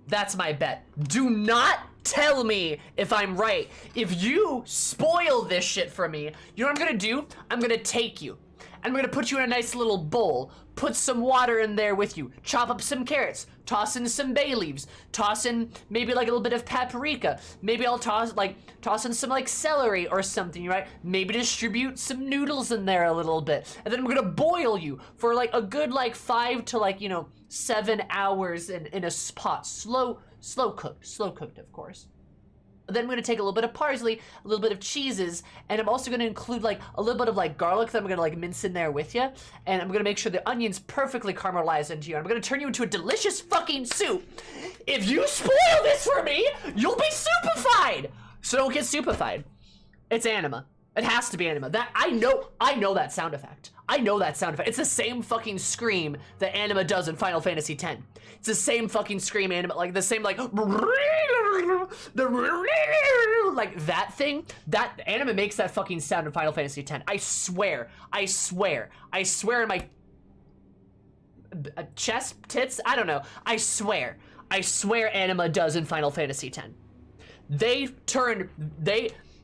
That's my bet. Do not tell me if I'm right. If you spoil this shit for me, you know what I'm gonna do? I'm gonna take you. I'm gonna put you in a nice little bowl, put some water in there with you, chop up some carrots, toss in some bay leaves, toss in maybe like a little bit of paprika, maybe I'll toss in some like celery or something, right? Maybe distribute some noodles in there a little bit, and then I'm gonna boil you for like a good like 5 to 7 hours in a pot, slow cooked of course. Then I'm gonna take a little bit of parsley, a little bit of cheeses, and I'm also gonna include like a little bit of like garlic that I'm gonna like mince in there with you, and I'm gonna make sure the onions perfectly caramelized into you. I'm gonna turn you into a delicious fucking soup. If you spoil this for me, you'll be soupified. So don't get soupified. It's anima. It has to be anima. That I know that sound effect. I know that sound effect. It's the same fucking scream that anima does in Final Fantasy X. It's the same fucking scream anima, like the same like that thing. That anima makes that fucking sound in Final Fantasy X. I swear in my chest, tits, I don't know. I swear Anima does in Final Fantasy X.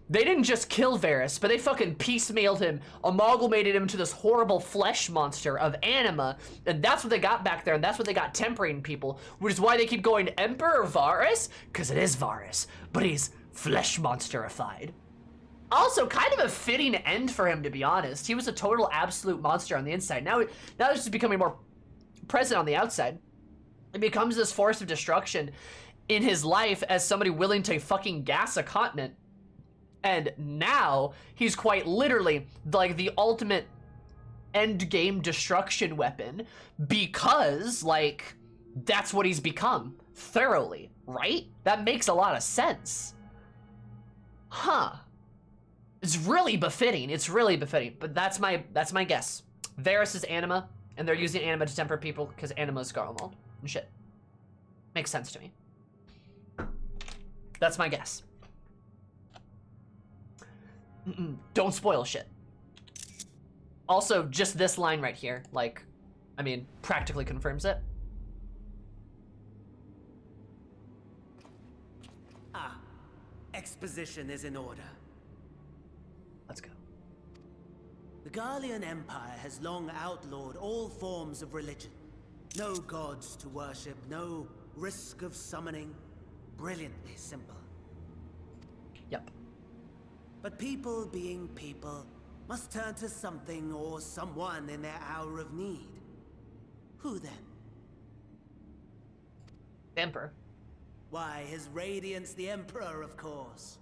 They didn't just kill Varus, but they fucking piecemealed him, amalgamated him into this horrible flesh monster of Anima, and that's what they got back there, and that's what they got tempering people, which is why they keep going Emperor Varus, because it is Varus, but he's flesh monsterified. Also, kind of a fitting end for him, to be honest. He was a total absolute monster on the inside. Now he's just becoming more present on the outside. He becomes this force of destruction in his life as somebody willing to fucking gas a continent. And now he's quite literally like the ultimate end game destruction weapon, because like that's what he's become thoroughly, right? That makes a lot of sense. Huh. It's really befitting. It's really befitting. But that's my guess. Varus is Anima, and they're using Anima to temper people because Anima is Garlemald and shit. Makes sense to me. That's my guess. Don't spoil shit. Also, just this line right here, like, I mean, practically confirms it. Ah, exposition is in order. Let's go. The Garlean Empire has long outlawed all forms of religion. No gods to worship, no risk of summoning. Brilliantly simple. Yep. But people being people must turn to something or someone in their hour of need. Who then? The Emperor. Why, His Radiance the Emperor, of course.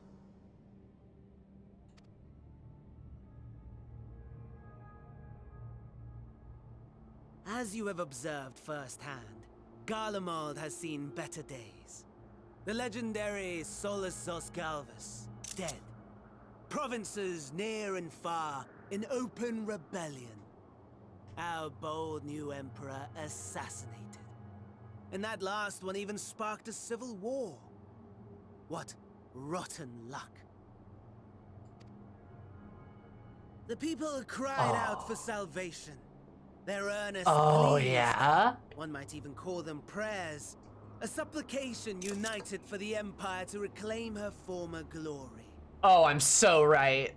As you have observed firsthand, Garlemald has seen better days. The legendary Solus Zos Galvus, dead. Provinces near and far in open rebellion. Our bold new emperor assassinated. And that last one even sparked a civil war. What rotten luck. The people cried out for salvation. Their earnest pleas, Yeah? one might even call them prayers, a supplication united for the Empire to reclaim her former glory. Oh, I'm so right.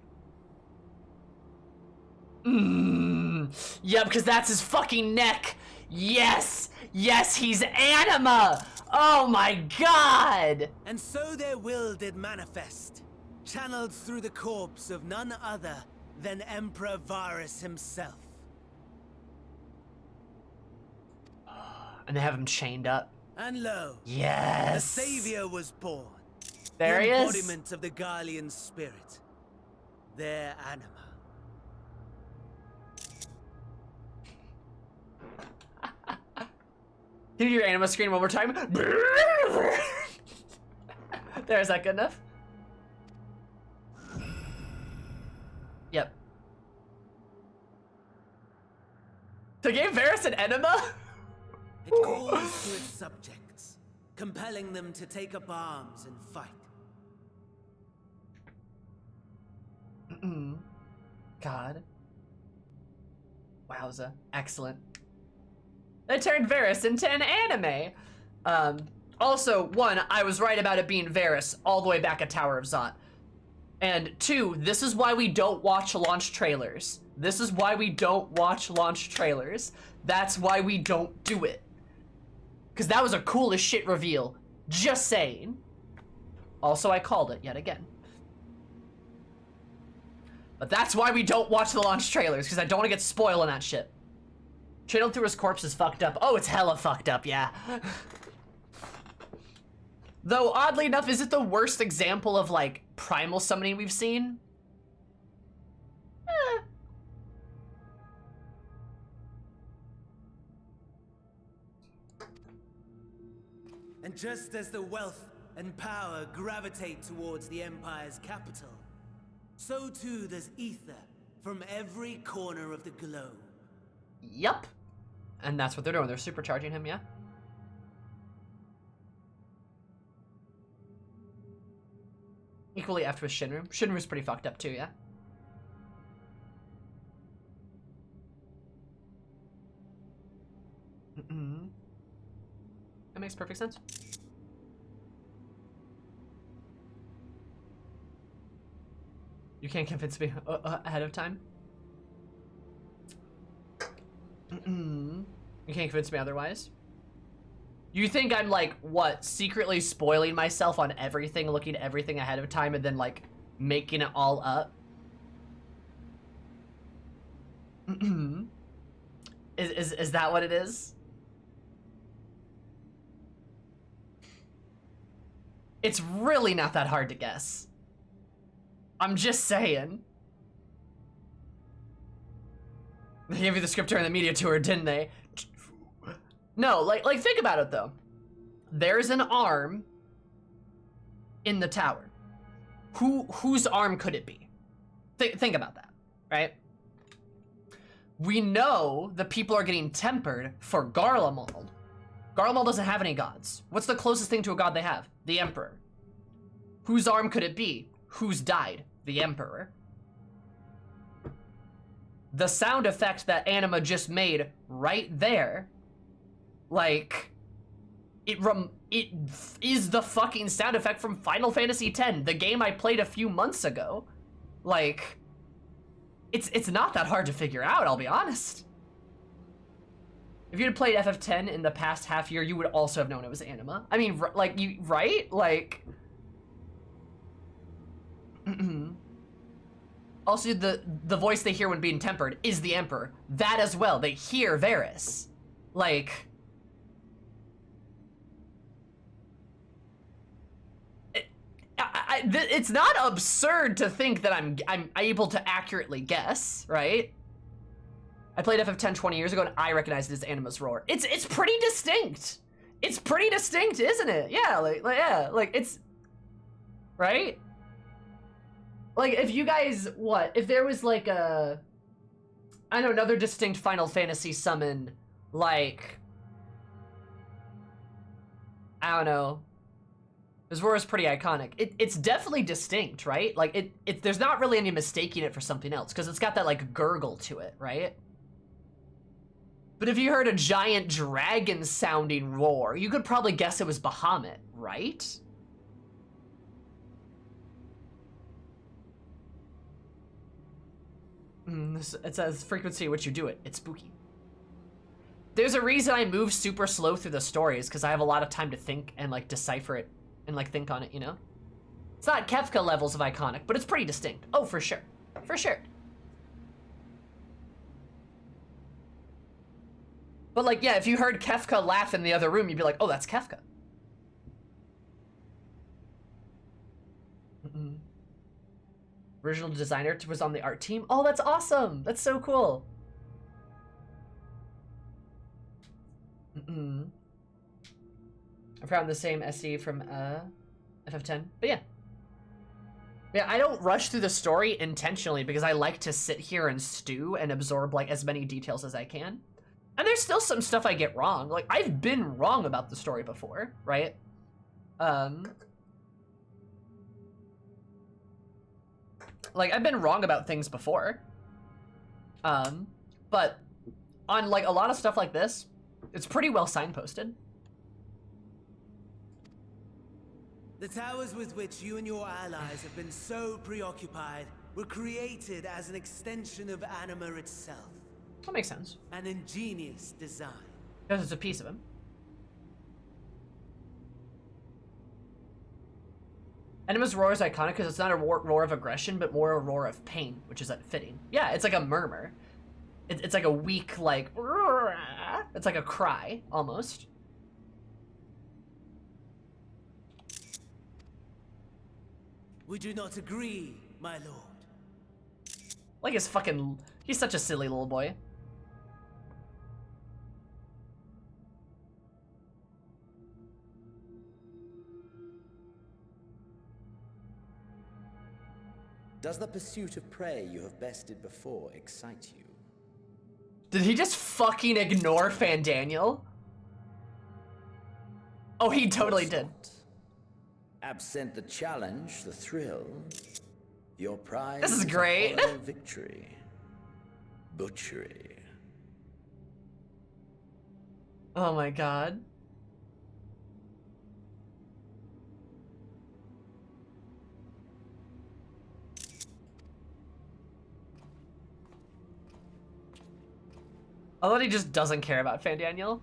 Yep, because that's his fucking neck. Yes! Yes, he's Anima! Oh my god! And so their will did manifest, channeled through the corpse of none other than Emperor Varus himself. And they have him chained up. And lo, yes, the Savior was born. There he the is. Embodiment of the Garlean spirit. Their Anima. Can you hear your Anima screen one more time? There, is that good enough? Yep. So gave Varus an enema? It calls to its subjects, compelling them to take up arms and fight. God. Wowza. Excellent. They turned Varus into an anime. Also, one, I was right about it being Varus all the way back at Tower of Zot. And two, this is why we don't watch launch trailers. This is why we don't watch launch trailers. That's why we don't do it. Because that was a cool as shit reveal. Just saying. Also, I called it yet again. But that's why we don't watch the launch trailers, because I don't want to get spoiled on that shit. Channeled through his corpse is fucked up. Oh, it's hella fucked up, yeah. Though, oddly enough, is it the worst example of, like, primal summoning we've seen? And just as the wealth and power gravitate towards the Empire's capital, so too does ether from every corner of the globe. Yup. And that's what they're doing. They're supercharging him, yeah? Equally after with Shinru. Shinru's pretty fucked up too, yeah? That makes perfect sense. You can't convince me ahead of time? You can't convince me otherwise? You think I'm like, what, secretly spoiling myself on everything, looking at everything ahead of time, and then like making it all up? Is that what it is? It's really not that hard to guess. I'm just saying. They gave you the script during the media tour, didn't they? No, like think about it though. There's an arm in the tower. Whose arm could it be? Think about that, right? We know the people are getting tempered for Garlemald. Garlemald doesn't have any gods. What's the closest thing to a god they have? The Emperor. Whose arm could it be? Who's died? The Emperor. The sound effect that Anima just made right there, like, it is the fucking sound effect from Final Fantasy X, the game I played a few months ago. Like, it's not that hard to figure out, I'll be honest. If you had played FF10 in the past half year, you would also have known it was Anima. I mean, like, you, right? Like... Also, the voice they hear when being tempered is the Emperor. That as well, they hear Varys. Like... it's not absurd to think that I'm able to accurately guess, right? I played FF10 20 years ago and I recognized it as Anima's roar. It's pretty distinct. It's pretty distinct, isn't it? Yeah, like it's right? Like if you guys if there was like a I don't know, another distinct Final Fantasy summon, like I don't know. His roar is pretty iconic. It's definitely distinct, right? Like there's not really any mistaking it for something else because it's got that like gurgle to it, right? But if you heard a giant dragon sounding roar, you could probably guess it was Bahamut, right? It says frequency at which you do it. It's spooky. There's a reason I move super slow through the stories because I have a lot of time to think and like decipher it and like think on it, you know? It's not Kefka levels of iconic, but it's pretty distinct. Oh, for sure. For sure. But like, yeah, if you heard Kefka laugh in the other room, you'd be like, oh, that's Kefka. Original designer was on the art team. Oh, that's awesome. That's so cool. I found the same SE from FF10, but yeah. Yeah, I don't rush through the story intentionally because I like to sit here and stew and absorb like as many details as I can. And there's still some stuff I get wrong. Like I've been wrong about the story before, right? Like I've been wrong about things before. But on like a lot of stuff like this, it's pretty well signposted. The towers with which you and your allies have been so preoccupied were created as an extension of Anima itself. That makes sense. An ingenious design. Because it's a piece of him. Anima's roar is iconic because it's not a roar of aggression, but more a roar of pain, which is fitting. Yeah, it's like a murmur. It's like a weak, like... It's like a cry, almost. We do not agree, my lord. Like his fucking... He's such a silly little boy. Does the pursuit of prey you have bested before excite you? Did he just fucking ignore Fandaniel? Oh, he totally did. Absent the challenge, the thrill, your prize. This is great. Victory, butchery. Oh my god. I thought he just doesn't care about Fandaniel.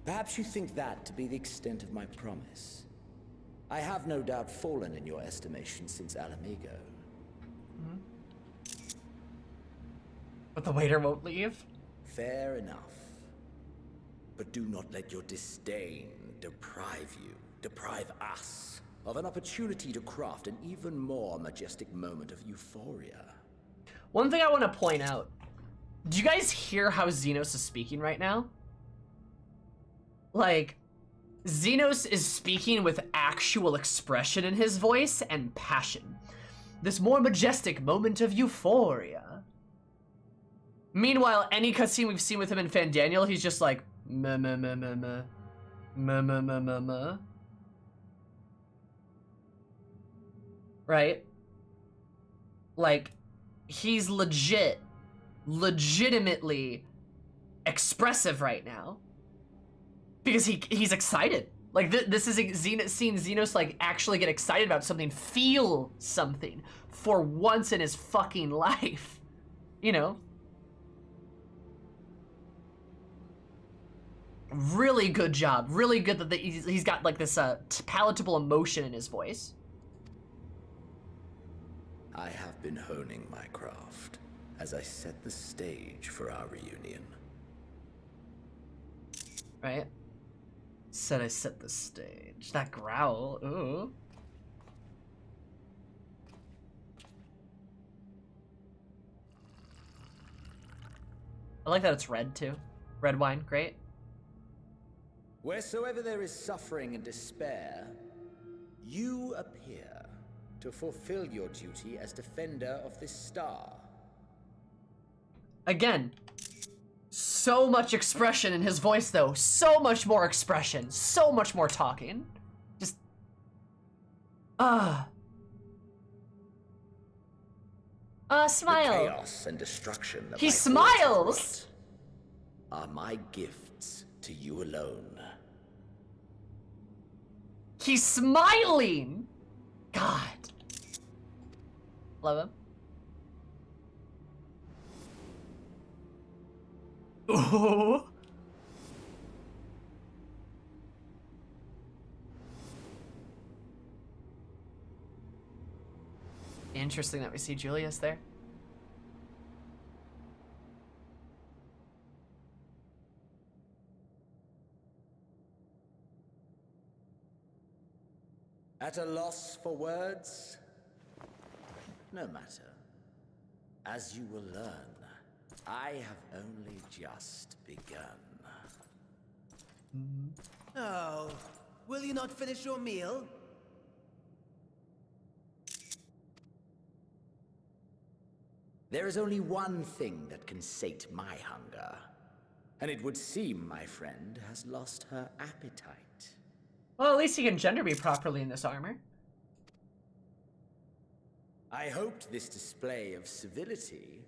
Perhaps you think that to be the extent of my promise. I have no doubt fallen in your estimation since Alamigo. But the waiter won't leave? Fair enough. But do not let your disdain deprive us, of an opportunity to craft an even more majestic moment of euphoria. One thing I want to point out. Do you guys hear how Xenos is speaking right now? Like, Xenos is speaking with actual expression in his voice and passion. This more majestic moment of euphoria. Meanwhile, any cutscene we've seen with him in Fandaniel, he's just like, meh, meh, meh, meh, meh. Meh, meh, meh, meh, meh. Right? Like, he's legitimately expressive right now. Because he's excited. Like, this is seeing Xenos, like, actually get excited about something, feel something, for once in his fucking life. You know? Really good job. Really good that he's got, like, this palatable emotion in his voice. I have been honing my craft as I set the stage for our reunion. Right? Said I set the stage. That growl, ooh. I like that it's red, too. Red wine, great. Wheresoever there is suffering and despair, you appear to fulfill your duty as defender of this star. Again, so much expression in his voice, though. So much more expression. So much more talking. Just... smile. The chaos and destruction that He my smiles! are my gifts to you alone. He's smiling! God. Love him. Ooh. Interesting that we see Julius there. At a loss for words? No matter. As you will learn, I have only just begun. Oh, will you not finish your meal? There is only one thing that can sate my hunger. And it would seem my friend has lost her appetite. Well, at least he can gender me properly in this armor. I hoped this display of civility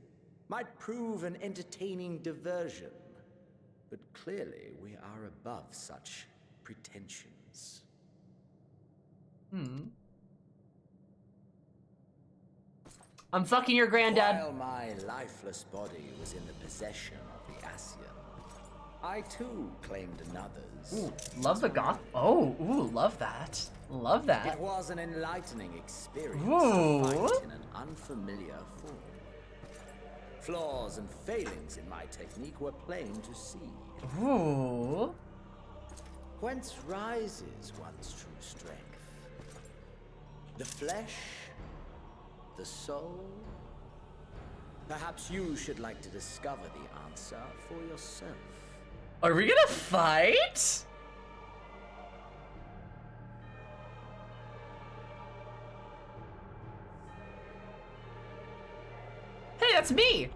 might prove an entertaining diversion. But clearly, we are above such pretensions. I'm fucking your granddad. While my lifeless body was in the possession of the Ascian, I too claimed another's. Ooh, love the goth. Oh, ooh, love that. Love that. It was an enlightening experience Ooh. to fight in an unfamiliar form. Flaws and failings in my technique were plain to see. Ooh. Whence rises one's true strength? The flesh? The soul? Perhaps you should like to discover the answer for yourself. Are we gonna fight? Hey, that's me!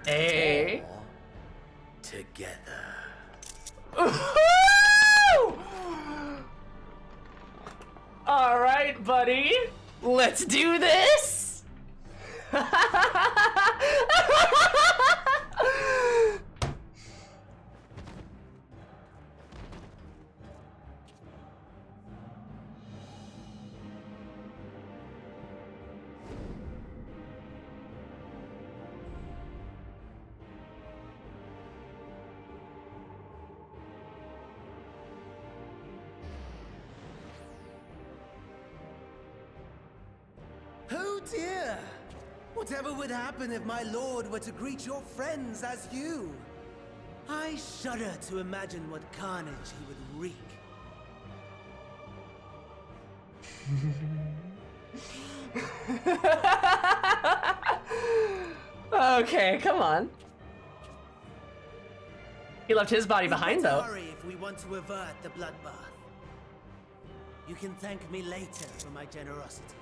Hey. Together. All right, buddy. Let's do this. Oh dear! Whatever would happen if my lord were to greet your friends as you? I shudder to imagine what carnage he would wreak. Okay, come on. He left his body behind, though. Hurry if we want to avert the bloodbath. You can thank me later for my generosity.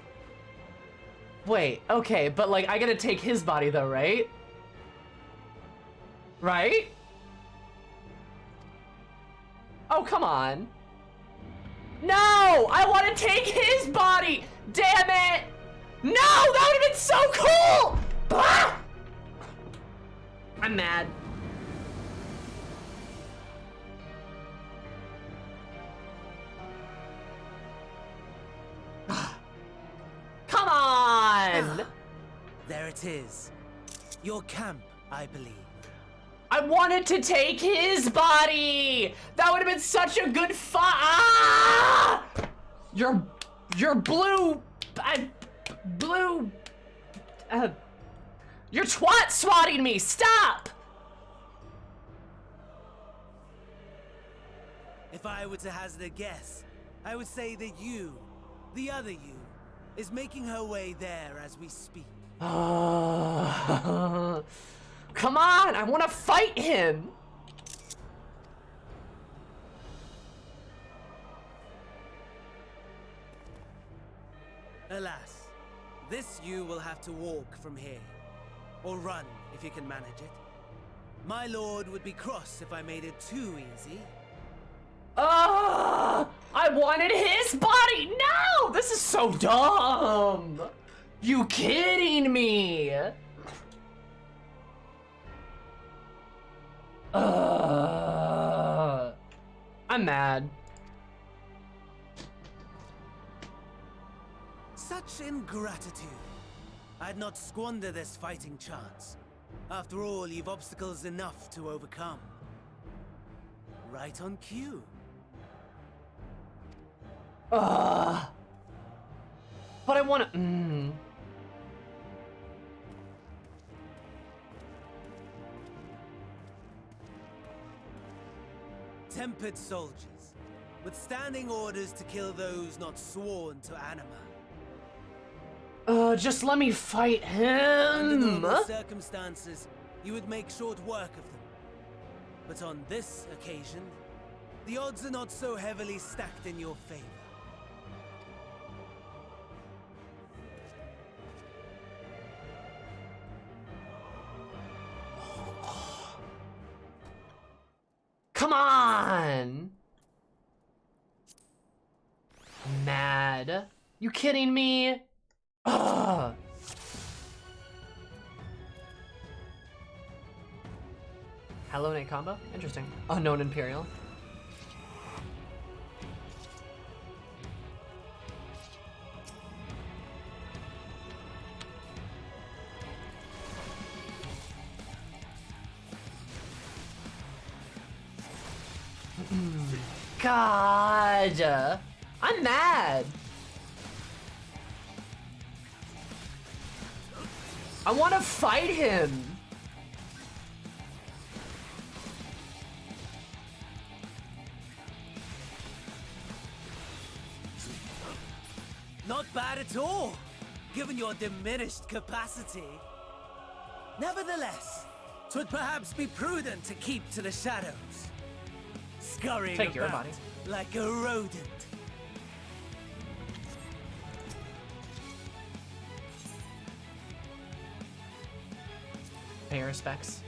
Wait, okay, but like, I gotta take his body though, right? Right? Oh, come on. No! I want to take his body! Damn it! No! That would have been so cool! Ah! I'm mad. Come on! There it is. Your camp, I believe. I wanted to take his body! That would have been such a good fight! Ah! You're blue... You're twat swatting me! Stop! If I were to hazard a guess, I would say that you, the other you, is making her way there as we speak. Come on, I want to fight him. Alas, this you will have to walk from here. Or run, if you can manage it. My lord would be cross if I made it too easy. I wanted his body! No! This is so dumb! You kidding me? I'm mad. Such ingratitude. I'd not squander this fighting chance. After all, you've obstacles enough to overcome. Right on cue. But I wanna... Tempered soldiers, withstanding orders to kill those not sworn to anima. Just let me fight Under him! normal circumstances, you would make short work of them. But on this occasion, the odds are not so heavily stacked in your favor. Come on! Mad. You kidding me? Ugh. Hello Knight combo? Interesting. Unknown Imperial. God! I'm mad! I want to fight him! Not bad at all, given your diminished capacity. Nevertheless, 'twould perhaps be prudent to keep to the shadows. Scurrying Take your about body. like a rodent. Pay your respects.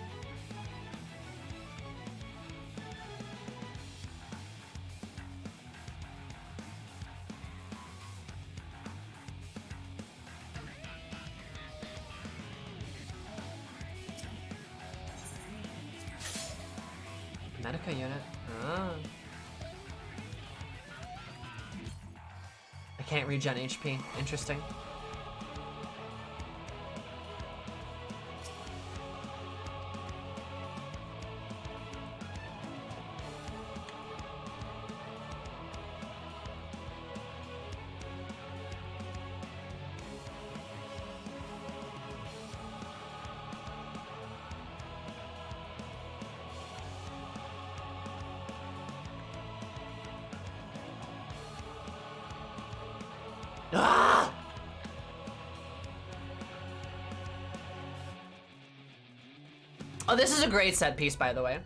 Medica unit. Ah. I can't regen HP. Interesting. Ah! Oh, this is a great set piece, by the way.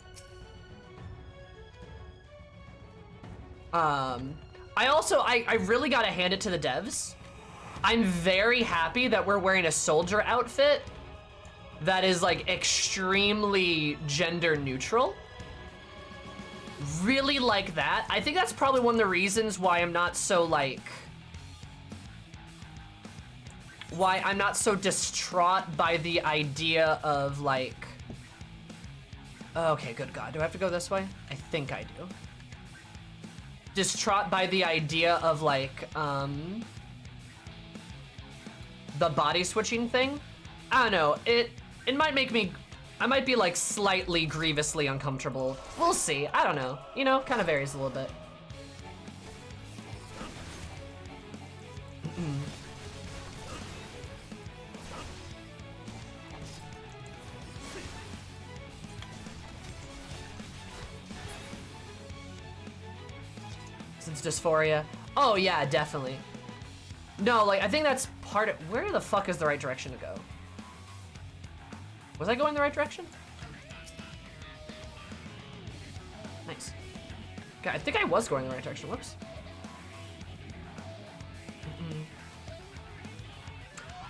I really gotta hand it to the devs. I'm very happy that we're wearing a soldier outfit that is like extremely gender neutral. Really like that. I think that's probably one of the reasons why I'm not so like, why I'm not so distraught by the idea of like, okay, good God, do I have to go this way? I think I do. Distraught by the idea of like, the body switching thing. I don't know, it might make me, I might be like slightly grievously uncomfortable. We'll see, I don't know. You know, kind of varies a little bit. Since dysphoria. Oh yeah, definitely. No, like I think that's part of, where the fuck is the right direction to go? Was I going the right direction? Nice. Okay, I think I was going the right direction, whoops.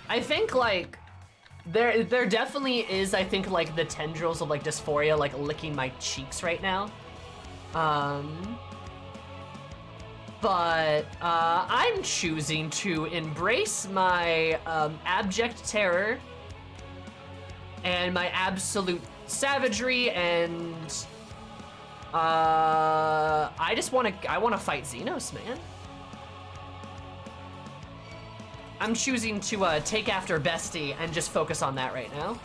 I think like, there definitely is, I think like the tendrils of like dysphoria like licking my cheeks right now. But I'm choosing to embrace my abject terror and my absolute savagery, and I want to fight Xenos, man. I'm choosing to take after Bestie and just focus on that right now.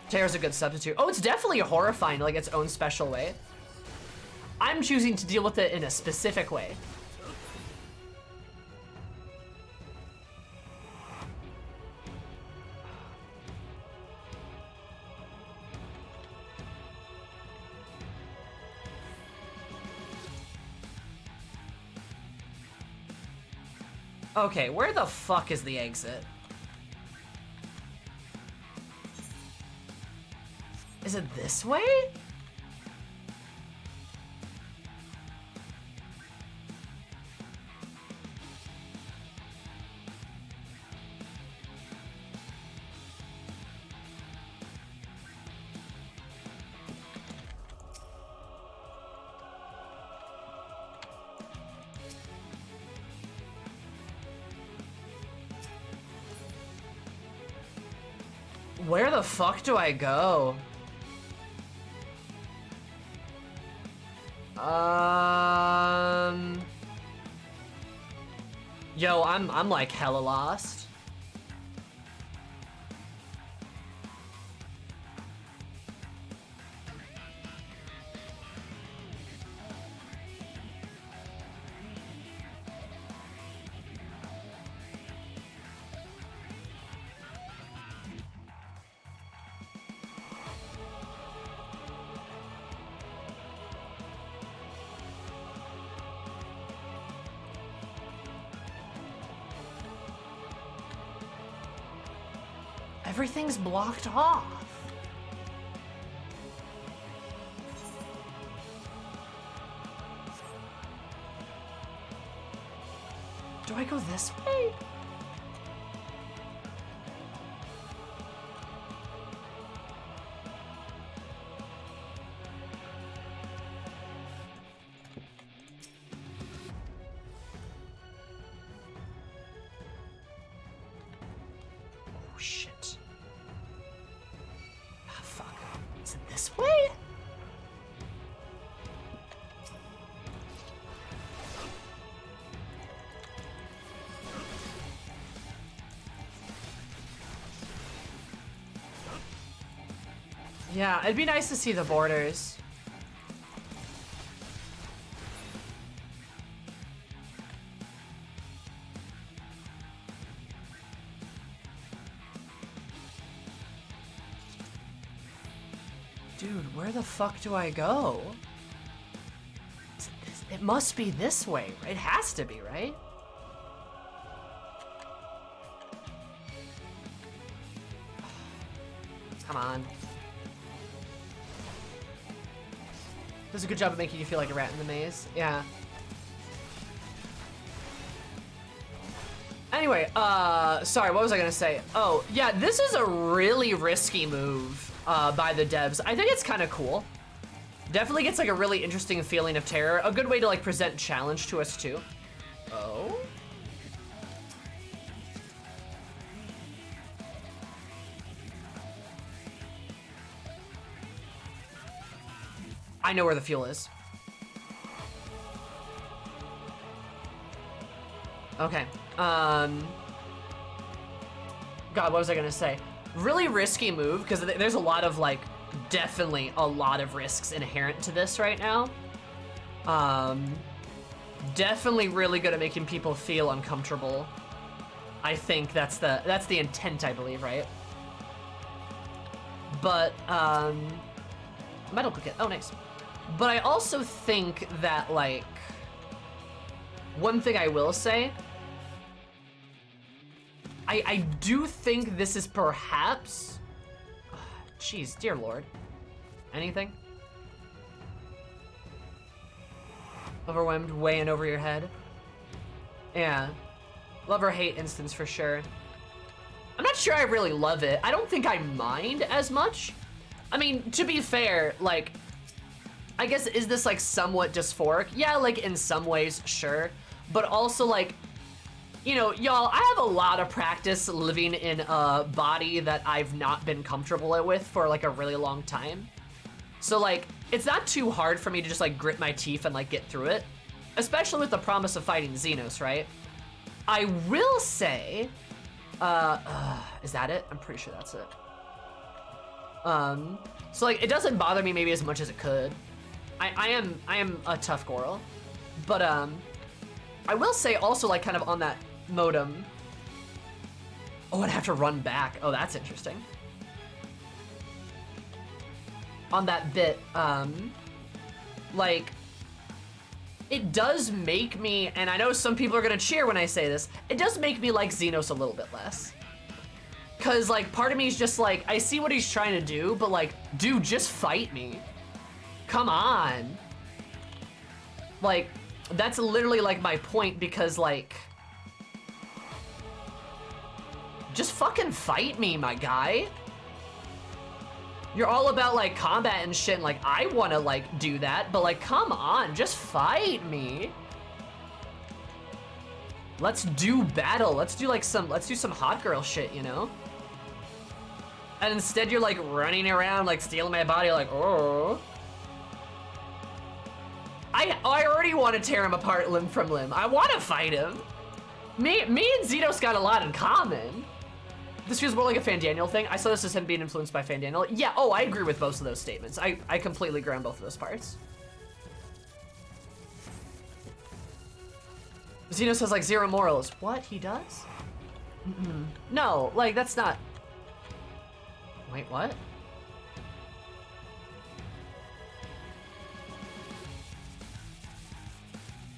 Terror's a good substitute. Oh, it's definitely horrifying, like its own special way. I'm choosing to deal with it in a specific way. Okay, where the fuck is the exit? Is it this way? Where the fuck do I go? Yo, I'm like hella lost. Everything's blocked off. Do I go this way? Oh shit. this way? Yeah, it'd be nice to see the borders. Dude, where the fuck do I go? It must be this way. It has to be, right? Come on. Does a good job of making you feel like a rat in the maze. Yeah. Anyway, sorry, what was I gonna say? Oh, yeah, this is a really risky move by the devs. I think it's kind of cool. Definitely gets like a really interesting feeling of terror. A good way to like present challenge to us too. Oh? I know where the fuel is. Okay. God, what was I gonna say? Really risky move, because there's a lot of, like, definitely a lot of risks inherent to this right now. Definitely really good at making people feel uncomfortable. I think that's the intent, I believe, right? But, medical kit, oh nice. But I also think that, like, one thing I will say, I do think this is perhaps, jeez, dear Lord. Anything? Overwhelmed, way in over your head. Yeah. Love or hate instance for sure. I'm not sure I really love it. I don't think I mind as much. I mean, to be fair, like, I guess, is this like somewhat dysphoric? Yeah, like in some ways, sure. But also like, you know, y'all, I have a lot of practice living in a body that I've not been comfortable with for like a really long time. So like, it's not too hard for me to just like grit my teeth and like get through it. Especially with the promise of fighting Xenos, right? I will say, is that it? I'm pretty sure that's it. So like, it doesn't bother me maybe as much as it could. I am a tough girl, but I will say also like kind of on that modem. Oh, I'd have to run back. Oh, that's interesting. On that bit, like, it does make me, and I know some people are gonna cheer when I say this, it does make me like Xenos a little bit less. Cause like, part of me is just like, I see what he's trying to do, but like, dude, just fight me. Come on. Like, that's literally like my point, because like, just fucking fight me, my guy. You're all about like combat and shit, and like, I wanna like do that, but like, come on, just fight me. Let's do battle. Let's do some hot girl shit, you know? And instead you're like running around, like stealing my body, like, oh. I already want to tear him apart limb from limb. I want to fight him. Me and Xenos got a lot in common. This feels more like a Fandaniel thing. I saw this as him being influenced by Fandaniel. Yeah, oh, I agree with most of those statements. I completely agree on both of those parts. Xenos has like zero morals. What, he does? Mm-mm. No, like that's not. Wait, what?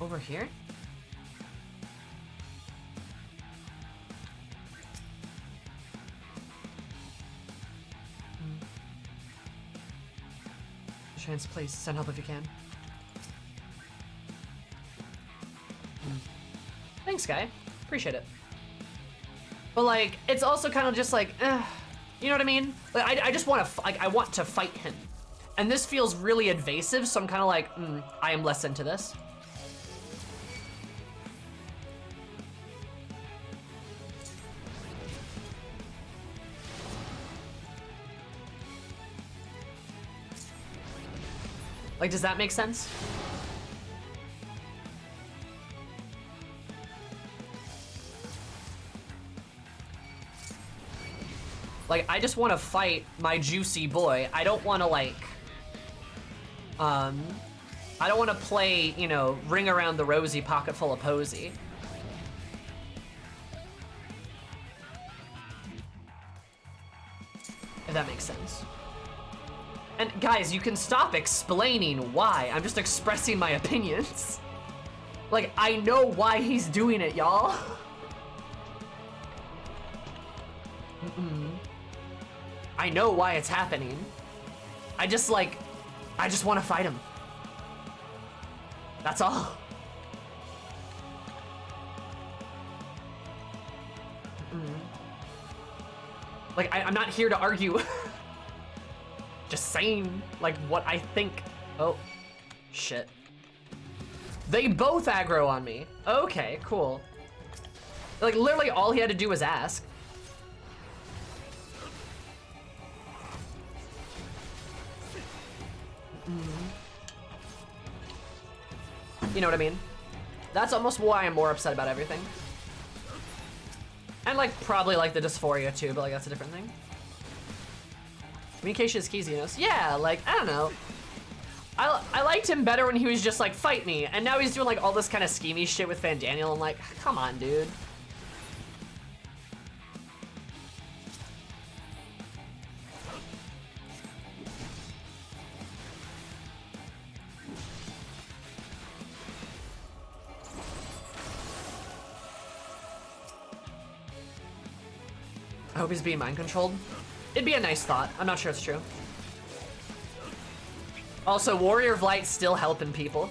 Over here? Chance, please send help if you can. Thanks, guy. Appreciate it. But like, it's also kind of just like, you know what I mean? Like, I just want to, like, I want to fight him, and this feels really invasive. So I'm kind of like, I am less into this. Like, does that make sense? Like, I just want to fight my juicy boy. I don't want to, like, I don't want to play, you know, ring around the rosy, pocket full of posy. If that makes sense. And guys, you can stop explaining why. I'm just expressing my opinions. Like, I know why he's doing it, y'all. I know why it's happening. I just want to fight him. That's all. Like, I'm not here to argue. Just saying, like, what I think. Oh, shit. They both aggro on me. Okay, cool. Like, literally all he had to do was ask. You know what I mean? That's almost why I'm more upset about everything. And, like, probably, like, the dysphoria, too, but, like, that's a different thing. Communication is key, Xenos. Yeah, like, I don't know. I liked him better when he was just like, fight me, and now he's doing like all this kind of schemey shit with Van Daniel. I'm like, come on, dude. I hope he's being mind controlled. It'd be a nice thought. I'm not sure it's true. Also, Warrior of Light still helping people.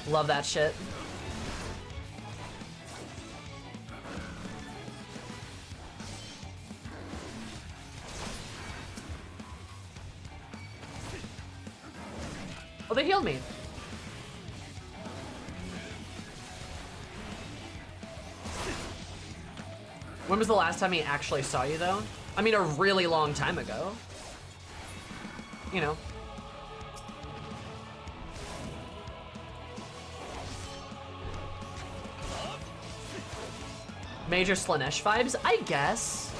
Love that shit. Oh, they healed me. When was the last time he actually saw you, though? I mean, a really long time ago. You know. Major Slanesh vibes? I guess.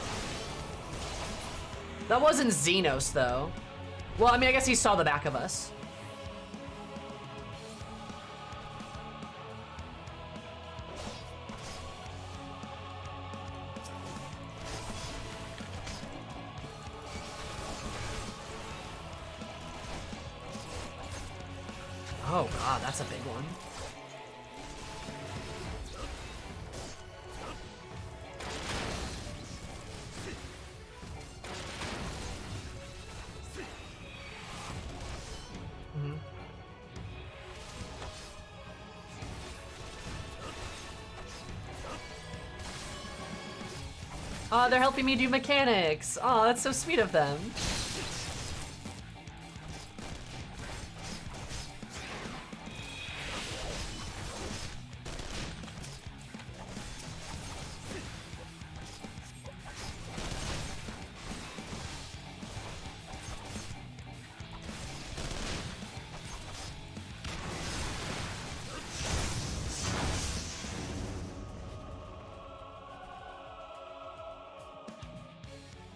That wasn't Xenos, though. Well, I mean, I guess he saw the back of us. Oh god, that's a big one. Oh, they're helping me do mechanics. Oh, that's so sweet of them.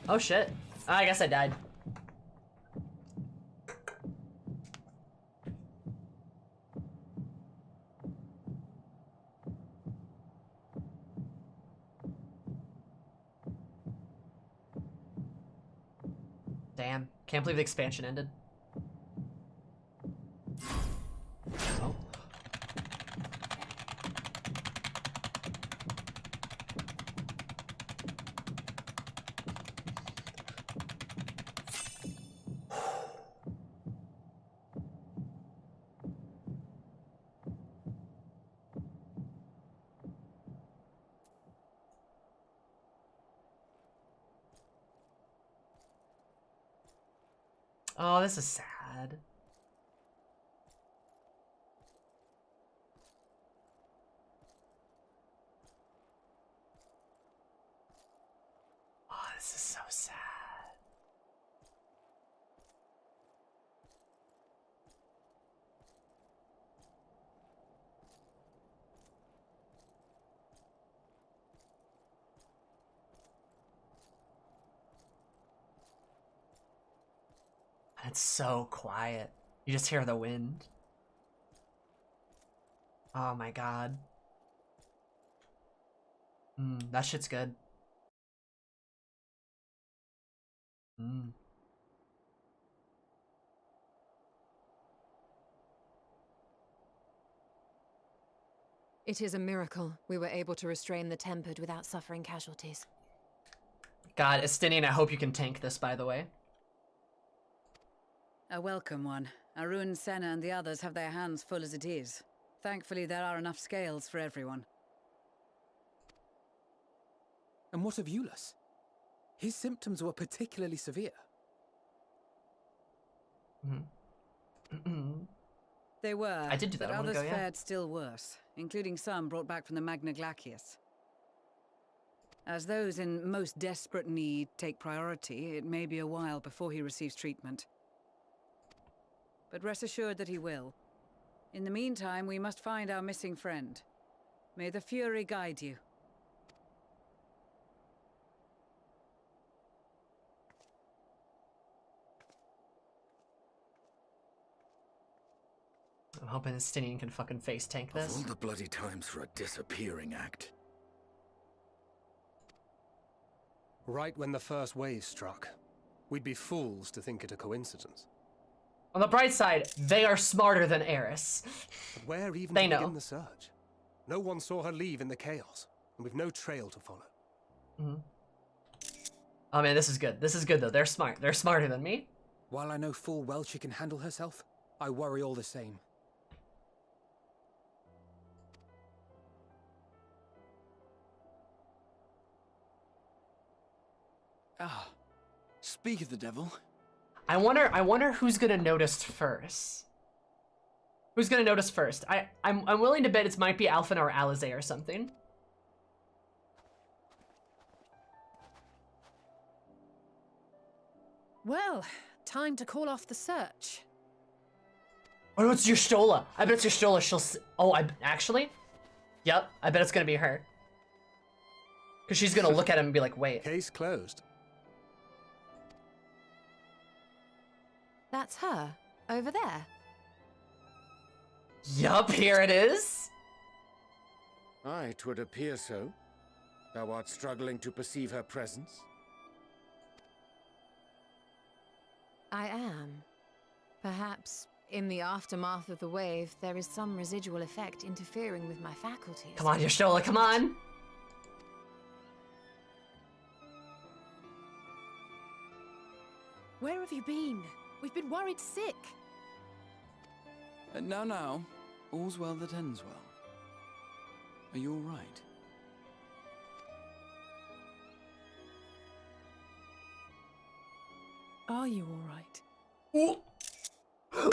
Oh shit. I guess I died. Damn. Can't believe the expansion ended. Oh. Oh, this is sad. Oh, this is so sad. It's so quiet. You just hear the wind. Oh my god. That shit's good. It is a miracle we were able to restrain the Tempered without suffering casualties. God, Estinian, I hope you can tank this, by the way. A welcome one. Arun, Senna, and the others have their hands full as it is. Thankfully, there are enough scales for everyone. And what of Euless? His symptoms were particularly severe. They were, I did do that but a moment others ago, yeah. fared still worse, including some brought back from the Magna Glacius. As those in most desperate need take priority, it may be a while before he receives treatment. But rest assured that he will. In the meantime, we must find our missing friend. May the Fury guide you. I'm hoping Estinian can fucking face tank this. Of all the bloody times for a disappearing act. Right when the first wave struck, we'd be fools to think it a coincidence. On the bright side, they are smarter than Eris. But where even They to know. begin the search? No one saw her leave in the chaos, and we've no trail to follow. Oh man, this is good. This is good though. They're smart. They're smarter than me. While I know full well she can handle herself, I worry all the same. Ah, speak of the devil. I wonder who's gonna notice first. Who's gonna notice first? I'm willing to bet it might be Alphen or Alizé or something. Well, time to call off the search. Oh, it's your Stola. I bet it's your Stola. Oh, actually? Yep, I bet it's gonna be her. Because she's gonna look at him and be like, wait. Case closed. That's her, over there. Yup, here it is. Aye, 'twould appear so. Thou art struggling to perceive her presence? I am. Perhaps, in the aftermath of the wave, there is some residual effect interfering with my faculties. Come on, your Stola, come on. Where have you been? We've been worried sick. Now, all's well that ends well. Are you all right? Are you all right?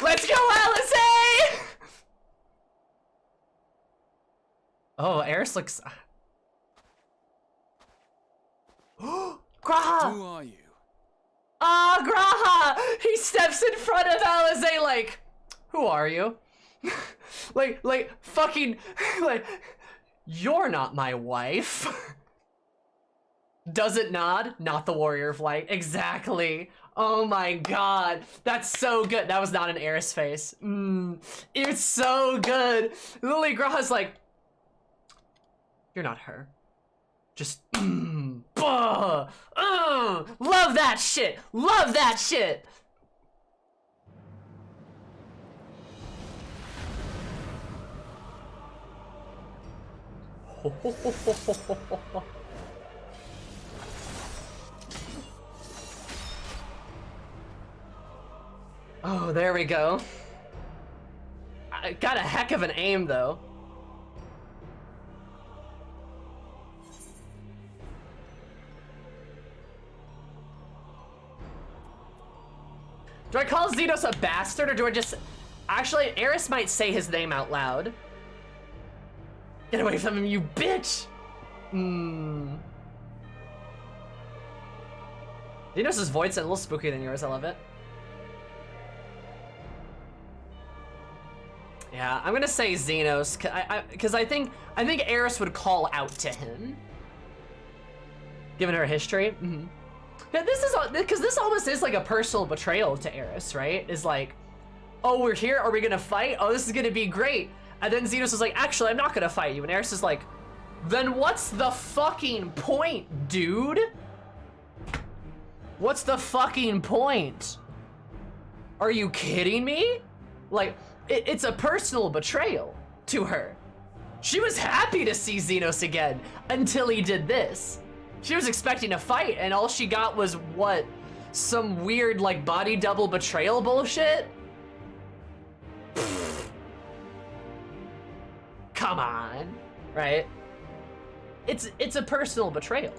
Let's go, Alizé! Oh, Eris looks... Graha! Who are you? Ah, Graha! He steps in front of Alizé like, who are you? like, fucking, like, you're not my wife. Does it nod? Not the Warrior of Light. Exactly. Oh my god. That's so good. That was not an Eris face. It's so good. Lily Graha's like, you're not her. Just, love that shit. Love that shit. Oh, there we go. I got a heck of an aim, though. Do I call Xenos a bastard, or do I just... Actually, Eris might say his name out loud. Get away from him, you bitch! Xenos' voice is a little spookier than yours, I love it. Yeah, I'm gonna say Xenos, because I think Eris would call out to him. Given her history. Yeah, this is because this almost is like a personal betrayal to Eris, right? Is like, oh, we're here. Are we gonna fight? Oh, this is gonna be great. And then Xenos is like, actually, I'm not gonna fight you. And Eris is like, then what's the fucking point, dude? What's the fucking point? Are you kidding me? Like, it's a personal betrayal to her. She was happy to see Xenos again until he did this. She was expecting a fight, and all she got was, what? Some weird, like, body double betrayal bullshit? Come on, right? It's a personal betrayal.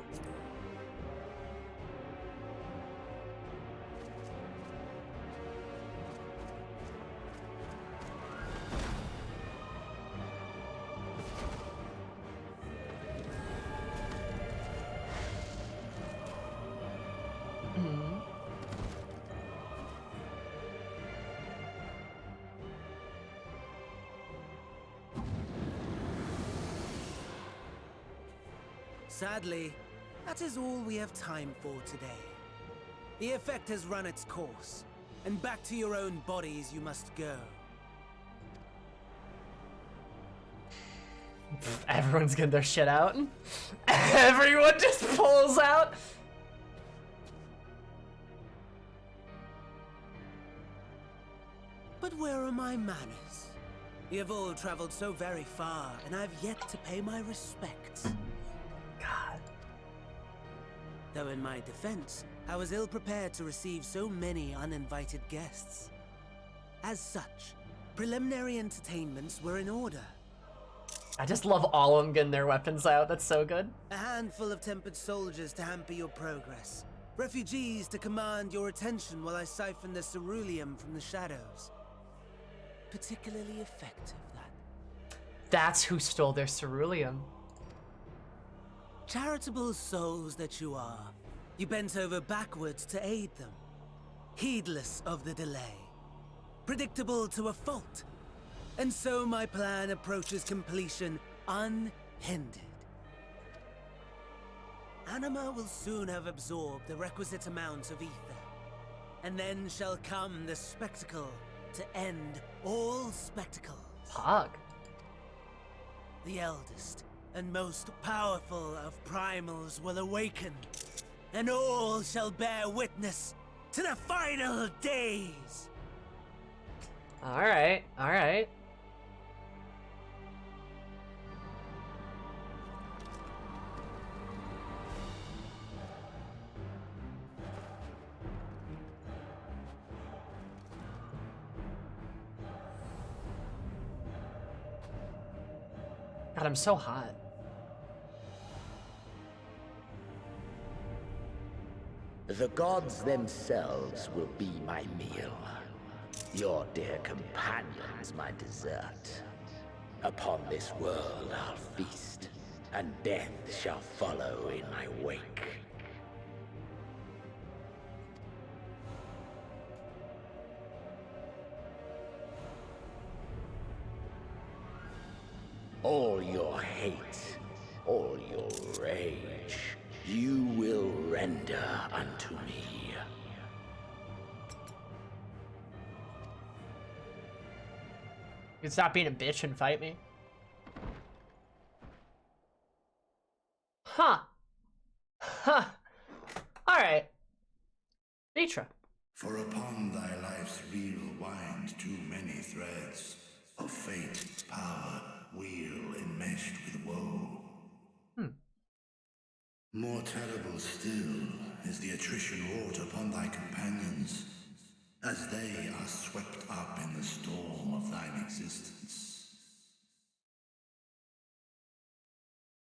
Sadly, that is all we have time for today. The effect has run its course, and back to your own bodies you must go. Everyone's getting their shit out. Everyone just pulls out. But where are my manners? You have all traveled so very far, and I have yet to pay my respects. God. Though in my defense, I was ill-prepared to receive so many uninvited guests. As such, preliminary entertainments were in order. I just love all of them getting their weapons out. That's so good. A handful of tempered soldiers to hamper your progress. Refugees to command your attention while I siphon the ceruleum from the shadows. Particularly effective, that. That's who stole their ceruleum. Charitable souls that you are, you bent over backwards to aid them. Heedless of the delay. Predictable to a fault. And so my plan approaches completion unhindered. Anima will soon have absorbed the requisite amount of ether. And then shall come the spectacle to end all spectacles. Pog. The eldest and most powerful of primals will awaken, and all shall bear witness to the final days. All right, all right. God, I'm so hot. The gods themselves will be my meal. Your dear companions my dessert. Upon this world I'll feast, and death shall follow in my wake. All your hate, all your rage, you will render unto me. You can stop being a bitch and fight me. Huh. Huh. Alright. Mitra. For upon thy life's reel wind too many threads of fate, power, wheel enmeshed with woe. More terrible still is the attrition wrought upon thy companions, as they are swept up in the storm of thine existence.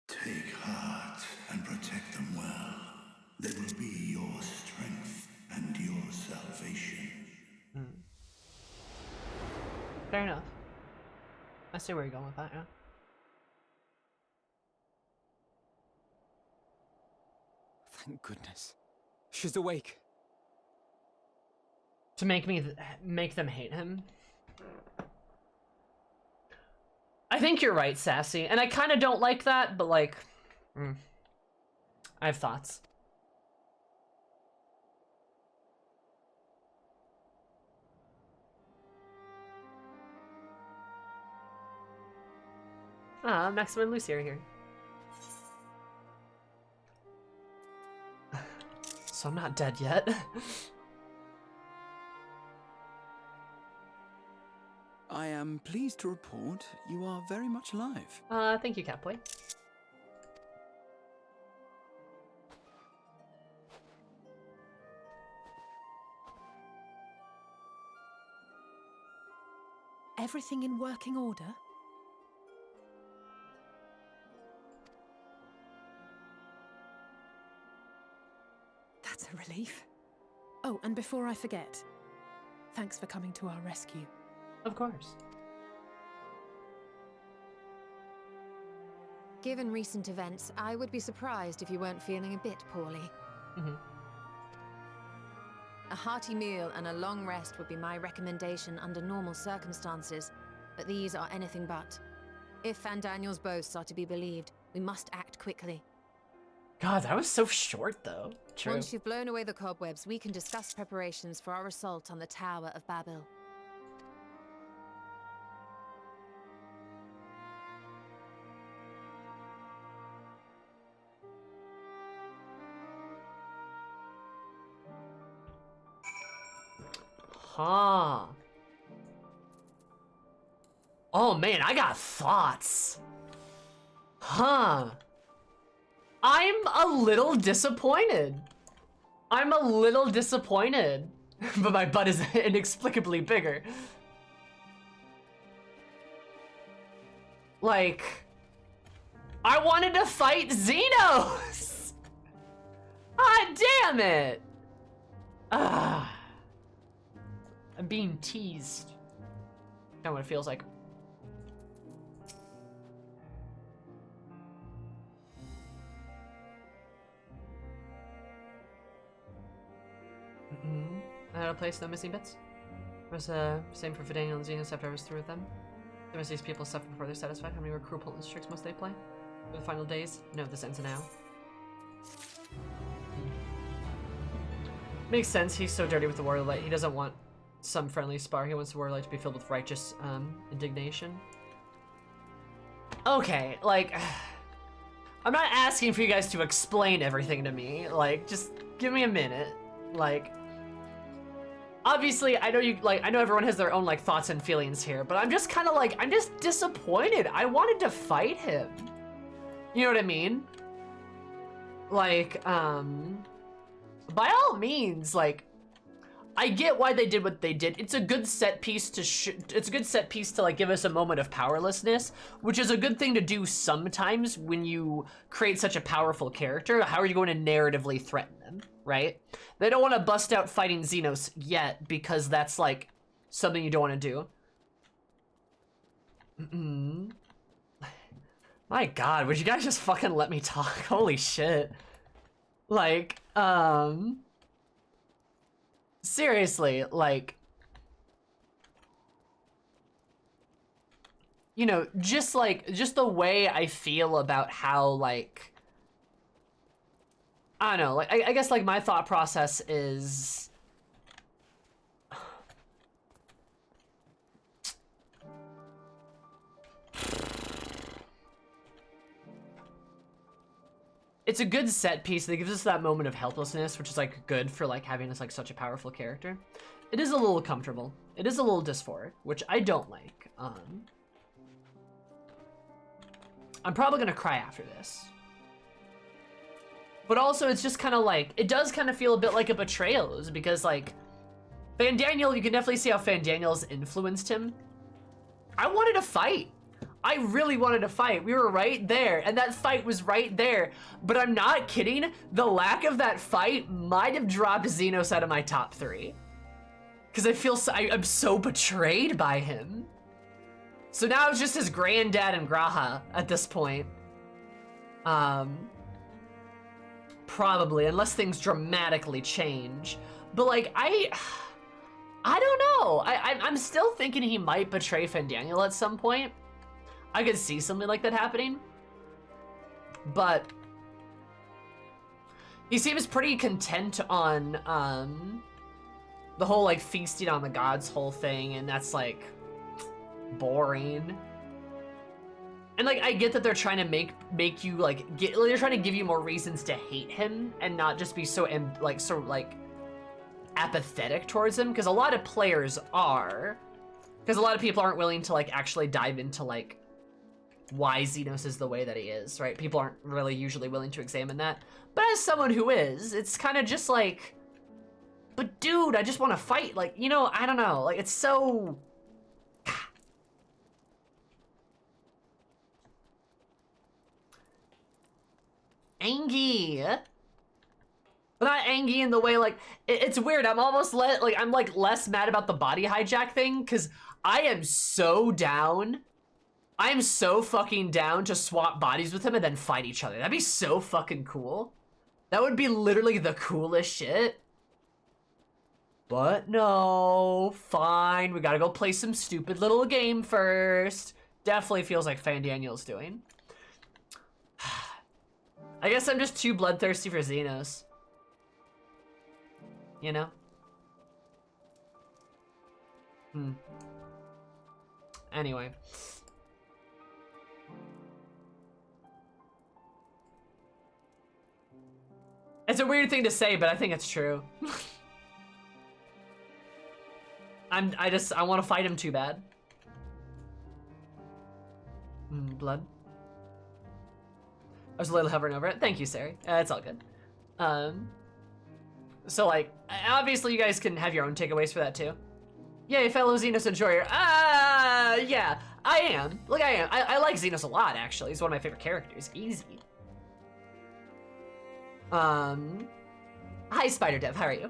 Take heart and protect them well. They will be your strength and your salvation. Fair enough. I see where you're going with that, yeah. Thank goodness. She's awake. To make them hate him. I think you're right, Sassy. And I kind of don't like that, but like, I have thoughts. Ah, Maxima and Lucy are here. So I'm not dead yet. I am pleased to report you are very much alive. Thank you, Catboy. Everything in working order? That's a relief. Oh, and before I forget, thanks for coming to our rescue. Of course. Given recent events, I would be surprised if you weren't feeling a bit poorly. A hearty meal and a long rest would be my recommendation under normal circumstances, but these are anything but. If Van Daniel's boasts are to be believed, we must act quickly. God, that was so short, though. True. Once you've blown away the cobwebs, we can discuss preparations for our assault on the Tower of Babel. Huh. Oh man, I got thoughts. Huh. I'm a little disappointed. I'm a little disappointed. But my butt is inexplicably bigger. Like, I wanted to fight Xenos! Ah, damn it! Ah. I'm being teased. Know what it feels like. I had a place, no missing bits. It was same for Daniel and Xenos after I was through with them. The rest of these people suffer before they're satisfied. How many more cruel pointless tricks must they play? For the final days? No, this ends now. Makes sense, he's so dirty with the Warrior Light. He doesn't want some friendly spar. He wants the Warrior Light to be filled with righteous indignation. Okay, like, I'm not asking for you guys to explain everything to me. Like, just give me a minute. Like, obviously, I know everyone has their own, like, thoughts and feelings here, but I'm just kind of like, I'm just disappointed. I wanted to fight him. You know what I mean? Like, by all means, like, I get why they did what they did. It's a good set piece to it's a good set piece to like give us a moment of powerlessness, which is a good thing to do sometimes when you create such a powerful character. How are you going to narratively threaten them, right? They don't want to bust out fighting Xenos yet because that's like something you don't want to do. My God, would you guys just fucking let me talk? Holy shit. Like, seriously, like, you know, just the way I feel about how, like, I don't know, like, I guess, like, my thought process is, it's a good set piece that gives us that moment of helplessness, which is like good for like having us like such a powerful character. It is a little comfortable. It is a little dysphoric, which I don't like. I'm probably gonna cry after this. But also it's just kind of like, it does kind of feel a bit like a betrayal, because like, Van Daniel, you can definitely see how Van Daniel's influenced him. I wanted to fight. I really wanted to fight. We were right there, and that fight was right there. But I'm not kidding. The lack of that fight might have dropped Xenos out of my top 3. Because I feel I'm so betrayed by him. So now it's just his granddad and Graha at this point. Probably, unless things dramatically change. But like, I don't know. I'm still thinking he might betray Van Daniel at some point. I could see something like that happening, but he seems pretty content on the whole like feasting on the gods whole thing, and that's like boring. And like, I get that they're trying to make you like they're trying to give you more reasons to hate him and not just be so apathetic towards him, because a lot of players are, because a lot of people aren't willing to like actually dive into like why Xenos is the way that he is, right? People aren't really usually willing to examine that. But as someone who is, it's kind of just like, but dude, I just want to fight. Like, you know, I don't know. Like, it's so... Angy. But not angy in the way, like, it's weird. I'm almost I'm like less mad about the body hijack thing, because I am so down. I am so fucking down to swap bodies with him and then fight each other. That'd be so fucking cool. That would be literally the coolest shit. But no, fine. We gotta go play some stupid little game first. Definitely feels like Fan Daniel's doing. I guess I'm just too bloodthirsty for Xenos. You know? Anyway. It's a weird thing to say, but I think it's true. I want to fight him too bad. Blood. I was a little hovering over it. Thank you, Sari. It's all good. So like, obviously you guys can have your own takeaways for that too. Yay, fellow Xenos enjoyer. Yeah, I am. Look, I am. I like Xenos a lot, actually. He's one of my favorite characters. Easy. Hi, Spider Dev. How are you?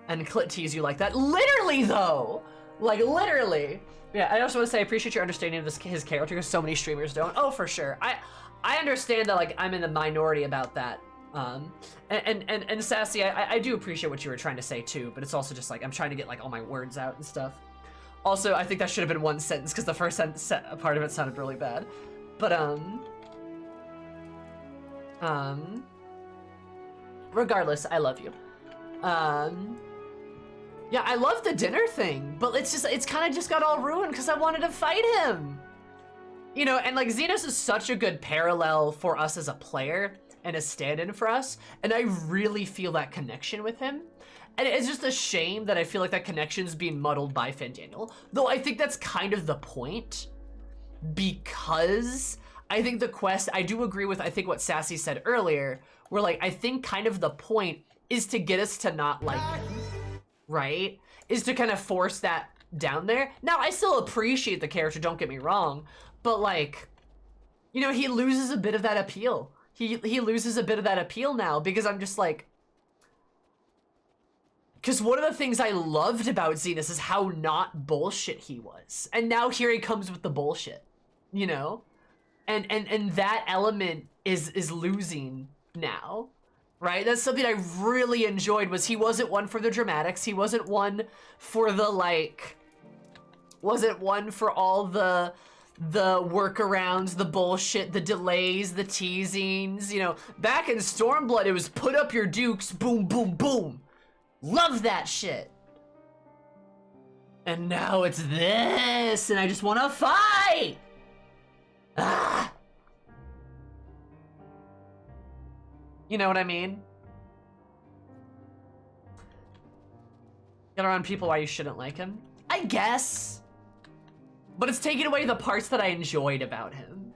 And Clit tease you like that. Literally, though. Like, literally. Yeah, I also want to say I appreciate your understanding of his character, because so many streamers don't. Oh, for sure. I understand that, like, I'm in the minority about that. And Sassy, I do appreciate what you were trying to say, too, but it's also just, like, I'm trying to get, like, all my words out and stuff. Also, I think that should have been one sentence, because the first part of it sounded really bad. But, regardless, I love you. Yeah, I love the dinner thing, but it's kind of just got all ruined because I wanted to fight him. You know, and like Xenos is such a good parallel for us as a player and a stand-in for us, and I really feel that connection with him. And it's just a shame that I feel like that connection's being muddled by Fan Daniel, though I think that's kind of the point, because I think the quest, I do agree with, I think what Sassy said earlier, where like, I think kind of the point is to get us to not like him, right? Is to kind of force that down there. Now, I still appreciate the character, don't get me wrong, but like, you know, he loses a bit of that appeal. He loses a bit of that appeal now, because I'm just like, because one of the things I loved about Xenos is how not bullshit he was. And now here he comes with the bullshit, you know? And that element is losing now, right? That's something I really enjoyed, was he wasn't one for the dramatics. He wasn't one for the, like, wasn't one for all the workarounds, the bullshit, the delays, the teasings, you know? Back in Stormblood, it was put up your dukes, boom, boom, boom. Love that shit. And now it's this, and I just want to fight! Ah! You know what I mean? Get around people why you shouldn't like him? I guess. But it's taking away the parts that I enjoyed about him.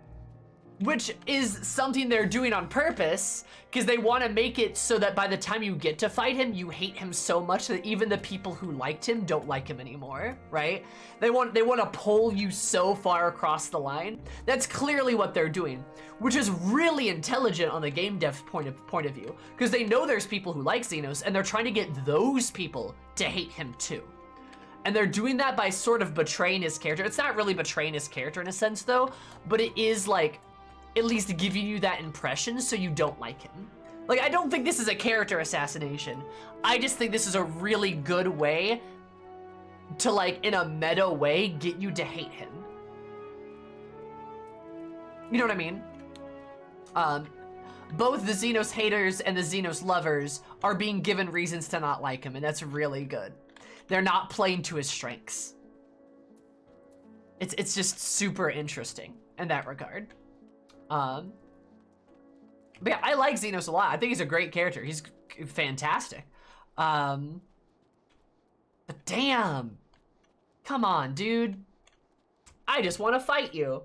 Which is something they're doing on purpose, because they want to make it so that by the time you get to fight him, you hate him so much that even the people who liked him don't like him anymore, right? They want to pull you so far across the line. That's clearly what they're doing, which is really intelligent on the game dev point of view, because they know there's people who like Xenos, and they're trying to get those people to hate him too. And they're doing that by sort of betraying his character. It's not really betraying his character in a sense, though, but it is like, at least giving you that impression so you don't like him. Like, I don't think this is a character assassination. I just think this is a really good way to, like, in a meta way, get you to hate him. You know what I mean? Both the Xenos haters and the Xenos lovers are being given reasons to not like him, and that's really good. They're not playing to his strengths. It's just super interesting in that regard. But yeah, I like Xenos a lot. I think he's a great character. He's fantastic. But damn. Come on, dude. I just want to fight you.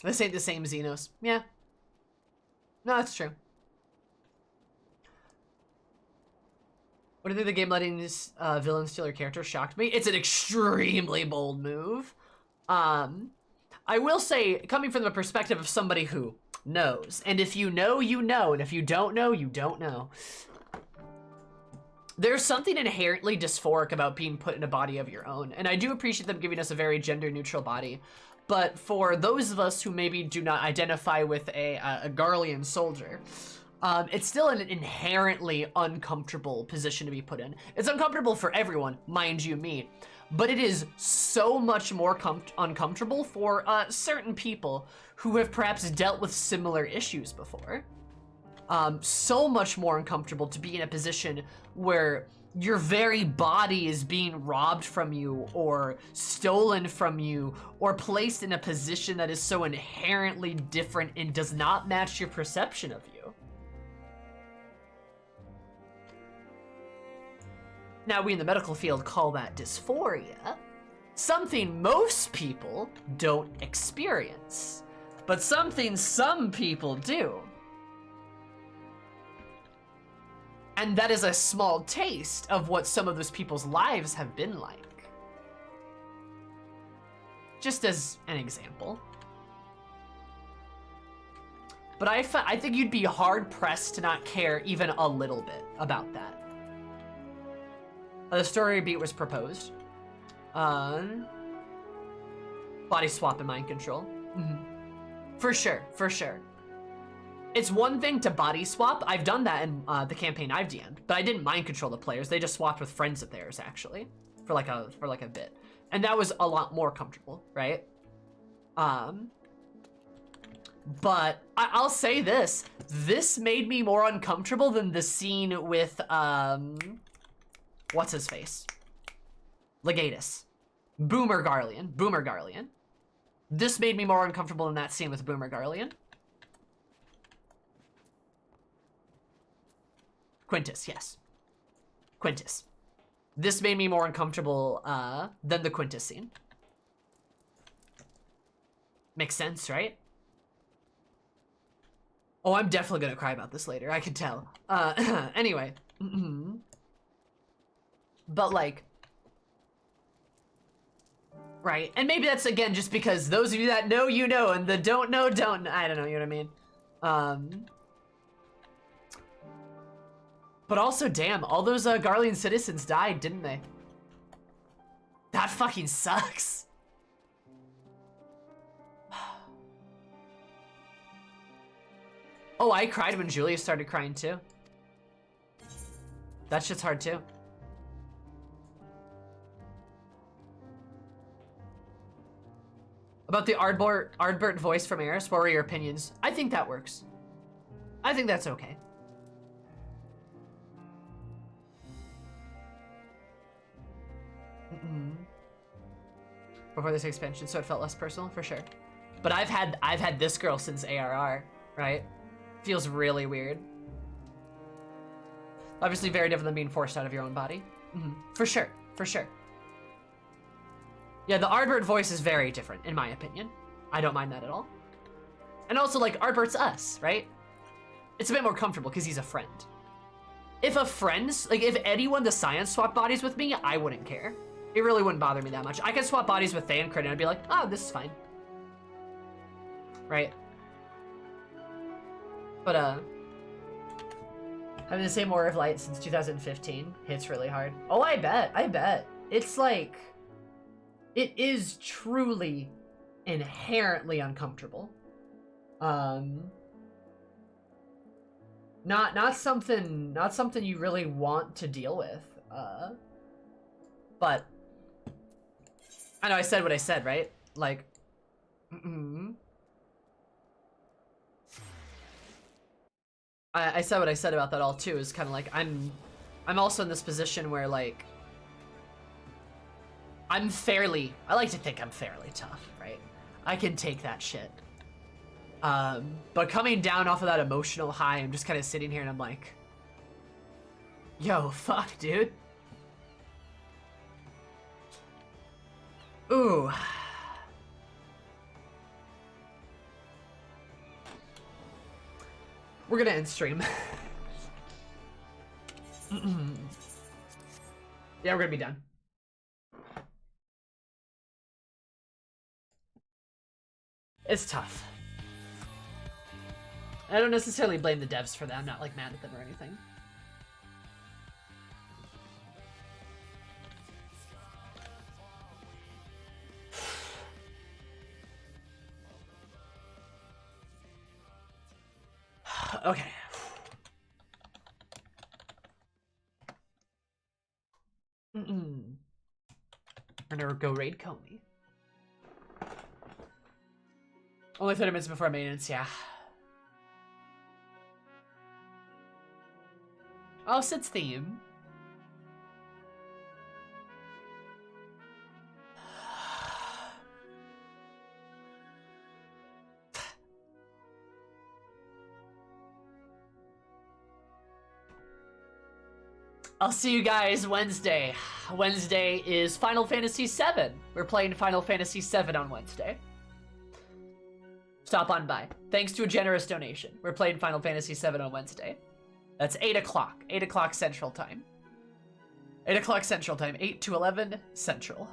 This ain't the same Xenos. Yeah. No, that's true. What do you think the game letting this villain steal your character shocked me? It's an extremely bold move. I will say, coming from the perspective of somebody who knows, and if you know, you know, and if you don't know, you don't know. There's something inherently dysphoric about being put in a body of your own, and I do appreciate them giving us a very gender-neutral body. But for those of us who maybe do not identify with a Garlean soldier, it's still an inherently uncomfortable position to be put in. It's uncomfortable for everyone, mind you me, but it is so much more uncomfortable for certain people who have perhaps dealt with similar issues before. So much more uncomfortable to be in a position where your very body is being robbed from you or stolen from you or placed in a position that is so inherently different and does not match your perception of you. Now, we in the medical field call that dysphoria, something most people don't experience, but something some people do. And that is a small taste of what some of those people's lives have been like. Just as an example. But I think you'd be hard-pressed to not care even a little bit about that. The story beat was proposed. Body swap and mind control. For sure, for sure. It's one thing to body swap. I've done that in the campaign I've DM'd, but I didn't mind control the players. They just swapped with friends of theirs, actually, for like a bit, and that was a lot more comfortable, right? But I'll say this: this made me more uncomfortable than the scene with what's his face, Legatus, Boomer Garlean. This made me more uncomfortable than that scene with Boomer Garlean. Quintus, yes. Quintus. This made me more uncomfortable than the Quintus scene. Makes sense, right? Oh, I'm definitely gonna cry about this later, I can tell. Anyway. But like... Right, and maybe that's again just because those of you that know, you know, and the don't know, don't. I don't know, you know what I mean? But also, damn, all those Garlean citizens died, didn't they? That fucking sucks. Oh, I cried when Julia started crying too. That shit's hard too. About the Ardbert voice from Eris, what were your opinions? I think that works. I think that's okay. Before this expansion, so it felt less personal, for sure. But I've had this girl since ARR, right? Feels really weird. Obviously very different than being forced out of your own body. For sure, for sure. Yeah, the Ardbert voice is very different, in my opinion. I don't mind that at all. And also, like, Ardbert's us, right? It's a bit more comfortable because he's a friend. If a friend's, like, if anyone the science swapped bodies with me, I wouldn't care. It really wouldn't bother me that much. I could swap bodies with Thay and Crit and I'd be like, oh, this is fine. Right? But, having the same Aura of Light since 2015 hits really hard. Oh, I bet. It's like, it is truly inherently uncomfortable. Not something you really want to deal with. But I know I said what I said, right? Like, I said what I said about that all too. Is kind of like I'm also in this position where, like, I like to think I'm fairly tough, right? I can take that shit. But coming down off of that emotional high, I'm just kind of sitting here and I'm like, yo, fuck, dude. Ooh. We're gonna end stream. Yeah, we're gonna be done. It's tough. I don't necessarily blame the devs for that. I'm not, like, mad at them or anything. Okay. We're gonna go raid Comey. Only 30 minutes before maintenance, yeah. Oh, Sid's theme. I'll see you guys Wednesday. Wednesday is Final Fantasy VII. We're playing Final Fantasy VII on Wednesday. Stop on by. Thanks to a generous donation. We're playing Final Fantasy VII on Wednesday. That's 8 o'clock. 8 o'clock Central Time. 8 o'clock Central Time. 8 to 11 Central.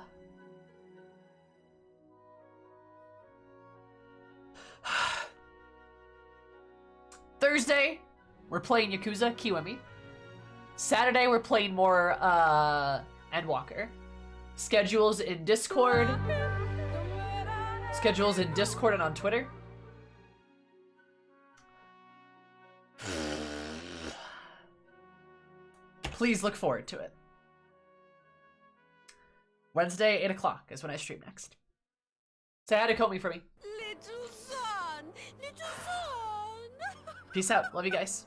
Thursday, we're playing Yakuza Kiwami. Saturday, we're playing more Endwalker. Schedules in Discord. Schedules in Discord and on Twitter. Please look forward to it. Wednesday, 8 o'clock is when I stream next. Say hi to Comey for me. Little son! Little son! Peace out. Love you guys.